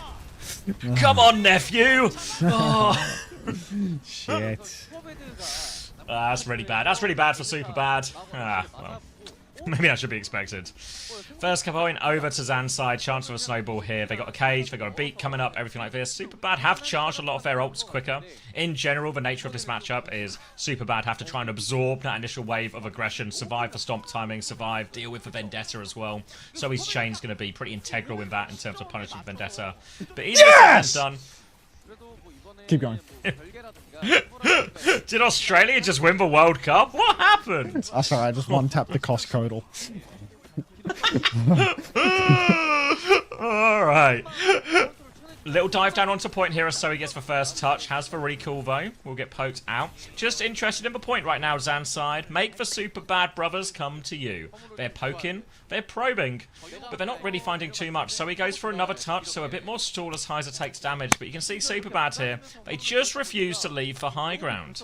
Come on, nephew! Oh. Shit. That's really bad. That's really bad for Superbad. Well, maybe that should be expected. First point over to ZANSIDE. Chance of a snowball here. They got a cage, they got a beat coming up, everything like this. Superbad have charged a lot of their ults quicker. In general, the nature of this matchup is Superbad have to try and absorb that initial wave of aggression, survive the stomp timing, survive, deal with the Vendetta as well. So his chain's going to be pretty integral in that in terms of punishing Vendetta. But easier said than done. Keep going. Did Australia just win the World Cup? What happened? Oh, sorry, I just one-tapped the Costcodal. Alright. Little dive down onto point here as so he gets the first touch. Has the recall though. Will get poked out. Just interested in the point right now, ZANSIDE. Make the Superbad brothers come to you. They're poking, they're probing, but they're not really finding too much. So he goes for another touch, so a bit more stall as Heiser takes damage. But you can see Superbad here. They just refuse to leave the high ground.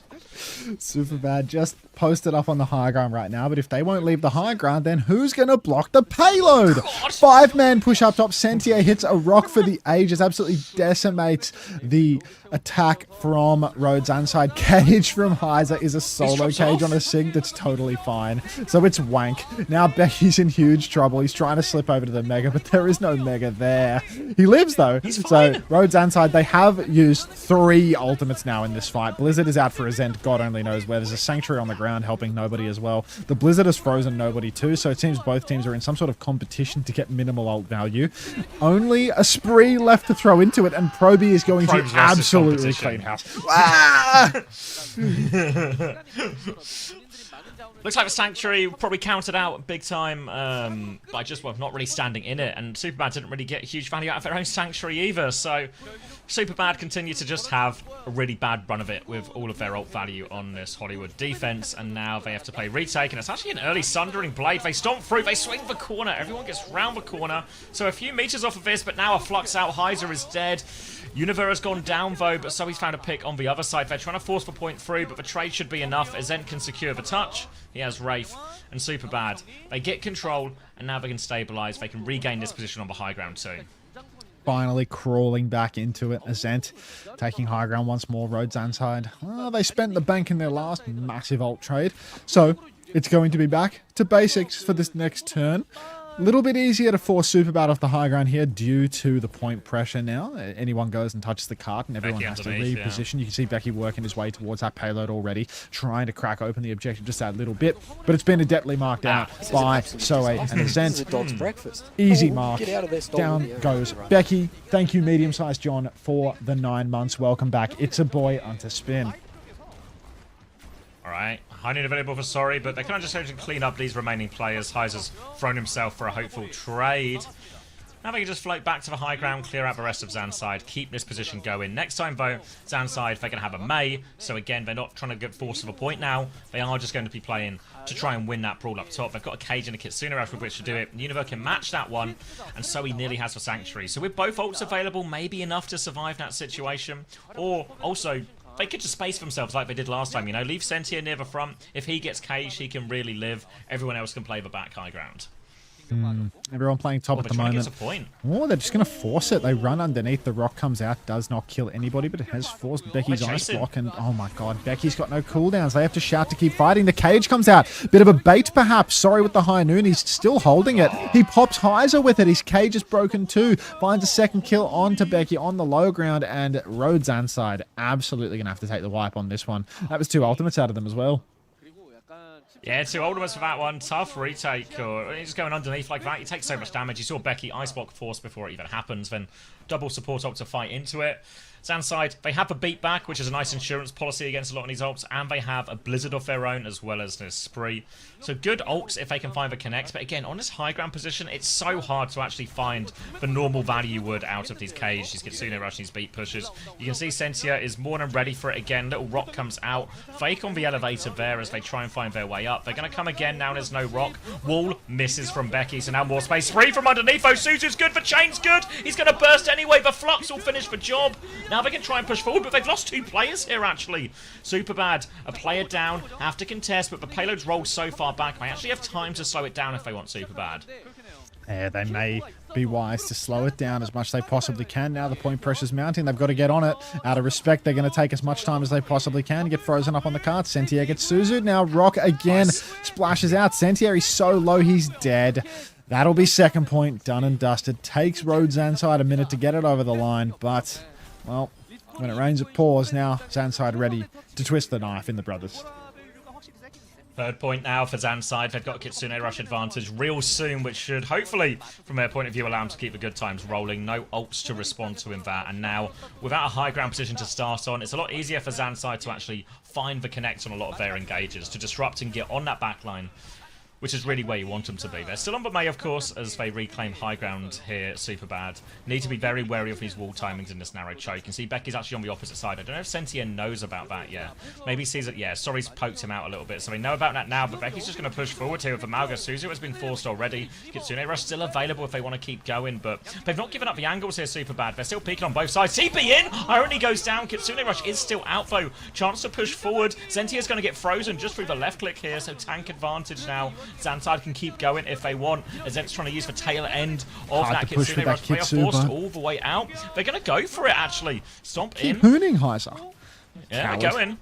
Superbad just posted up on the high ground right now, but if they won't leave the high ground, then who's going to block the payload? Five-man push up top. Sentier hits a rock for the ages, absolutely decimates the attack from Rhodes ZANSIDE. Cage from Heiser is a solo cage on a Sig that's totally fine. So it's wank. Now Becky's in huge trouble. He's trying to slip over to the Mega, but there is no Mega there. He lives though. So Rhodes ZANSIDE, they have used 3 ultimates now in this fight. Blizzard is out for a Zend, God only knows where. There's a Sanctuary on the ground helping nobody as well. The Blizzard has frozen nobody too, so it seems both teams are in some sort of competition to get minimal ult value. Only a Spree left to throw throw into it, and Proby is going Probe's to lost his absolutely competition. clean house. Ah! Looks like the Sanctuary probably counted out big time by just, well, not really standing in it, and SuperBad didn't really get huge value out of their own Sanctuary either, so SuperBad continue to just have a really bad run of it with all of their ult value on this Hollywood defense, and now they have to play retake, and it's actually an early Sundering Blade. They stomp through, they swing the corner, everyone gets round the corner, so a few meters off of this, but now a Flux out, Heiser is dead. Univer has gone down though, but so he's found a pick on the other side. They're trying to force the point through, but the trade should be enough. Azent can secure the touch. He has Wraith and SuperBad. They get control, and now they can stabilize. They can regain this position on the high ground too. Finally crawling back into it. Azent taking high ground once more. Road ZANSIDE. Well, they spent the bank in their last massive ult trade, so it's going to be back to basics for this next turn. A little bit easier to force SuperBad off the high ground here due to the point pressure now. Anyone goes and touches the cart and everyone has to reposition. You can see Becky working his way towards that payload already, trying to crack open the objective just that little bit. But it's been adeptly marked out by Soe and This is a Azent. dog's breakfast. Easy Oh, mark. get out of there, stolen. Down goes Becky. Thank you, medium-sized John, for the 9 months. Welcome back. It's a boy Unter spin. Alright, Heinen available for sorry, but they can't just clean up these remaining players. Heiser's thrown himself for a hopeful trade. Now they can just float back to the high ground, clear out the rest of ZANSIDE, keep this position going. Next time, though, ZANSIDE, they're going to have a Mei, so again, they're not trying to get force of a point now. They are just going to be playing to try and win that brawl up top. They've got a Cage and a Kitsune Rush with which to do it. Univer can match that one, and so he nearly has the Sanctuary. So with both ults available, maybe enough to survive that situation, or also they could just space themselves like they did last time, you know, leave Sentia near the front. If he gets caged, he can really live. Everyone else can play the back high ground. Everyone playing top at the Trying to moment. get a point. Oh, they're just going to force it. They run underneath. The rock comes out. Does not kill anybody, but it has forced Becky's They're ice chasing. block. And oh my god, Becky's got no cooldowns. They have to shout to keep fighting. The Cage comes out. Bit of a bait, perhaps. Sorry with the high noon. He's still holding it. He pops Heiser with it. His Cage is broken too. Finds a second kill onto Becky on the low ground. And Road ZANSIDE absolutely going to have to take the wipe on this one. That was 2 ultimates out of them as well. Yeah, 2 ultimates for that one. Tough retake. Or he's going underneath like that. He takes so much damage. You saw Becky ice block force before it even happens. Then double support ult to fight into it. ZANSIDE, they have a beat back, which is a nice insurance policy against a lot of these ults, and they have a Blizzard of their own as well as this Spree. So good ults if they can find the connect, but again, on this high ground position, it's so hard to actually find the normal value you would out of these Cage, these Kitsune Rush, these beat pushes. You can see Sentia is more than ready for it again. Little rock comes out. Fake on the elevator there as they try and find their way up. They're going to come again now, there's no rock. Wall misses from Becky, so now more space. Spree from underneath. Osuzu's good, the chain's good. He's going to burst anyway. The Flux will finish the job. Now they can try and push forward, but they've lost 2 players here, actually. SuperBad, a player down, have to contest, but the payload's rolled so far back, they actually have time to slow it down if they want SuperBad. Yeah, they may be wise to slow it down as much as they possibly can. Now the point pressure's mounting. They've got to get on it. Out of respect, they're going to take as much time as they possibly can. Get frozen up on the cart. Sentia gets Suzu. Now Rock again splashes out. Sentia is so low, he's dead. That'll be second point. Done and dusted. Takes Road ZANSIDE a minute to get it over the line, but, well, when it rains, it pours. Now ZANSIDE ready to twist the knife in the brothers. Third point now for ZANSIDE. They've got Kitsune Rush advantage real soon, which should hopefully, from their point of view, allow them to keep the good times rolling. No ults to respond to in that. And now, without a high ground position to start on, it's a lot easier for ZANSIDE to actually find the connect on a lot of their engages, to disrupt and get on that backline, which is really where you want them to be. They're still on the Mei, of course, as they reclaim high ground here. SuperBad. Need to be very wary of these wall timings in this narrow choke. You can see Becky's actually on the opposite side. I don't know if Sentia knows about that yet. Maybe he sees it. Yeah, Sorry's poked him out a little bit, so they know about that now, but Becky's just going to push forward here with the Malga. Suzu has been forced already. Kitsune Rush still available if they want to keep going, but they've not given up the angles here, SuperBad. They're still peeking on both sides. TP in! Irony goes down. Kitsune Rush is still out, though. Chance to push forward. Sentia's going to get frozen just through the left click here, so tank advantage now. ZANSIDE can keep going if they want. Azent's trying to use the tail end of that Kitsune Rush. They are forced all the way out. They're going to go for it, actually. Stomp in. Keep hooning, Heiser. Yeah, Coward. they're going.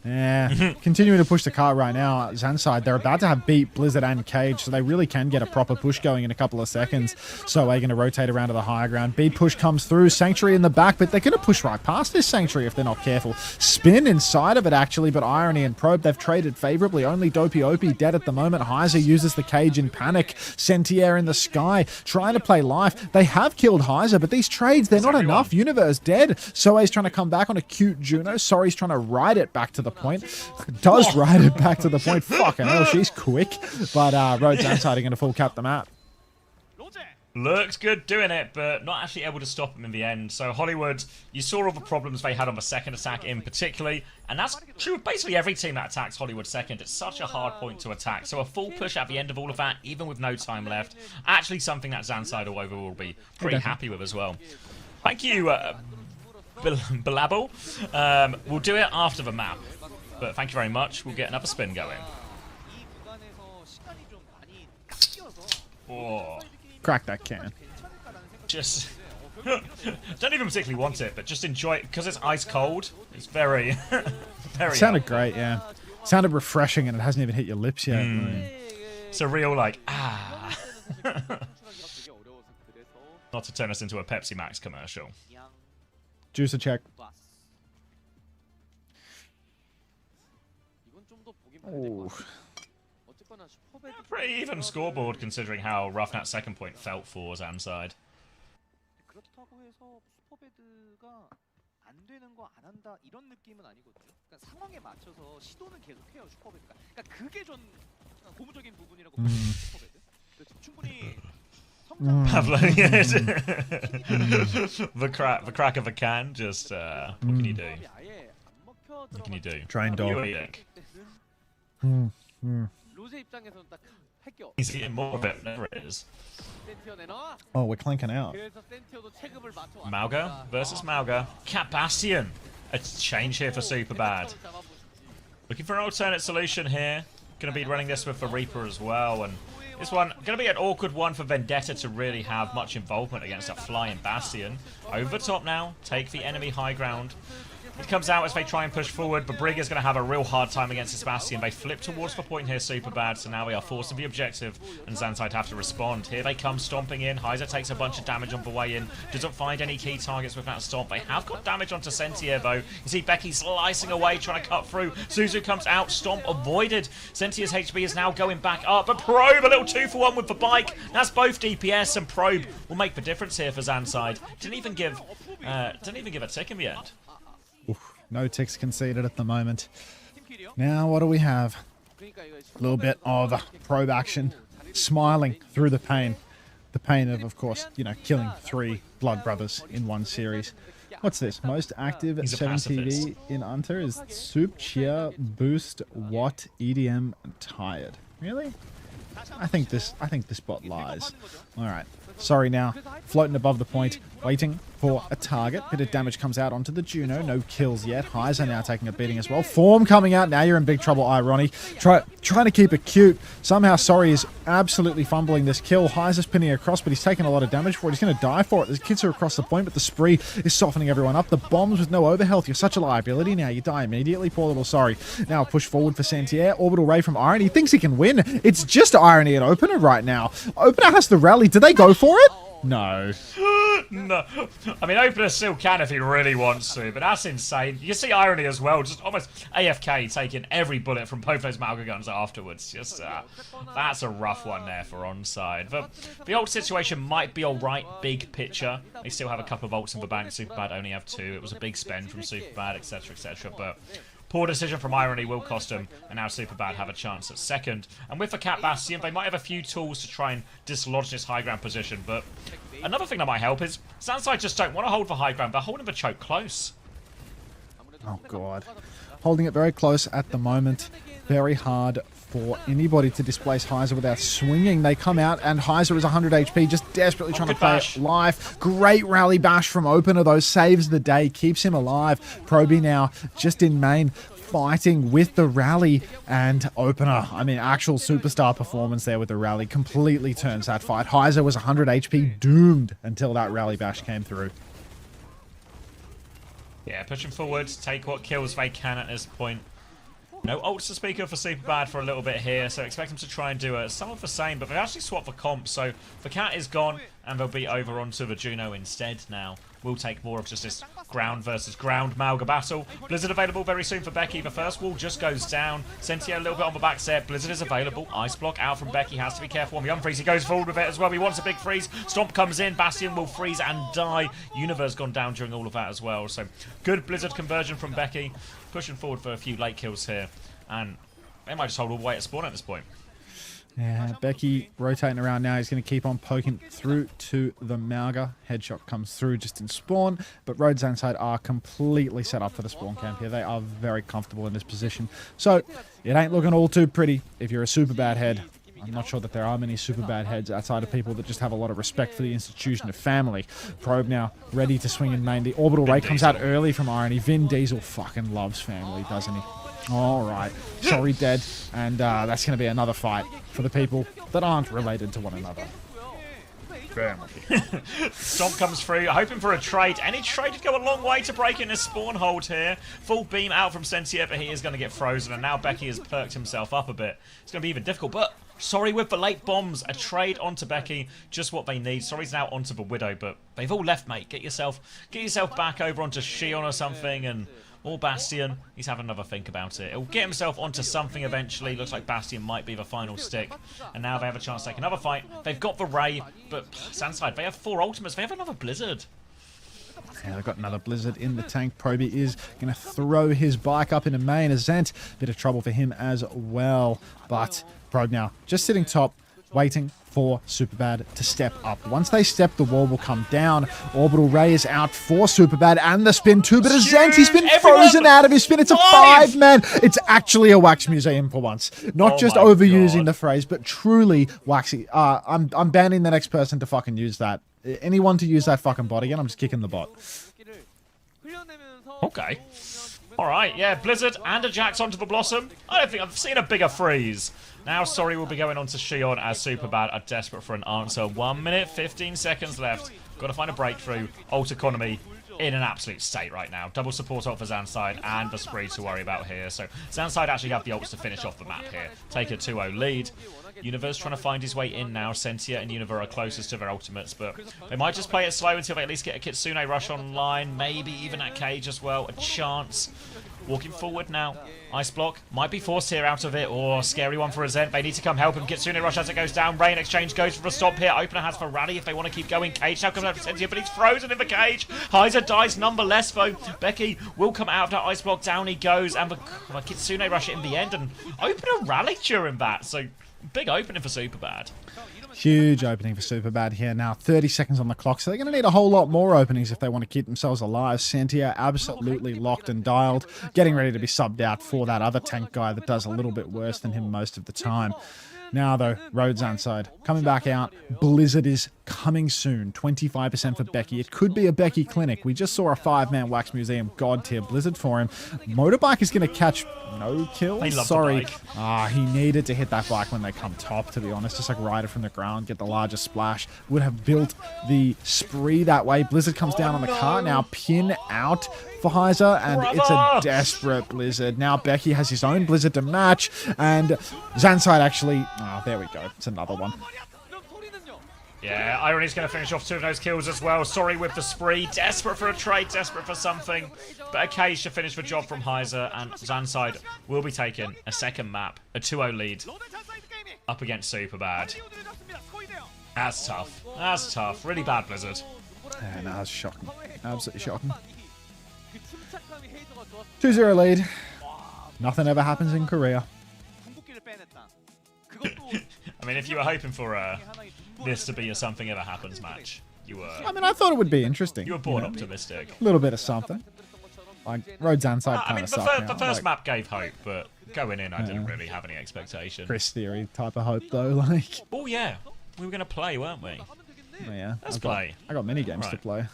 Yeah, continuing to push the car right now. ZANSIDE, they're about to have beat Blizzard and Cage, so they really can get a proper push going in a couple of seconds. So they're going to rotate around to the higher ground. Beat push comes through. Sanctuary in the back, but they're going to push right past this Sanctuary if they're not careful. Spin inside of it, actually, but Irony and Probe, they've traded favorably. Only Dopey Opie dead at the moment. Heiser uses the Cage in panic. Sentier in the sky, trying to play life. They have killed Heiser, but these trades, they're not enough. Universe dead. Soe's trying to come back on a cute Juno. Sorry's trying to ride it back to the point. Does ride it back to the point. Fucking hell, she's quick. But Road ZANSIDE are going to full cap the map. Looks good doing it, but not actually able to stop him in the end. So Hollywood, you saw all the problems they had on the second attack in particularly, and that's true of basically every team that attacks Hollywood second. It's such a hard point to attack. So a full push at the end of all of that, even with no time left, actually something that ZANSIDE all over will be pretty happy with as well. Thank you, Balabo. We'll do it after the map, but thank you very much. We'll get another spin going. Oh. Crack that can. Just don't even particularly want it, but just enjoy it because it's ice cold. It's very, very. It sounded great, yeah. Sounded refreshing, and it hasn't even hit your lips yet. It's a real like Not to turn us into a Pepsi Max commercial. Juice a check. Oh. Pretty even scoreboard considering how rough that second point felt for ZANSIDE. 그렇다고 해서 슈퍼배드가 안 되는 거 안 한다 이런 느낌은 아니거든요. 그러니까 상황에 맞춰서 시도는 계속해요 슈퍼배드가. 그러니까 그게 전 고무적인 부분이라고 보는 슈퍼배드. 충분히 Pablo, yes. the crack of a can. Just what can you do? What can you do? Train dog. 로제 입장에서는 딱 획격. He's getting more of it. Whatever it is. Oh, we're clanking out. 그래서 센티어도 체급을 맞춰. Mauga versus Mauga. Cat Bastion. A change here for SuperBad. Looking for an alternate solution here. Going to be running this with the Reaper as well, and this one going to be an awkward one for Vendetta to really have much involvement against that flying Bastion. Over the top now, take the enemy high ground. It comes out as they try and push forward, but Brig is going to have a real hard time against this Bastion. They flip towards the point here, SuperBad, so now they are forcing the objective, and ZANSIDE have to respond. Here they come stomping in. Heiser takes a bunch of damage on the way in, doesn't find any key targets with that stomp. They have got damage onto Sentier, though. You see Becky slicing away, trying to cut through. Suzu comes out, stomp avoided. Sentier's HP is now going back up, but Probe, a little 2-for-1 with the bike. That's both DPS, and Probe will make the difference here for ZANSIDE. Didn't even give a tick in the end. Oof, no ticks conceded at the moment. Now what do we have? A little bit of probe action. Smiling through the pain. The pain of course, you know, killing 3 blood brothers in one series. What's this? Most active 7TV in Unter is Soup, Cheer, Boost, Watt, EDM, and Tired. Really? I think this bot lies. Alright. Sorry now. Floating above the point. Waiting for a target. Bit of damage comes out onto the Juno. No kills yet. Heiser now taking a beating as well. Form coming out. Now you're in big trouble, Irony. Trying to keep it cute. Somehow Sorry is absolutely fumbling this kill. Heiser's pinning across, but he's taking a lot of damage for it. He's going to die for it. The kids are across the point, but the spree is softening everyone up. The bombs with no overhealth. You're such a liability now. You die immediately. Poor little Sorry. Now push forward for Sentier. Orbital Ray from Irony. He thinks he can win. It's just Irony at Opener right now. Opener has the rally. Did they go for it? No. No. I mean, Opener still can if he really wants to, but that's insane. You see Irony as well, just almost AFK taking every bullet from both those Mauga guns afterwards. Just, that's a rough one there for onside. But the ult situation might be alright, big picture. They still have a couple of ults in the bank. SuperBad only have 2. It was a big spend from SuperBad, etc., etc., but poor decision from Irony will cost them, and now SuperBad have a chance at second. And with the Cat Bastion, they might have a few tools to try and dislodge this high ground position, but another thing that might help is ZANSIDE just don't want to hold the high ground. They're holding the choke close. Oh, God. Holding it very close at the moment. Very hard for anybody to displace Heiser without swinging. They come out, and Heiser is 100 HP, just desperately trying to play life. Great rally bash from Opener, though. Saves the day, keeps him alive. Proby now just in main, fighting with the rally, and Opener, I mean, actual superstar performance there with the rally, completely turns that fight. Heiser was 100 HP, doomed until that rally bash came through. Yeah, pushing forward, take what kills they can at this point. No ults to speak of for SuperBad for a little bit here, so expect them to try and do some of the same, but they've actually swapped for comp, so the cat is gone, and they'll be over onto the Juno instead now. We'll take more of just this ground versus ground Malga battle. Blizzard available very soon for Becky. The first wall just goes down. Sentia a little bit on the back set. Blizzard is available. Ice block out from Becky. Has to be careful on the unfreeze. He goes forward with it as well. He wants a big freeze. Stomp comes in. Bastion will freeze and die. Universe gone down during all of that as well. So good Blizzard conversion from Becky. Pushing forward for a few late kills here. And they might just hold all the way at spawn at this point. Yeah, Becky rotating around now. He's going to keep on poking through to the Malga. Headshot comes through just in spawn, but Road ZANSIDE are completely set up for the spawn camp here. They are very comfortable in this position. So it ain't looking all too pretty if you're a SuperBad head. I'm not sure that there are many SuperBad heads outside of people that just have a lot of respect for the institution of family. Probe now ready to swing in main. The orbital ray comes out early from Irony. Vin Diesel fucking loves family, doesn't he? All right. Sorry, dead. And that's going to be another fight for the people that aren't related to one another. Stomp comes through, hoping for a trade. Any trade would go a long way to break in his spawn hold here. Full beam out from Sentia, but he is going to get frozen. And now Becky has perked himself up a bit. It's going to be even difficult, but sorry with the late bombs. A trade onto Becky, just what they need. Sorry's now onto the Widow, but they've all left, mate. Get yourself back over onto Shion or something, and or Bastion. He's having another think about it. He'll get himself onto something eventually. Looks like Bastion might be the final stick. And now they have a chance to take another fight. They've got the Ray, but ZANSIDE, they have 4 ultimates. They have another Blizzard. Yeah, they've got another Blizzard in the tank. Proby is going to throw his bike up into main. A Zant, bit of trouble for him as well. But Probe now just sitting top, waiting for SuperBad to step up. Once they step, the wall will come down. Orbital Ray is out for SuperBad and the spin too, but Azant, he's been frozen out of his spin. It's a 5-man. It's actually a wax museum for once. Not just overusing the phrase, but truly waxy. I'm banning the next person to fucking use that. Anyone to use that fucking bot again, I'm just kicking the bot. Okay. Alright, yeah, Blizzard and a Jax onto the Blossom. I don't think I've seen a bigger freeze. Now, sorry, we'll be going on to Shion as SuperBad are desperate for an answer. 1 minute, 15 seconds left. Got to find a breakthrough. Ult economy in an absolute state right now. Double support ult for ZANSIDE and the spree to worry about here. So ZANSIDE actually have the ults to finish off the map here. Take a 2-0 lead. Universe trying to find his way in now. Sentia and Universe are closest to their ultimates, but they might just play it slow until they at least get a Kitsune rush online. Maybe even at Cage as well. A chance. Walking forward now. Ice block. Might be forced here out of it. Or scary one for Azent. They need to come help him. Kitsune rush as it goes down. Rain exchange goes for a stop here. Opener has for Rally if they want to keep going. Cage now comes out for Sentia, but he's frozen in the cage. Heiser dies numberless though. Becky will come out of that ice block. Down he goes. And the Kitsune rush it in the end. And Opener rallied during that. So big opening for SuperBad. Huge opening for SuperBad here now. 30 seconds on the clock, so they're going to need a whole lot more openings if they want to keep themselves alive. Sentia absolutely locked and dialed, getting ready to be subbed out for that other tank guy that does a little bit worse than him most of the time. Now, though, Road ZANSIDE coming back out. Blizzard is coming soon. 25% for Becky. It could be a Becky clinic. We just saw a 5-man Wax Museum God tier Blizzard for him. Motorbike is going to catch no kills. Sorry. He needed to hit that bike when they come top, to be honest. Just like ride it from the ground, get the largest splash. Would have built the spree that way. Blizzard comes down on the car. Now pin out for Heiser, and it's a desperate Blizzard. Now Becky has his own Blizzard to match, and ZANSIDE actually... Oh, there we go. It's another one. Yeah, Irony's going to finish off 2 of those kills as well. Sorry with the spree. Desperate for a trade, desperate for something. But a cage to finish the job from Heiser, and ZANSIDE will be taking a second map, a 2-0 lead, up against SuperBad. That's tough. That's tough. Really bad, Blizzard. Yeah, no, that's shocking. Absolutely shocking. 2-0 lead. Nothing ever happens in Korea. I mean, if you were hoping for this to be a something ever happens match, you were... I mean, I thought it would be interesting. You were born optimistic. A little bit of something. Like, Road ZANSIDE kind of sucked. The first map gave hope, but going in, I didn't really have any expectation. Chris Theory type of hope, though. Like, oh, yeah. We were going to play, weren't we? Oh, yeah. Let's play. I got many games to play.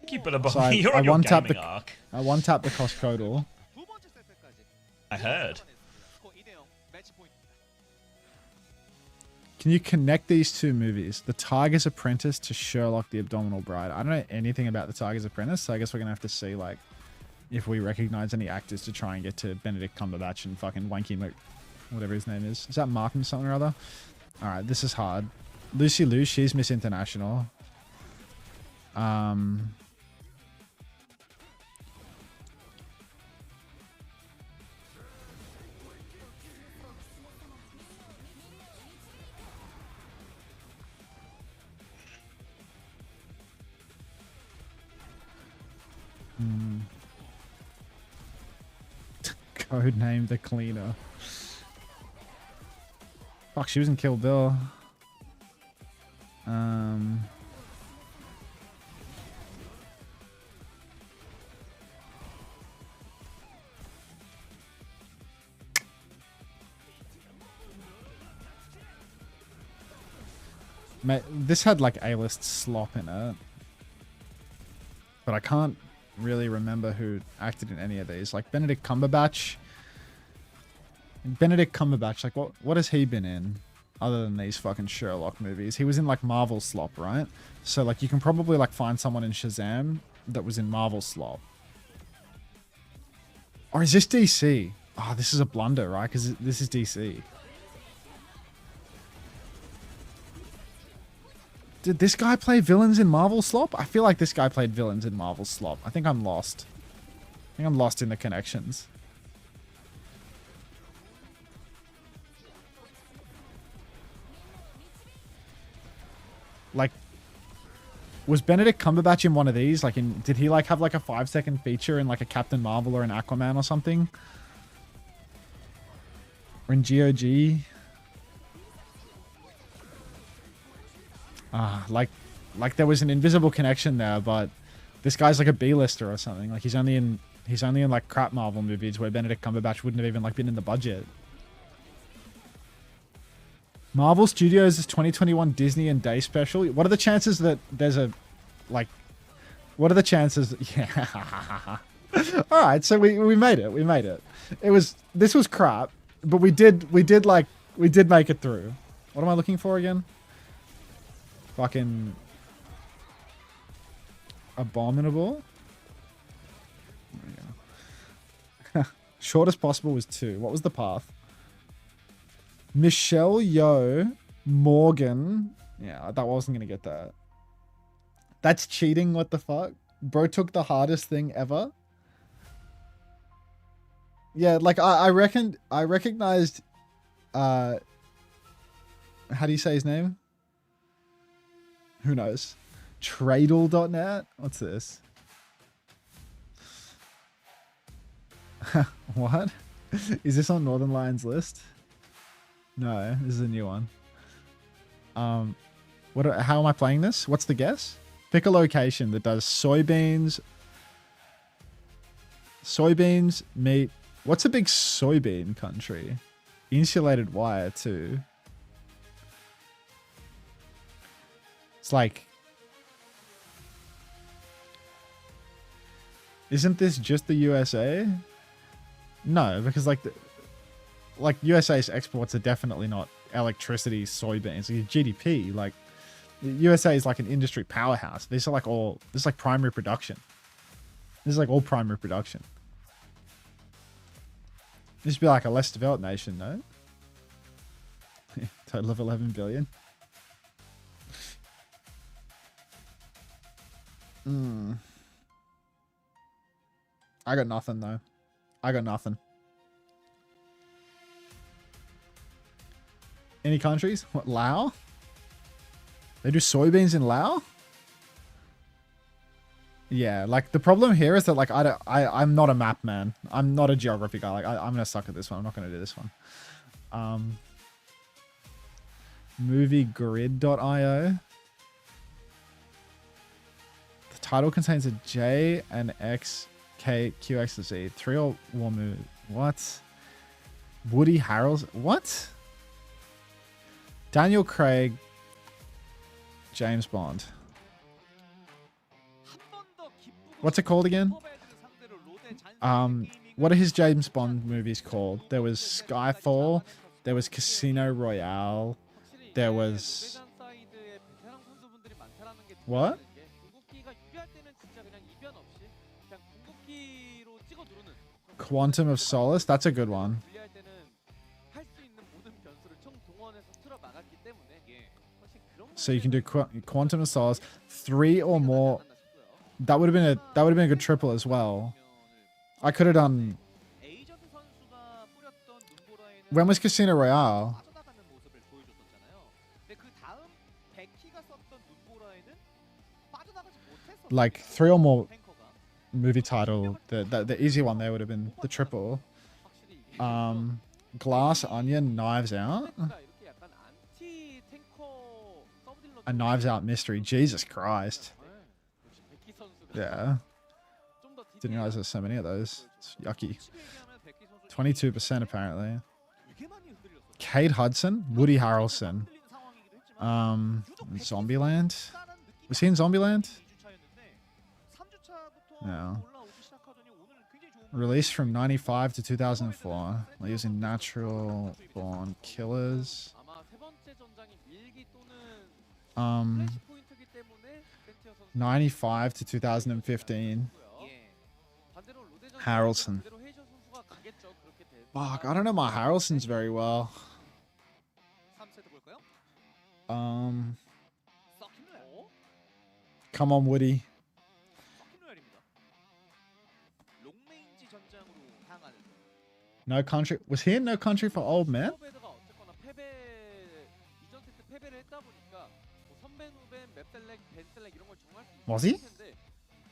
Keep it above. So You're on your gaming arc. I one-tapped the Costco. I heard. Can you connect these two movies, The Tiger's Apprentice to Sherlock the Abdominal Bride? I don't know anything about The Tiger's Apprentice, so I guess we're going to have to see, like, if we recognize any actors to try and get to Benedict Cumberbatch and fucking Wanky Mc... whatever his name is. Is that Martin something or other? Alright, this is hard. Lucy Liu, she's Miss International. Codename The Cleaner. Fuck, she was in Kill Bill. This had like A-list slop in it. But I can't really remember who acted in any of these. Like Benedict Cumberbatch. Like what has he been in other than these fucking Sherlock movies? He was in like Marvel slop, right? So like you can probably like find someone in Shazam that was in Marvel slop. Or is this DC? Oh, this is a blunder, right? Because this is DC. Did this guy play villains in Marvel slop? I feel like this guy played villains in Marvel slop. I think I'm lost. I think I'm lost in the connections. Like, was Benedict Cumberbatch in one of these? Like, did he like have like a 5-second feature in like a Captain Marvel or an Aquaman or something? Or in GOG? Like there was an invisible connection there, but this guy's like a B-lister or something. Like he's only in like crap Marvel movies where Benedict Cumberbatch wouldn't have even like been in the budget. Marvel Studios' 2021 Disney and Day special. What are the chances that there's a like? What are the chances? Yeah. All right, so we made it. We made it. This was crap, but we did make it through. What am I looking for again? Fucking abominable. There we go. Shortest possible was 2. What was the path? Michelle Yeoh Morgan. Yeah, that wasn't gonna get that. That's cheating. What the fuck? Bro took the hardest thing ever. Yeah, like I recognized. How do you say his name? Who knows? Tradle.net? What's this? What? Is this on Northern Lions list? No, this is a new one. How am I playing this? What's the guess? Pick a location that does soybeans, meat. What's a big soybean country? Insulated wire too. It's like, isn't this just the USA? No, because like USA's exports are definitely not electricity, soybeans, GDP. Like the USA is like an industry powerhouse. This is like primary production. This is like all primary production. This should be like a less developed nation, no? Total of 11 billion. I got nothing though. I got nothing. Any countries? What, Laos? They do soybeans in Laos? Yeah, like the problem here is that like I'm not a map man. I'm not a geography guy. Like I'm gonna suck at this one. I'm not gonna do this one. Moviegrid.io. The title contains a J, an X, K, Q, X, and Z. 3 or 1 movie. What? Woody Harrelson. What? Daniel Craig. James Bond. What's it called again? What are his James Bond movies called? There was Skyfall. There was Casino Royale. There was... What? 찍어 누르는 Quantum of Solace. That's a good one. 분리할 때는 할 수 있는 모든 변수를 총 동원해서 틀어 막았기 때문에 사실 그런 So you can do Quantum of Solace, 3 or more. That would have been a good triple as well. I could have done. 에이전트 선수가 뿌렸던 눈보라에는 When was Casino Royale? 빠져나가는 모습을 보여줬었잖아요. 근데 그 다음 베키가 썼던 눈보라에는 빠져나가지 못했었어요. Like 3 or more 탱커가 movie title. The easy one there would have been the triple. 확실히 이게 Glass Onion, Knives Out, 베키가 이렇게 약간 안티 탱커 서브딜러 a Knives Out mystery. Jesus Christ. 역시 베키 선수가 Yeah. 좀더 Didn't realize there's so many of those. It's yucky. 솔직히 얘기하면 베키 선수 22% apparently. 되게 많이 흔들렸어요. Kate Hudson, Woody Harrelson. 흔들리는 상황이기도 했지만 Zombieland. Was he in Zombieland? 2주차였는데 3주차부터 Yeah. 올라오기 시작하더니 오늘 굉장히 좋은 Released from 95 to 2004. Like using Natural Born Killers. 아마 세 번째 전장이 밀기 또는 Um, 플래시 포인트이기 때문에 센티어 선수 95 to 2015. 반대로 로데 전장은 Harrelson. 그대로 헤이저 선수가 가겠죠. 그렇게 돼. Fuck, I don't know my Harrelsons very well. 3세트 볼까요? 서킷로얄. Come on, Woody. 서킷로얄입니다. 롱레인지 전장으로 향하는 No Country. Was he in No Country for Old Men? 슈퍼배드가 어쨌거나 이전 세트 패배를 했다 보니까 뭐 선배 후배 맵 셀렉 벤 셀렉 이런 걸 정할 수 Was he? 있을 텐데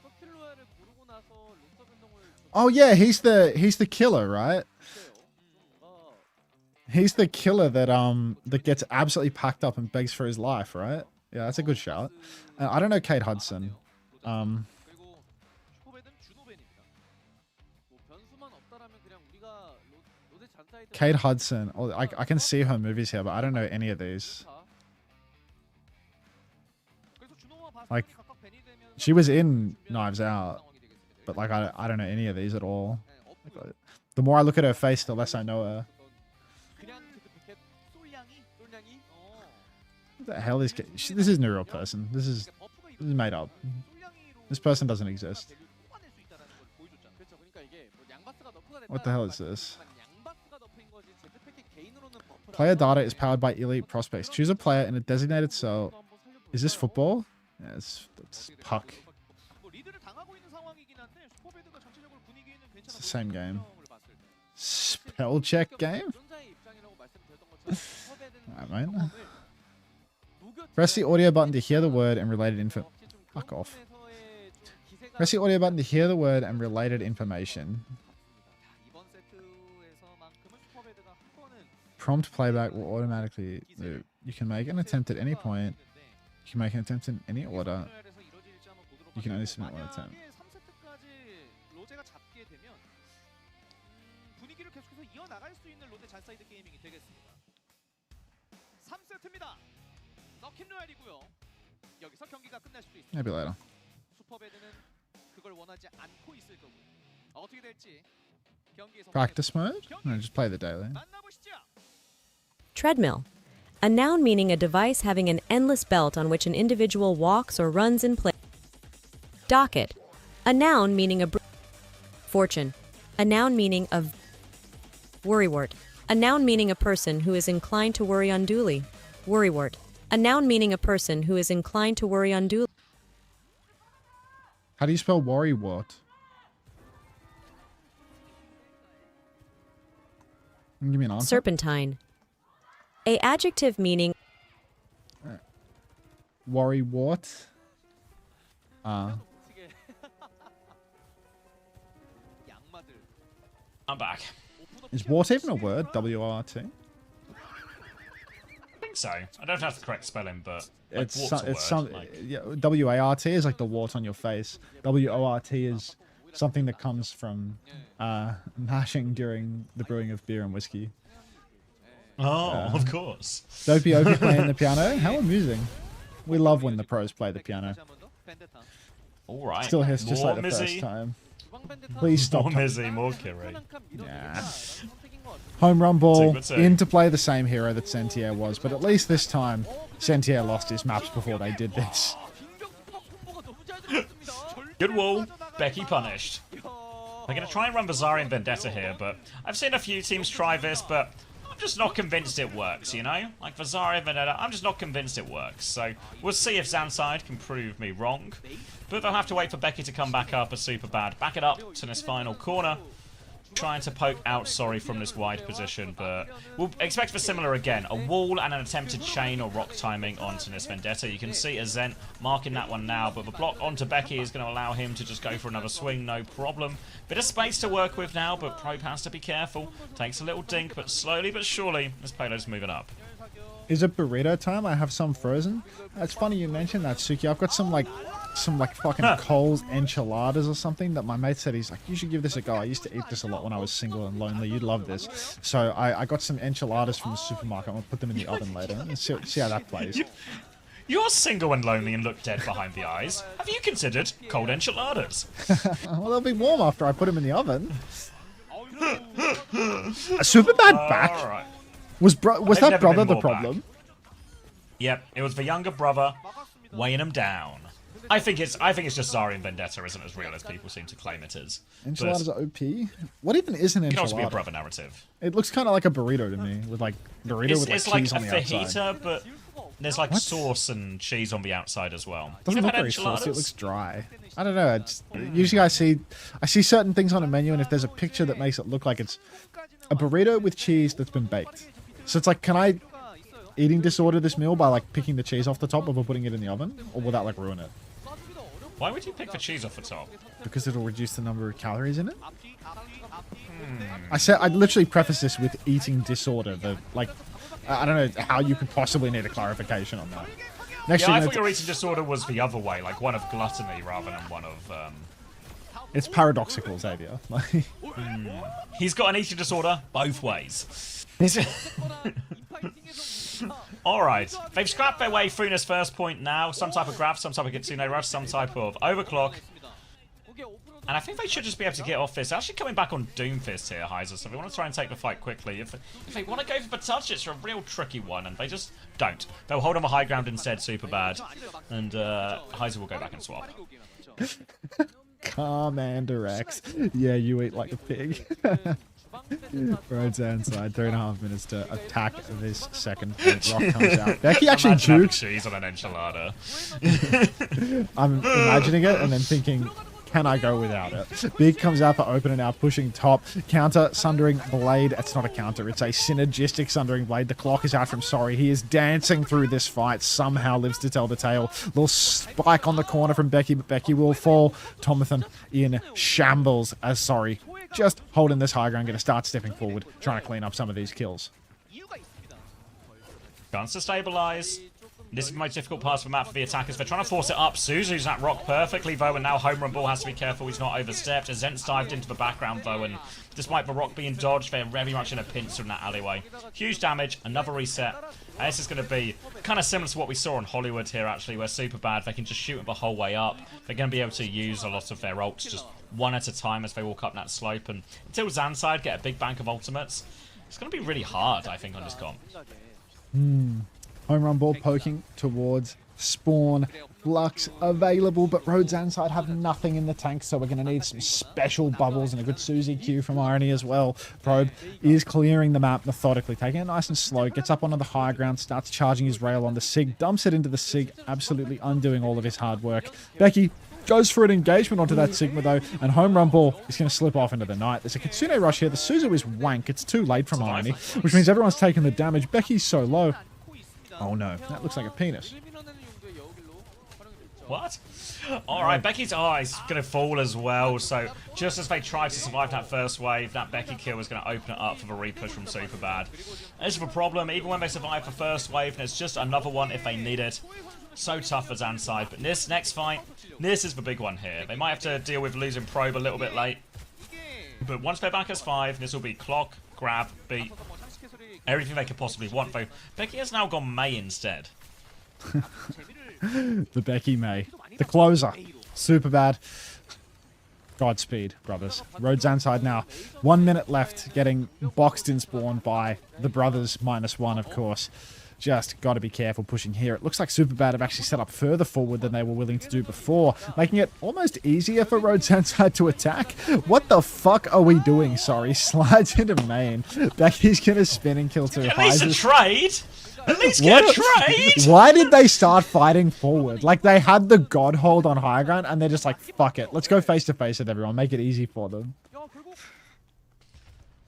서킷로얄을 고르고 나서 로스터 변동을 Oh yeah, he's the killer, right? 줬어요. 뭔가 He's the killer that gets absolutely packed up and begs for his life, right? Yeah, that's a good shout. I don't know Kate Hudson. 그리고 슈퍼배드는 주노벤입니다. 뭐 변수만 없다라면 그냥 우리가 로데 잔사이드 Kate Hudson. Oh, I can see her movies here, but I don't know any of these. 그래서 주노와 Like, 바스켓이 각각 벤이 되면서 She was in Knives Out, 상황이 되겠습니다. but like I don't know any of these at all. 네, 없고요. The more I look at her face, the less I know her. 그냥 그 패켓 쏠냥이 What the hell is this isn't a real person. This is made up. This person doesn't exist. What the hell is this? Player data is powered by elite prospects. Choose a player in a designated cell. Is this football? Yeah, it's puck. It's the same game. Spell check game? Alright, mate. Press the audio button to hear the word and related info. Fuck off. Press the audio button to hear the word and related information. Prompt playback will automatically loop. You can make an attempt at any point. You can make an attempt in any order. You can only submit one attempt. 로제가 잡게 되면 분위기를 계속해서 이어나갈 수 있는 로제 잔사이드 게이밍이 되겠습니다. 3세트입니다. 서킷로얄이고요. 여기서 경기가 끝날 수도 있습니다. Maybe later. 슈퍼배드는 그걸 원하지 않고 있을 거고 어떻게 될지 경기에서 Practice mode? No, just play the daily. 만나보시죠. Treadmill. A noun meaning a device having an endless belt on which an individual walks or runs in place. Docket. A noun meaning a fortune. A noun meaning of worrywart. A noun meaning a person who is inclined to worry unduly. Worrywart. A noun meaning a person who is inclined to worry unduly. How do you spell worrywart? Give me an answer. Serpentine. A adjective meaning Worrywart. 양마들 I'm back. Is wart even a word? W-O-R-T? I think so. I don't have the correct spelling, but like, It's wart's a word. some like, yeah, W-A-R-T is like the wart on your face. W-O-R-T is something that comes from mashing during the brewing of beer and whiskey. of course. Dopey Opie playing the piano. How amusing. We love when the pros play the piano. All right. Still hits just More like the Mizzy. first time. Please stop. More Mizzy, more Kiri. Yeah. Home run ball Good save. in to play the same hero that Sentier was, but at least this time Sentier lost his maps before they did this. Good wall. Becky punished. They're going to try and run Bazarian Vendetta here, but I've seen a few teams try this, but I'm just not convinced it works, you know? Like Bazarian Vendetta, I'm just not convinced it works. So we'll see if ZANSIDE can prove me wrong. But they'll have to wait for Becky to come back up as SuperBad. Back it up to this final corner. Trying to poke out Sorry from this wide position, but we'll expect for similar again. A wall and an attempted chain or rock timing onto this Vendetta. You can see Azent marking that one now, but the block onto Becky is going to allow him to just go for another swing, no problem. Bit of space to work with now, but Probe has to be careful. Takes a little dink, but slowly but surely this payload's moving up. Is it burrito time? I have some frozen. It's funny you mentioned that, Suki. I've got some fucking Coles enchiladas or something that my mate said. He's like, you should give this a go. I used to eat this a lot when I was single and lonely. You'd love this. So I got some enchiladas from the supermarket. I'm gonna put them in the oven later and see how that plays. You're single and lonely and look dead behind the eyes. Have you considered cold enchiladas? Well, they'll be warm after I put them in the oven. A SuperBad back? Alright. Was that brother the more problem? back. Yep, it was the younger brother weighing him down. I think it's just Zarya and Vendetta isn't as real as people seem to claim it is. Enchiladas are OP. What even is an enchilada? It can also be a brother narrative. It looks kind of like a burrito to me, with like burrito with like it's cheese like on the a fajita, outside. but there's like sauce and cheese on the outside as well. Doesn't look very saucy. It looks dry. I don't know. Usually I see certain things on a menu, and if there's a picture that makes it look like it's a burrito with cheese that's been baked, so it's like, can I eating disorder this meal by like picking the cheese off the top before putting it in the oven, or will that like ruin it? Why would you pick the cheese off the top? Because it'll reduce the number of calories in it. I literally preface this with eating disorder. I don't know how you could possibly need a clarification on that. Next I thought your eating disorder was the other way, like one of gluttony rather than one of. It's paradoxical, Xavier. He's got an eating disorder both ways. Alright, they've scrapped their way through this first point now. Some type of grab, some type of Kitsune Rush, some type of overclock. And I think they should just be able to get off this. They're actually coming back on Doomfist here, Heiser, so they want to try and take the fight quickly. If they want to go for the touch, it's a real tricky one, and they just don't. They'll hold on the high ground instead, SuperBad. And Heiser will go back and swap. Commander X. Yeah, you eat like a pig. Road ZANSIDE, 3.5 minutes to attack this second point. Rock comes out. Becky actually jukes. Cheese on an enchilada. I'm imagining it and then thinking, can I go without it? Big comes out for opener now, pushing top. Counter, Sundering Blade. It's not a counter, it's a synergistic Sundering Blade. The clock is out from Sorry. He is dancing through this fight, somehow lives to tell the tale. Little spike on the corner from Becky, but Becky will fall. Tomathan in shambles as Sorry just holding this high ground, going to start stepping forward, trying to clean up some of these kills. Chance to stabilize. This is the most difficult part of the map for the attackers. They're trying to force it up. Suzu's that rock perfectly, though, and now Home Run Ball has to be careful he's not overstepped. Azent's dived into the background, though, and despite the rock being dodged, they're very much in a pincer in that alleyway. Huge damage, another reset. And this is going to be kind of similar to what we saw in Hollywood here, actually, where SuperBad, they can just shoot it the whole way up. They're going to be able to use a lot of their ults just one at a time as they walk up that slope, and until ZANSIDE get a big bank of ultimates, it's going to be really hard, I think, on this comp. Home Run Ball poking towards spawn. Flux available, but Road ZANSIDE have nothing in the tank, so we're going to need some special bubbles and a good Suzy Q from Irony as well. Probe is clearing the map methodically, taking it nice and slow, gets up onto the high ground, starts charging his rail on the SIG, dumps it into the SIG, absolutely undoing all of his hard work. Becky goes for an engagement onto that Sigma though, and Home Run Ball is going to slip off into the night. There's a Kitsune Rush here. The Suzu is wank. It's too late from Irony, which means everyone's taking the damage. Becky's so low. Oh no, that looks like a penis. What? Alright, Becky's is going to fall as well, so just as they try to survive that first wave, that Becky kill is going to open it up for the repush from SuperBad. This is the problem, even when they survive the first wave, there's just another one if they need it. So tough for ZANSIDE, but this next fight, this is the big one here. They might have to deal with losing Probe a little bit late, but once they're back as 5, this will be clock, grab, beat, everything they could possibly want, though. Becky has now gone May instead. The Becky May. The closer. SuperBad. Godspeed, brothers. Road ZANSIDE now. 1 minute left, getting boxed in spawn by the brothers -1, of course. Just got to be careful pushing here. It looks like SuperBad have actually set up further forward than they were willing to do before, making it almost easier for Road ZANSIDE to attack. What the fuck are we doing? Sorry, slides into main. Becky's going to spin and kill 2. At least a trade. At least get a trade. Why did they start fighting forward? Like, they had the god hold on high ground, and they're just like, fuck it. Let's go face to face with everyone. Make it easy for them.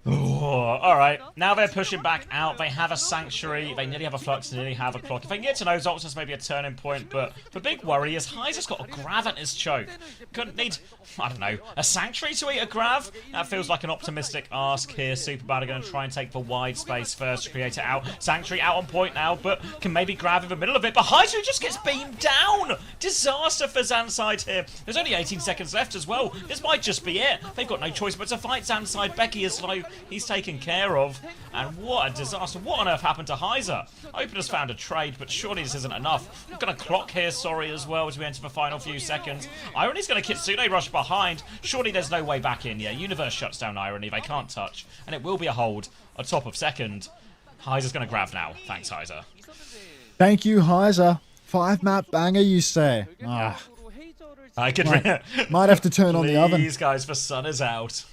Oh, alright, now they're pushing back out. They have a Sanctuary, they nearly have a Flux, they nearly have a Clock. If they can get to those options, maybe a turning point, but the big worry is Heiser's got a Grav at his choke. Couldn't need, I don't know, a Sanctuary to eat a Grav? That feels like an optimistic ask here. SuperBad are going to try and take the wide space first to create it out. Sanctuary out on point now, but can maybe Grav in the middle of it, but Heiser just gets beamed down! Disaster for ZANSIDE here. There's only 18 seconds left as well. This might just be it. They've got no choice but to fight ZANSIDE. Becky is low. He's taken care of, and what a disaster. What on earth happened to Heiser? Opener's found a trade, but surely this isn't enough. We've got a clock here, sorry, as well, as we enter the final few seconds. Irony's going to Kitsune rush behind. Surely there's no way back in. Yeah, Universe shuts down Irony. They can't touch, and it will be a hold on top of second. Heiser's going to grab now. Thanks, Heiser. Thank you, Heiser. 5-map banger, you say? Ah. I could might have to turn on the oven. These guys, the sun is out.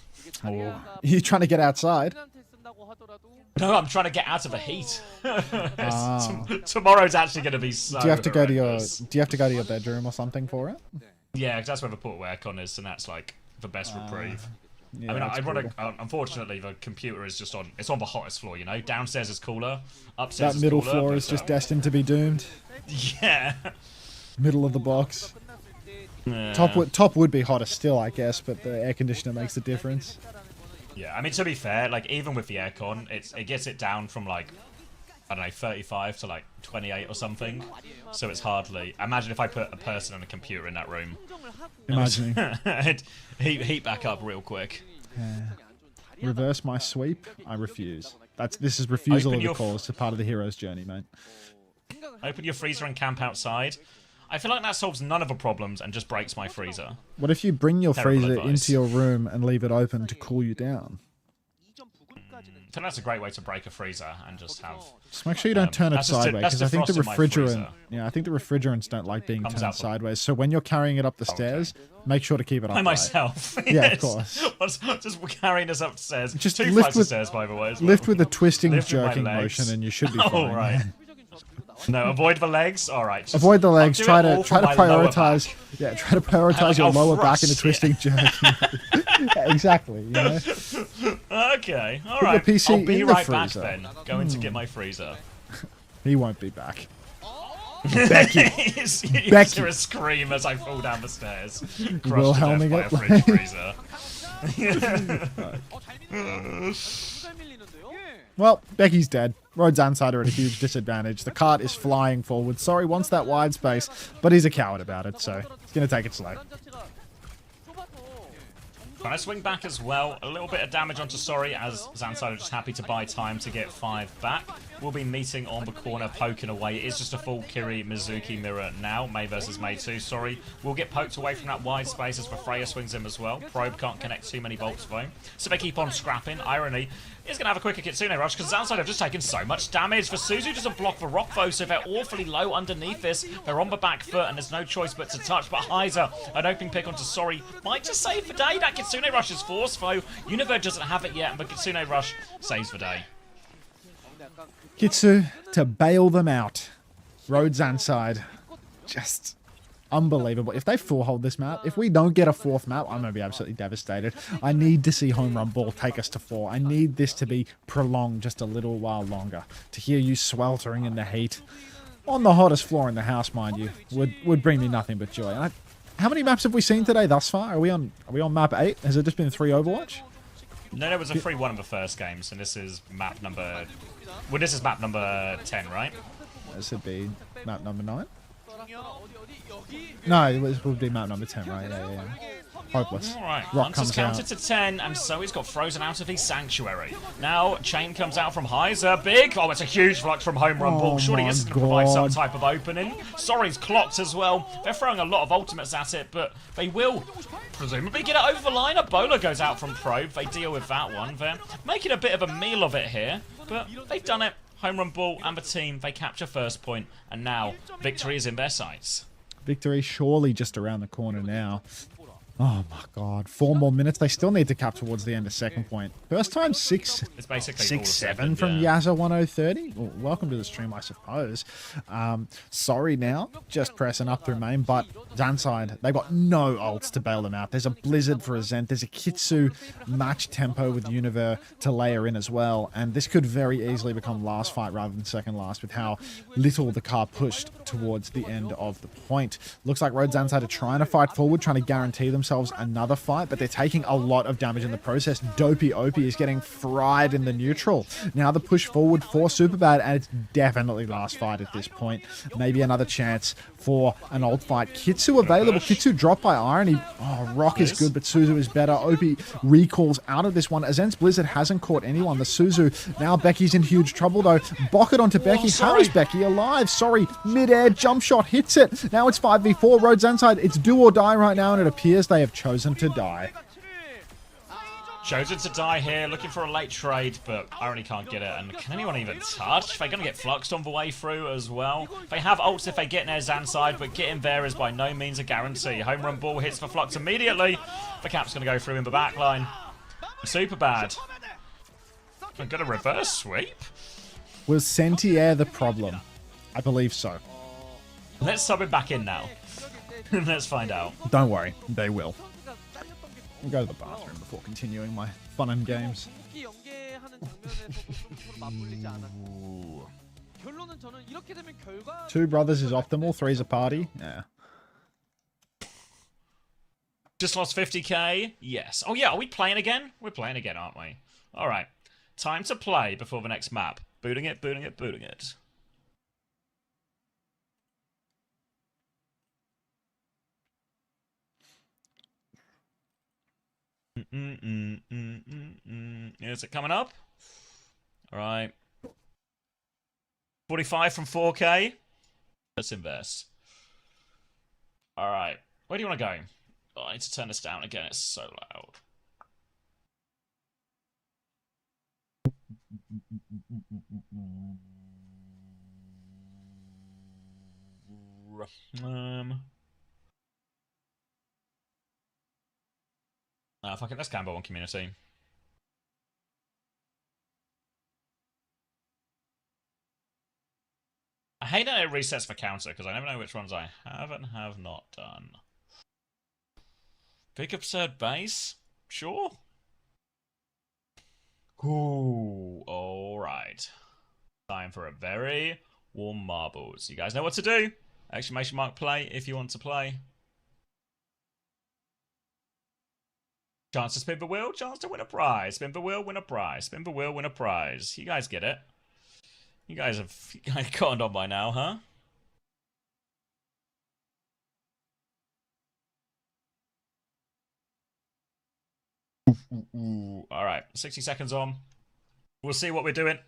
Oh. You trying to get outside? No, I'm trying to get out of the heat. Tomorrow's actually going to be so. Do you have to go to your? horrendous. Do you have to go to your bedroom or something for it? Yeah, because that's where the portable aircon is, and that's like the best reprieve. Yeah, I mean, that's cool. unfortunately, the computer is just on. It's on the hottest floor, you know. Downstairs is cooler. Upstairs That is middle cooler, floor but, is just destined to be doomed. Yeah. Middle of the box. Yeah. Top would be hotter still, I guess, but the air conditioner makes the difference. Yeah, I mean, to be fair, like, even with the aircon, it gets it down from, like, I don't know, 35 to, like, 28 or something. So it's hardly... Imagine if I put a person and a computer in that room. Imagining. It'd heat back up real quick. Reverse my sweep? I refuse. This is refusal Open of the your cause. It's a part of the hero's journey, mate. Open your freezer and camp outside. I feel like that solves none of the problems and just breaks my freezer. What if you bring your Terrible freezer advice. into your room and leave it open to cool you down? I think that's a great way to break a freezer and just have... Just make sure you don't turn it that's just sideways, that's because I think the defrosting my refrigerant... freezer. Yeah, I think the refrigerants don't like being Comes turned out the- sideways. So when you're carrying it up the stairs, make sure to keep it By upright. myself. Yeah, of Yes. course. Just carrying us upstairs. Just 2 lift flights of with- stairs, by the way. as well. Lift with a twisting, Lift with my jerking legs. motion, and you should be Oh, fine. right. No, avoid the legs. All right. just- Avoid the I'll legs. do Try it to all from my lower prioritize. back. Yeah, try to prioritize your I'll lower back in a thrust, twisting jerk. Yeah, exactly. You know? Okay. All Put your right. PC I'll be in the right back freezer. then. Going to get my freezer. He won't be back. Becky. You Becky. hear a scream as I fall down the stairs. Crushed Wilhelming to death by it. a fridge freezer. Well, Becky's dead. Road ZANSIDE are at a huge disadvantage. The cart is flying forward. Sorry, wants that wide space, but he's a coward about it, so he's going to take it slow. Can I swing back as well? A little bit of damage onto Sorry, as ZANSIDE are just happy to buy time to get 5 back. We'll be meeting on the corner, poking away. It is just a full Kiri Mizuki mirror now. May versus May 2, Sorry. We'll get poked away from that wide space as the Freya swings in as well. Probe can't connect too many bolts for him. So they keep on scrapping. Irony is going to have a quicker Kitsune rush because ZANSIDE have just taken so much damage. For Suzu doesn't block the rock though, so they're awfully low underneath this. They're on the back foot and there's no choice but to touch. But Heiser, an opening pick onto Sorry, might just save the day. That Kitsune rush is forced though. Universe doesn't have it yet, and the Kitsune rush saves the day. Kitsu to bail them out. Road ZANSIDE. Just unbelievable. If they full hold this map, if we don't get a 4th map, I'm going to be absolutely devastated. I need to see Home Run Ball take us to 4. I need this to be prolonged just a little while longer. To hear you sweltering in the heat, on the hottest floor in the house, mind you, would bring me nothing but joy. And how many maps have we seen today thus far? Are we on map 8? Has it just been 3 Overwatch? No, it was a 3-1 in the first game, so this is map number... Well, this is map number 10, right? This would be map number 9. No, it would be map number 10, right? Yeah. Hopeless. Alright, Rock Hunter's comes counted out. to 10, and so he's got frozen out of his Sanctuary. Now, Chain comes out from Heiser. Big! Oh, it's a huge flux from Home Run Ball. Oh Surely my this is going to provide some God. type of opening. Sorry's clocked as well. They're throwing a lot of ultimates at it, but they will presumably get it over the line. A bowler goes out from Probe. They deal with that one. They're making a bit of a meal of it here, but they've done it. Home run ball and the team, they capture first point, and now victory is in their sights. Victory surely just around the corner now. Oh my god. 4 more minutes. They still need to cap towards the end of second point. First time It's basically 6-7 from Yazza 1030. Well, welcome to the stream, I suppose. Sorry now. Just pressing up through main, but ZANSIDE, they've got no ults to bail them out. There's a Blizzard for a Zent. There's a Kitsu match tempo with Unter to layer in as well. And this could very easily become last fight rather than second last with how little the car pushed towards the end of the point. Looks like Road ZANSIDE are trying to fight forward, trying to guarantee themselves another fight, but they're taking a lot of damage in the process. Dopey Opie is getting fried in the neutral. Now the push forward for SuperBad, and it's definitely last fight at this point. Maybe another chance for an old fight. Kitsu available. Kitsu dropped by Irony. Oh, Rock is good, but Suzu is better. Opie recalls out of this one. Azent's Blizzard hasn't caught anyone. The Suzu. Now Becky's in huge trouble though. Bock it onto Becky. How is Becky alive? Sorry. Mid-air jump shot hits it. Now it's 5v4. Road ZANSIDE. It's do or die right now, and it appears they have chosen to die. Chosen to die here, looking for a late trade, but Irony can't get it. And can anyone even touch? They're going to get fluxed on the way through as well. They have ults if they get near ZANSIDE, but getting there is by no means a guarantee. Home run ball hits for Flux immediately. The cap's going to go through in the backline. SuperBad. I've got a reverse sweep. Was Sentier the problem? I believe so. Let's sub him back in now. Let's find out. Don't worry, they will. I'll go to the bathroom before continuing my fun and games. Two brothers is optimal, three's a party. Yeah. Just lost 50k? Yes. Oh yeah, are we playing again? We're playing again, aren't we? Alright. Time to play before the next map. Booting it, booting it, booting it. Is it coming up? Alright. 45 from 4k. Let's invest. Alright. Where do you want to go? Oh, I need to turn this down again. It's so loud. Fuck it, let's gamble on community. I hate that it resets for counter, because I never know which ones I have and have not done. Big absurd base? Sure. Ooh, alright. Time for a very warm marbles. You guys know what to do. Exclamation mark play if you want to play. Chance to spin the wheel, chance to win a prize. Spin the wheel, win a prize. Spin the wheel, win a prize. You guys get it. You guys have cottoned on by now, huh? Alright, 60 seconds on. We'll see what we're doing.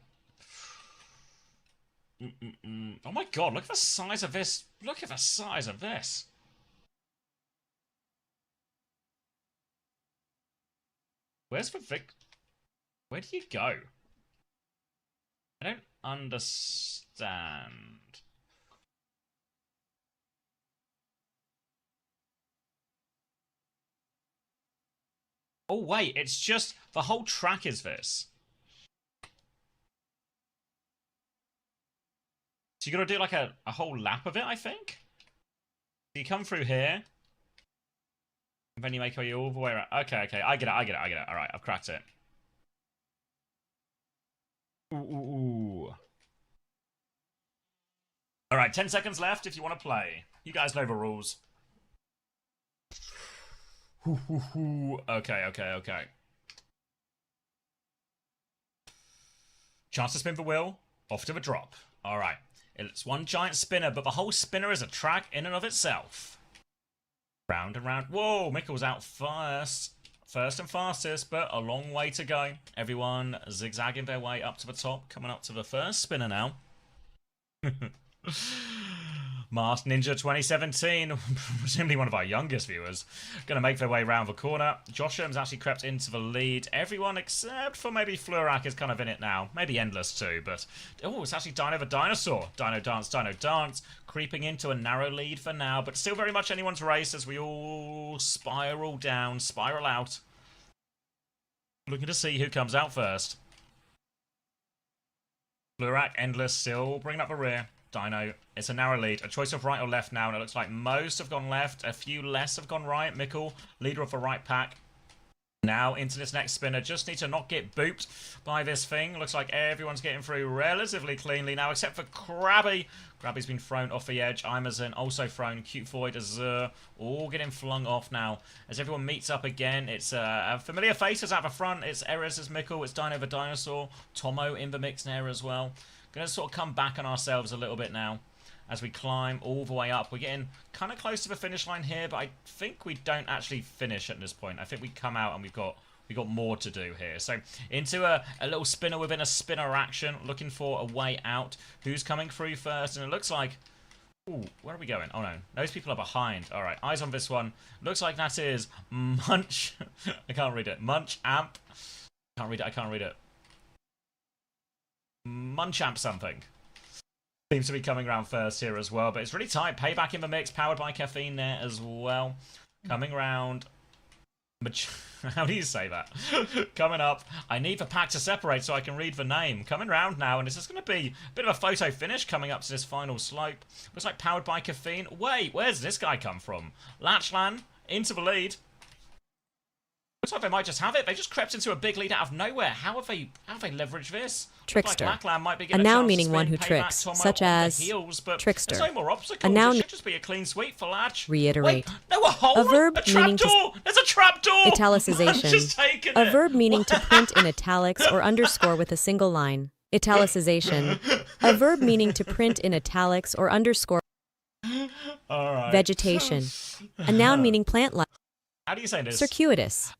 Oh my god, look at the size of this. Look at the size of this. Where's the Vic? Where do you go? I don't understand. Oh wait, it's just the whole track is this. So you gotta do like a whole lap of it, I think? So you come through here. And then you make your way all the way around. Okay, okay, I get it, I get it, I get it. Alright, I've cracked it. Ooh. Alright, 10 seconds left if you want to play. You guys know the rules. Okay, okay, okay. Chance to spin the wheel. Off to the drop. Alright. It's one giant spinner, but the whole spinner is a track in and of itself. Round and round. Whoa, Mikkel's out first. First and fastest, but a long way to go. Everyone zigzagging their way up to the top. Coming up to the first spinner now. Masked Ninja 2017, presumably one of our youngest viewers, going to make their way around the corner. Josham's actually crept into the lead. Everyone except for maybe Flurak is kind of in it now. Maybe Endless too, but... Oh, it's actually Dino the Dinosaur. Dino Dance, creeping into a narrow lead for now, but still very much anyone's race as we all spiral down, spiral out. Looking to see who comes out first. Flurak, Endless still bringing up the rear. Dino, it's a narrow lead. A choice of right or left now, and it looks like most have gone left. A few less have gone right. Mikkel, leader of the right pack. Now into this next spinner. Just need to not get booped by this thing. Looks like everyone's getting through relatively cleanly now, except for Krabby. Krabby's been thrown off the edge. Imazin also thrown. Cute Void, Azur, all getting flung off now. As everyone meets up again, it's familiar faces at the front. It's Erez as Mikkel. It's Dino the Dinosaur. Tomo in the mix there as well. Going to sort of come back on ourselves a little bit now as we climb all the way up. We're getting kind of close to the finish line here, but I think we don't actually finish at this point. I think we come out and we've got more to do here. So into a little spinner within a spinner action, looking for a way out. Who's coming through first? And it looks like... Ooh, where are we going? Oh no, those people are behind. All right, eyes on this one. Looks like that is Munch. I can't read it. Munch Amp. I can't read it. Munchamp something. Seems to be coming around first here as well, but it's really tight. Payback in the mix, powered by caffeine there as well. Coming round. How do you say that? Coming up. I need the pack to separate so I can read the name. Coming round now, and this is going to be a bit of a photo finish coming up to this final slope. Looks like powered by caffeine. Wait, where's this guy come from? Latchlan into the lead. Looks like they might just have it. They just crept into a big lead out of nowhere. How have they leveraged this? Trickster. Like might be a noun meaning one who tricks, such as heels, trickster. No more obstacles. A noun. It should just be a clean sweep for Latch. Reiterate. Wait, no, a hole. A verb meaning trapdoor. There's a trapdoor. Italicization. Just taken A it. verb meaning to print in italics or underscore with a single line. Italicization. A verb meaning to print in italics or underscore. All right. Vegetation. A noun meaning plant life. How do you say this? Circuitous.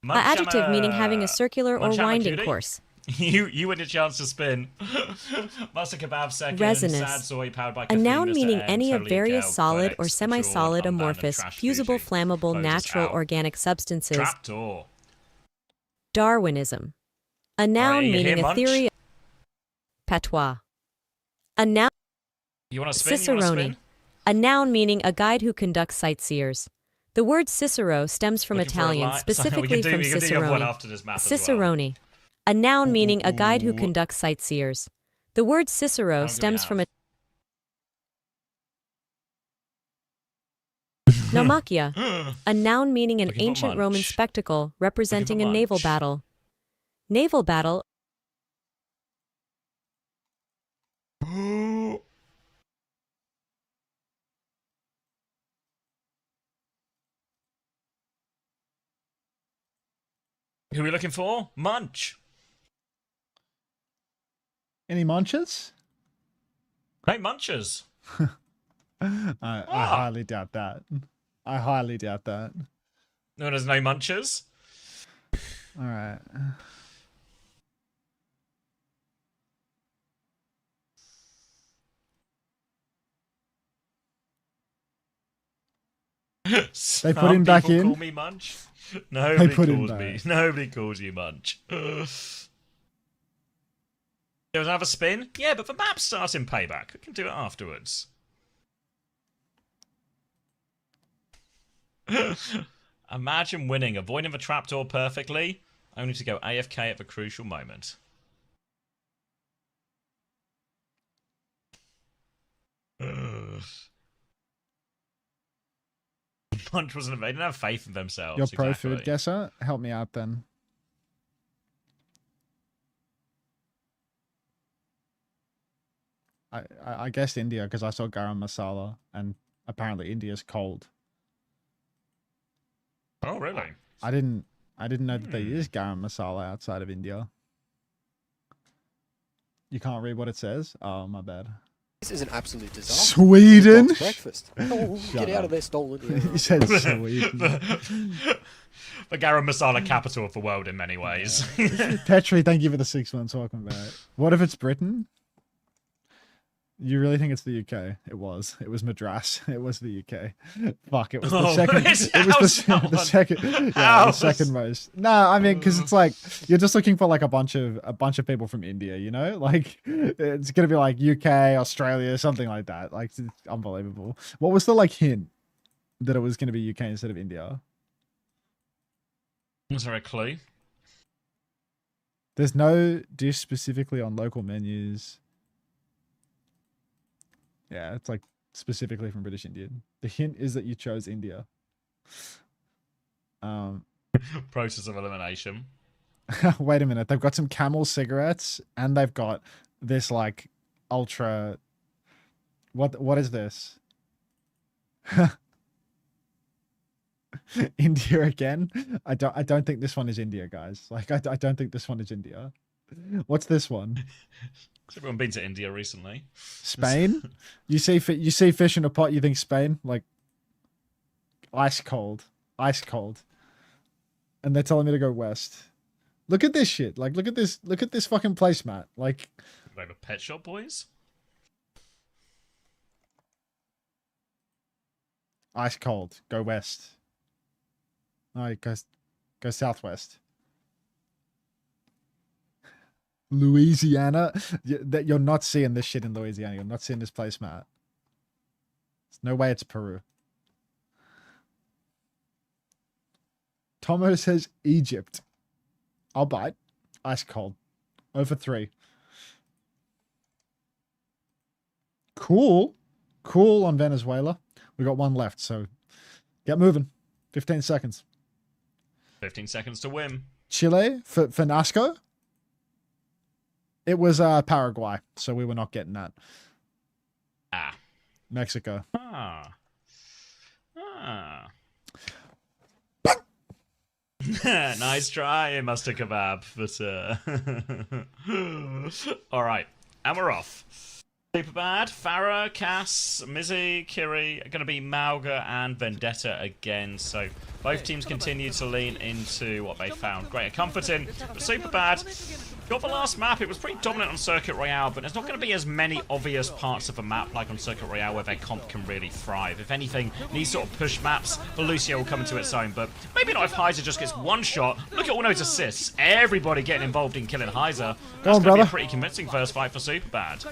An adjective meaning having a circular or winding course. You win a chance to spin. Mustard Kebab second. Resinous. Sad Soy powered by A caffeine, noun Mr. meaning M, any of Totally various Kel, solid or Codex, semi-solid Jaw, Unbound, and amorphous, Trash fusible, Bougie. flammable, Close us natural, out. organic substances. Trapdoor. Darwinism. A noun you meaning here, a Munch? theory. Patois. A noun. You want to spin? Cicerone. A noun meaning a guide who conducts sightseers. The word Cicero stems from Looking for a Italian, lie? specifically from we can do one Cicerone. after this map as well. Cicerone. A noun meaning a guide who conducts sightseers. The word Cicero long do we stems from have? Naumachia. A noun meaning an Looking for ancient Roman Munch. spectacle representing a naval Munch. battle. Naval battle. Who are we looking for? Munch. Any munches? Hey, Munchers. I highly doubt that. I highly doubt that. No, there's no Munchers. All right. They put him back in? Call me Munch. Nobody put him calls me. back. Nobody calls you Munch. There was another spin? Yeah, but the map starts in Payback. We can do it afterwards. Imagine winning, avoiding the trapdoor perfectly, only to go AFK at the crucial moment. Munch wasn't. They didn't have faith in themselves. Your pro exactly. food guesser? Help me out then. I guessed India because I saw garam masala, and apparently India's cold. Oh, really? I didn't know that they use garam masala outside of India. You can't read what it says? Oh, my bad. This is an absolute disaster. Sweden? Dog's breakfast. Oh, get out of there, stolen. You said Sweden. The garam masala capital of the world in many ways. Petri, thank you for the 6 months. Welcome back. What if it's Britain? You really think it's the UK? It was. It was Madras. It was the UK. Fuck, it was the Oh, second. it's It was the House. second. Yeah, the second most. No, I mean, because it's like you're just looking for like a bunch of people from India. You know, like it's gonna be like UK, Australia, something like that. Like it's unbelievable. What was the like hint that it was gonna be UK instead of India? Was there a clue? There's no dish specifically on local menus. Yeah, it's like specifically from British Indian. The hint is that you chose India. Process of elimination. Wait a minute. They've got some Camel cigarettes and they've got this like ultra. What is this? India again? I don't think this one is India, guys. Like I don't think this one is India. What's this one? Has everyone been to India recently? Spain? You see fish in a pot, you think Spain? Like ice cold, and they're telling me to go west. Look at this shit. Like look at this fucking placemat. Like Like a Pet Shop Boys. ice cold. Go west. No, go southwest. Louisiana. That you're not seeing this shit in Louisiana. You're not seeing this placemat. There's no way it's Peru. Tomo says Egypt. I'll bite. Ice cold. Over 3. Cool on Venezuela. We got one left, so get moving. 15 seconds. 15 seconds to win. Chile for Nasco. It was Paraguay, so we were not getting that. Ah. Mexico. Ah. Nice try, Mustard Kebab, but alright, and we're off. SuperBad, Farah, Cass, Mizzy, Kiri are going to be Mauga and Vendetta again, so both teams continue to lean into what they found greater comfort in. But SuperBad got the last map. It was pretty dominant on Circuit Royale, but there's not going to be as many obvious parts of a map like on Circuit Royale where their comp can really thrive. If anything, these sort of push maps, the Lucio will come into its own, but maybe not if Heiser just gets one shot. Look at all those assists. Everybody getting involved in killing Heiser. That's going to be a pretty convincing first fight for SuperBad.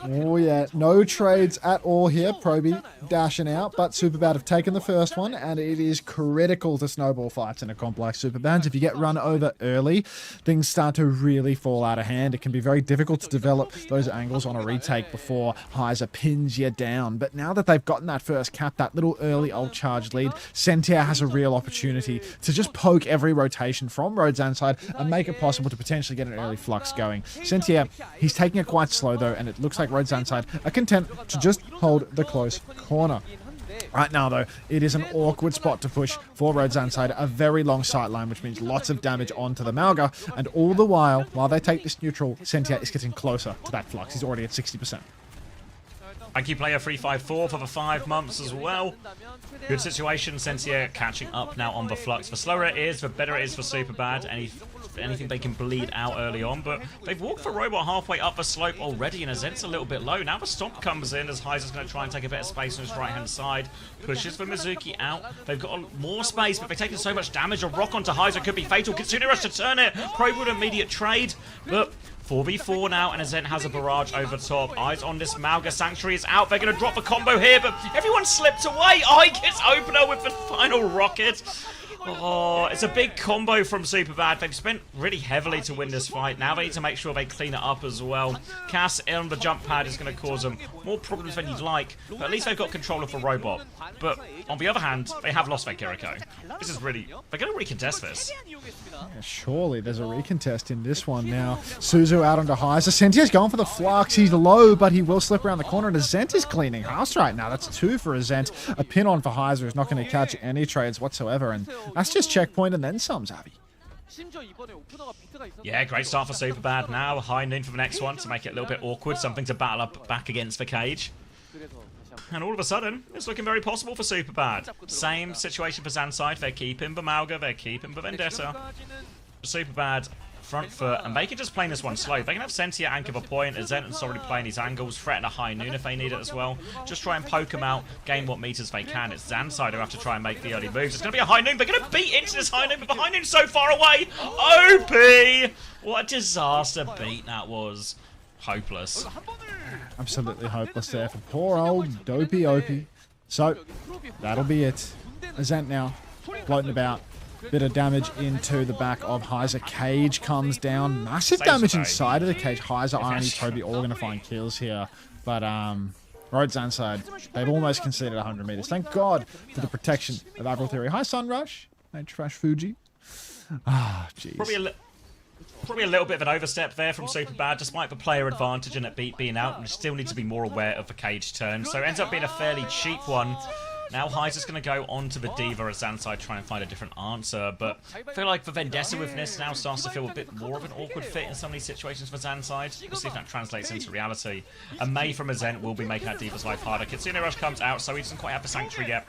Oh yeah, no trades at all here. Proby dashing out, but SuperBad have taken the first one, and it is critical to snowball fights in a comp like SuperBad's. If you get run over early, things start to really fall out of hand. It can be very difficult to develop those angles on a retake before Heiser pins you down. But now that they've gotten that first cap, that little early ult charge lead, Sentia has a real opportunity to just poke every rotation from Road ZANSIDE and make it possible to potentially get an early flux going. Sentia, he's taking it quite slow though, and it looks like Road ZANSIDE are content to just hold the close corner. Right now, though, it is an awkward spot to push for Road ZANSIDE, a very long sight line, which means lots of damage onto the Mauga, and all the while they take this neutral, Sentia is getting closer to that flux. He's already at 60%. Thank you, player 354, for the 5 months as well. Good situation. Sentia catching up now on the flux. The slower it is, the better it is for SuperBad. Anything they can bleed out early on, but they've walked the robot halfway up the slope already, and Azent's a little bit low. Now the stomp comes in as Heiser's going to try and take a bit of space on his right-hand side. Pushes for Mizuki out. They've got more space, but they've taken so much damage. A rock onto Heiser could be fatal. Kitsune Rush to turn it. Probe with immediate trade, but 4v4 now, and Azent has a barrage over top. Eyes on this Mauga. Sanctuary is out. They're going to drop the combo here, but everyone slipped away. Oh, he gets opener with the final rocket. Oh, it's a big combo from SuperBad. They've spent really heavily to win this fight. Now they need to make sure they clean it up as well. Cass on the jump pad is going to cause them more problems than you'd like, but at least they've got control of the robot. But on the other hand, they have lost their Kiriko. This is really... They're going to recontest this. Yeah, surely there's a recontest in this one now. Suzu out onto Heiser. Sentia's going for the flux. He's low, but he will slip around the corner, and Azent is cleaning house right now. That's 2 for Azent. A pin on for Heiser is not going to catch any trades whatsoever, and that's just checkpoint and then some, Zavi. Yeah, great start for SuperBad now. High noon for the next one to make it a little bit awkward. Something to battle up back against the cage. And all of a sudden, it's looking very possible for SuperBad. Same situation for ZANSIDE. They're keeping the Mauga, they're keeping the Vendetta. SuperBad front foot, and they can just play this one slow. They can have Sentia anchor the point, as Zenton's already playing these angles, threaten a high noon if they need it as well. Just try and poke them out, gain what meters they can. It's ZANSIDE who have to try and make the early moves. It's going to be a high noon. They're going to beat into this high noon, but the high noon's so far away. OP! What a disaster beat that was. Hopeless. Absolutely hopeless there for poor old Dopey Opie. So, that'll be it. Zant now floating about. Bit of damage into the back of Heiser. Cage comes down. Massive damage inside of the cage. Heiser, Irony, Toby all going to find kills here. But, Road ZANSIDE, they've almost conceded 100 meters. Thank God for the protection of Avril Theory. Hi, Sunrush. Hey, Trash Fuji. Ah, jeez. Probably a little bit of an overstep there from SuperBad, despite the player advantage and it being out. We still need to be more aware of the cage turn. So it ends up being a fairly cheap one. Now Heiser's going to go on to the Diva as ZANSIDE try and find a different answer, but I feel like the Vendetta with this now starts to feel a bit more of an awkward fit in some of these situations for ZANSIDE. We'll see if that translates into reality. And May from Azent will be making that Diva's life harder. Kitsune Rush comes out, so he doesn't quite have the Sanctuary yet.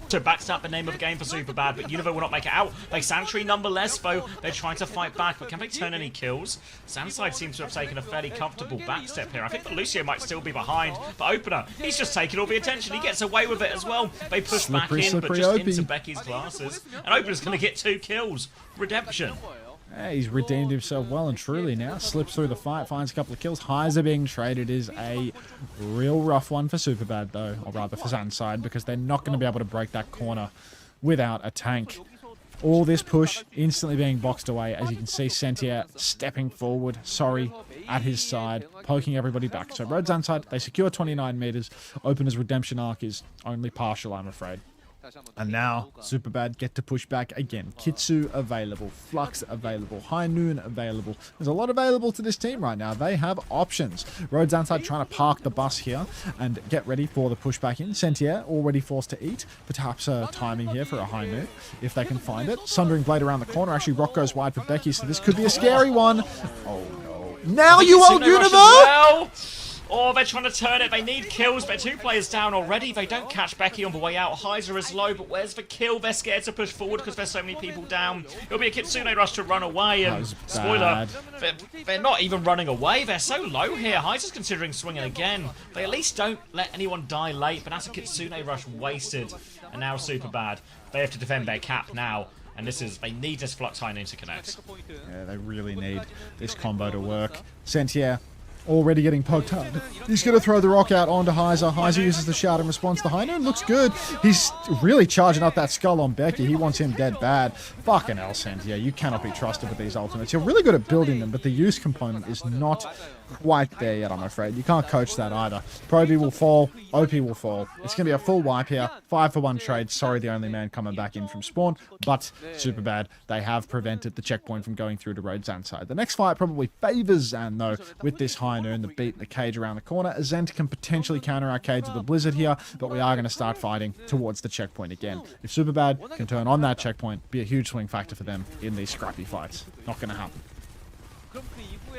So backstab the name of the game for SuperBad, but Univo will not make it out. They Sanctuary nonetheless, though. They're trying to fight back, but can they turn any kills? ZANSIDE seems to have taken a fairly comfortable backstep here. I think that Lucio might still be behind, but Opener, he's just taking all the attention. He gets away with it as well. They push back in, but just into Becky's glasses. And Opener's going to get 2 kills. Redemption. Yeah, he's redeemed himself well and truly now. Slips through the fight, finds a couple of kills. Heiser being traded is a real rough one for SuperBad, though. Or rather for ZANSIDE, because they're not going to be able to break that corner without a tank. All this push instantly being boxed away. As you can see, Sentia stepping forward. Sorry, at his side, poking everybody back. So Road ZANSIDE, they secure 29 meters. Opener's redemption arc is only partial, I'm afraid. And now, SuperBad get to push back again. Kitsu available, Flux available, High Noon available. There's a lot available to this team right now. They have options. Road ZANSIDE trying to park the bus here and get ready for the pushback in. Sentia already forced to eat. Perhaps timing here for a High Noon, if they can find it. Sundering Blade around the corner. Actually, Rock goes wide for Becky, so this could be a scary one. Oh no. Now you old Universe! Oh, they're trying to turn it. They need kills. They're 2 players down already. They don't catch Becky on the way out. Heiser is low, but where's the kill? They're scared to push forward because there's so many people down. It'll be a Kitsune Rush to run away. And spoiler, they're not even running away. They're so low here. Heiser's considering swinging again. They at least don't let anyone die late, but that's a Kitsune Rush wasted. And now SuperBad. They have to defend their cap now. And they need this Flux High Noon to connect. Yeah, they really need this combo to work. Sentia already getting poked hard. He's going to throw the rock out onto Heiser. Heiser uses the shout in response. The High Noon looks good. He's really charging up that skull on Becky. He wants him dead bad. Fucking hell, Sentia. You cannot be trusted with these ultimates. You're really good at building them, but the use component is not quite there yet, I'm afraid. You can't coach that either. Proby will fall. OP will fall. It's going to be a full wipe here. 5-for-1 trade. Sorry, the only man coming back in from spawn, but SuperBad, they have prevented the checkpoint from going through to Road ZANSIDE. The next fight probably favors Zan, though, with this High Noon, the beat, the cage around the corner. Zent can potentially counter our cage with the Blizzard here, but we are going to start fighting towards the checkpoint again. If SuperBad can turn on that checkpoint, be a huge swing factor for them in these scrappy fights. Not going to happen.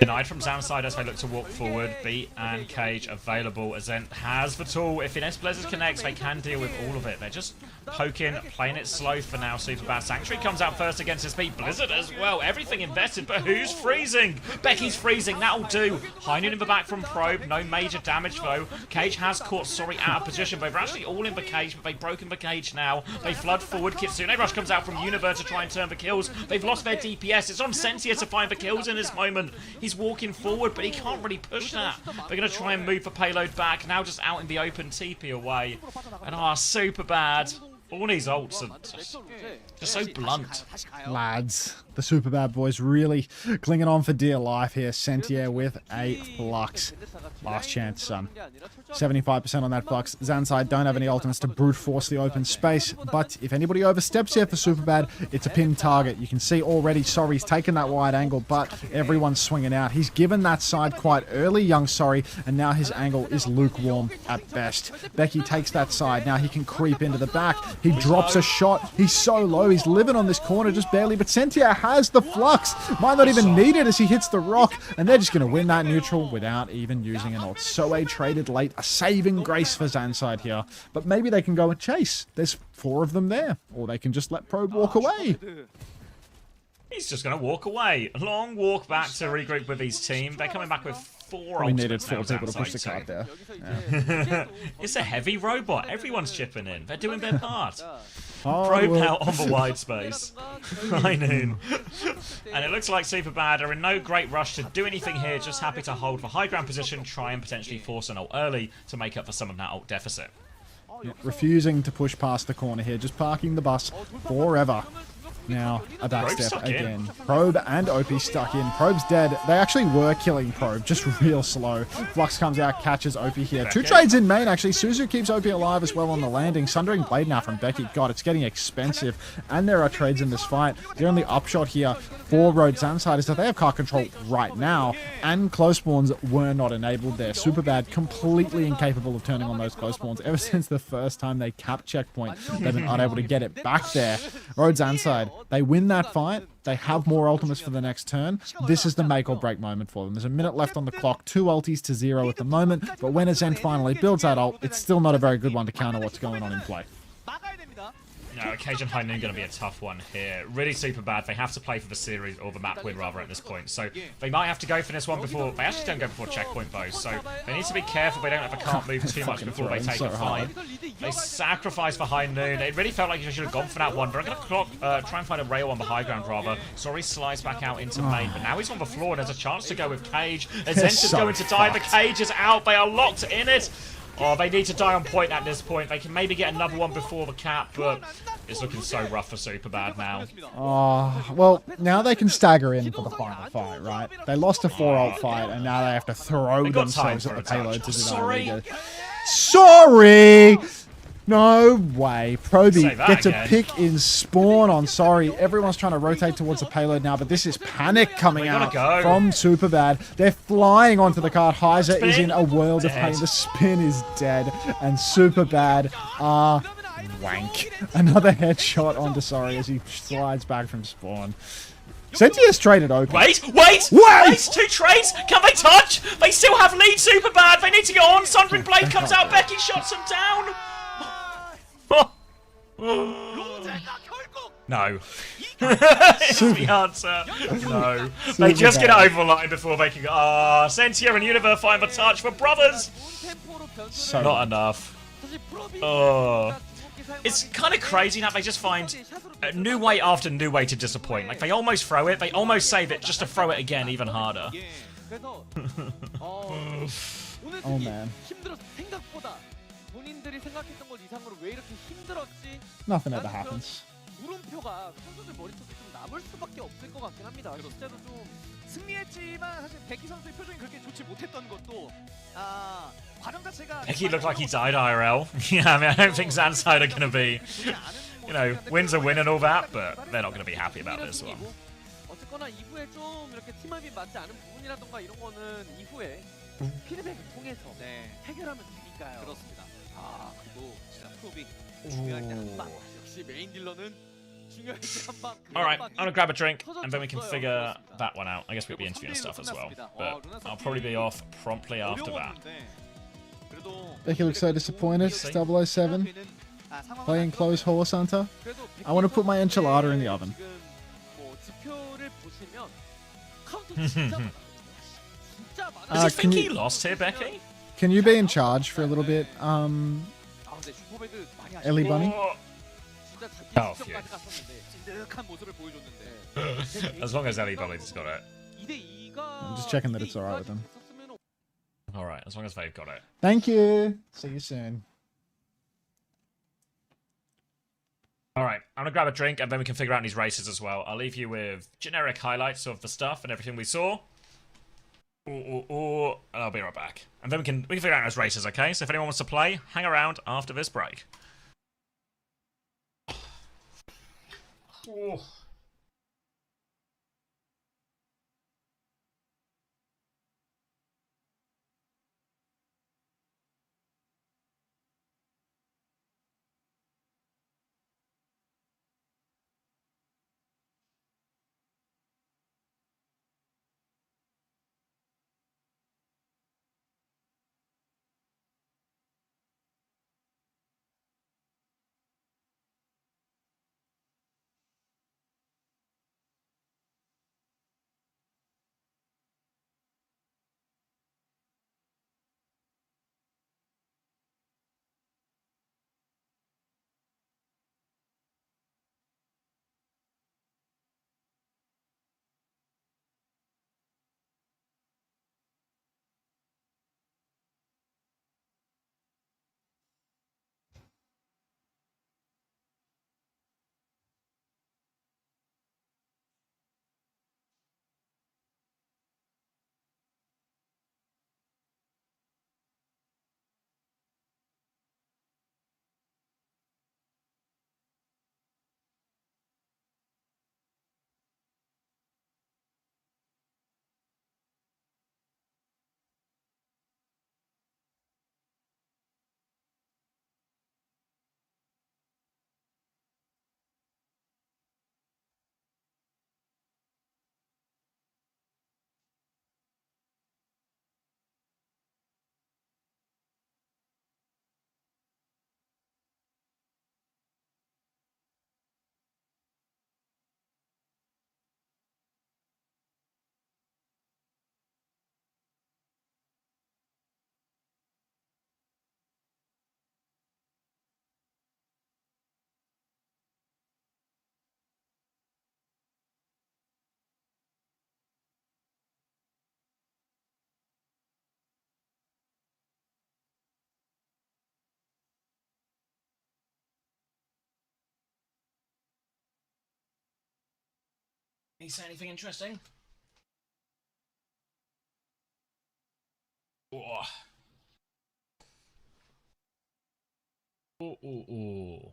Denied from ZANSIDE as they look to walk forward. Beat and cage available. Azent has the tool. If Ines Blizzard connects, they can deal with all of it. They're just poking, playing it slow for now. SuperBad. Sanctuary comes out first against his beat. Blizzard as well. Everything invested, but who's freezing? Becky's freezing. That'll do. High Noon in the back from Probe. No major damage though. Cage has caught Sorry out of position. They're actually all in the cage, but they've broken the cage now. They flood forward. Kitsune Rush comes out from Univer to try and turn the kills. They've lost their DPS. It's on Sentia to find the kills in this moment. He's walking forward, but he can't really push that. They're going to try and move the payload back. Now just out in the open, TP away. And SuperBad. All these ults are just so blunt. Lads, the SuperBad boys really clinging on for dear life here. Sentia with a Flux. Last chance, son. 75% on that Flux. ZANSIDE don't have any ultimates to brute force the open space, but if anybody oversteps here for SuperBad, it's a pinned target. You can see already Sorry's taken that wide angle, but everyone's swinging out. He's given that side quite early, young Sorry, and now his angle is lukewarm at best. Becky takes that side. Now he can creep into the back. He drops a shot. He's so low. He's living on this corner just barely, but Sentia has the Flux. Might not even need it as he hits the rock, and they're just going to win that neutral without even using an ult. Soe traded late. A saving grace for ZANSIDE here, but maybe they can go and chase. There's 4 of them there, or they can just let Probe walk away. He's just going to walk away. A long walk back to regroup with his team. They're coming back with 4 We needed ultimates 4 now, people to push the ZANSIDE cart too. there. It's a heavy robot. Everyone's chipping in. They're doing their part. Oh, Probe well. now on the wide space. High noon. And it looks like SuperBad are in no great rush to do anything here, just happy to hold the high ground position, try and potentially force an ult early to make up for some of that ult deficit. Refusing to push past the corner here, just parking the bus forever. Now, a backstep again. Probe and OP stuck in. Probe's dead. They actually were killing Probe, just real slow. Flux comes out, catches OP here. 2 trades in main, actually. Suzu keeps OP alive as well on the landing. Sundering Blade now from Becky. God, it's getting expensive. And there are trades in this fight. The only upshot here for Road ZANSIDE is that they have cart control right now, and close spawns were not enabled there. SuperBad completely incapable of turning on those close spawns. Ever since the first time they capped checkpoint, they've been unable to get it back there. Road ZANSIDE, they win that fight. They have more ultimates for the next turn. This is the make or break moment for them. There's a minute left on the clock, 2 ulties to 0 at the moment, but when Azent finally builds that ult, it's still not a very good one to counter what's going on in play. No, Occasion High Noon going to be a tough one here. Really SuperBad. They have to play for the series, or the map win rather, at this point. So they might have to go for this one before... They actually don't go before checkpoint though, so they need to be careful they don't have a can't move too much before they take a fight. They sacrifice for High Noon. It really felt like they should have gone for that one. They're going to try and find a rail on the high ground rather. Sorry slides back out into main, but now he's on the floor and there's a chance to go with Cage. Azent is going to die. The Cage is out. They are locked in it. Oh, they need to die on point at this point. They can maybe get another one before the cap, but it's looking so rough for SuperBad now. Oh, well, now they can stagger in for the final fight, right? They lost a 4-ult fight, and now they have to throw themselves at the payload to do that. Sorry! No way. Proby gets a pick in spawn on Sorry. Everyone's trying to rotate towards the payload now, but this is panic coming out from SuperBad. They're flying onto the cart. Heiser is in a world of pain. The spin is dead, and SuperBad are wank. Another headshot onto Sorry as he slides back from spawn. Sentia's traded open. Wait! 2 trades! Can they touch? They still have lead SuperBad. They need to get on. Sundering Blade comes out. Becky shots him down. No. It's the answer. No. They just get over the line before they can go. Ah, Sentia and Univer find the touch for brothers. Not enough. Oh. It's kind of crazy how they just find a new way after new way to disappoint. Like, they almost throw it. They almost save it just to throw it again even harder. Oh, man. Nothing ever happens. 물음표가 선수들 머릿속에 좀 남을 수밖에 없을 것 같긴 합니다. 실제로 좀 승리했지만 사실 베키 선수의 표정이 그렇게 좋지 못했던 것도 과정 자체가 Becky looked like he died IRL. Yeah, I mean, I don't think ZANSIDE are going to be, you know, wins a win and all that, but they're not going to be happy about this one. 어쨌거나 이후에 좀 이렇게 팀합이 맞지 않은 부분이라던가 이런 거는 이후에 피드백을 통해서 해결하면 되니까요. 그렇습니다. 그리고 진짜 프로빅 중요할 때 한 방. 역시 메인 딜러는 중요할 때 한 방. Alright, I'm gonna grab a drink and then we can figure that one out. I guess we'll be interviewing stuff as well, but I'll probably be off promptly after that. Becky looks so disappointed. 007 playing close horse hunter. I want to put my enchilada in the oven. Does he think he lost here, Becky? Can you be in charge for a little bit, Ellie Bunny? Oh, phew. As long as Ellie Bunny's got it. I'm just checking that it's alright with them. Alright, as long as they've got it. Thank you. See you soon. Alright, I'm gonna grab a drink and then we can figure out these races as well. I'll leave you with generic highlights of the stuff and everything we saw. And I'll be right back. And then we can figure out those races, okay? So if anyone wants to play, hang around after this break. Can you say anything interesting? Oh. Oh.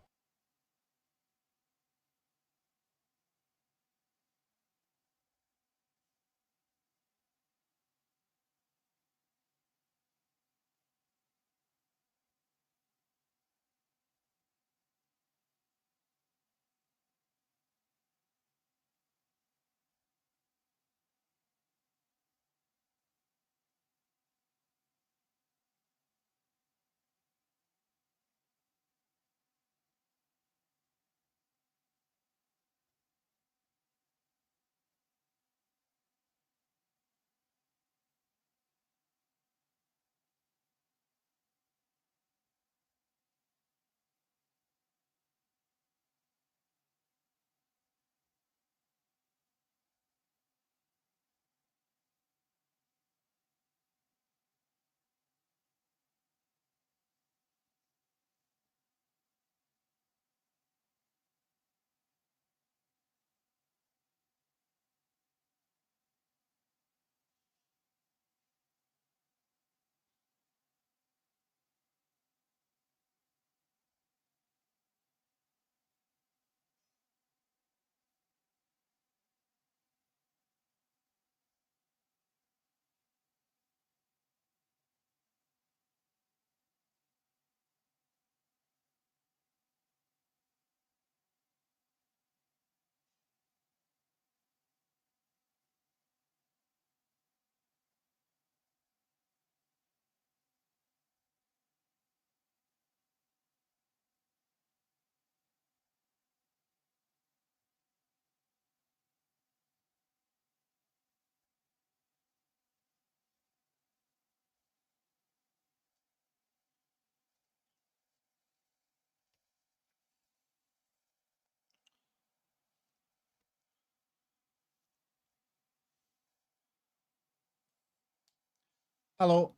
Hello.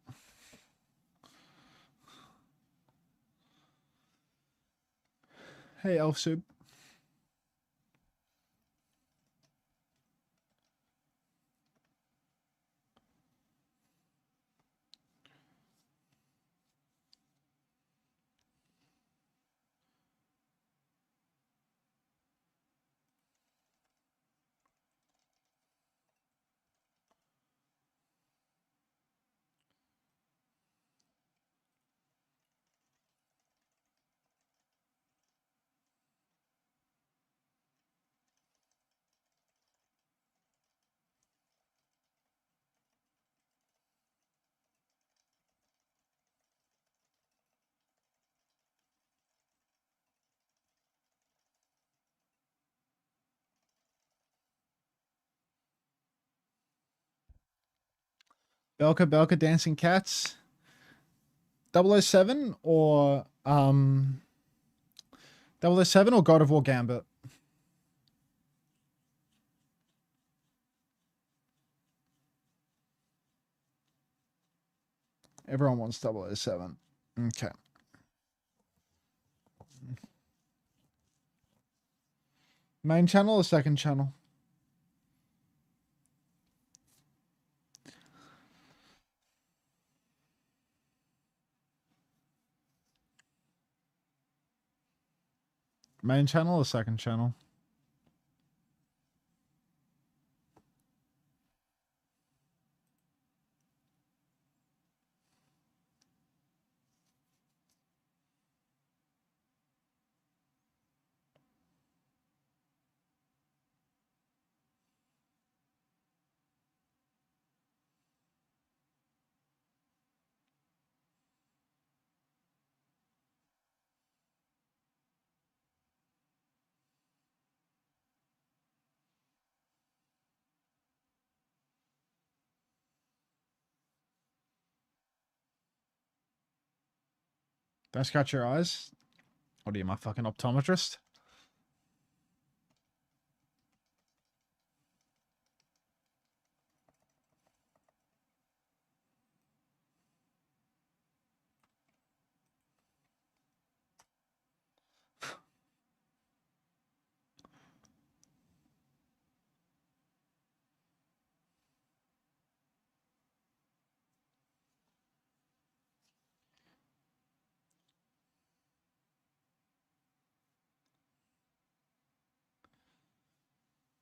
Hey, Elf Soup. Belka Dancing Cats. 007 or 007 or God of War Gambit? Everyone wants 007. Okay. Main channel or second channel? Main channel or second channel? Don't scratch your eyes. What are you, my fucking optometrist?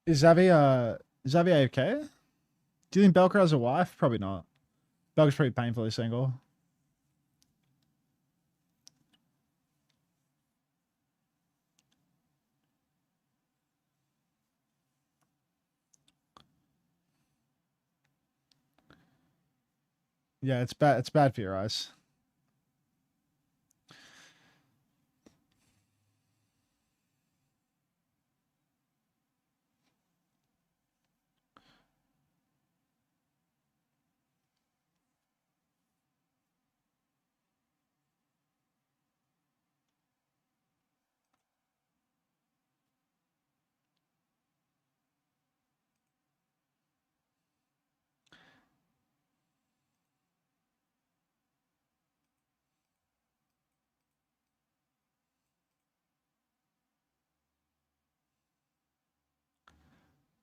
Is Xavier okay? Do you think Belker has a wife? Probably not. Belker's pretty painfully single. Yeah, it's bad. It's bad for your eyes.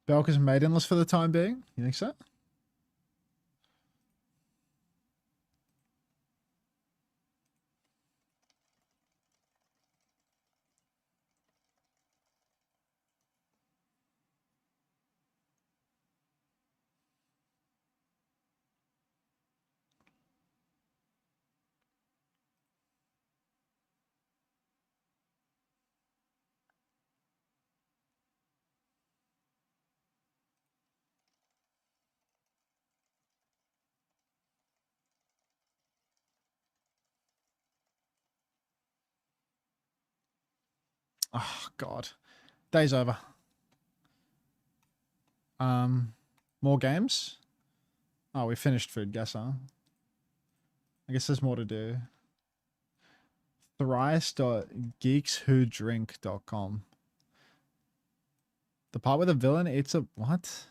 Belker's maidenless for the time being. You think so? Oh God, day's over. More games. Oh, we finished food, guess, huh? I guess there's more to do. Thrice.geekswhodrink.com. The part where the villain eats a what?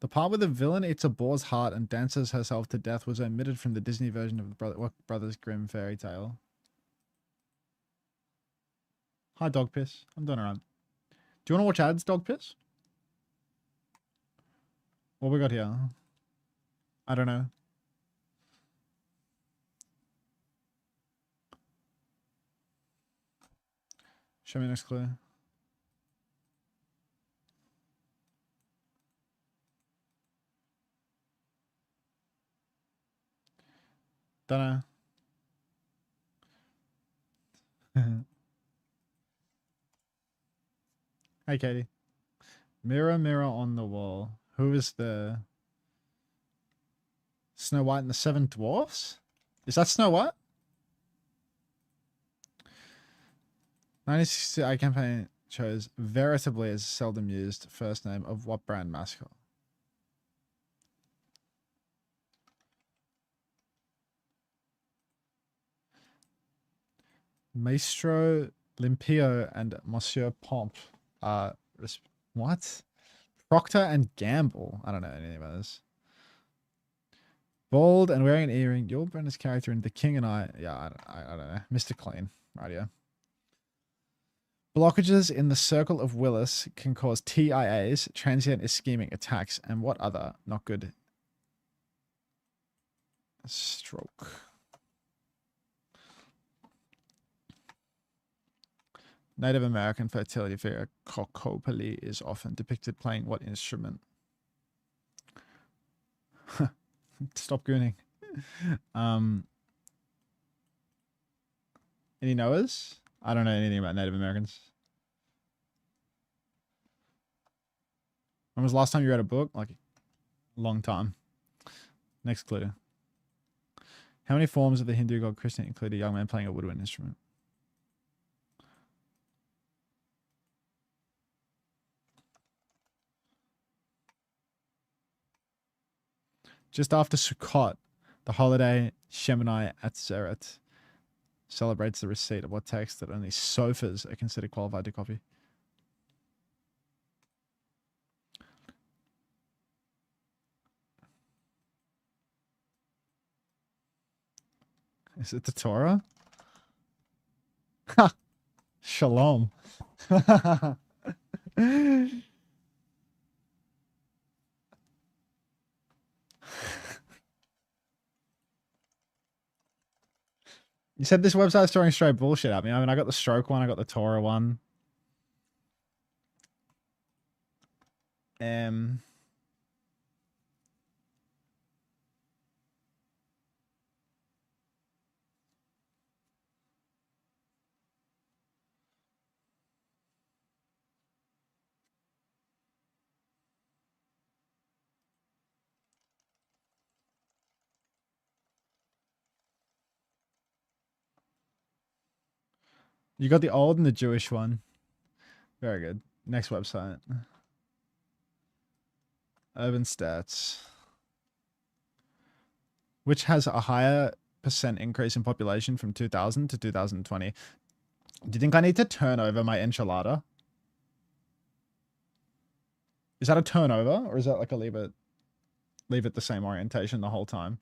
The part where the villain eats a boar's heart and dances herself to death was omitted from the Disney version of the Brothers Grimm fairy tale. Hi, Dog Piss. I'm doing alright. Do you want to watch ads, Dog Piss? What we got here? I don't know. Show me next clue. Don't know. Hey, Katie. Mirror, mirror on the wall. Who is the Snow White and the Seven Dwarfs? Is that Snow White? 1960 campaign chose veritably as seldom used first name of what brand mascot? Maestro Limpio and Monsieur Pomp are what? Procter and Gamble. I don't know any of those. Bald and wearing an earring. Your Brenda's character in The King and I. Yeah, I don't know. Mr. Clean. Right here. Blockages in the circle of Willis can cause TIAs, transient ischemic attacks, and what other not good? Stroke. Native American fertility figure Kokopali is often depicted playing what instrument? Stop gooning. Any knowers? I don't know anything about Native Americans. When was the last time you read a book? Like a long time. Next clue. How many forms of the Hindu god Krishna include a young man playing a woodwind instrument? Just after Sukkot, the holiday Shemini Atzeret celebrates the receipt of what text that only sofas are considered qualified to copy. Is it the Torah? Ha! Shalom. You said this website's throwing straight bullshit at me. I mean, I got the stroke one, I got the Torah one. You got the old and the Jewish one. Very good. Next website. Urban Stats. Which has a higher % increase in population from 2000 to 2020. Do you think I need to turn over my enchilada? Is that a turnover, or is that like a leave it the same orientation the whole time?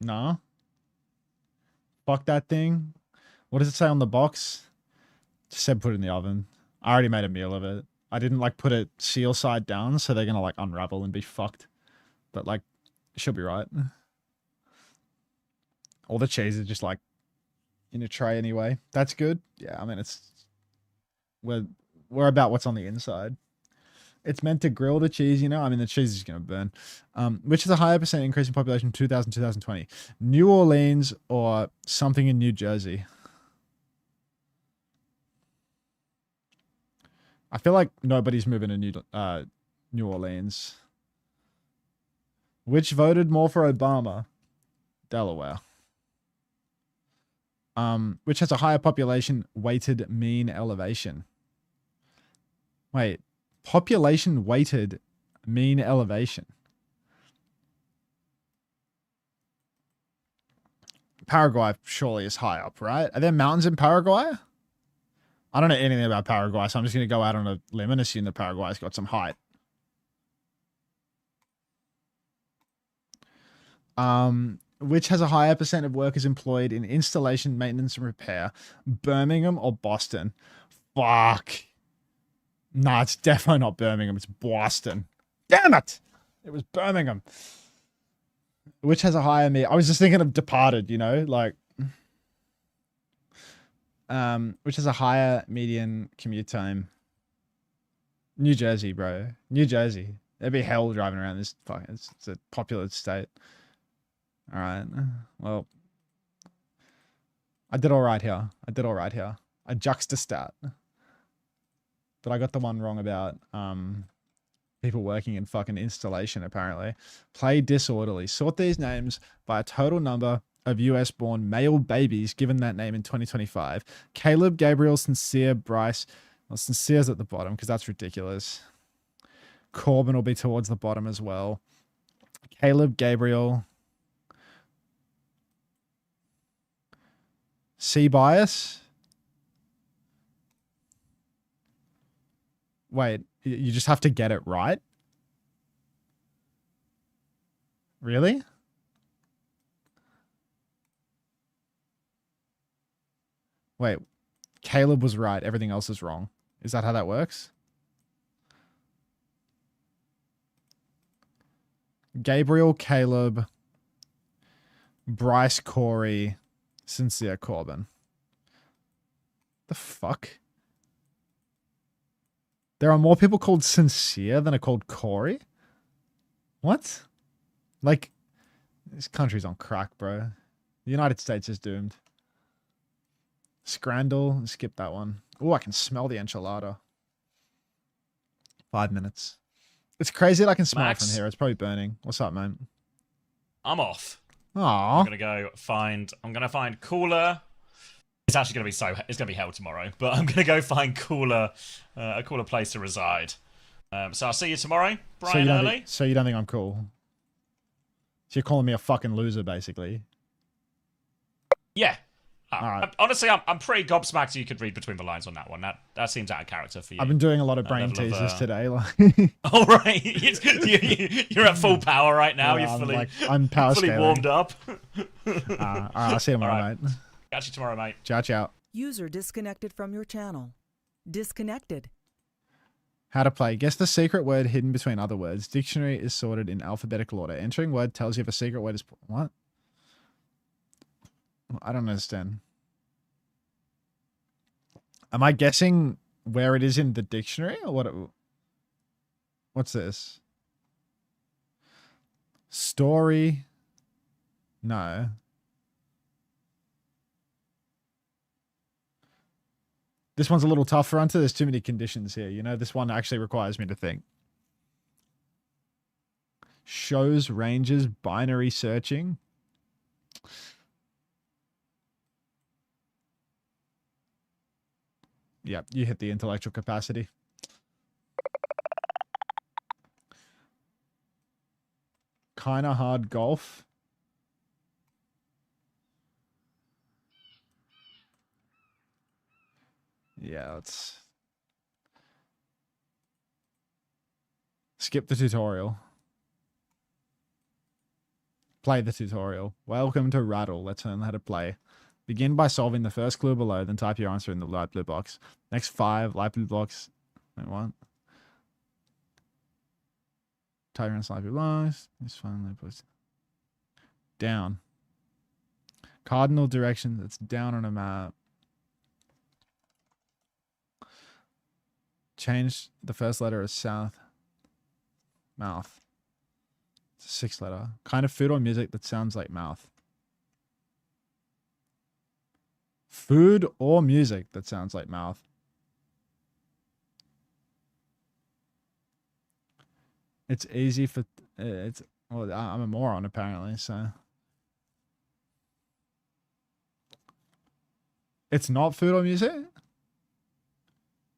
Nah. Fuck that thing. What does it say on the box? Just said put it in the oven. I already made a meal of it. I didn't like put it seal side down, so they're gonna like unravel and be fucked. But like, it should be right. All the cheese is just like in a tray anyway. That's good. Yeah, I mean we're about what's on the inside. It's meant to grill the cheese, you know? I mean, the cheese is going to burn. Which is a higher % increase in population 2000 2020? New Orleans or something in New Jersey? I feel like nobody's moving to New Orleans. Which voted more for Obama? Delaware. Which has a higher population weighted mean elevation? Wait. Population weighted mean elevation. Paraguay surely is high up, right? Are there mountains in Paraguay? I don't know anything about Paraguay, so I'm just going to go out on a limb and assume that Paraguay's got some height. Which has a higher % of workers employed in installation, maintenance, and repair? Birmingham or Boston? Fuck. Nah, it's definitely not Birmingham. It's Boston. Damn it! It was Birmingham. Which has a higher I was just thinking of Departed, you know? Like... which has a higher median commute time? New Jersey, bro. New Jersey. There'd be hell driving around this. Fuck, it's a populous state. All right. Well, I did all right here. I juxtastat. But I got the one wrong about people working in fucking installation, apparently. Play disorderly. Sort these names by a total number of US-born male babies given that name in 2025. Caleb, Gabriel, Sincere, Bryce. Well, Sincere's at the bottom because that's ridiculous. Corbin will be towards the bottom as well. Caleb, Gabriel. C-bias. Wait, you just have to get it right? Really? Wait, Caleb was right. Everything else is wrong. Is that how that works? Gabriel, Caleb, Bryce, Corey, Sincere, Corbin. The fuck? There are more people called Sincere than are called Corey? What? Like, this country's on crack, bro. The United States is doomed. Scrandle, skip that one. Oh, I can smell the enchilada. 5 minutes. It's crazy that I can smell it from here. It's probably burning. What's up, man? I'm off. Aww. I'm gonna find cooler. It's actually gonna be it's gonna be hell tomorrow, but I'm gonna go find a cooler place to reside. So I'll see you tomorrow, bright and early. So you don't think I'm cool? So you're calling me a fucking loser, basically? Yeah. Right. Honestly, I'm pretty gobsmacked you could read between the lines on that one. That seems out of character for you. I've been doing a lot of brain teasers today. Like, all right, you're at full power right now. Yeah, you're I'm power fully scaling. warmed up. All right, I'll see you tomorrow, mate. Catch you tomorrow, mate. Ciao, ciao. User disconnected from your channel. Disconnected. How to play. Guess the secret word hidden between other words. Dictionary is sorted in alphabetical order. Entering word tells you if a secret word is... What? I don't understand. Am I guessing where it is in the dictionary or what? What's this? Story. No. This one's a little tough for Unter. There's too many conditions here. You know, this one actually requires me to think. Shows, ranges, binary searching. Yeah, you hit the intellectual capacity. Kinda hard golf. Yeah, let's skip the tutorial. Play the tutorial. Welcome to Rattle. Let's learn how to play. Begin by solving the first clue below, then type your answer in the light blue box. Next 5 light blue blocks. Wait, what? Type your answer in light blue box. This finally puts down. Cardinal direction that's down on a map. Change the first letter as south. Mouth. It's a 6-letter. Kind of food or music that sounds like mouth. Food or music that sounds like mouth. It's easy for... well, I'm a moron apparently, so... It's not food or music?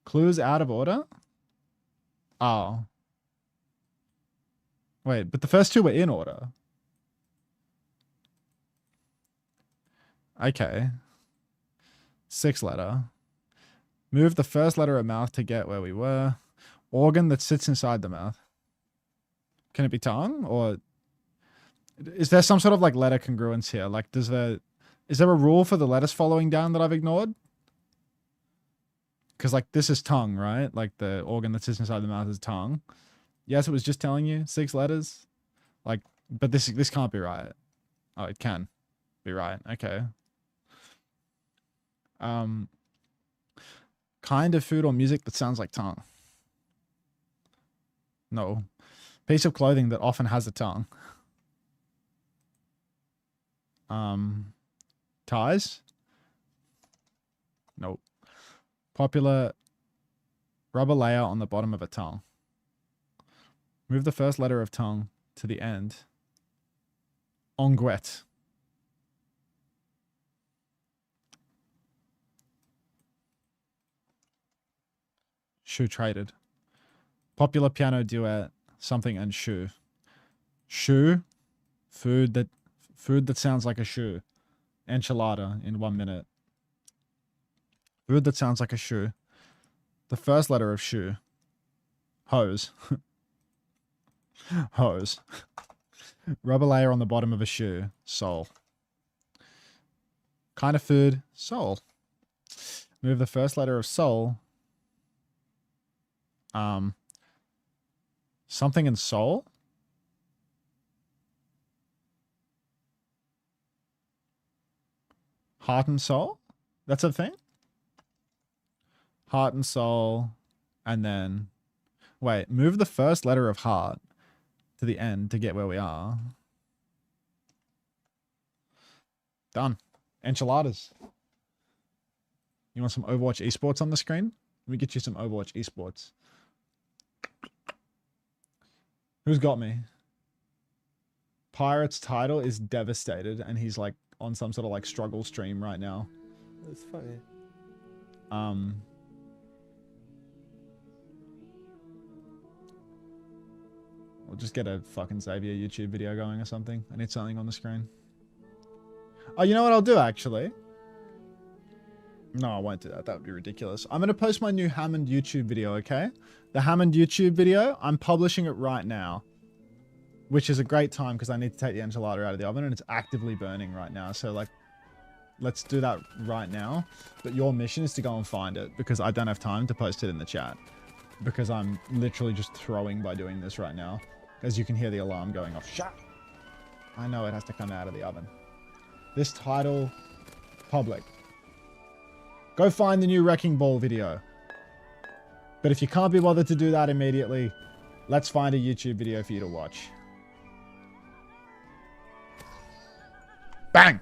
Clues out of order? Oh. Wait, but the first 2 were in order. Okay. 6-letter. Move the first letter of mouth to get where we were. Organ that sits inside the mouth. Can it be tongue? Or is there some sort of like letter congruence here? Like is there a rule for the letters following down that I've ignored? Because like this is tongue, right? Like the organ that sits inside the mouth is tongue. Yes, it was just telling you 6 letters. Like, but this can't be right. Oh, it can be right. Okay. Kind of food or music that sounds like tongue. No. Piece of clothing that often has a tongue. Ties? Nope. Popular rubber layer on the bottom of a tongue. Move the first letter of tongue to the end. Onguet. Shoe traded. Popular piano duet, something and shoe. Shoe, food that sounds like a shoe. Enchilada in 1 minute. Food that sounds like a shoe. The first letter of shoe. Hose. Hose. Rubber layer on the bottom of a shoe. Sole. Kind of food. Sole. Move the first letter of sole. Something in soul? Heart and soul? That's a thing? Heart and soul. And then... Wait, move the first letter of heart to the end to get where we are. Done. Enchiladas. You want some Overwatch esports on the screen? Let me get you some Overwatch esports. Who's got me? Pirate's title is devastated, and he's like on some sort of like struggle stream right now. That's funny. We'll just get a fucking Xavier YouTube video going or something. I need something on the screen. Oh, you know what I'll do actually? No, I won't do that. That would be ridiculous. I'm going to post my new Hammond YouTube video, okay? The Hammond YouTube video, I'm publishing it right now. Which is a great time because I need to take the enchilada out of the oven and it's actively burning right now. So, like, let's do that right now. But your mission is to go and find it because I don't have time to post it in the chat. Because I'm literally just throwing by doing this right now. As you can hear the alarm going off. Shut! I know it has to come out of the oven. This title, public. Go find the new Wrecking Ball video. But if you can't be bothered to do that immediately, Let's find a YouTube video for you to watch. Bang!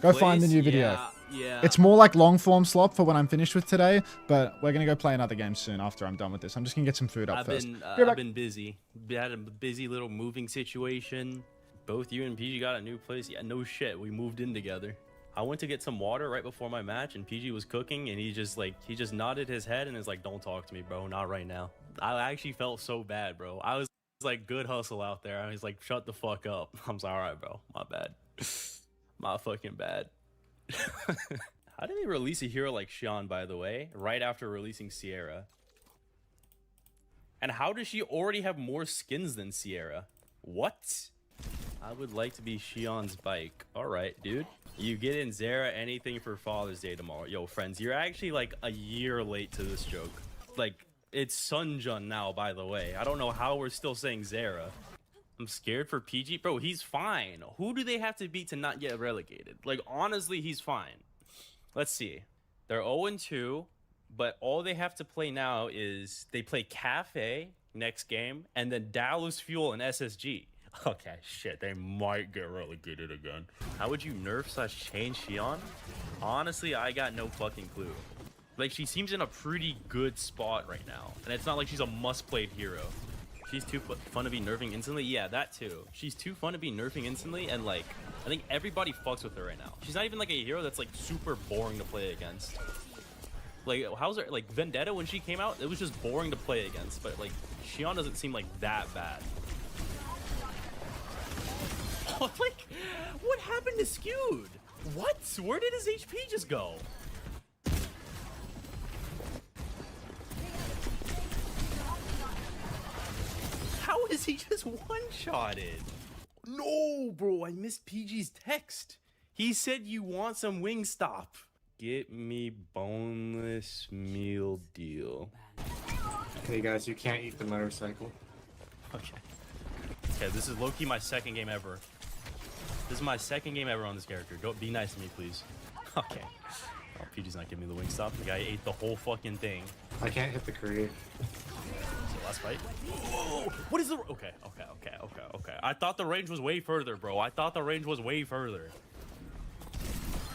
Go find the new video. Yeah. It's more like long form slop for when I'm finished with today, but we're gonna go play another game soon after I'm done with this. I'm just gonna get some food up first. I've been busy. Had a busy little moving situation. Both you and PG got a new place. Yeah, no shit. We moved in together. I went to get some water right before my match, and PG was cooking, and he just nodded his head and is like, "Don't talk to me, bro. Not right now." I actually felt so bad, bro. I was like, "Good hustle out there." I was like, "Shut the fuck up." I'm sorry, all right, bro. My bad. My fucking bad. How did they release a hero like Xion, by the way, right after releasing Sierra? And how does she already have more skins than Sierra? What? I would like to be Xion's bike. All right, dude. You get in Zera anything for Father's Day tomorrow. Yo, friends, you're actually like a year late to this joke. Like, it's Sunjun now, by the way. I don't know how we're still saying Zera. I'm scared for PG. Bro, he's fine. Who do they have to beat to not get relegated? Like, honestly, he's fine. Let's see. They're 0-2, but all they have to play now is they play Cafe next game, and then Dallas Fuel and SSG. Okay, shit, they might get relegated again. How would you nerf/change Xion? Honestly, I got no fucking clue. Like, she seems in a pretty good spot right now, and it's not like she's a must-played hero. She's too fun to be nerfing instantly. Yeah, that too. She's too fun to be nerfing instantly, and like, I think everybody fucks with her right now. She's not even like a hero that's like super boring to play against. Like, how's her, like, Vendetta when she came out, it was just boring to play against, but like, Xion doesn't seem like that bad. Oh, like, what happened to Skewed? What? Where did his HP just go? How is he just one-shotted? No, bro, I missed PG's text. He said you want some Wingstop. Get me boneless meal deal. Hey guys, you can't eat the motorcycle. Okay. Okay, this is low-key my second game ever. This is my second game ever on this character. Go, be nice to me, please. Okay. Oh, PG's not giving me the Wingstop. The guy ate the whole fucking thing. I can't hit the create. Last fight. Whoa! What is the... Okay. I thought the range was way further, bro. I thought the range was way further.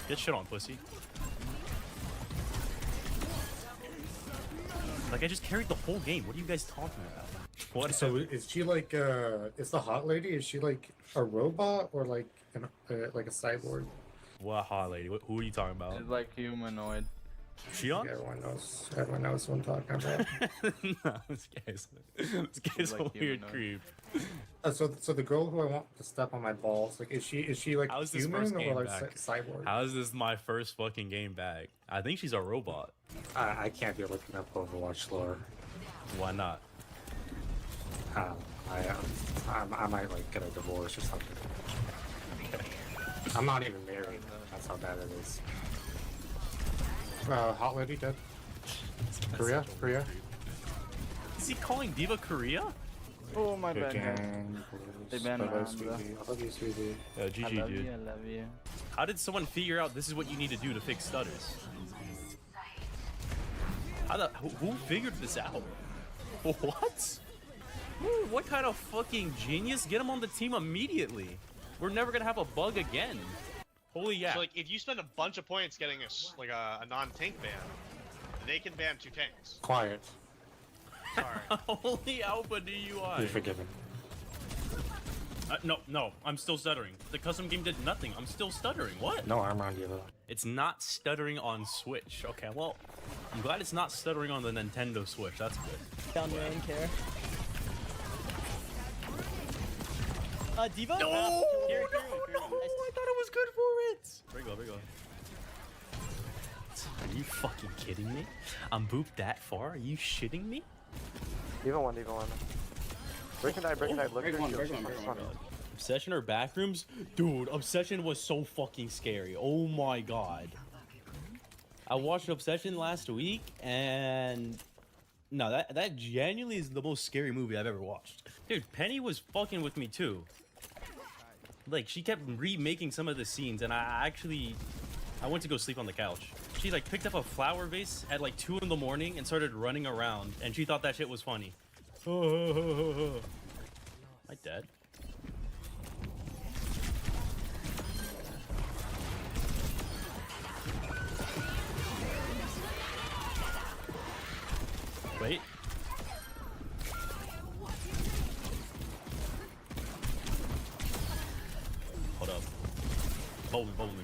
Get shit on, pussy. Like, I just carried the whole game. What are you guys talking about? What? So is she like is the hot lady? Is she like a robot or like like a cyborg? What hot lady? Who are you talking about? It's like humanoid. Xion? Yeah, everyone knows what I'm talking about. No, this guy's like a weird humanoid. creep. So the girl who I want to step on my balls, like is she like How's this human first or game like back? cyborg? How is this my first fucking game back? I think she's a robot. I can't be looking up Overwatch lore. Why not? I might like get a divorce or something. Okay. I'm not even married. That's how bad it is. Hot lady dead. Korea. Is he calling Diva Korea? Oh my Good bad. game. They banned Bye-bye, Ramza. sweetie. I love you, sweetie. GG, I love dude. you, I love you. How did someone figure out this is what you need to do to fix stutters? Who figured this out? What? What kind of fucking genius? Get him on the team immediately. We're never gonna have a bug again. Holy yeah. So like, if you spend a bunch of points getting a non-tank ban, they can ban 2 tanks. Quiet. Sorry. Holy Alpha DUI. You're forgiven. No, I'm still stuttering. The custom game did nothing. I'm still stuttering. What? No armor on you though. It's not stuttering on Switch. Okay, well, I'm glad it's not stuttering on the Nintendo Switch. That's good. Down your own care. Diva? No! No! I thought it was good for it! There you go. Are you fucking kidding me? I'm booped that far? Are you shitting me? Diva one. Break and die. Look at one. Obsession or Backrooms? Dude, Obsession was so fucking scary. Oh my god. I watched Obsession last week, and... No, that genuinely is the most scary movie I've ever watched. Dude, Penny was fucking with me too. Like, she kept remaking some of the scenes, and I went to go sleep on the couch. She like picked up a flower vase at like 2 in the morning and started running around, and she thought that shit was funny. Am I dead? Wait. Hold up. Hold me, hold me.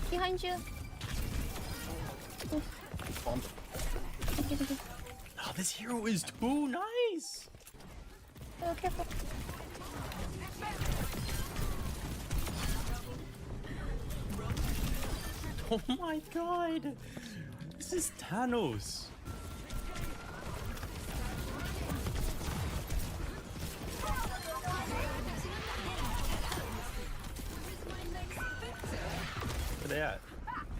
Behind you. Oh, this hero is too nice. Oh, careful. Oh my god. This is Thanos. Where they at?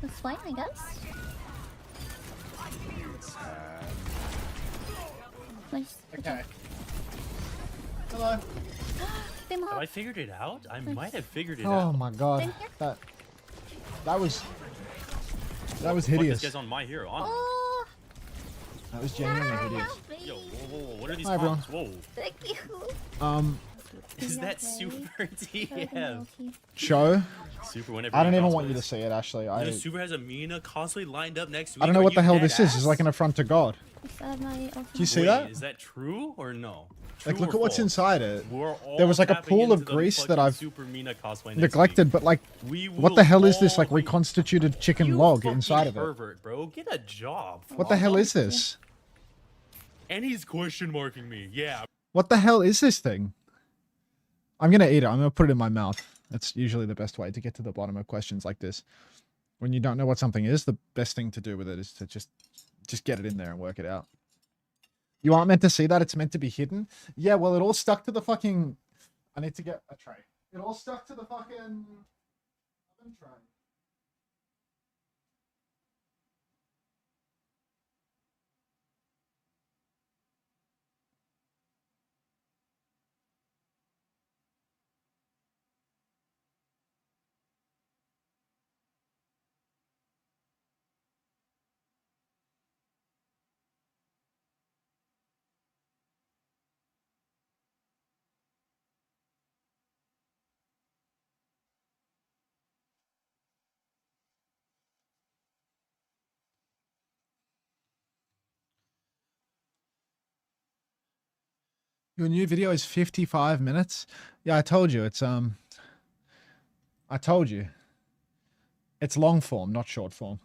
This way, I guess. Nice. Okay. Hello. Them Have hot. I figured it out? I might have figured it Oh out. my god. That was Fuck, hideous. this guy's on my hero. On. Oh, That was genuinely hideous. Yo, whoa, what are these Hi, everyone. bombs? Whoa. thank you. Is that super TF? Show. Super whenever I don't he even want you cosplays. to see it, Ashley. You know, Super has a Mina constantly lined up next to me. I don't know Are what the you hell dead this is. ass? It's like an affront to God. Do you see Wait, that? Is that true or no? Like, True look or at what's false? inside it. We're all There was like a tapping pool of into the grease that fucking I've Super Mina cosplay next neglected, week. but like, We what will the hell is this? all Like reconstituted chicken You log fucking inside of it. pervert, bro. Get a job. What the hell is this? And he's question marking me. Yeah. What the hell is this thing? I'm gonna eat it. I'm gonna put it in my mouth. That's usually the best way to get to the bottom of questions like this. When you don't know what something is, the best thing to do with it is to just get it in there and work it out. You aren't meant to see that. It's meant to be hidden. Yeah, well, it all stuck to the fucking... I need to get a tray. It all stuck to the fucking oven tray. Your new video is 55 minutes? Yeah, I told you. I told you. It's long form, not short form.